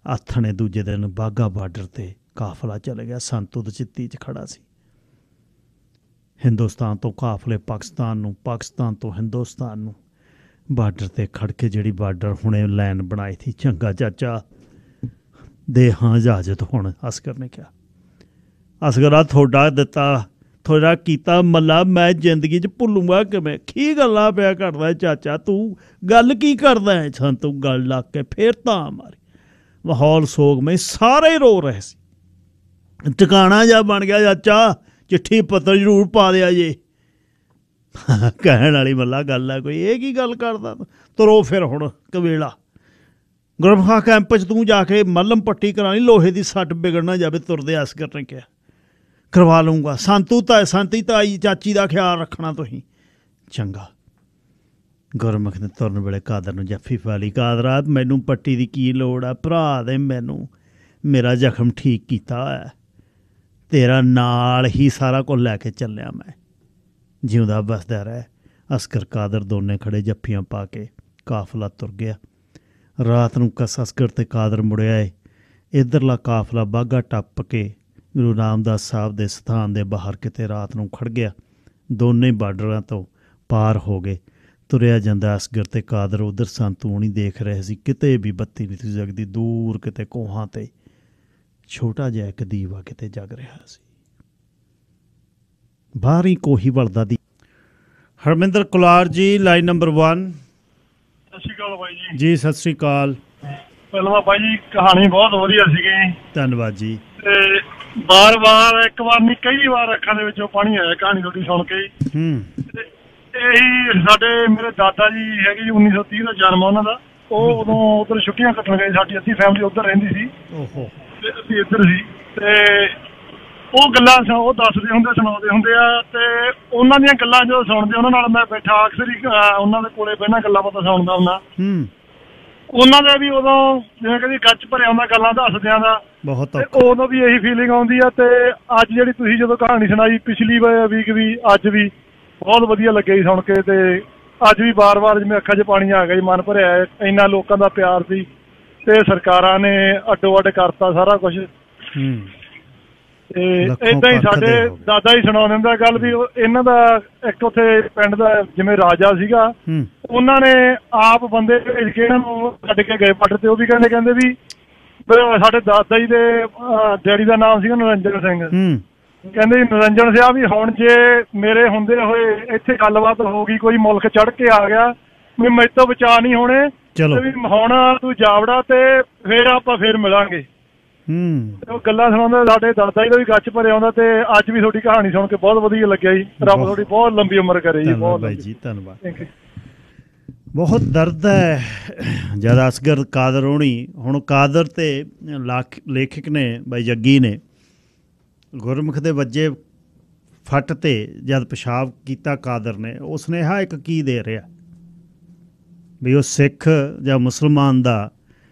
ਆਥਣੇ ਦੂਜੇ ਦਿਨ ਬਾਘਾ ਬਾਰਡਰ 'ਤੇ ਕਾਫਲਾ ਚਲੇ ਗਿਆ। ਸੰਤੂਦ ਚਿੱਤੀ 'ਚ ਖੜ੍ਹਾ ਸੀ। ਹਿੰਦੁਸਤਾਨ ਤੋਂ ਕਾਫਲੇ ਪਾਕਿਸਤਾਨ ਨੂੰ, ਪਾਕਿਸਤਾਨ ਤੋਂ ਹਿੰਦੁਸਤਾਨ ਨੂੰ। ਬਾਰਡਰ 'ਤੇ ਖੜ੍ਹ ਕੇ ਜਿਹੜੀ ਬਾਰਡਰ ਹੁਣੇ ਲਾਈਨ ਬਣਾਈ ਸੀ, ਚੰਗਾ ਚਾਚਾ ਦੇ ਹਾਂ ਇਜਾਜ਼ਤ ਹੁਣ। ਅਸਗਰ ਨੇ ਕਿਹਾ, ਅਸਗਰ ਆ ਤੁਹਾਡਾ ਦਿੱਤਾ, ਤੁਹਾਡਾ ਕੀਤਾ ਮੱਲਾ ਮੈਂ ਜ਼ਿੰਦਗੀ 'ਚ ਭੁੱਲੂਗਾ ਕਿਵੇਂ? ਕੀ ਗੱਲਾਂ ਪਿਆ ਕਰਦਾ ਚਾਚਾ, ਤੂੰ ਗੱਲ ਕੀ ਕਰਦਾ ਹੈ? ਸੰਤੂ ਗੱਲ ਲੱਗ ਕੇ ਫਿਰ ਤਾਂ ਮਾਰੀ। ਮਾਹੌਲ ਸੋਗਮਈ, ਸਾਰੇ ਰੋ ਰਹੇ ਸੀ। ਟਿਕਾਣਾ ਜਿਹਾ ਬਣ ਗਿਆ ਚਾਚਾ, ਚਿੱਠੀ ਪੱਤਰ ਜ਼ਰੂਰ ਪਾ ਦਿਆ ਜੇ। ਕਹਿਣ ਵਾਲੀ ਮੱਲਾ ਗੱਲ ਹੈ ਕੋਈ? ਇਹ ਕੀ ਗੱਲ ਕਰਦਾ? ਤੁਰੋ ਫਿਰ ਹੁਣ ਕਵੇਲਾ। ਗੁਰਮਖਾ ਕੈਂਪ 'ਚ ਤੂੰ ਜਾ ਕੇ ਮੱਲਮ ਪੱਟੀ ਕਰਾਣੀ, ਲੋਹੇ ਦੀ ਸੱਟ ਵਿਗੜ ਨਾ ਜਾਵੇ। ਤੁਰਦੇ ਅਸਗਰ ਨੇ ਕਿਹਾ, ਕਰਵਾ ਲਊਂਗਾ। ਸੰਤੀ ਤਾਈ ਚਾਚੀ ਦਾ ਖਿਆਲ ਰੱਖਣਾ ਤੁਸੀਂ। ਚੰਗਾ। ਗੁਰਮੁਖ ਨੇ ਤੁਰਨ ਵੇਲੇ ਕਾਦਰ ਨੂੰ ਜੱਫੀ ਪਾ ਲਈ। ਕਾਦਰਾ, ਮੈਨੂੰ ਪੱਟੀ ਦੀ ਕੀ ਲੋੜ ਆ? ਭਰਾ ਦੇ ਮੈਨੂੰ ਮੇਰਾ ਜ਼ਖਮ ਠੀਕ ਕੀਤਾ ਹੋਇਆ, ਤੇਰਾ ਨਾਲ ਹੀ ਸਾਰਾ ਕੁਝ ਲੈ ਕੇ ਚੱਲਿਆ ਮੈਂ। ਜਿਉਂਦਾ ਬਸਦਾ ਰਹਿ। ਅਸਗਰ ਕਾਦਰ ਦੋਨੇ ਖੜੇ ਜੱਫੀਆਂ ਪਾ ਕੇ ਕਾਫਲਾ ਤੁਰ ਗਿਆ। ਰਾਤ ਨੂੰ ਅਸਗਰ ਤੇ ਕਾਦਰ ਮੁੜਿਆ ਏ। ਇੱਧਰਲਾ ਕਾਫਲਾ ਬਾਘਾ ਟੱਪ ਕੇ ਗੁਰੂ ਰਾਮਦਾਸ ਸਾਹਿਬ ਦੇ ਸਥਾਨ ਦੇ ਬਾਹਰ ਕਿਤੇ ਰਾਤ ਨੂੰ ਖੜ੍ਹ ਗਿਆ। ਦੋਨੇ ਬਾਰਡਰਾਂ ਤੋਂ ਪਾਰ ਹੋ ਗਏ। ਤੁਰਿਆ ਜਾਂਦਾ ਅਸਗਰ ਤੇ ਕਾਦਰ ਉੱਧਰ ਸੰਤੂ ਨਹੀਂ ਦੇਖ ਰਹੇ ਸੀ। ਕਿਤੇ ਵੀ ਬੱਤੀ ਨਹੀਂ ਸੀ ਜਗਦੀ। ਦੂਰ ਕਿਤੇ ਕੋਹਾਂ 'ਤੇ ਛੋਟਾ ਜਿਹਾ ਇੱਕ ਦੀਵਾ ਕਿਤੇ ਜਗ ਰਿਹਾ ਸੀ। ਬਾਹਰ ਹੀ ਕੋਹੀ ਵਲਦਾ ਦੀ। ਹਰਮਿੰਦਰ ਕੁਲਾਰ ਜੀ, ਲਾਈਨ ਨੰਬਰ 1। ਸਤਿ ਸ਼੍ਰੀ ਅਕਾਲ ਬਾਈ ਜੀ। ਜੀ ਸਤਿ ਸ਼੍ਰੀ ਅਕਾਲ। ਪਹਿਲਾਂ ਬਾਈ ਜੀ ਕਹਾਣੀ ਬਹੁਤ ਵਧੀਆ ਸੀਗੀ। ਧੰਨਵਾਦ ਜੀ। ਤੇ ਬਾਰ-ਬਾਰ ਇੱਕ ਵਾਰ ਨਹੀਂ ਕਈ ਵਾਰ ਅੱਖਾਂ ਦੇ ਵਿੱਚੋਂ ਪਾਣੀ ਆਇਆ ਕਹਾਣੀ ਤੁਹਾਡੀ ਸੁਣ ਕੇ। ਇਹੀ ਸਾਡੇ ਮੇਰੇ ਦਾਦਾ ਜੀ ਹੈਗੇ ਜੀ, 1930 ਦਾ ਜਨਮ ਉਹਨਾਂ ਦਾ। ਉਹ ਉਦੋਂ ਉੱਧਰ ਛੁੱਟੀਆਂ ਕੱਟਣ ਗਏ। ਸਾਡੀ ਅੱਧੀ ਫੈਮਿਲੀ ਉੱਧਰ ਰਹਿੰਦੀ ਸੀ ਤੇ ਅਸੀਂ ਇੱਧਰ ਸੀ। ਤੇ ਉਹ ਗੱਲਾਂ ਉਹ ਦੱਸਦੇ ਹੁੰਦੇ, ਸੁਣਾਉਂਦੇ ਹੁੰਦੇ ਆ। ਤੇ ਉਹਨਾਂ ਦੀਆਂ ਗੱਲਾਂ ਜਦੋਂ ਸੁਣਦੇ, ਉਹਨਾਂ ਨਾਲ ਮੈਂ ਬੈਠਾ ਅਕਸਰ ਹੀ ਉਹਨਾਂ ਦੇ ਕੋਲੇ ਬਹਿਣਾ, ਗੱਲਾਂ ਬਾਤਾਂ ਸੁਣਦਾ ਹੁੰਦਾ। ਉਹਨਾਂ ਦੇ ਵੀ ਉਦੋਂ ਜਿਵੇਂ ਕਹਿੰਦੀ ਗੱਚ ਭਰਿਆ ਹੁੰਦਾ ਗੱਲਾਂ ਦੱਸਦਿਆਂ ਦਾ। ਉਦੋਂ ਵੀ ਇਹੀ ਫੀਲਿੰਗ ਆਉਂਦੀ ਆ। ਤੇ ਅੱਜ ਜਿਹੜੀ ਤੁਸੀਂ ਜਦੋਂ ਕਹਾਣੀ ਸੁਣਾਈ ਪਿਛਲੀ ਵੀਕ ਵੀ, ਅੱਜ ਵੀ ਬਹੁਤ ਵਧੀਆ ਲੱਗਿਆ ਜੀ ਸੁਣ ਕੇ। ਤੇ ਅੱਜ ਵੀ ਵਾਰ-ਵਾਰ ਜਿਵੇਂ ਅੱਖਾਂ 'ਚ ਪਾਣੀ ਆ ਗਿਆ ਜੀ, ਮਨ ਭਰਿਆ। ਇੰਨਾ ਲੋਕਾਂ ਦਾ ਪਿਆਰ ਸੀ ਤੇ ਸਰਕਾਰਾਂ ਨੇ ਅੱਡੋ ਅੱਡ ਕਰਤਾ ਸਾਰਾ ਕੁਛ। ਤੇ ਏਦਾਂ ਹੀ ਸਾਡੇ ਦਾਦਾ ਹੀ ਸੁਣਾਉਂਦੇ ਹੁੰਦਾ ਗੱਲ ਵੀ। ਇਹਨਾਂ ਦਾ ਇੱਕ ਉੱਥੇ ਪਿੰਡ ਦਾ ਜਿਵੇਂ ਰਾਜਾ ਸੀਗਾ, ਉਹਨਾਂ ਨੇ ਆਪ ਬੰਦੇ ਭੇਜ ਕੇ ਇਹਨਾਂ ਨੂੰ ਛੱਡ ਕੇ ਗਏ ਬਾਰਡਰ ਤੇ। ਉਹ ਵੀ ਕਹਿੰਦੇ ਵੀ ਸਾਡੇ ਦਾਦਾ ਜੀ ਦੇ ਡੈਡੀ ਦਾ ਨਾਮ ਸੀਗਾ ਨਰਿੰਦਰ ਸਿੰਘ। ਕਹਿੰਦੇ ਜੀ ਨਰਿੰਦਰ ਸਿੰਘ ਵੀ ਹੁਣ ਜੇ ਮੇਰੇ ਹੁੰਦੇ ਹੋਏ ਇੱਥੇ ਗੱਲਬਾਤ ਹੋ ਗਈ, ਕੋਈ ਮੁਲਕ ਚੜ੍ਹ ਕੇ ਆ ਗਿਆ ਵੀ ਮੇਰੇ ਤੋਂ ਬਚਾ ਨਹੀਂ ਹੋਣੇ, ਵੀ ਹੁਣ ਤੂੰ ਜਾਵੜਾ ਤੇ ਫਿਰ ਆਪਾਂ ਫਿਰ ਮਿਲਾਂਗੇ। ਉਹ ਗੱਲਾਂ ਸੁਣਾਉਂਦੇ ਸਾਡੇ ਦਾਦਾ ਜੀ ਦਾ ਵੀ ਗੱਚ ਭਰਿਆ ਆਉਂਦਾ। ਤੇ ਅੱਜ ਵੀ ਤੁਹਾਡੀ ਕਹਾਣੀ ਸੁਣ ਕੇ ਬਹੁਤ ਵਧੀਆ ਲੱਗਿਆ ਜੀ। ਰੱਬ ਤੁਹਾਡੀ ਬਹੁਤ ਲੰਬੀ ਉਮਰ ਕਰੇ ਜੀ। ਬਹੁਤ ਜੀ ਧੰਨਵਾਦ। ਬਹੁਤ ਦਰਦ ਹੈ ਜਦ ਅਸਗਰ ਕਾਦਰ ਹੋਣੀ। ਹੁਣ ਕਾਦਰ ਤੇ ਲੇਖਕ ਨੇ ਬਾਈ ਜੱਗੀ ਨੇ ਗੁਰਮੁਖ ਦੇ ਵੱਜੇ ਫੱਟ ਤੇ ਜਦ ਪਿਸ਼ਾਬ ਕੀਤਾ ਕਾਦਰ ਨੇ, ਉਹ ਸੁਨੇਹਾ ਇੱਕ ਕੀ ਦੇ ਰਿਹਾ ਵੀ ਉਹ ਸਿੱਖ ਜਾਂ ਮੁਸਲਮਾਨ ਦਾ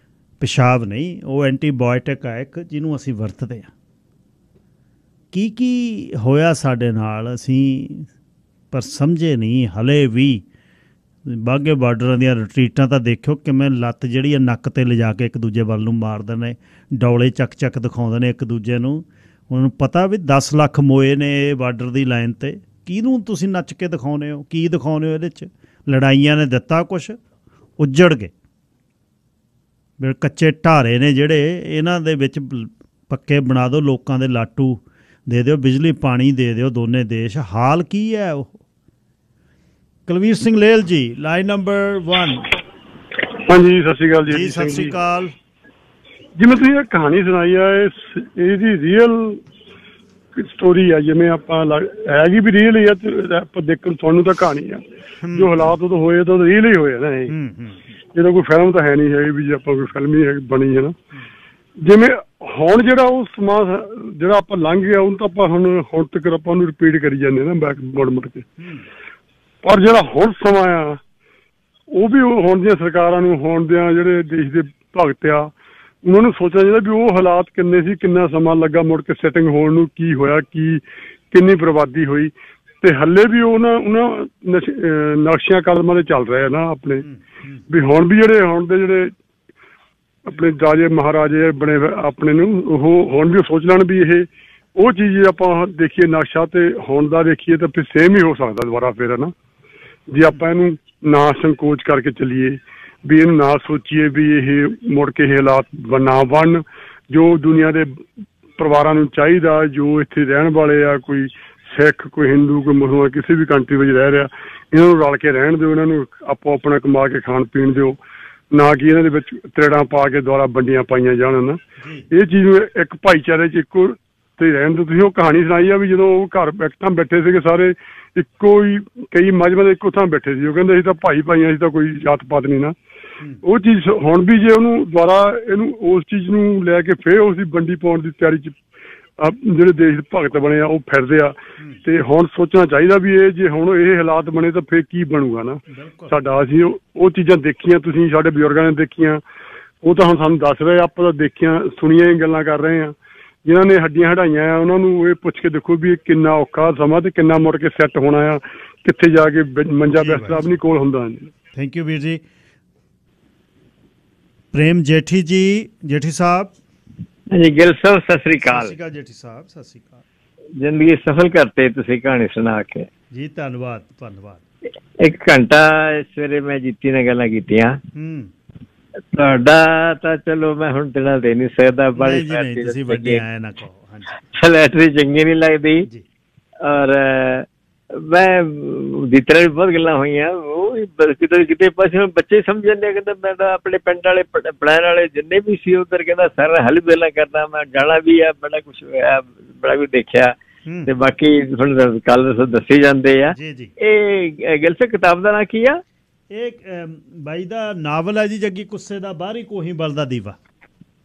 ਪਿਸ਼ਾਬ ਨਹੀਂ, ਉਹ ਐਂਟੀਬਾਇਓਟਿਕ ਹੈ ਇੱਕ, ਜਿਹਨੂੰ ਅਸੀਂ ਵਰਤਦੇ ਹਾਂ। ਕੀ ਹੋਇਆ ਸਾਡੇ ਨਾਲ ਅਸੀਂ ਪਰ ਸਮਝੇ ਨਹੀਂ ਹਲੇ ਵੀ। ਬਾਘੇ ਬਾਰਡਰਾਂ ਦੀਆਂ ਰਿਟਰੀਟਾਂ ਤਾਂ ਦੇਖਿਓ ਕਿਵੇਂ ਲੱਤ ਜਿਹੜੀ ਆ ਨੱਕ 'ਤੇ ਲਿਜਾ ਕੇ ਇੱਕ ਦੂਜੇ ਵੱਲ ਨੂੰ ਮਾਰਦੇ ਨੇ, ਡੌਲੇ ਚੱਕ ਦਿਖਾਉਂਦੇ ਨੇ ਇੱਕ ਦੂਜੇ ਨੂੰ। ਉਹਨਾਂ ਨੂੰ ਪਤਾ ਵੀ 10 ਲੱਖ ਮੋਏ ਨੇ ਇਹ ਬਾਰਡਰ ਦੀ ਲਾਈਨ 'ਤੇ। ਕਿਹਨੂੰ ਤੁਸੀਂ ਨੱਚ ਕੇ ਦਿਖਾਉਂਦੇ ਹੋ? ਕੀ ਦਿਖਾਉਂਦੇ ਹੋ ਇਹਦੇ 'ਚ? ਲੜਾਈਆਂ ਨੇ ਦਿੱਤਾ ਕੁਛ, ਉੱਜੜ ਗਏ। ਕੱਚੇ ਢਾਰੇ ਨੇ ਜਿਹੜੇ, ਇਹਨਾਂ ਦੇ ਵਿੱਚ ਪੱਕੇ ਬਣਾ ਦਿਓ, ਲੋਕਾਂ ਦੇ ਲਾਟੂ ਦੇ ਦਿਓ, ਬਿਜਲੀ ਪਾਣੀ ਦੇ ਦਿਓ, ਦੋਨੇ ਦੇਸ਼। ਹਾਲ ਕੀ ਹੈ ਉਹ? ਕੁਲਵੀਰ ਸਿੰਘ ਲੇਲ ਜੀ, ਲਾਈਨ ਨੰਬਰ 1। ਹਾਂਜੀ ਸਤਿ ਸ਼੍ਰੀ ਅਕਾਲ ਜੀ। ਸਤਿ ਸ਼੍ਰੀ ਅਕਾਲ। ਜਿਵੇਂ ਤੁਸੀਂ ਇਹ ਕਹਾਣੀ ਸੁਣਾਈ ਆ, ਇਹਦੀ ਰੀਅਲ ਸਟੋਰੀ ਆ। ਜਿਵੇਂ ਆਪਾਂ ਹੈਗੀ ਵੀ ਰੀਅਲ ਹੀ ਆ, ਆਪਾਂ ਦੇਖਣ ਤੁਹਾਨੂੰ ਤਾਂ ਕਹਾਣੀ ਆ। ਜੋ ਹਾਲਾਤ ਉਦੋਂ ਹੋਏ ਤਾਂ ਰੀਅਲ ਹੀ ਹੋਏ ਨਾ। ਇਹ ਜਦੋਂ ਕੋਈ ਫਿਲਮ ਤਾਂ ਹੈ ਨਹੀਂ ਹੈਗੀ ਵੀ ਜੇ ਆਪਾਂ ਕੋਈ ਫਿਲਮ ਹੀ ਬਣੀ ਹੈ ਨਾ। ਜਿਵੇਂ ਹੁਣ ਜਿਹੜਾ ਉਹ ਸਮਾਂ ਜਿਹੜਾ ਆਪਾਂ ਲੰਘ ਗਿਆ, ਉਹਨੂੰ ਤਾਂ ਆਪਾਂ ਹੁਣ ਤੱਕ ਆਪਾਂ ਉਹਨੂੰ ਰਿਪੀਟ ਕਰੀ ਜਾਂਦੇ ਨਾ ਬੈਕ ਮੁੜ ਕੇ। ਪਰ ਜਿਹੜਾ ਹੁਣ ਸਮਾਂ ਆ ਉਹ ਵੀ ਹੁਣ ਦੀਆਂ ਸਰਕਾਰਾਂ ਨੂੰ, ਹੁਣ ਦੀਆਂ ਜਿਹੜੇ ਦੇਸ਼ ਦੇ ਭਗਤ ਆ, ਉਹਨਾਂ ਨੂੰ ਸੋਚਣਾ ਚਾਹੀਦਾ ਵੀ ਉਹ ਹਾਲਾਤ ਕਿੰਨੇ ਸੀ, ਕਿੰਨਾ ਸਮਾਂ ਲੱਗਾ ਮੁੜ ਕੇ ਸੈਟਿੰਗ ਹੋਣ ਨੂੰ, ਕੀ ਹੋਇਆ, ਕਿੰਨੀ ਬਰਬਾਦੀ ਹੋਈ, ਤੇ ਹੱਲੇ ਵੀ ਉਹਨਾਂ ਨਕਸ਼ਿਆਂ ਕਦਮਾਂ ਦੇ ਚੱਲ ਰਹੇ ਆ ਨਾ ਆਪਣੇ। ਵੀ ਹੁਣ ਵੀ ਜਿਹੜੇ ਹੁਣ ਦੇ ਜਿਹੜੇ ਆਪਣੇ ਰਾਜੇ ਮਹਾਰਾਜੇ ਬਣੇ ਆਪਣੇ ਨੂੰ, ਉਹ ਹੁਣ ਵੀ ਸੋਚ ਲੈਣ ਵੀ ਇਹ ਉਹ ਚੀਜ਼ ਆਪਾਂ ਦੇਖੀਏ ਨਕਸ਼ਾ ਤੇ ਹੁਣ ਦਾ ਦੇਖੀਏ ਤਾਂ ਫਿਰ ਸੇਮ ਹੀ ਹੋ ਸਕਦਾ ਦੁਬਾਰਾ ਫਿਰ, ਹੈ ਨਾ। ਜੇ ਆਪਾਂ ਇਹਨੂੰ ਨਾ ਸੰਕੋਚ ਕਰਕੇ ਚੱਲੀਏ, ਵੀ ਇਹਨੂੰ ਨਾ ਸੋਚੀਏ ਵੀ ਇਹ ਮੁੜ ਕੇ ਇਹ ਹਾਲਾਤ ਨਾ ਬਣਨ ਜੋ ਦੁਨੀਆ ਦੇ ਪਰਿਵਾਰਾਂ ਨੂੰ ਚਾਹੀਦਾ, ਜੋ ਇੱਥੇ ਰਹਿਣ ਵਾਲੇ ਆ, ਕੋਈ ਸਿੱਖ, ਕੋਈ ਹਿੰਦੂ, ਕੋਈ ਮੁਸਲਮਾਨ, ਕਿਸੇ ਵੀ ਕੰਟਰੀ ਵਿੱਚ ਰਹਿ ਰਿਹਾ, ਇਹਨਾਂ ਨੂੰ ਰਲ ਕੇ ਰਹਿਣ ਦਿਓ, ਇਹਨਾਂ ਨੂੰ ਆਪੋ ਆਪਣਾ ਕਮਾ ਕੇ ਖਾਣ ਪੀਣ ਦਿਓ, ਨਾ ਕਿ ਇਹਨਾਂ ਦੇ ਵਿੱਚ ਤਰੇੜਾਂ ਪਾ ਕੇ ਦੁਆਰਾ ਵੰਡੀਆਂ ਪਾਈਆਂ ਜਾਣ ਨਾ। ਇਹ ਚੀਜ਼ ਨੂੰ ਇੱਕ ਭਾਈਚਾਰੇ 'ਚ ਇੱਕੋ ਤੇ ਰਹਿਣ ਦਿਓ। ਤੁਸੀਂ ਉਹ ਕਹਾਣੀ ਸੁਣਾਈ ਆ ਵੀ ਜਦੋਂ ਉਹ ਘਰ ਇੱਕ ਥਾਂ ਬੈਠੇ ਸੀਗੇ ਸਾਰੇ ਇੱਕੋ ਹੀ, ਕਈ ਮਜ਼ਹਬਾਂ ਦੇ ਇੱਕੋ ਥਾਂ ਬੈਠੇ ਸੀ, ਉਹ ਕਹਿੰਦੇ ਅਸੀਂ ਤਾਂ ਭਾਈ ਭਾਈਆਂ, ਅਸੀਂ ਤਾਂ ਕੋਈ ਜਾਤ ਪਾਤ ਨਹੀਂ ਨਾ। ਉਹ ਚੀਜ਼ ਹੁਣ ਵੀ ਜੇ ਉਹਨੂੰ ਦੁਬਾਰਾ ਇਹਨੂੰ ਉਸ ਚੀਜ਼ ਨੂੰ ਲੈ ਕੇ ਫਿਰ ਉਸ ਦੀ ਵੰਡੀ ਪਾਉਣ ਦੀ ਤਿਆਰੀ 'ਚ ਜਿਹੜੇ ਦੇਸ਼ ਦੇ ਭਗਤ ਬਣੇ ਆ ਉਹ ਫਿਰਦੇ ਆ। ਤੇ ਹੁਣ ਸੋਚਣਾ ਚਾਹੀਦਾ ਵੀ ਇਹ ਜੇ ਹੁਣ ਇਹ ਹਾਲਾਤ ਬਣੇ ਤਾਂ ਫਿਰ ਕੀ ਬਣੂਗਾ ਨਾ ਸਾਡਾ। ਅਸੀਂ ਉਹ ਚੀਜ਼ਾਂ ਦੇਖੀਆਂ, ਤੁਸੀਂ ਸਾਡੇ ਬਜ਼ੁਰਗਾਂ ਨੇ ਦੇਖੀਆਂ, ਉਹ ਤਾਂ ਹੁਣ ਸਾਨੂੰ ਦੱਸ ਰਹੇ, ਆਪਾਂ ਤਾਂ ਦੇਖੀਆਂ ਸੁਣੀਆਂ ਹੀ ਗੱਲਾਂ ਕਰ ਰਹੇ ਹਾਂ। ਜਿਨ੍ਹਾਂ ਨੇ ਹੱਡੀਆਂ ਹਟਾਈਆਂ ਆ ਉਹਨਾਂ ਨੂੰ ਇਹ ਪੁੱਛ ਕੇ ਦੇਖੋ ਵੀ ਇਹ ਕਿੰਨਾ ਔਖਾ ਸਮਾਂ ਤੇ ਕਿੰਨਾ ਮੁੜ ਕੇ ਸੈੱਟ ਹੋਣਾ ਆ, ਕਿੱਥੇ ਜਾ ਕੇ ਮੰਜਾ ਬਿਸਤਰਾ ਵੀ ਨਹੀਂ ਕੋਲ ਹੁੰਦਾ। ਥੈਂਕ ਯੂ ਵੀਰ ਜੀ। ਪ੍ਰੇਮ ਜੇਠੀ ਜੀ, ਜੇਠੀ ਸਾਹਿਬ। जी गिल साहब सत श्री अकाल। जेठी साहब सत श्री अकाल। जिंदगी सफल करते तुसी कहानी सुना के जी। धन्यवाद धन्यवाद। एक घंटा सवेरे मैं जीती ने गल्लां कीतियां, ਤੁਹਾਡਾ ਤਾਂ ਚਲੋ ਮੈਂ ਹੁਣ ਦਿਨਾਂ ਦੇ ਨਹੀਂ ਸਕਦਾ, ਬੜੀ ਸੈਲਰੀ ਚੰਗੀ ਨਹੀਂ ਲੱਗਦੀ। ਔਰ ਮੈਂ ਜਿੱਤਰਾ ਵੀ ਬਹੁਤ ਗੱਲਾਂ ਹੋਈਆਂ, ਉਹ ਕਿਤੇ ਕਿਤੇ ਪਾਸੇ ਬੱਚੇ ਸਮਝ ਜਾਂਦੇ, ਕਹਿੰਦਾ ਮੈਂ ਤਾਂ ਆਪਣੇ ਪਿੰਡ ਵਾਲੇ ਪੜ੍ਹਾਉਣ ਵਾਲੇ ਜਿੰਨੇ ਵੀ ਸੀ ਉੱਧਰ ਕਹਿੰਦਾ ਸਾਰਾ ਹੱਲ ਵੇਲਾ ਕਰਦਾ, ਮੈਂ ਜਾਣਾ ਵੀ ਆ, ਬੜਾ ਕੁਛ ਹੋਇਆ, ਬੜਾ ਕੁਛ ਦੇਖਿਆ। ਤੇ ਬਾਕੀ ਹੁਣ ਕੱਲ ਦੱਸੇ ਜਾਂਦੇ ਆ। ਇਹ ਗਿਲ ਸਾਹਿਬ ਕਿਤਾਬ ਦਾ ਨਾਂ ਕੀ ਆ? ਇਹ ਬਾਈ ਦਾ ਨਾਵਲ ਹੈ ਜੀ, ਜੱਗੀ ਕੁੱਸੇ ਦਾ ਬਾਹਰੀ ਕੋਹੀ ਬਲਦਾ ਦੀਵਾ।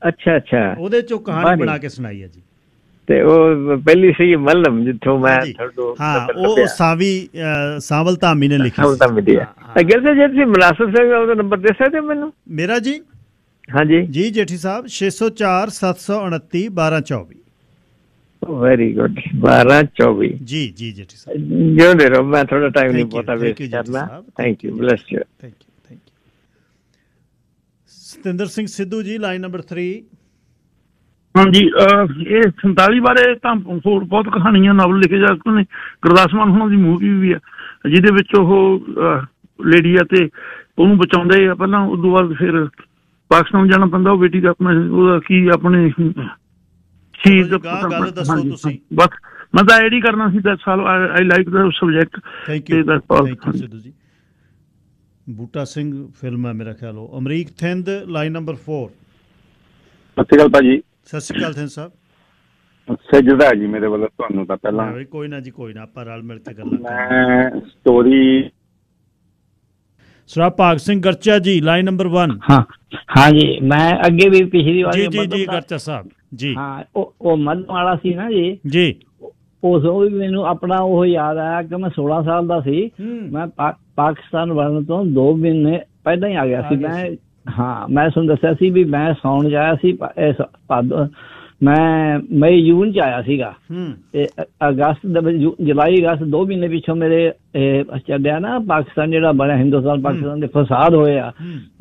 ਅੱਛਾ ਅੱਛਾ, ਉਹਦੇ ਚੋਂ ਕਹਾਣੀ ਬਣਾ ਕੇ ਸੁਣਾਈ ਹੈ ਜੀ। ਤੇ ਉਹ ਪਹਿਲੀ ਸੀ ਮਲਮ ਜਿੱਥੋਂ ਮੈਂ ਹਾਂ, ਉਹ ਸਾਵਲ ਧਾਮੀ ਨੇ ਲਿਖੀ। ਗਿਲ ਸਾਹਿਬ ਜੇ ਤੁਸੀਂ ਮੁਨਾਸਿਬ ਸਿੰਘ ਉਹਦਾ ਨੰਬਰ ਦੇ ਸਕਦੇ ਹੋ ਮੈਨੂੰ? ਮੇਰਾ ਜੀ? ਹਾਂਜੀ ਜੀ ਜੇਠੀ ਸਾਹਿਬ 604 729 1224। वेरी गुड 1224 जी जी जेठी साहब। जिंदे रहो, मैं थोड़ा टाइम नहीं पता वेस्ट करना। Thank you, bless you. Thank you. Satinder Singh Sidhu ji, line number 3। हाँ जी, ये 47 बारे ਤਾਂ ਹੋਰ ਬਹੁਤ ਕਹਾਣੀਆਂ ਨਾਵਲ ਲਿਖੇ ਜਾ ਸਕਦੇ ਨੇ। ਗੁਰਦਾਸ ਮਾਨ ਹੁਣਾਂ ਦੀ ਮੂਵੀ ਵੀ ਆ ਜਿਹਦੇ ਵਿੱਚ ਉਹ ਲੇਡੀ ਆ ਤੇ ਉਹਨੂੰ ਬਚਾਉਂਦੇ ਆ ਪਹਿਲਾਂ, ਉਦੋਂ ਬਾਅਦ ਫਿਰ ਪਾਕਿਸਤਾਨ ਜਾਣਾ ਪੈਂਦਾ ਉਹ ਬੇਟੀ ਦਾ, ਆਪਣਾ ਉਹਦਾ ਕੀ ਆਪਣੇ ਗੱਲ ਦੱਸੋ ਤੁਸੀਂ। ਬਸ ਮੈਂ ਤਾਂ ਐਡ ਹੀ ਕਰਨਾ ਸੀ that's all, I like the subject. Thank you Sidhu ji. Buta Singh film ਹੈ ਮੇਰਾ ਖਿਆਲ। ਉਹ ਅਮਰੀਕ ਥਿੰਦ, ਲਾਈਨ ਨੰਬਰ 4। ਸਤਿ ਸ਼੍ਰੀ ਅਕਾਲ ਭਾਜੀ। ਸਤਿ ਸ਼੍ਰੀ ਅਕਾਲ ਥਿੰਦ ਸਾਹਿਬ। ਸਜਦਾ ਜੀ ਮੇਰੇ ਵੱਲੋਂ ਤੁਹਾਨੂੰ ਤਾਂ ਪਹਿਲਾਂ। ਕੋਈ ਨਾ ਜੀ, ਕੋਈ ਨਾ, ਆਪਾਂ ਰਲ ਮਿਲ ਕੇ ਗੱਲਾਂ। ਮੈਂ ਸਟੋਰੀ ਸਰਾ ਭਾਗ ਸਿੰਘ ਗਰਚਾ ਜੀ, ਲਾਈਨ ਨੰਬਰ 1। हाँ जी, मैं अगे भी पिछली बार जी गरचा साहब जी। हाँ, वो मधु वाला सी ना जी, उस मैनू अपना वो याद आया कि मैं 16 साल का सी। मैं पाकिस्तान बनने तो 2 महीने पहले ही आ गया सी। मैं हाँ, मैं सुन दस्या सी भी मैं साउन च आया सी, मैं मई जून च आया सीगा। अगस्त जुलाई अगस्त 2 महीने पिछों मेरे चलिया ना पाकिस्तान जो बना, हिंदुस्तान पाकिस्तान के फसाद होए आ।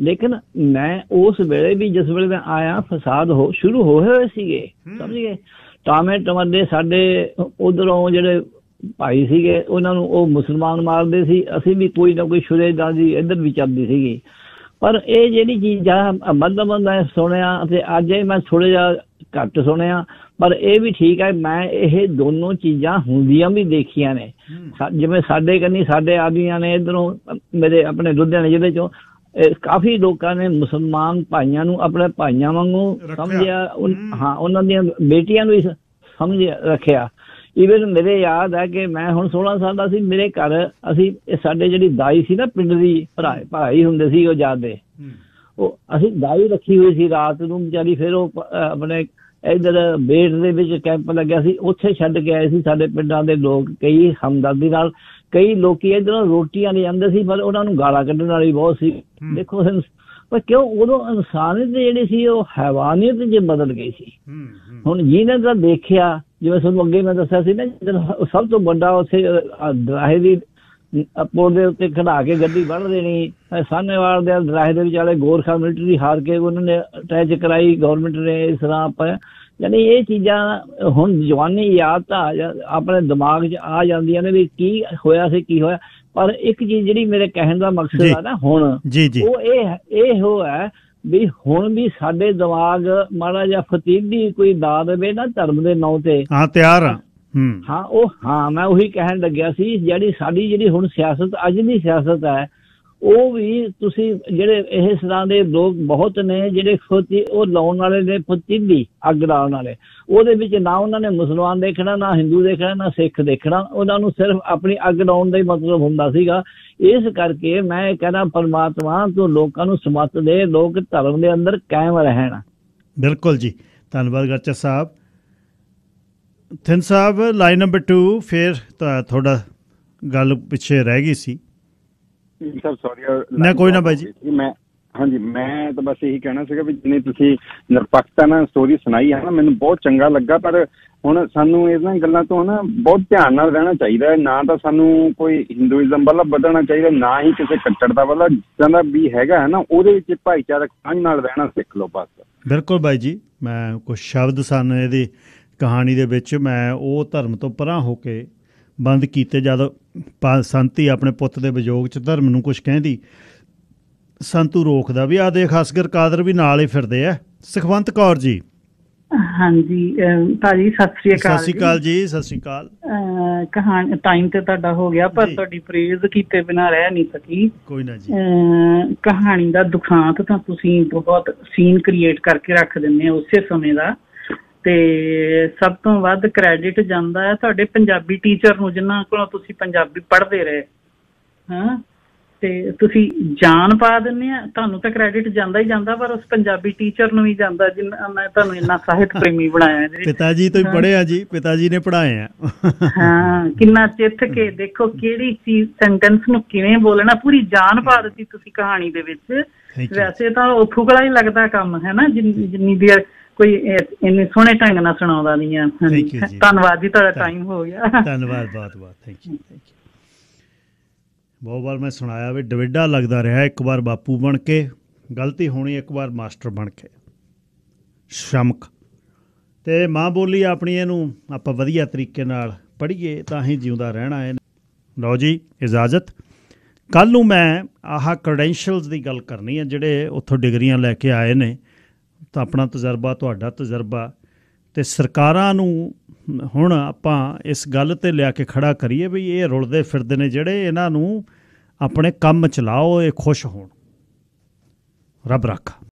लेकिन मैं उस वेले भी जिस वेले मैं आया फसाद शुरू होए सीगे, समझ गए। टामे टमाटे साडे उधरों जेडे भाई सीगे उन्हां नूं ओ मुसलमान मारदे सी, असीं भी कोई ना कोई शुरेदारी इधर भी चलदी सीगी। पर ਇਹ ਜਿਹੜੀ ਚੀਜ਼ਾਂ ਬੰਦਾ ਸੁਣਿਆ ਤੇ ਅੱਜ ਮੈਂ ਥੋੜਾ ਜਿਹਾ ਘੱਟ ਸੁਣਿਆ, ਪਰ ਇਹ ਵੀ ਠੀਕ ਹੈ। ਮੈਂ ਇਹ ਦੋਨੋਂ ਚੀਜ਼ਾਂ ਹੁੰਦੀਆਂ ਵੀ ਦੇਖੀਆਂ ਨੇ। ਜਿਵੇਂ ਸਾਡੇ ਕੰਨੀ ਸਾਡੇ ਆਦਮੀਆਂ ਨੇ ਇੱਧਰੋਂ ਮੇਰੇ ਆਪਣੇ ਲੁਧਿਆਣੇ ਜ਼ਿਲ੍ਹੇ ਚੋਂ ਕਾਫੀ ਲੋਕਾਂ ਨੇ ਮੁਸਲਮਾਨ ਭਾਈਆਂ ਨੂੰ ਆਪਣੇ ਭਾਈਆਂ ਵਾਂਗੂ ਸਮਝਿਆ। ਹਾਂ, ਉਹਨਾਂ ਦੀਆਂ ਬੇਟੀਆਂ ਨੂੰ ਵੀ ਸਮਝ ਰੱਖਿਆ। ਈਵਨ ਮੇਰੇ ਯਾਦ ਹੈ ਕਿ ਮੈਂ ਹੁਣ 16 ਸਾਲ ਦਾ ਸੀ, ਮੇਰੇ ਘਰ ਅਸੀਂ ਸਾਡੇ ਜਿਹੜੀ ਦਾਈ ਸੀ ਨਾ ਪਿੰਡ ਦੀ, ਭਾਈ ਹੁੰਦੇ ਸੀ ਉਹ ਜਾਦੇ, ਉਹ ਅਸੀਂ ਦਾਈ ਰੱਖੀ ਹੋਈ ਸੀ ਰਾਤ ਨੂੰ ਵਿਚਾਰੀ। ਫਿਰ ਉਹ ਆਪਣੇ ਇੱਧਰ ਬੇਟ ਦੇ ਵਿੱਚ ਕੈਂਪ ਲੱਗਿਆ ਸੀ, ਉੱਥੇ ਛੱਡ ਕੇ ਆਏ ਸੀ ਸਾਡੇ ਪਿੰਡਾਂ ਦੇ ਲੋਕ ਕਈ ਹਮਦਰਦੀ ਨਾਲ। ਕਈ ਲੋਕੀ ਇੱਧਰੋਂ ਰੋਟੀਆਂ ਲੈ ਜਾਂਦੇ ਸੀ ਪਰ ਉਹਨਾਂ ਨੂੰ ਗਾਲਾਂ ਕੱਢਣ ਵਾਲੀ ਬਹੁਤ ਸੀ। ਦੇਖੋ ਪਰ ਕਿਉਂ ਉਦੋਂ ਇਨਸਾਨੀਅਤ ਜਿਹੜੀ ਸੀ ਉਹ ਹੈਵਾਨੀਅਤ 'ਚ ਬਦਲ ਗਈ ਸੀ। ਹੁਣ ਜਿਹਨੇ ਤਾਂ ਦੇਖਿਆ, ਜਿਵੇਂ ਤੁਹਾਨੂੰ ਅੱਗੇ ਮੈਂ ਦੱਸਿਆ ਸੀ ਨਾ, ਸਭ ਤੋਂ ਵੱਡਾ ਉੱਥੇ ਦਰਾਹੇ ਦੀ ਪੁਲ ਦੇ ਉੱਤੇ ਖੜਾ ਕੇ ਗੱਡੀ ਵੱਢ ਦੇਣੀ, ਸਾਹਨੇਵਾਲ ਦੇ ਦਰਾਹੇ ਦੇ ਵਿਚਾਲੇ ਗੋਰਖਾ ਮਿਲਟਰੀ ਹਾਰ ਕੇ ਉਹਨਾਂ ਨੇ ਅਟੈਚ ਕਰਾਈ ਗੌਰਮੈਂਟ ਨੇ ਇਸ ਤਰ੍ਹਾਂ ਆਪਾਂ। ਯਾਨੀ ਇਹ ਚੀਜ਼ਾਂ ਹੁਣ ਜਵਾਨੀ ਯਾਦ ਤਾਂ ਆਪਣੇ ਦਿਮਾਗ 'ਚ ਆ ਜਾਂਦੀਆਂ ਨੇ ਵੀ ਕੀ ਹੋਇਆ ਸੀ ਕੀ ਹੋਇਆ। ਪਰ ਇੱਕ ਚੀਜ਼ ਜਿਹੜੀ ਮੇਰੇ ਕਹਿਣ ਦਾ ਮਕਸਦ ਆ ਨਾ ਹੁਣ ਉਹ ਇਹੋ ਹੈ ਵੀ ਹੁਣ ਵੀ ਸਾਡੇ ਦਿਮਾਗ ਮਾੜਾ ਜਿਹਾ ਫਤੀਲੀ ਕੋਈ ਲਾ ਦੇਵੇ ਨਾ ਧਰਮ ਦੇ ਨਾਂ ਤੇ ਤਿਆਰ ਆ। ਮੈਂ ਉਹੀ ਕਹਿਣ ਲੱਗਿਆ ਸੀ, ਜਿਹੜੀ ਹੁਣ ਸਿਆਸਤ ਅੱਜ ਦੀ ਸਿਆਸਤ ਹੈ ਉਹ ਵੀ ਤੁਸੀਂ ਜਿਹੜੇ ਇਸ ਤਰ੍ਹਾਂ ਦੇ ਲੋਕ ਬਹੁਤ ਨੇ ਜਿਹੜੇ ਉਹ ਲਾਉਣ ਵਾਲੇ ਨੇ ਫਤੀਲੀ ਅੱਗ ਲਾਉਣ ਵਾਲੇ। ਉਹਦੇ ਵਿੱਚ ਨਾ ਉਹਨਾਂ ਨੇ ਮੁਸਲਮਾਨ ਦੇਖਣਾ, ਨਾ ਹਿੰਦੂ ਦੇਖਣਾ, ਨਾ ਸਿੱਖ ਦੇਖਣਾ, ਉਹਨਾਂ ਨੂੰ ਸਿਰਫ ਆਪਣੀ ਅੱਗ ਲਾਉਣ ਦਾ ਹੀ ਮਤਲਬ ਹੁੰਦਾ ਸੀਗਾ। ਇਸ ਕਰਕੇ ਮੈਂ ਇਹ ਕਹਿਣਾ ਪਰਮਾਤਮਾ ਤੋਂ ਲੋਕਾਂ ਨੂੰ ਸਮੱਤ ਦੇ, ਲੋਕ ਧਰਮ ਦੇ ਅੰਦਰ ਕਾਇਮ ਰਹਿਣ। ਬਿਲਕੁਲ ਜੀ, ਧੰਨਵਾਦ ਗਰਚਾ ਸਾਹਿਬ। ਥਿੰਨ ਸਾਹਿਬ ਲਾਈਨ ਨੰਬਰ 2, ਫਿਰ ਤੁਹਾਡਾ ਗੱਲ ਪਿੱਛੇ ਰਹਿ ਗਈ ਸੀ। ਸਰ ਸੌਰੀ ਨਾ ਕੋਈ ਨਾ ਬਾਈ ਜੀ। ਮੈਂ ਤਾਂ ਬਸ ਇਹੀ ਕਹਿਣਾ ਸੀਗਾ ਵੀ ਜਿਵੇਂ ਤੁਸੀਂ ਨਿਰਪੱਖਤਾ ਨਾਲ ਸਟੋਰੀ ਸੁਣਾਈ ਹੈ ਨਾ, ਮੈਨੂੰ ਬਹੁਤ ਚੰਗਾ ਲੱਗਾ। ਪਰ ਹੁਣ ਸਾਨੂੰ ਇਹਨਾਂ ਗੱਲਾਂ ਤੋਂ ਨਾ ਬਹੁਤ ਧਿਆਨ ਨਾਲ ਰਹਿਣਾ ਚਾਹੀਦਾ ਹੈ। ਨਾ ਤਾਂ ਸਾਨੂੰ ਕੋਈ ਹਿੰਦੂਇਜ਼ਮ ਵੱਲ ਵਧਣਾ ਚਾਹੀਦਾ, ਨਾ ਹੀ ਕਿਸੇ ਕੱਟੜਤਾ ਵੱਲ। ਜਿੱਦਾਂ ਦਾ ਵੀ ਹੈਗਾ ਹੈ ਨਾ ਉਹਦੇ ਵਿੱਚ ਭਾਈਚਾਰਕ ਸਾਂਝ ਨਾਲ ਰਹਿਣਾ ਸਿੱਖ ਲਓ ਬਸ। ਬਿਲਕੁਲ ਬਾਈ ਜੀ, ਮੈਂ ਕੁਛ ਸ਼ਬਦ ਸਨ ਇਹਦੀ ਕਹਾਣੀ ਦੇ ਵਿੱਚ, ਮੈਂ ਉਹ ਧਰਮ ਤੋਂ ਪਰਾਂ ਹੋ ਕੇ ਬੰਦ ਕੀਤੇ। ਜਦ ਸੰਤੀ ਆਪਣੇ ਪੁੱਤ ਦੇ ਵਿਜੋਗ 'ਚ ਧਰਮ ਨੂੰ ਕੁਛ ਕਹਿੰਦੀ, ਸੰਤੂ ਰੋਕਦਾ ਵੀ ਆ ਦੇਖ ਅਸਗਰ ਕਾਦਰ ਵੀ ਨਾਲ ਹੀ ਫਿਰਦੇ ਆ। ਸੁਖਵੰਤ ਕੌਰ ਜੀ। ਹਾਂਜੀ ਭਾਜੀ ਸਤਿ ਸ੍ਰੀ ਅਕਾਲ। ਸਤਿ ਸ੍ਰੀ ਅਕਾਲ ਜੀ। ਸਤਿ ਸ੍ਰੀ ਅਕਾਲ। ਕਹਾਣੀ ਟਾਈਮ ਤੇ ਤੁਹਾਡਾ ਹੋ ਗਿਆ ਪਰ ਤੁਹਾਡੀ ਪ੍ਰੇਜ਼ ਕੀਤੇ ਬਿਨਾਂ ਰਹਿ ਨਹੀਂ ਸਕੀ। ਕੋਈ ਨਾ ਜੀ। ਕਹਾਣੀ ਦਾ ਦੁਖਾਂਤ ਤਾਂ ਤੁਸੀਂ ਬਹੁਤ ਸੀਨ ਕ੍ਰੀਏਟ ਕਰਕੇ ਰੱਖ ਦਿੰਦੇ ਹੋ ਉਸੇ ਸਮੇਂ ਦਾ, ਤੇ ਸਭ ਤੋਂ ਵੱਧ ਕ੍ਰੈਡਿਟ ਜਾਂਦਾ ਹੈ ਤੁਹਾਡੇ ਪੰਜਾਬੀ ਟੀਚਰ ਨੂੰ ਜਿਨ੍ਹਾਂ ਕੋਲੋਂ ਤੁਸੀਂ ਪੰਜਾਬੀ ਪੜ੍ਹਦੇ ਰਹੇ। ਤੇ ਤੁਸੀਂ ਜਾਨ ਪਾ ਦਿੰਦੇ ਆ, ਤੁਹਾਨੂੰ ਤਾਂ ਕ੍ਰੈਡਿਟ ਜਾਂਦਾ ਹੀ ਜਾਂਦਾ, ਪਰ ਉਸ ਪੰਜਾਬੀ ਟੀਚਰ ਨੂੰ ਵੀ ਜਾਂਦਾ ਜਿੰਨਾ ਮੈਂ ਤੁਹਾਨੂੰ ਇੰਨਾ ਸਾਹਿਤ ਪ੍ਰੇਮੀ ਬਣਾਇਆ। ਪਿਤਾ ਜੀ ਤੋਂ ਹੀ ਪੜ੍ਹੇ ਆ ਜੀ, ਪਿਤਾ ਜੀ ਨੇ ਪੜ੍ਹਾਏ ਆ। ਕਿੰਨਾ ਚਿੱਥ ਕੇ ਦੇਖੋ ਕਿਹੜੀ ਚੀਜ਼ ਸੈਂਟੈਂਸ ਨੂੰ ਕਿਵੇਂ ਬੋਲਣਾ, ਪੂਰੀ ਜਾਨ ਪਾ ਦਿੱਤੀ ਤੁਸੀਂ ਕਹਾਣੀ ਦੇ ਵਿੱਚ। ਵੈਸੇ ਤਾਂ ਉਹ ਫੁਕਲਾ ਹੀ ਲੱਗਦਾ ਕੰਮ ਹੈ ਨਾ, ਜਿੰਨੀ ਦੇਰ ਕੋਈ ਇੰਨੇ ਸੋਹਣੇ ਢੰਗ ਨਾਲ ਸੁਣਾਉਂਦਾ ਨਹੀਂ ਆ। ਧੰਨਵਾਦ ਜੀ, ਤੁਹਾਡਾ ਟਾਈਮ ਹੋ ਗਿਆ। ਧੰਨਵਾਦ ਬਹੁਤ ਬਹੁਤ, ਥੈਂਕ ਯੂ। ਬਹੁਤ ਵਾਰ ਮੈਂ ਸੁਣਾਇਆ ਵੀ ਡਵੇਡਾ ਲੱਗਦਾ ਰਿਹਾ, ਇੱਕ ਵਾਰ ਬਾਪੂ ਬਣ ਕੇ ਗਲਤੀ ਹੋਣੀ, ਇੱਕ ਵਾਰ ਮਾਸਟਰ ਬਣ ਕੇ ਸ਼ਮਕ। ਅਤੇ ਮਾਂ ਬੋਲੀ ਆਪਣੀ ਇਹਨੂੰ ਆਪਾਂ ਵਧੀਆ ਤਰੀਕੇ ਨਾਲ ਪੜ੍ਹੀਏ ਤਾਂ ਹੀ ਜਿਉਂਦਾ ਰਹਿਣਾ ਹੈ। ਲਓ ਜੀ ਇਜਾਜ਼ਤ। ਕੱਲ੍ਹ ਨੂੰ ਮੈਂ ਆਹ ਕ੍ਰੈਡੈਂਸ਼ੀਅਲਸ ਦੀ ਗੱਲ ਕਰਨੀ ਹੈ, ਜਿਹੜੇ ਉੱਥੋਂ ਡਿਗਰੀਆਂ ਲੈ ਕੇ ਆਏ ਨੇ। ਤਾਂ ਆਪਣਾ ਤਜਰਬਾ, ਤੁਹਾਡਾ ਤਜਰਬਾ, ਅਤੇ ਸਰਕਾਰਾਂ ਨੂੰ ਹੁਣ ਆਪਾਂ ਇਸ ਗੱਲ 'ਤੇ ਲਿਆ ਕੇ ਖੜ੍ਹਾ ਕਰੀਏ ਵੀ ਇਹ ਰੁਲਦੇ ਫਿਰਦੇ ਨੇ ਜਿਹੜੇ, ਇਹਨਾਂ ਨੂੰ ਆਪਣੇ ਕੰਮ ਚਲਾਓ, ਇਹ ਖੁਸ਼ ਹੋਣ। ਰੱਬ ਰੱਖਾ।